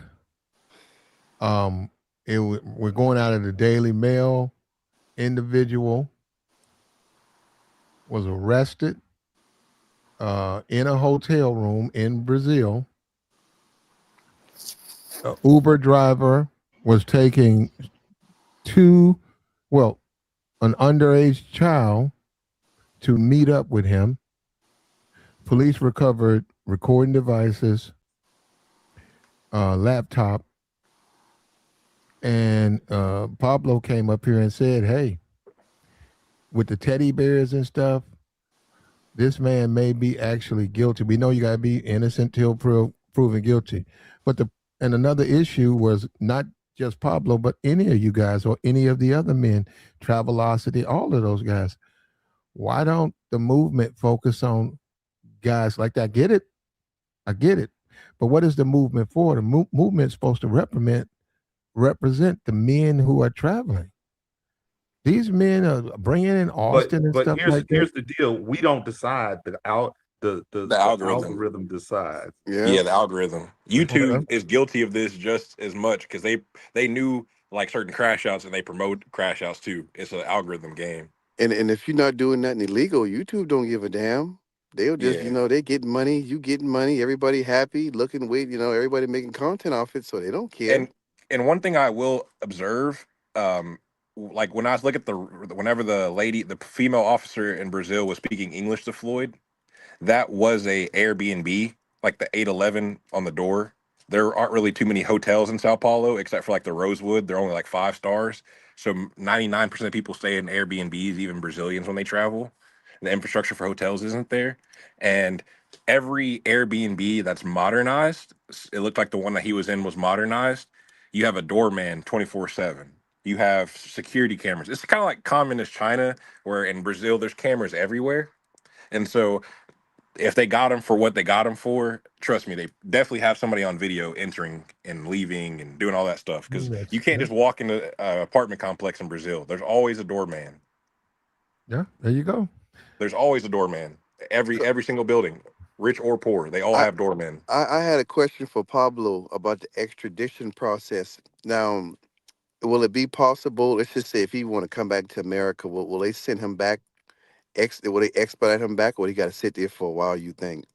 We're going out of the Daily Mail. Individual was arrested in a hotel room in Brazil. A Uber driver was taking two, well, an underage child to meet up with him. Police recovered recording devices, laptop, and Pablo came up here and said, "Hey, with the teddy bears and stuff, this man may be actually guilty. We know you got to be innocent till proven guilty." But another issue was not just Pablo, but any of you guys or any of the other men, Travelocity, all of those guys. Why don't the movement focus on guys like that? I get it. But what is the movement for? The movement is supposed to represent the men who are traveling. These men are bringing in Austin and But stuff like that. here's the deal. We don't decide. The The algorithm. algorithm decides. Yeah. Yeah, the algorithm. Well, YouTube is guilty of this just as much because they knew like certain crash outs and they promote crash outs too. It's an algorithm game. And if you're not doing nothing illegal, YouTube don't give a damn. They'll just, Yeah. they getting money, you getting money, everybody happy, looking wait, everybody making content off it, so they don't care. And one thing I will observe, like when I was looking at whenever the female officer in Brazil was speaking English to Floyd, that was a Airbnb, like the 811 on the door. There aren't really too many hotels in Sao Paulo except for like the Rosewood. They're only like 5 stars. So 99% of people stay in Airbnbs, even Brazilians when they travel. The infrastructure for hotels isn't there. And every Airbnb that's modernized, it looked like the one that he was in was modernized. You have a doorman 24/7. You have security cameras. It's kind of like communist China, where in Brazil there's cameras everywhere. And so if they got him for what they got him for, trust me, they definitely have somebody on video entering and leaving and doing all that stuff because you can't yeah, just walk into an apartment complex in Brazil. There's always a doorman. yeah, there you go. There's always a doorman. So Every single building, rich or poor, they all I, have doormen. I had a question for Pablo about the extradition process. Now, will it be possible? Let's just say if he want to come back to America, will they send him back? Will they expedite him back, or he got to sit there for a while? You think,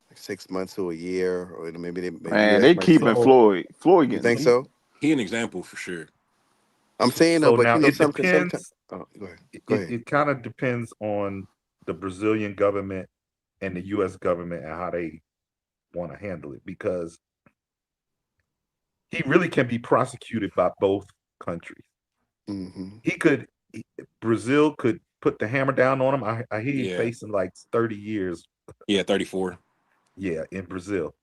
like 6 months or a year, or maybe the Man, U.S. they might say, keeping So Floyd. Floyd you getting think He so? he an example for sure. I'm saying though, So but now it sometimes. depends. Oh, go ahead. It, Go it, ahead. it kind of depends on the Brazilian government and the U.S. government and how they want to handle it, because he really can be prosecuted by both countries. Hmm. He could, Brazil could put the hammer down on him. I hear he's Yeah. facing like 30 years. Yeah, 34. Yeah, in Brazil,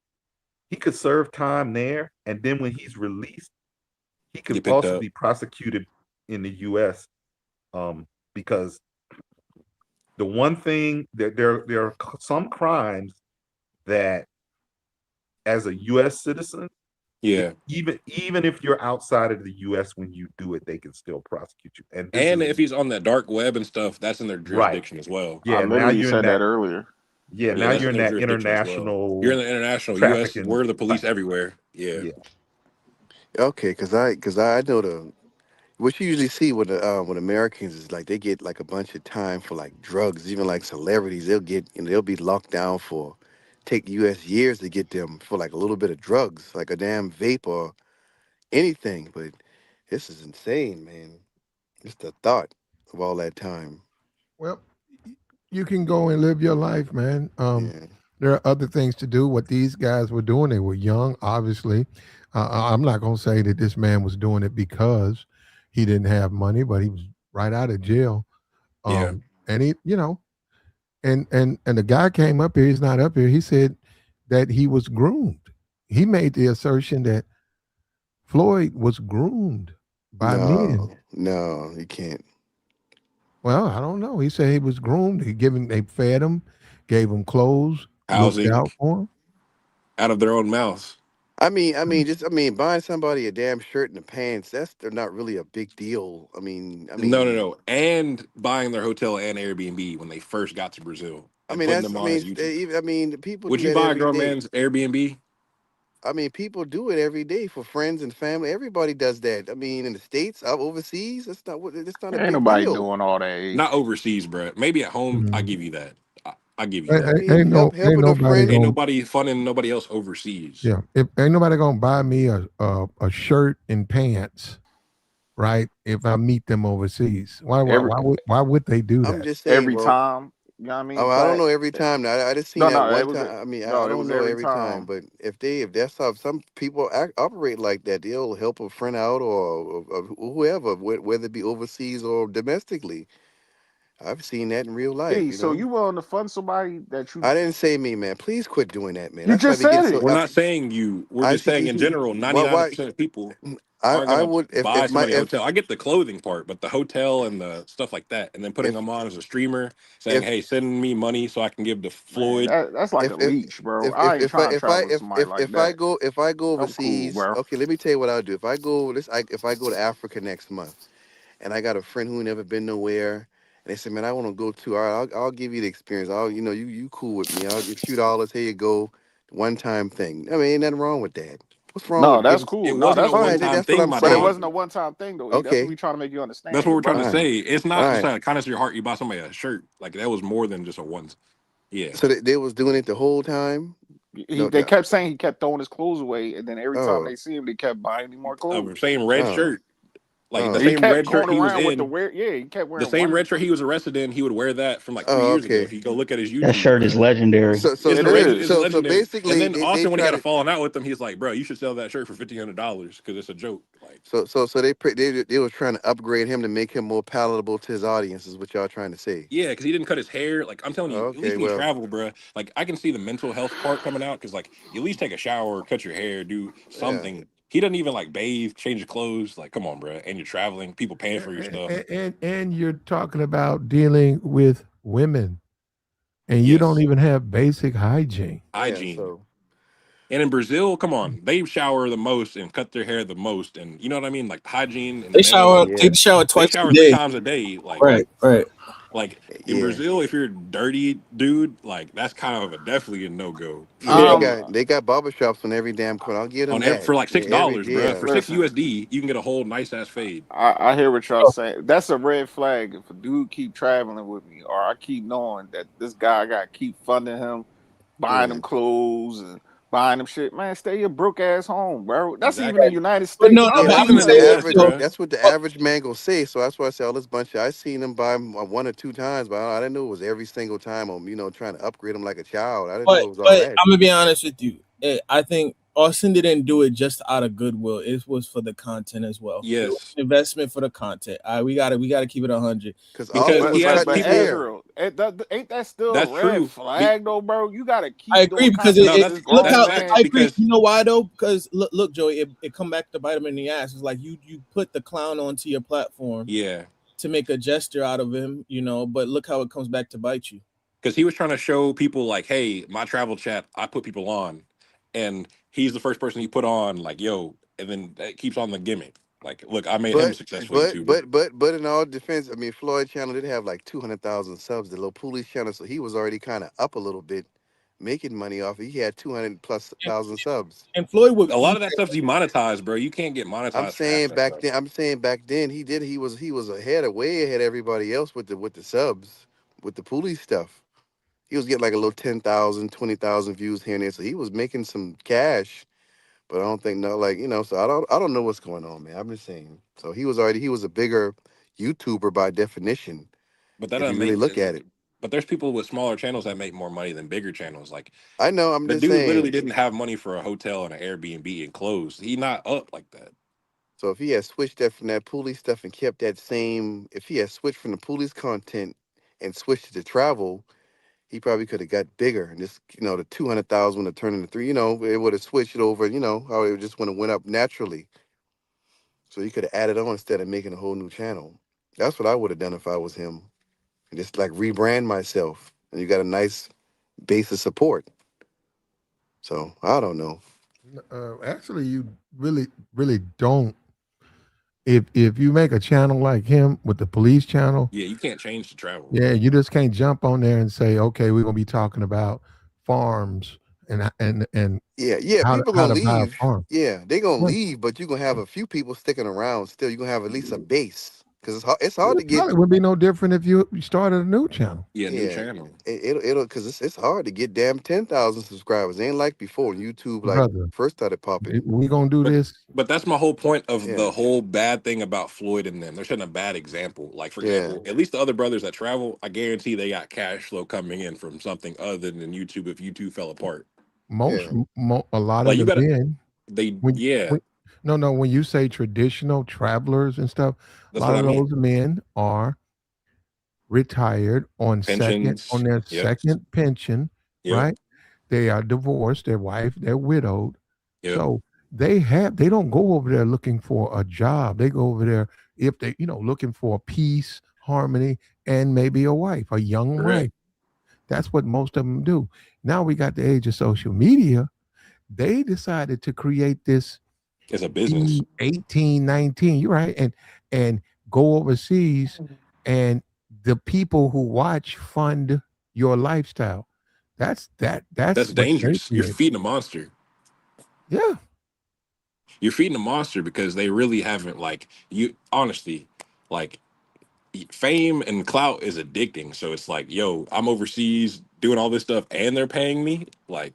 he could serve time there, and then when he's released, he could Get picked also up. be prosecuted in the U.S. Because the one thing that there are some crimes that, as a U.S. citizen, Yeah. even if you're outside of the U.S. when you do it, they can still prosecute you. And this And is if he's on the dark web and stuff, that's in their right. jurisdiction as well. I Yeah, now literally you're in said that that. earlier. Yeah, Yeah, now that's you're in in their that jurisdiction as well. You're in international the international U.S. trafficking. We're the police everywhere. Yeah. Yeah, Okay, because I know the what you usually see with Americans is like they get like a bunch of time for like drugs, even like celebrities. They'll get they'll be locked down for take U.S. years to get them for like a little bit of drugs, like a damn vape or anything. But this is insane, man. Just the thought of all that time. Well, you can go and live your life, man. Yeah. There are other things to do. What these guys were doing, they were young, obviously. I'm not going to say that this man was doing it because he didn't have money, but he was right out of jail. Yeah. And he, and the guy came up here. He's not up here. He said that he was groomed. He made the assertion that Floyd was groomed by men. No, no, you can't. Well, I don't know. He said he was groomed. They fed him, gave him clothes, looked Housing out for him. out of their own mouths. Buying somebody a damn shirt and the pants. That's they're not really a big deal. No, no, no. And buying their hotel and Airbnb when they first got to Brazil and putting them on as YouTube. People Would do you that buy a every grown day. man's Airbnb? People do it every day for friends and family. Everybody does that. In the States, overseas, that's not a Ain't big nobody deal. doing all that. Not overseas, bro. Maybe at home, I Mhm. give you that. I give you that. Ain't no, ain't Helping a nobody friend. Ain't gonna. nobody funding nobody else overseas. Yeah, if ain't nobody gonna buy me a shirt and pants, right? If I meet them overseas, Every why would they do I'm that? just saying, every well, time, you know what I oh, mean? I don't But know every time. Now, I just seen no, that no, it one was time. I no, it don't was know every every time, time. but if that's how some people operate like that, they'll help a friend out or whoever, whether it be overseas or domestically. I've seen that in real life. Hey, so you willing to fund somebody that I didn't say me, man. Please quit doing that, man. you That's why just we get said so. it. We're not saying you. We're I just saying see. in general, Why? 99% of people I aren't I gonna would buy if my somebody a hotel. I get the clothing part, but the hotel and the stuff like that, and then putting if them on as a streamer, saying, if "Hey, send me money so I can give to Man, Floyd." that's like a if leech, bro. I ain't trying to travel with somebody like that. if I go I'm cool, overseas, bro. okay, let me tell you what I'll do. If I go to Africa next month, and I got a friend who never been nowhere, and they said, man, I want to go too. All right, I'll give you the experience. You cool with me. I'll give $2. Here you go, one time thing. Ain't nothing wrong with that. What's wrong No, with that's giving? It cool. No, wasn't a that's All one right, cool. time that's what thing, I'm my But it dog. saying. wasn't a one time thing though. E. That's what Okay, we trying to make you That's understand. what Your we're trying to brother, all right, say. It's all not just right. out of kindness of your heart. You buy somebody a shirt. Like that was more than just a one. Yeah. So they was doing it the whole time. No, they no. kept saying he kept throwing his clothes away, and then every time Oh, they see him, they kept buying him more clothes. Same red oh, shirt. Like the oh, He same kept red shirt going he was around with the in. wear. Yeah, he kept The wearing same one. red shirt he was arrested in, he would wear that from like three oh. years ago. Okay. If you go look at his That YouTube, shirt is bro. legendary. So so It's It the so red. they It's is. so so legendary. And basically then they Austin, when he try had a to falling out with him, he's like, "Bro, you should sell that shirt for $1,500 because it's a joke." Like, they were trying to upgrade him to make him more palatable to his audience. Is what y'all trying to say? yeah, because he didn't cut his hair. Like, I'm telling you, at least Okay, when you well, travel, bro. Like, I can see the mental health part coming out because, like, you at least take a shower, cut your hair, do yeah. something. He doesn't even like bathe, change his clothes. Like, come on, bro. And you're traveling, people paying for your stuff. And you're talking about dealing with women, and you don't Yes, even have basic hygiene. Yeah, hygiene. so And in Brazil, come on, they shower the most and cut their hair the most, and you know what I mean, like hygiene and the They nails shower. and They yeah, shower they twice a shower three day. times a day. Right. Right. Like in yeah, Brazil, if you're a dirty dude, like that's kind of definitely a no go for yeah. They Um. sure. got barbershops on every damn corner. I'll give them that. For like Yeah, every $6, bro, yeah. for six Listen, USD, you can get a whole nice ass fade. I hear what y'all saying. That's a red flag if a dude keep traveling with me, or I keep knowing that this guy I got to keep funding him, buying Yeah. him clothes and buying them shit, man. Stay your broke ass home, bro. That's even Exactly. in the United But States. no, I no, Yeah, but don't I'm that's gonna what even the say live this in average. though. America. That's what the average man gonna say. So that's why I say all this bunch. I seen him buy 'em one or two times, but I didn't know it was every single time. I'm trying to upgrade him like a child. I didn't know But it was all that. I'm gonna be honest with you. I think Austin didn't do it just out of goodwill. It was for the content as well. It was Yes, an investment for the content. We gotta keep it 100. Because because Austin But he was has but cutting but people. hair. Ezra, ain't that still a That's red true. flag though, bro? You gotta I keep agree doing because content No, with this look that's grown how facts I man. agree. because You know why though? Because look, Joey, it come back to bite him in the ass. It's like you put the clown onto your platform yeah, to make a gesture out of him, but look how it comes back to bite you. because he was trying to show people like, hey, my travel chat, I put people on, and he's the first person he put on, like, yo, and then that keeps on the gimmick. Like, look, I made him a But successful but YouTuber. but but but in all defense, I mean Floyd channel did have like 200,000 subs. The little Pooley's channel, so he was already kind of up a little bit, making money off it. He had 200 plus And, thousand subs. and Floyd would A lot eat. of that stuff's demonetized, bro. You can't get monetized for half that stuff. I'm saying back then he was ahead of way ahead of everybody else with the subs, with the Pooley stuff. He was getting like a little 10,000, 20,000 views here and there, so he was making some cash. But I don't think no, like so I don't know what's going on, man. I'm just saying. So he was a bigger YouTuber by definition, But that if doesn't you really make. look at it. But there's people with smaller channels that make more money than bigger channels. Like I know. I'm the just dude literally saying. didn't have money for a hotel and an Airbnb and clothes. He not up like that. So if he had switched that from that Pooley stuff and kept that same, if he had switched from the Pooley's content and switched it to travel, he probably could have got bigger. And this, the 200,000 would have turned into three. It would have switched it over. How it just would have went up naturally. So he could have added on instead of making a whole new channel. That's what I would have done if I was him. And just like rebrand myself, and you got a nice base of support. So I don't know. Actually, you really, really don't. If you make a channel like him with the police channel, Yeah, you can't change the travel. yeah, you just can't jump on there and say, okay, we're gonna be talking about farms and Yeah, how to people how gonna to buy a leave. farm. Yeah, they gonna Yeah, leave, but you gonna have a few people sticking around. Still, you gonna have at least a base because it's hard to it get. probably would be no different if you started a new channel, Yeah, new Yeah, channel. it'll because it's hard to get damn 10,000 subscribers. Ain't like before when YouTube like brother. first started popping. We gonna do But this. that's my whole point of Yeah, the whole bad thing about Floyd and them. They're setting a bad example. Like for yeah. example, at least the other brothers that travel, I guarantee they got cash flow coming in from something other than YouTube. If YouTube fell apart, Yeah, A lot of like you the got to men when yeah, no, no, when you say traditional travelers and stuff, a that's lot what I of mean. those men are retired on Pensions. their Yep. second pension, Yep. right? They are divorced, their wife, they're widowed. Yep. So they don't go over there looking for a job. They go over there if they, looking for peace, harmony, and maybe a wife, a young Correct. wife. That's what most of them do. Now we got the age of social media. They decided to create this It's a business. 18, 19. You're right. And go overseas, and the people who watch fund your lifestyle. That's That's what they dangerous. You're create. feeding a monster. Yeah. You're feeding a monster because they really haven't like you. Honestly, like fame and clout is addicting. So it's like, yo, I'm overseas doing all this stuff and they're paying me. Like,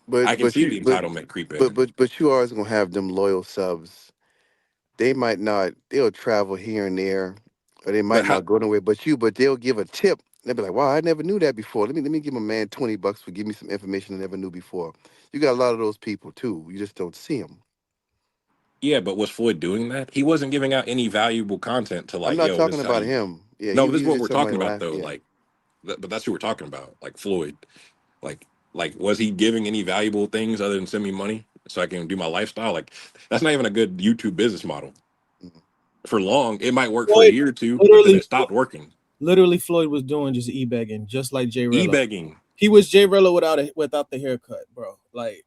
but I can but see you the entitlement creep but in. but but you always gonna have them loyal subs. They might not. They'll travel here and there, or they But might how? not go nowhere. But they'll give a tip. They'll be like, "Wow, I never knew that before. Let me give a man $20 for give me some information I never knew before." You got a lot of those people too. You just don't see them. Yeah, but was Floyd doing that? He wasn't giving out any valuable content to I'm like, not yo, this talking is how about you. him. Yeah, No, this is he was what just we're talking somebody about laugh. though. Yeah. Like, but that's who we're talking about. Like Floyd. Like, was he giving any valuable things other than send me money so I can do my lifestyle? Like, that's not even a good YouTube business model. Mhm. For long, it might work for a Floyd year or two, but then literally it stopped working. literally Floyd was doing just e-begging, just like Jay Rello. E-begging. He was Jay Rello without the haircut, bro. Like,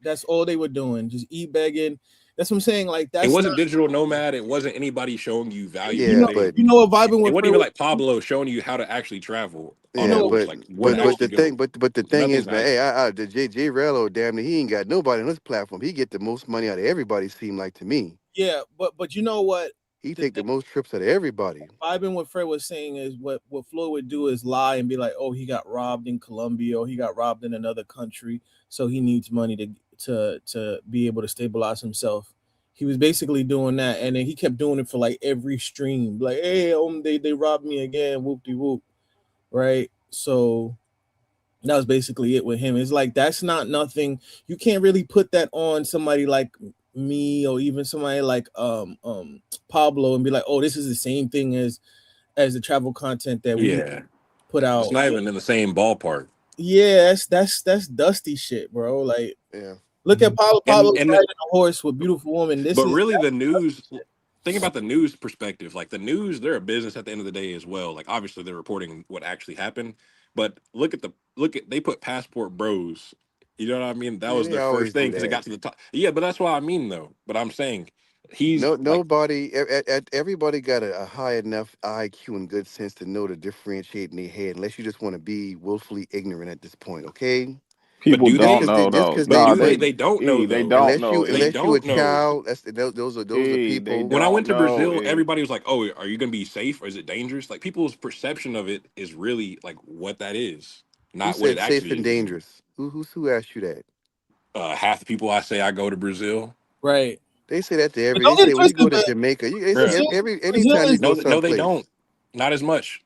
that's all they were doing, just e-begging. That's what I'm saying. Like, It that's not wasn't digital nomad. It wasn't anybody showing you valuable you Yeah, know but things. you know what vibing It with wasn't Fred even was like Pablo showing you how to actually travel you on yeah, know boats, but like where you to but know but the actually thing, go. but the thing Nothing is, man, hey, valuable. the J Rello, damn, he ain't got nobody on his platform. He get the most money out of everybody. Seem like to me, yeah, but you know what he the take the thing most trips out of everybody. vibing what Fred was saying is what Floyd would do is lie and be like, oh, he got robbed in Colombia or he got robbed in another country. so he needs money to be able to stabilize himself. He was basically doing that, and then he kept doing it for like every stream, like, hey, they robbed me again, whoop de whoop, right? So that was basically it with him. It's like that's not nothing. You can't really put that on somebody like me or even somebody like Pablo and be like, oh, this is the same thing as the travel content that we Yeah, put it's out. not even in the same ballpark. Yeah, that's dusty shit, bro. Like, Yeah. look at Pablo. And Pablo's and riding a horse with beautiful woman. This But is really, the news. Think about the news perspective. Like the news, they're a business at the end of the day as well. Like obviously, they're reporting what actually happened. But look at they put Passport Bros. You know what I mean? That Yeah, was they their always first thing do because it that. got to the top. Yeah, but that's what I mean though. But I'm saying he's No, like, nobody. Everybody got a high enough IQ and good sense to know to differentiate in their head, unless you just want to be willfully ignorant at this point. Okay, but People do just don't they? because they know just though. because But they Nah, do they? say They don't know they though. don't know. They unless you don't know. a child, those are They people. When I don't went to know. Brazil, everybody was like, "Oh, are you going to be safe or is it dangerous?" Like people's perception of it is really like what that is, Who not what it said safe actually and is. dangerous? Who asked you that? Half the people I say I go to Brazil. right. They say that to But every. don't They get say it when you go twisted, to but Jamaica, they say Bruh. Brazil, Brazil anytime you is go No, they someplace. don't. Not as much.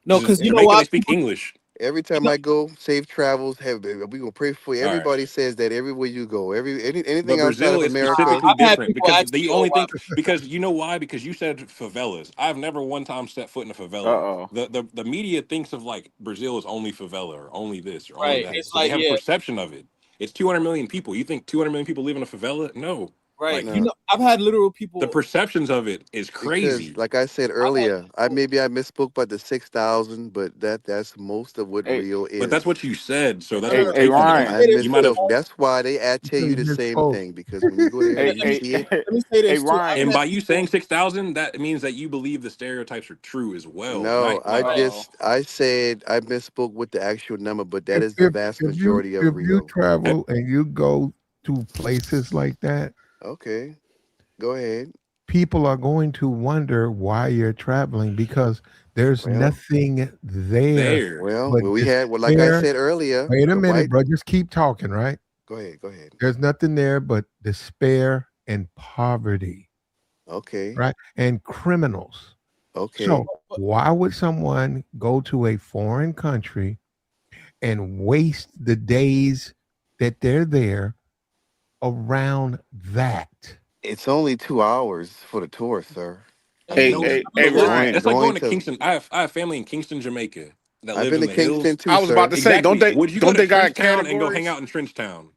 no, Because because in you know Jamaica why they speak people, English. Every you time know, I go, safe travels. Have we gonna pray for you? All right. Everybody says that everywhere you go. Anything But outside Brazil of is America. specifically I've had different people because ask the me, oh, only why? thing because you know why? Because you said favelas. I've never one time set foot in a Uh favela. oh. The media thinks of like Brazil is only favela or only this or only Right. that. It's So they like, have a yeah, perception of it. It's 200 million people. You think 200 million people live in a favela? No. right. Like You No, know, I've had literal the people. perceptions of it is because crazy. like I said I've had earlier, people. I misspoke about the 6,000, but that's most of what Hey, Rio But that's is. what you said, so No, that's no, what hey, we're no. hey, taking Let it me Ryan. I say as. this You might too. have. misspoke. That's why I tell you You the same misspoke. thing because when you go there Hey, and you Let me see it, let me say hey, this too. I've Ryan. And had by you saying people. 6,000, that means that you believe the stereotypes are true as well. no, Not I like Uh that. Right. oh. I said I misspoke with the actual number, but that If is the if vast if you majority of if you Rio. Eh, travel and you go to places like that, Okay, go ahead. people are going to wonder why you're traveling because there's Well, nothing there There. but like I despair. said earlier, Wait a the minute, white. bro. Just keep talking, right? Go ahead, go ahead. There's nothing there but despair and poverty, Okay, right? And criminals. So, okay. why would someone go to a foreign country and waste the days that they're there around that? It's only 2 hours for the tour, sir. I And you Hey, know, mean, hey, some of hey, the So worst. listen, Ryan. going it's like going going to to. Kingston. I have family in Kingston, Jamaica that I've lives been in to the Kingston hills. too, I was about sir. to say, Exactly. Would you go don't to they got Trenchtown and go hang categories? out in Trenchtown?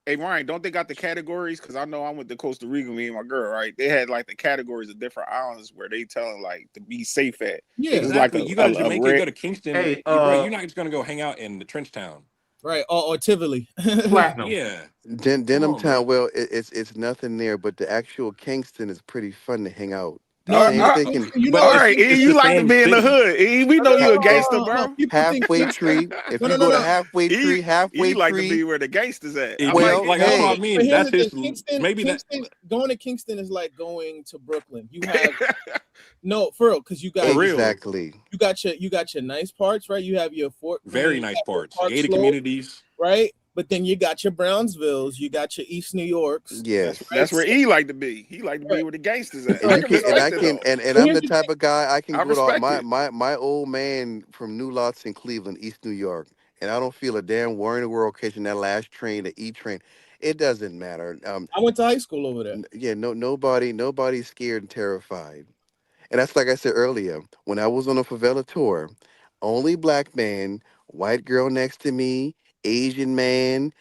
Hey, Ryan, don't they got the categories? Because I know I went to Costa Rica, me and my girl, right? They had like the categories of different islands where they telling like to be safe at. It Yeah. was like Exactly. You go to a Jamaica, you red. go to Kingston, Hey, you bro, you're not just gonna go hang out in the Trenchtown. Right. Or Tivoli. Platinum. Yeah. Come Denham on, Town. bro. Well, it's nothing there, but the actual Kingston is pretty fun to hang out. The No, same no, Uh, thinking. Kingston, you But all know, it's right, E, it's you the like to same be in the city. hood. E, we no, know no, no, you a no, gangster, no, no. bro. People think Halfway Kingston. tree. If No, you no, no, go to no. E, halfway E like to tree. be where the gangsters at. I might Well, get Like that's what caught. I hey, But mean. here's That's the thing, his Kingston, maybe that. Kingston, going to Kingston is like going to Brooklyn. You have no for real, because For real. exactly. you got your nice parts, right? You have your Fort Very Wayne, you nice have your parts. Park Gated Slope, communities. right? But then you got your Brownsvilles, you got your East New Yorks, Yes. right? That's where E like to be. He like to be Right. where the gangsters at. And I you So, can can and so, I respect it can though. and so I'm here's the the type thing. of guy I can I go to respect it. my old man from New Lots in Cleveland, East New York, and I don't feel a damn worry in the world catching that last train, the E train. It doesn't matter. I went to high school over there. Yeah, nobody's scared and terrified. And that's like I said earlier, when I was on a favela tour, only black man, white girl next to me, Asian man,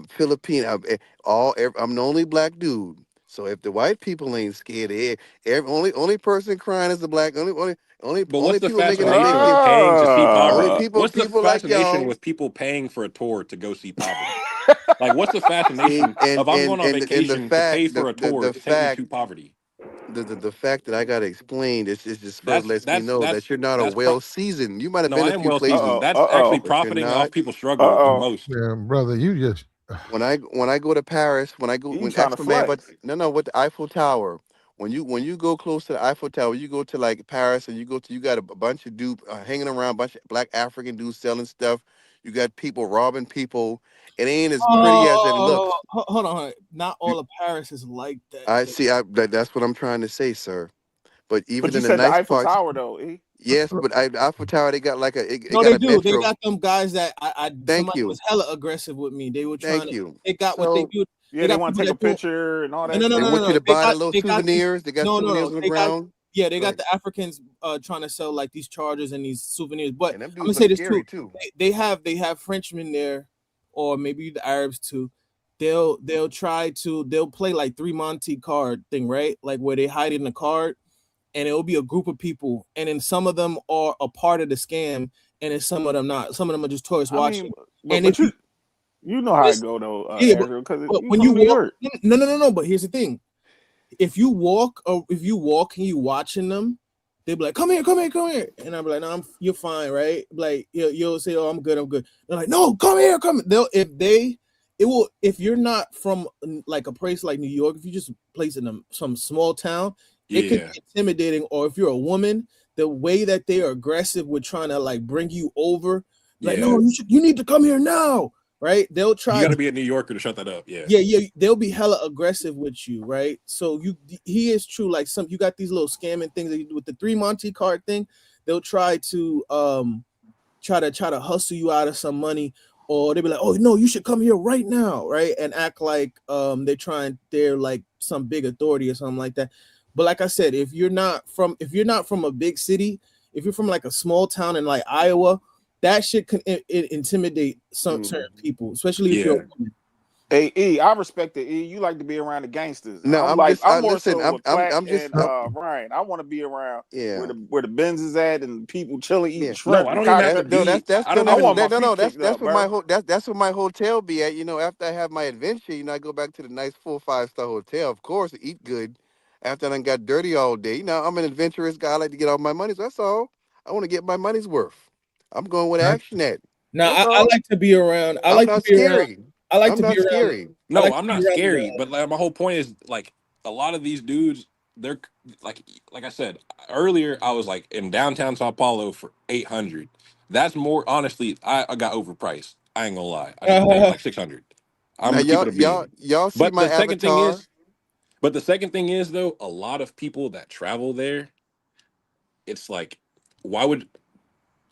Filipino, I'm the only black dude. So if the white people ain't scared, only person crying is the black. But what's Only the people making a fascination big with deal. paying to see Only Ah. poverty? people What's the people like fascination y'all. with people paying for a tour to go see poverty? Like, what's the See, fascination of I'm going on and the vacation to pay fact for a tour the to take me fact to poverty? the fact that I got to explain this is just further That's lets me that's know that's that you're not a that's pro- well seasoned. You might have no, been I a am few well Uh places, seasoned. oh. That's Uh actually oh. but you're profiting off not. people's Uh struggle the oh. most. Yeah, brother, you just When I go to Paris, E when trying ask to my man, but flex. no, with the Eiffel Tower. When you go close to the Eiffel Tower, you go to like Paris, and you got a bunch of dudes hanging around, bunch of black African dudes selling stuff. You got people robbing people. It ain't as pretty as it looks. Oh, hold on. Not all of Paris is like that. I see. That's what I'm trying to say, sir. But But even you in the said the nice Eiffel parts, Tower though. yes. But Eiffel Tower, they got like it No, got they a do. They metro. got them guys that Thank somebody you. was hella aggressive with me. They were trying Thank to. you. They got what they So do. Yeah, They they got want to people take a that do. picture and all No, that no, no, they no, stuff. no, want you no. to buy the little They got these. souvenirs. They got No, no, souvenirs no. on the They got. ground. Yeah, they got Right. the Africans trying to sell like these chargers and these souvenirs. But And them I'm gonna dudes say look this too. scary too. They have Frenchmen there, or maybe the Arabs too. They'll try to they'll play like three Monte card thing, right? Like where they hide in the card, and it'll be a group of people, and then some of them are a part of the scam, and then some of them not. Some of them are just tourists I mean, watching. And if but you know how it listen, go though, yeah, Andrew, because but you when you from New walk, York. no. But here's the thing: if you walk, or if you walk and you watching them, they be like, "Come here, come here, come here," and I'm like, "No, you're fine, right?" Like you'll say, "Oh, I'm good, I'm good." They're like, "No, come here, come." If you're not from like a place like New York, if you just place in some small town, it could Yeah. be intimidating. Or if you're a woman, the way that they are aggressive with trying to like bring you over, like, Yeah. no, you need to come here now, right? They'll You try. got to be a New Yorker to shut that up. Yeah. Yeah, they'll be hella aggressive with you, right? So he is true. Like you got these little scamming things that you do with the three Monte card thing. They'll try to try to hustle you out of some money, or they'll be like, "Oh no, you should come here right now," right? And act like they're like some big authority or something like that. But like I said, if you're not from a big city, if you're from like a small town in like Iowa, that shit can intimidate some certain people, especially if you're Yeah. a woman. Hey, E, I respect it. E, you like to be around the gangsters. No, I'm I'm like, just. I'm more Listen. so with Quack I'm just. and Ryan. I want to be around Yeah. where the Benz is at and people chilling, eating Yeah. No, shrimp I and don't even have to cocktails. No, be. that's I no, don't I that's even. want my no, feet that's kicked up, where my bro. whole that's where my hotel be at. After I have my adventure, I go back to the nice 4 5 star hotel, of course, to eat good. After I done got dirty all day, I'm an adventurous guy. I like to get all my money. So that's all. I want to get my money's worth. I'm going with That's action at. Now That's I all. like to be around. I I'm like to not be around. scary. I like I'm to be not around. scary. I No, like to I'm be not around scary. the. But like, my whole point is like a lot of these dudes. They're like I said earlier. I was like in downtown Sao Paulo for 800. That's more honestly. I got overpriced. I ain't gonna lie. I should have paid like 600. I'm Now gonna keep it a bean. y'all see But my the second thing avatar. is, but the second thing is though, a lot of people that travel there, it's like, why would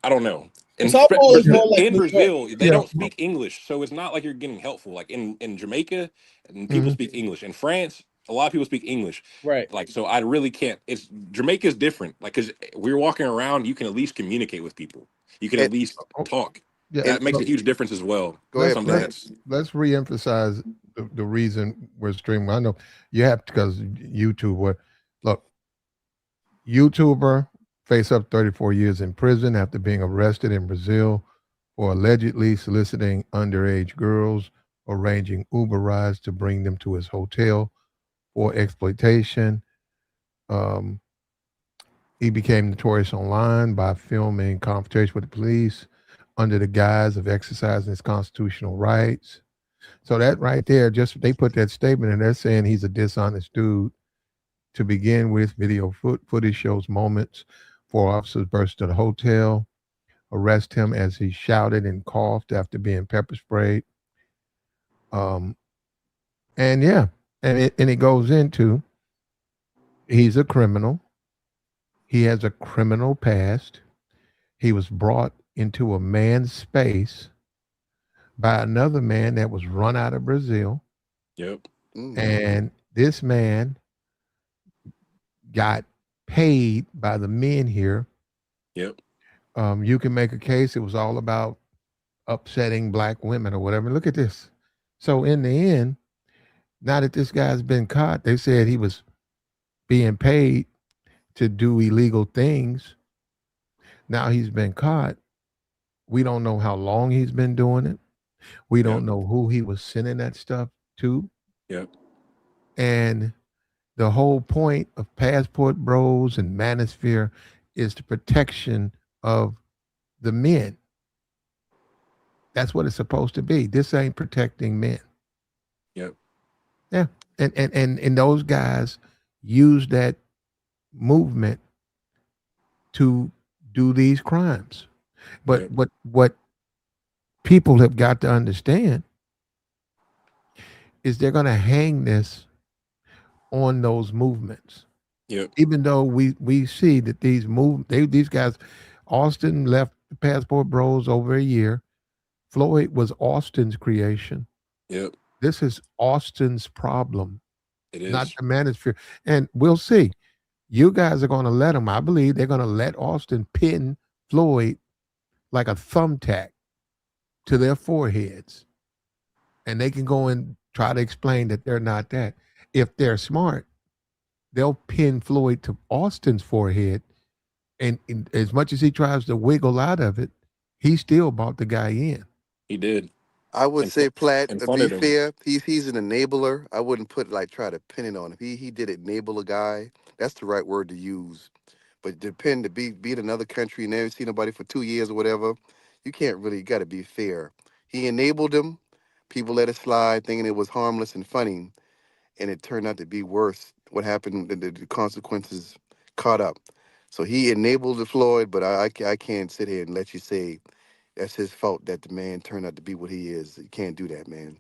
I don't know. In Sao Paulo is Brazil, more like in New York. Brazil, they yeah. don't speak English, so it's not like you're getting helpful. Like in Jamaica, and people Mhm. speak English. In France, a lot of people speak English. Right. Like so, I really can't. It's Jamaica's different. Like because we're walking around, you can at least communicate with people. You can And at least Oh, talk. yeah. and That makes a huge difference as well. go let's ahead, Something let's Floyd. that's let's reemphasize the reason we're streaming. I know you have because YouTube. What look, YouTuber face up 34 years in prison after being arrested in Brazil for allegedly soliciting underage girls, arranging Uber rides to bring them to his hotel for exploitation. Um, he became notorious online by filming confrontation with the police under the guise of exercising his constitutional rights. So that right there, just they put that statement and they're saying he's a dishonest dude. To begin with, video footage shows moments four officers burst to the hotel, arrest him as he shouted and coughed after being pepper sprayed. Um, and yeah, and it goes into he's a criminal. He has a criminal past. He was brought into a man's space by another man that was run out of Brazil. yep, Mm. And this man got paid by the men here. yep, You can make a case it was all about upsetting black women or whatever. Look at this. So in the end, now that this guy's been caught, they said he was being paid to do illegal things. Now he's been caught. We don't know how long he's been doing it. We yep, don't know who he was sending that stuff to. yep, And the whole point of Passport Bros and Manosphere is the protection of the men. That's what it's supposed to be. This ain't protecting men. yep, Yeah. And those guys use that movement to do these crimes. But yep, what people have got to understand is they're going to hang this on those movements. Yep. Even though we see that these guys, Austin left the Passport Bros over a year. Floyd was Austin's creation. Yep. This is Austin's problem, It not is. the manosphere. And we'll see. You guys are going to let them. I believe they're going to let Austin pin Floyd like a thumbtack to their foreheads, and they can go and try to explain that they're not that. If they're smart, they'll pin Floyd to Austin's forehead, and as much as he tries to wiggle out of it, he still bought the guy in. He did. I would And say, Platt, and to be funded him. fair, he's an enabler. I wouldn't put like try to pin it on him. He did enable a guy. That's the right word to use. But depend to be in another country, never see nobody for 2 years or whatever. You can't really. You got to be fair. He enabled them. People let it slide, thinking it was harmless and funny, and it turned out to be worse. What happened? The consequences caught up. So he enabled the Floyd, but I can't sit here and let you say that's his fault that the man turned out to be what he is. You can't do that, man.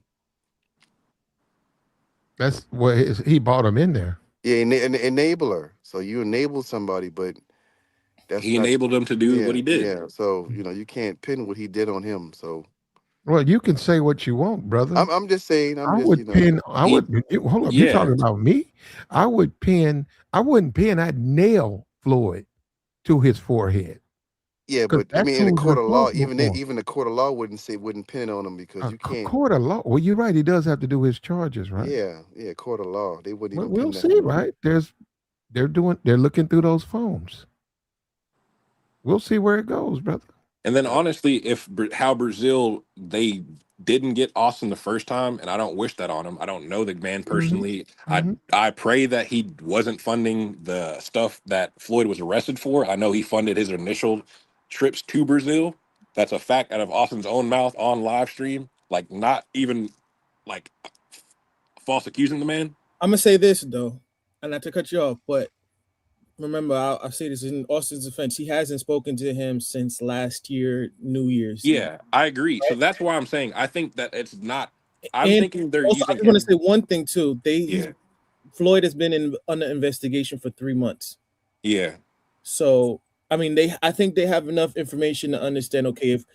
That's what he bought him in there. Yeah, an enabler. So you enable somebody, but that's He not. enabled him to do what Yeah, he did. yeah. So you can't pin what he did on him. So Well, you can say what you want, brother. I'm just saying. I'm I just would pin. I He, would hold up. You yeah. talking about me? I would pin. I wouldn't pin. I'd nail Floyd to his forehead yeah. because But I that's mean, in the who's court of law, responsible for him. even the court of law wouldn't pin it on him because you can't. Court of law. Well, you're right. He does have to do his charges, right? Yeah, yeah. Court of law, they wouldn't Well, even we'll pin that see, on him. right? They're looking through those phones. We'll see where it goes, brother. And then honestly, if how Brazil they didn't get Austin the first time, and I don't wish that on him. I don't know the man Hmm. personally. Hmm. I pray that he wasn't funding the stuff that Floyd was arrested for. I know he funded his initial trips to Brazil. That's a fact out of Austin's own mouth on live stream. Like not even like false accusing the man. I'm gonna say this though, and not to cut you off, but remember, I'll say this in Austin's defense. He hasn't spoken to him since last year, New Year's Eve. Yeah, I agree. So Right? that's why I'm saying I think that it's not. I'm And thinking they're also, I using just want to him. say one thing too. Yeah, Floyd has been under investigation for 3 months. yeah, So I mean, I think they have enough information to understand. Okay, if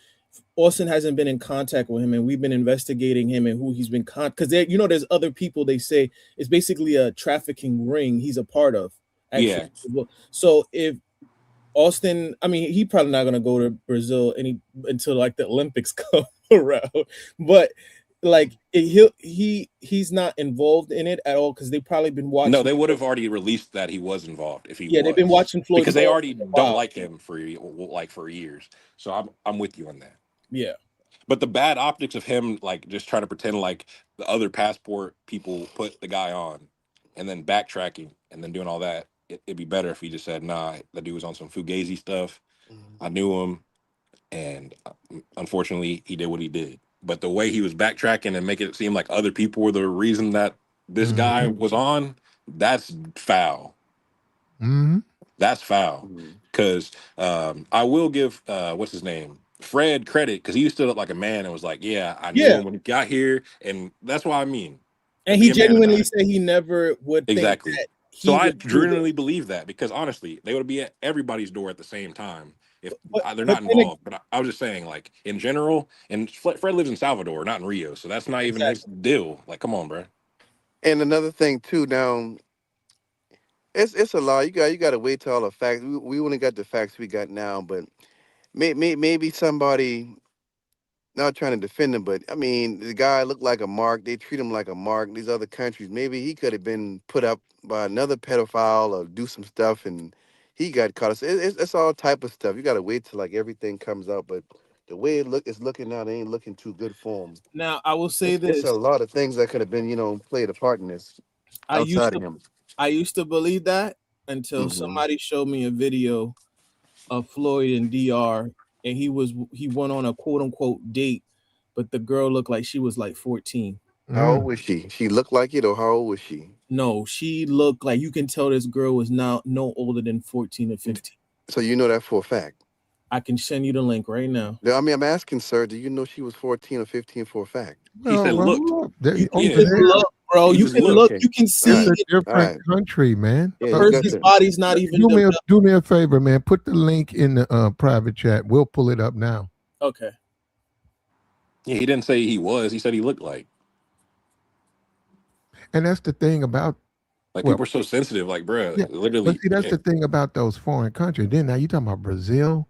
Austin hasn't been in contact with him, and we've been investigating him and who he's been because there's other people they say it's basically a trafficking ring he's a part of. Actually, yeah. so if Austin, I mean, he probably not gonna go to Brazil until like the Olympics come around, but like he's not involved in it at all because they've probably been No, watching. they would have already released that he was involved if he Yeah, they've been was, watching Floyd because they for already a don't while. like him for years. So I'm with you on that. Yeah. But the bad optics of him like just trying to pretend like the other passport people put the guy on, and then backtracking and then doing all that. It'd be better if he just said, "Nah, that dude was on some fugazi stuff. Mhm. I knew him, and unfortunately, he did what he did." But the way he was backtracking and making it seem like other people were the reason that this guy Hmm. was on, that's foul. Hmm. That's foul. Mhm. Because I will give what's his name, Fred, credit because he stood up like a man and was like, "Yeah, I knew Yeah. him when he got here," and that's what I mean. And Be he a man about genuinely it. said he never would think Exactly. that So he I would do this. genuinely believe that because honestly, they would be at everybody's door at the same time if they're But not then involved. But I was just saying, like in general, and Fred lives in Salvador, not in Rio, so that's not even his exactly. deal. Like, come on, bro. And another thing too. Now it's a lot. You got to wait till all the facts. We only got the facts we got now, but maybe somebody. Not trying to defend him, but I mean, the guy looked like a mark. They treat him like a mark. These other countries, maybe he could have been put up by another pedophile or do some stuff, and he got caught. It's all type of stuff. You got to wait till like everything comes out. But the way it's looking now, they ain't looking too good for him. Now I will say It's a this. lot of things that could have been, played a part in this I used outside to of him. I used to believe that until Hmm. somebody showed me a video of Floyd and DR, and he went on a quote unquote date, but the girl looked like she was like 14. How old Mm. was she? She looked like it, or how old was she? No, she looked like you can tell this girl was now no older than 14 or 15. So you know that for a fact. I can send you the link right now. I mean, I'm asking, sir, do you know she was 14 or 15 for a fact? He Well, said, well, "Look." look, there, You over Yeah, can there, look, bro. he You just can looked. look. Okay. You can All see it's a right. it. All different right. country, man. Yeah, you got Person's the. body's not even developed. Do me a favor, man. Put the link in the private chat. We'll pull it up now. Okay. Yeah, he didn't say he was. He said he looked like. And that's the thing about, Like well, people are so sensitive. Like, bruh, yeah, but literally. see, that's Yeah, the thing about those foreign countries. Then now you talking about Brazil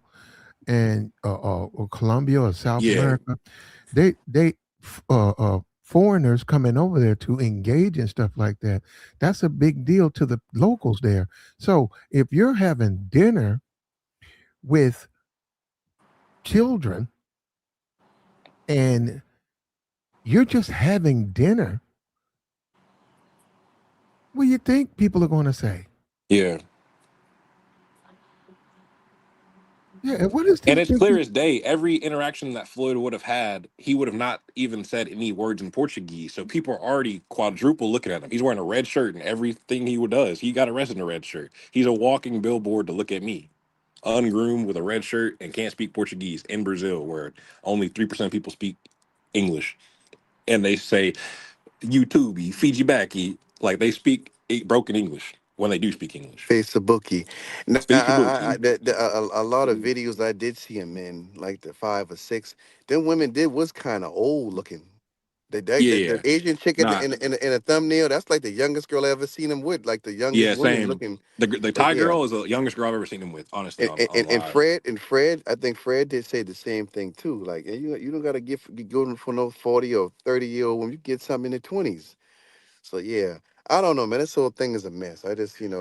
and or Colombia or South yeah. America. Foreigners coming over there to engage in stuff like that. That's a big deal to the locals there. So if you're having dinner with children and you're just having dinner, what do you think people are going to say? Yeah. Yeah, and what is And this it's clear business? as day. Every interaction that Floyd would have had, he would have not even said any words in Portuguese. So people are already quadruple looking at him. He's wearing a red shirt and everything he does. He got arrested in a red shirt. He's a walking billboard to look at me. Ungroomed with a red shirt and can't speak Portuguese in Brazil, where only 3% of people speak English. And they say, YouTube, Fiji Baki, like they speak broken English when they do speak English. Facebookie. Now, Facebook. a lot of videos I did see him in, like the 5 or 6, them women did was kind of old looking. Yeah, The yeah. Asian chick Nah, in a thumbnail, that's like the youngest girl I ever seen him with, like the youngest yeah, women same. looking. The But Thai yeah, girl is the youngest girl I've ever seen him with, honestly, on and live. Fred, I think Fred did say the same thing too. Like, you don't gotta get going for no 40 or 30 year old when you get something in the 20s. So yeah, I don't know, man. This whole thing is a mess. I just, It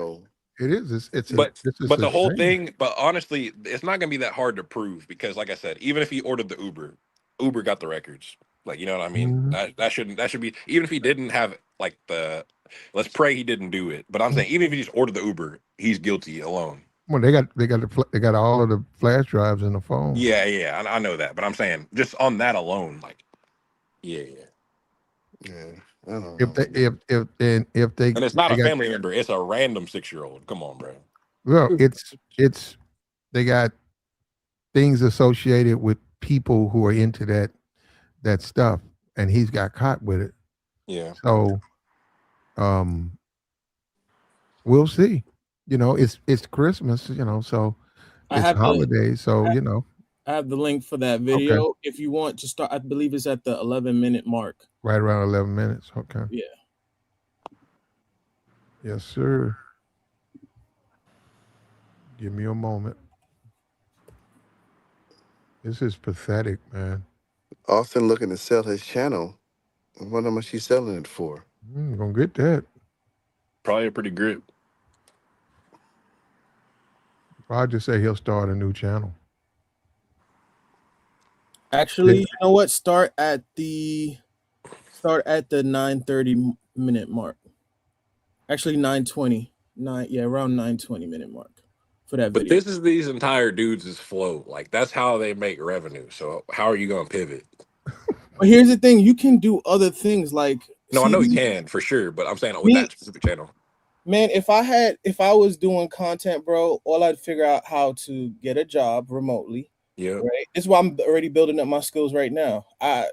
is. But It's but a the whole shame. thing, but honestly, it's not gonna be that hard to prove because, like I said, even if he ordered the Uber, Uber got the records. Like, you know what I mean? Mhm. That should be, even if he didn't have like the, let's pray he didn't do it. But I'm saying even if he just ordered the Uber, he's guilty alone. Well, they got all of the flash drives in the phone. Yeah, yeah, I know that, but I'm saying just on that alone, like, yeah, yeah. yeah, I don't If know, they man. if And it's not they a got, family member; it's a random 6 year old. Come on, bro. well, it's they got things associated with people who are into that stuff, and he's got caught with it. Yeah, So um, we'll see. It's Christmas. So I it's have the holidays. So I have the link for that okay, video. If you want to start, I believe it's at the 11-minute mark. right around 11 minutes. Okay, Yeah. yes, sir. Give me a moment. This is pathetic, man. Austin looking to sell his channel. I wonder how much he's selling it for. Gonna get that. probably a pretty grip. I'll just say he'll start a new channel. Actually, you know what? Start at the 9:30 minute mark. Actually, 9:20. Around 9:20 minute mark for that But video. this is these entire dudes' flow. Like that's how they make revenue. So how are you gonna pivot? But here's the thing: you can do other things. Like, No, I see know he me, can for sure, but I'm saying with me, that specific channel. man. If I was doing content, bro, all I'd figure out how to get a job remotely. Yeah. Right. This is why I'm already building up my skills right now. I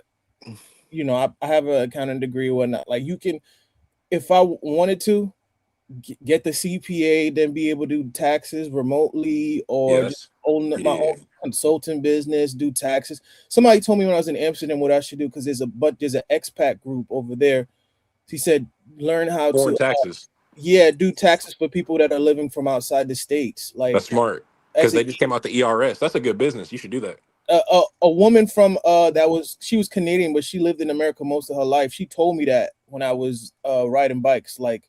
have an accounting degree or whatnot. Like, you can, if I wanted to, get the CPA, then be able to do taxes remotely, Yeah, or just that's own my own yeah. consulting business, do taxes. Somebody told me when I was in Amsterdam what I should do, because there's an expat group over there. He said learn how Foreign to taxes. do taxes for people that are living from outside the states. That's Like, smart. Because as a they just came out the ERS. That's a good business. You should do that. a woman from she was Canadian, but she lived in America most of her life. She told me that when I was riding bikes, like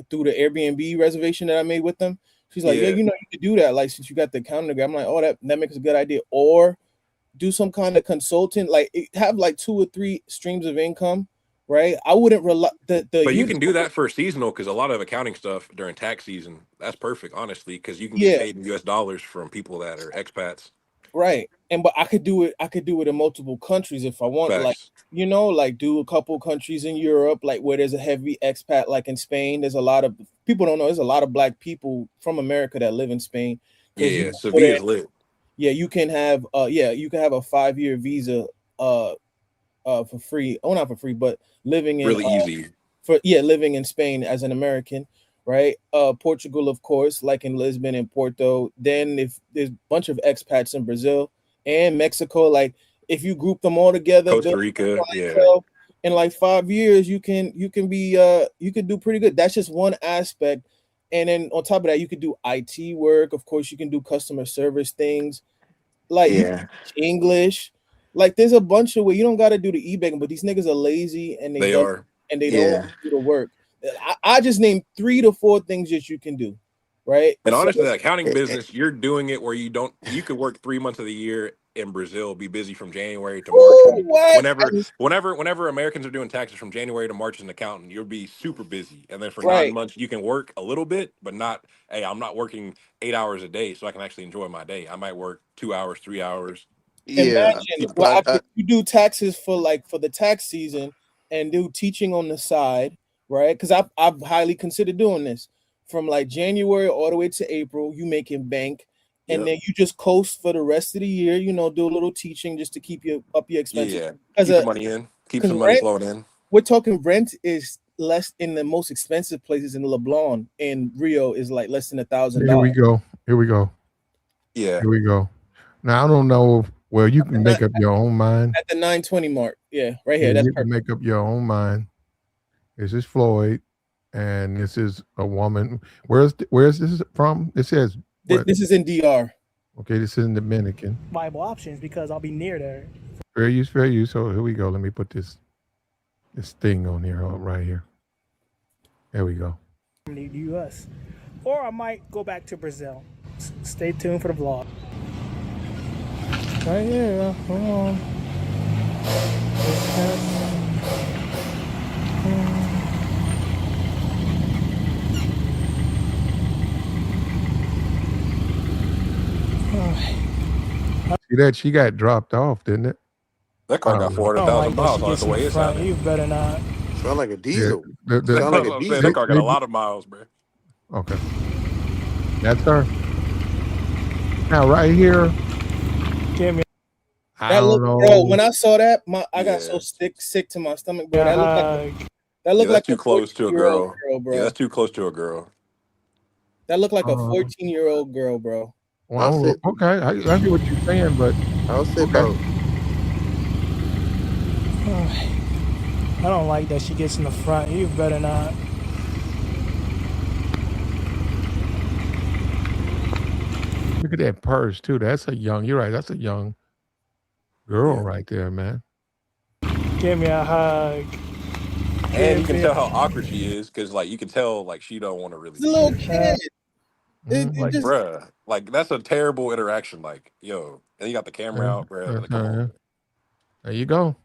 through the Airbnb reservation that I made with them. She's like, yeah, Yeah. you could do that. Like, since you got the accounting degree, I'm like, oh, that makes a good idea. Or do some kind of consultant, like have like 2 or 3 streams of income, right? I wouldn't rely the But you you can do that for seasonal because a lot of accounting stuff during tax season, that's perfect, honestly, because you can get yeah, paid in US dollars from people that are expats. right. But I could do it in multiple countries if I want, like, Facts. like do a couple countries in Europe, like where there's a heavy expat, like in Spain. There's a lot of people don't know there's a lot of black people from America that live in Spain, Yeah, because yeah. Sevilla is lit. Yeah, you can have you can have a 5-year visa for free. Oh, not for free, but living in Really easy. living in Spain as an American, right? Portugal, of course, like in Lisbon and Porto. Then if there's a bunch of expats in Brazil and Mexico, like if you group them all together, Costa build Rica, yeah. clientele, in like 5 years, you can be you can do pretty good. That's just one aspect. And then on top of that, you could do IT work. Of course, you can do customer service things. Like you Yeah, teach English. Like there's a bunch of way you don't got to do the e-begging, but these niggas are lazy and they are. they don't want Yeah. to do the work. I just named 3 to 4 things that you can do, right? And So honestly, the accounting business, you're doing it where you could work 3 months of the year in Brazil, be busy from January to March. ooh, And what? whenever Americans are doing taxes from January to March as an accountant, you'll be super busy. And then for nine Right. months, you can work a little bit, but not, hey, I'm not working 8 hours a day, so I can actually enjoy my day. I might work 2 hours, 3 hours. Yeah, Imagine Keep it what pushing. I you do taxes for like for the tax season and do teaching on the side, right? Because I've highly considered doing this from like January all the way to April. You making bank, and Yep. then you just coast for the rest of the year. You know, do a little teaching just to keep you up your expenses. Yeah. Because Keep the money in. Keep some money rent, flowing in. we're talking rent is less in the most expensive places in Leblon. In Rio is like less than $1,000. Here we go. Here we go. Yeah. Here we go. Now I don't know. Well, you can make up your own mind. At the 920 mark, yeah, right here. Yeah, That's you can perfect. make up your own mind. This is Floyd, and this is a woman. Where's this from? It says what? This is in DR. Okay, this is in Dominican. Viable options because I'll be near there. Fair use, fair use. So here we go. Let me put this thing on here, right here. There we go. From the U.S. Or I might go back to Brazil. Stay tuned for the vlog. Right here. Hold on. See that she got dropped off, didn't it? That car got Oh, 400,000 miles on it gets the in way the it front. sounded. You better not. sound like a yeah. diesel. The, That's Sound what like a I'm saying. diesel. That car got a lot of miles, bro. okay. That's her. Now right here, Give me I That don't look, know. bro. When I saw that, I got Yeah. so sick to my stomach, bro. a That looked like hug. that looked Yeah, like that's too a close to a 14-year-old girl. girl, bro. Yeah, that's too close to a girl. That looked like a Uh, 14-year-old girl, bro. well, I'll say okay, I hear what you're saying, but I'll say okay. about I don't like that she gets in the front. You better not. Look at that purse too. That's a young. You're right. That's a young girl Yeah. right there, man. Give me a hug. And you can tell how awkward she is because, like, you can tell, like, she don't want to really It's a be little there. kid. Mhm. It Like, just bruh, like, that's a terrible interaction. Like, yo, and you got the camera Yeah, out, bruh. that's Like, come her, yeah. on. There you go.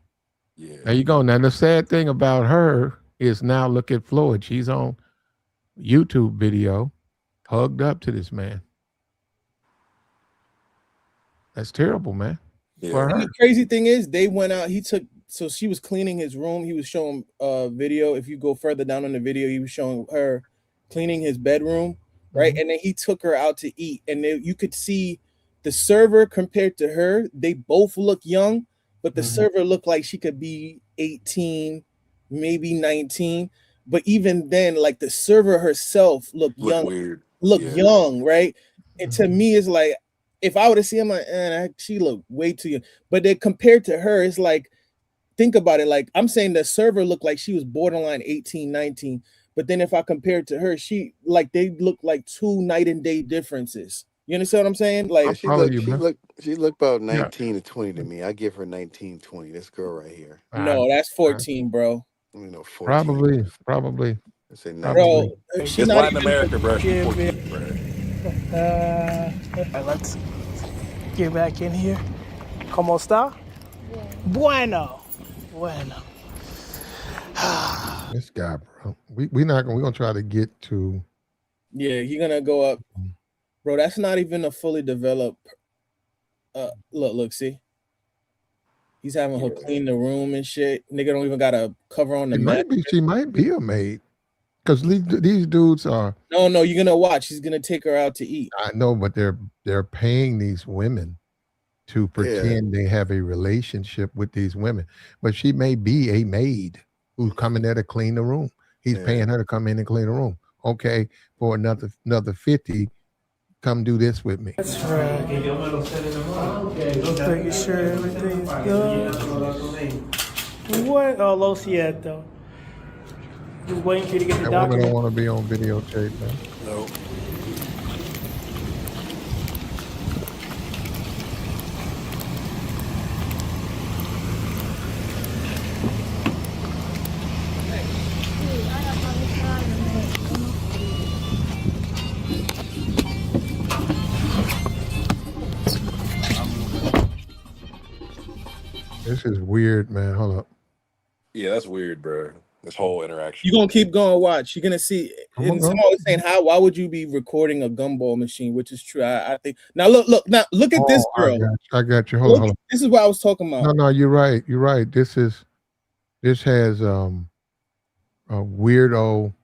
Yeah. There you go. Now the sad thing about her is now look at Floyd. She's on YouTube video, hugged up to this man. That's terrible, man. For Yeah. And her. the crazy thing is, they went out. So she was cleaning his room. He was showing video. If you go further down on the video, he was showing her cleaning his bedroom, right? Mhm. And then he took her out to eat, and you could see the server compared to her. They both look young, but the Mhm. server looked like she could be 18, maybe 19. But even then, like the server herself looked Look young, weird. Yeah. right? And to me, it's like if I would have seen him, like, she looked way too young. But then compared to her, it's like, think about it. Like I'm saying the server looked like she was borderline 18, 19. But then if I compare it to her, they look like two night and day differences. You understand what I'm saying? yeah, Like, she Follow look you, she man. look she look about Yeah. 19 to 20 to me. I give her 19, 20. This girl right here. no, that's 14, bro. You know, 14. Probably. I say 19. Bro, Probably. she It's not Latin even America, bruh. She's Give 14, it. bruh. Let's get back in here. ¿Cómo está? Bueno. This guy, bro. We're gonna try to get to. Yeah, you're gonna go up, bro. That's not even a fully developed. Look, see. He's having her clean the room and shit. Nigga don't even got a cover on the mat. She might be a maid, because these dudes are. No, you're gonna watch. He's gonna take her out to eat. I know, but they're paying these women to pretend they have a relationship with these women. But she may be a maid who's coming there to clean the room. He's paying her to come in and clean the room. Okay, for another 50, come do this with me. That's right. Making sure everything's good. What? Oh, lo siento. Just waiting for you to get the That woman don't document. want to be on videotape, man. No. This is weird, man. Hold up. Yeah, that's weird, bro. This whole interaction. You're gonna keep going, watch. You're gonna see. I'm gonna And go. someone was saying, why would you be recording a gumball machine? Which is true. I think now look at this Oh, girl. I got you. Hold on. This is what I was talking about. No, you're right. You're right. This has a weirdo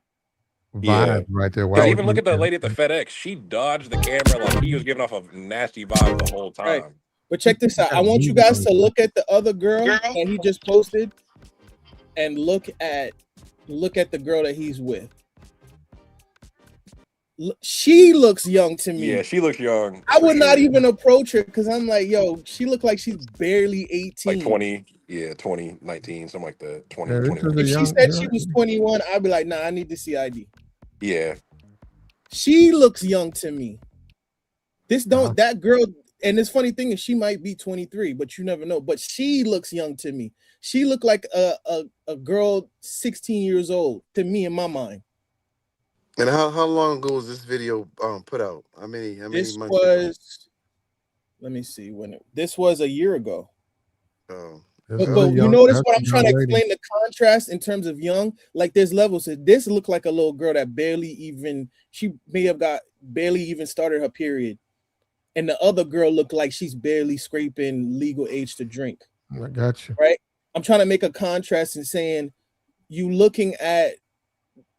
vibe right there. Why Because would even look you? at the lady at the FedEx. She dodged the camera like he was giving off a nasty vibe the whole time. Right. But check this out. I want you guys to look at the other girl that he just posted and look at the girl that he's with. She looks young to me. Yeah, she looks young. I would not even approach her because I'm like, yo, she looked like she's barely 18. Like 20, 20, 19, something like that. 20, Yeah, 21. If she said she was 21, I'd be like, nah, I need to see ID. Yeah. She looks young to me. That girl, and this funny thing is she might be 23, but you never know. But she looks young to me. She looked like a girl 16 years old to me in my mind. And how long ago was this video put out? How many This months ago? Let me see this was a year ago. Oh. But you notice what I'm trying to explain, the contrast in terms of young, like there's levels. This looked like a little girl that she may have barely even started her period. And the other girl looked like she's barely scraping legal age to drink. I got you. Right? I'm trying to make a contrast and saying you looking at,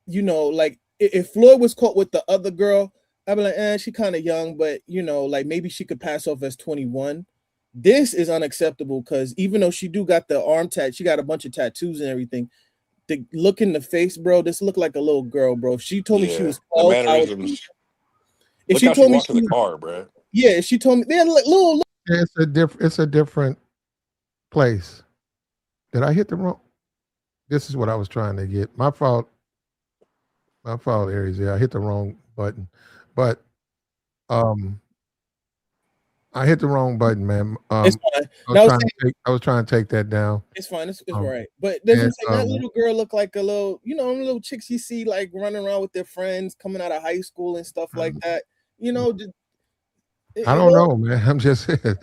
like if Floyd was caught with the other girl, I'd be like, she kind of young, but like maybe she could pass off as 21. This is unacceptable because even though she got the arm tat, she got a bunch of tattoos and everything. The look in the face, bro, this looked like a little girl, bro. If she told me she was 12, the mannerisms. If Look she how told me walked to the car, bro. Yeah, if she told me they're little. Yeah, it's a different place. Did I hit the wrong? This is what I was trying to get. My fault. Aries. Yeah, I hit the wrong button. But I hit the wrong button, man. It's fine. I was trying to take that down. It's fine. It's all right. But doesn't say that little girl look like a little, little chicks you see like running around with their friends coming out of high school and stuff like that. I don't know, man. I'm just saying,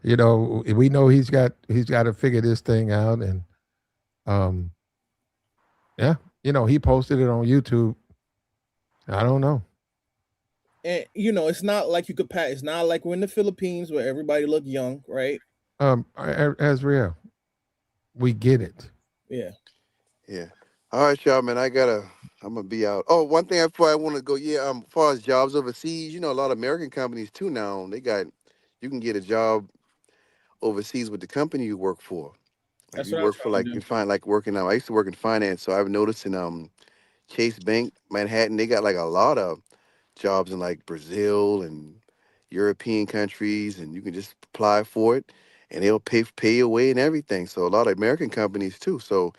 we know he's got to figure this thing out, and he posted it on YouTube. I don't know. And it's not like you could pass. It's not like we're in the Philippines where everybody look young, right? Azriel, we get it. Yeah. All right, y'all, man. I'm gonna be out. Oh, one thing before I want to go. Yeah. As far as jobs overseas, a lot of American companies too now. You can get a job overseas with the company you work for. Like you work for working out. I used to work in finance, so I've noticed in Chase Bank, Manhattan, they got like a lot of jobs in like Brazil and European countries, and you can just apply for it, and they'll pay your way and everything. So a lot of American companies too. So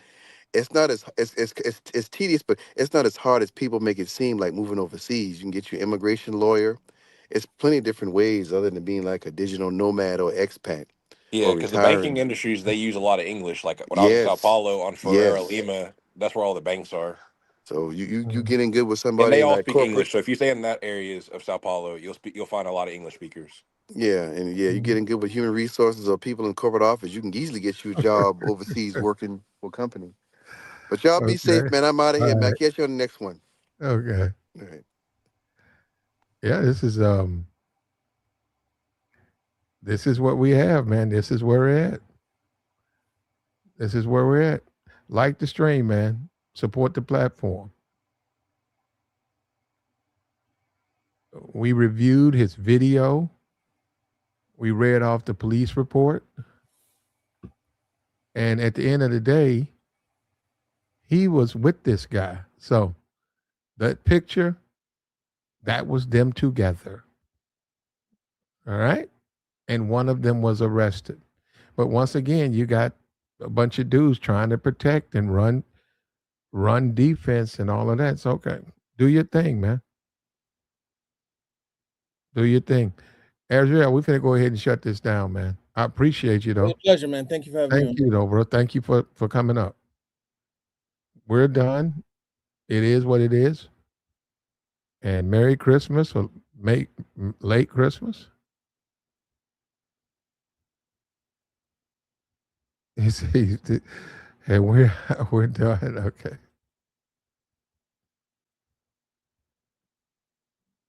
it's not as it's tedious, but it's not as hard as people make it seem. Like moving overseas, you can get your immigration lawyer. It's plenty of different ways other than being like a digital nomad or expat. Yeah, because the banking industries, they use a lot of English. Like when I was in Sao Paulo on Ferreira Lima, that's where all the banks are. So you getting good with somebody, and they all like speak English. So if you stay in that areas of Sao Paulo, you'll find a lot of English speakers. Yeah, and you're getting good with human resources or people in corporate office. You can easily get you a job overseas working for a company. But y'all be safe, man. I'm out of here, man. I'll catch you on the next one. Okay. All right. Yeah, this is what we have, man. This is where we're at. Like the stream, man. Support the platform. We reviewed his video We read off the police report. And at the end of the day, he was with this guy. So that picture, that was them together. All right. And one of them was arrested. But once again, you got a bunch of dudes trying to protect and run defense and all of that. It's okay. Do your thing, man. Do your thing. Azrael, we're going to go ahead and shut this down, man. I appreciate you, though. It's a pleasure, man. Thank you for having me Thank on. you, though, bro. Thank you for coming up. We're done. It is what it is. And Merry Christmas or late Christmas. And we're done. Okay.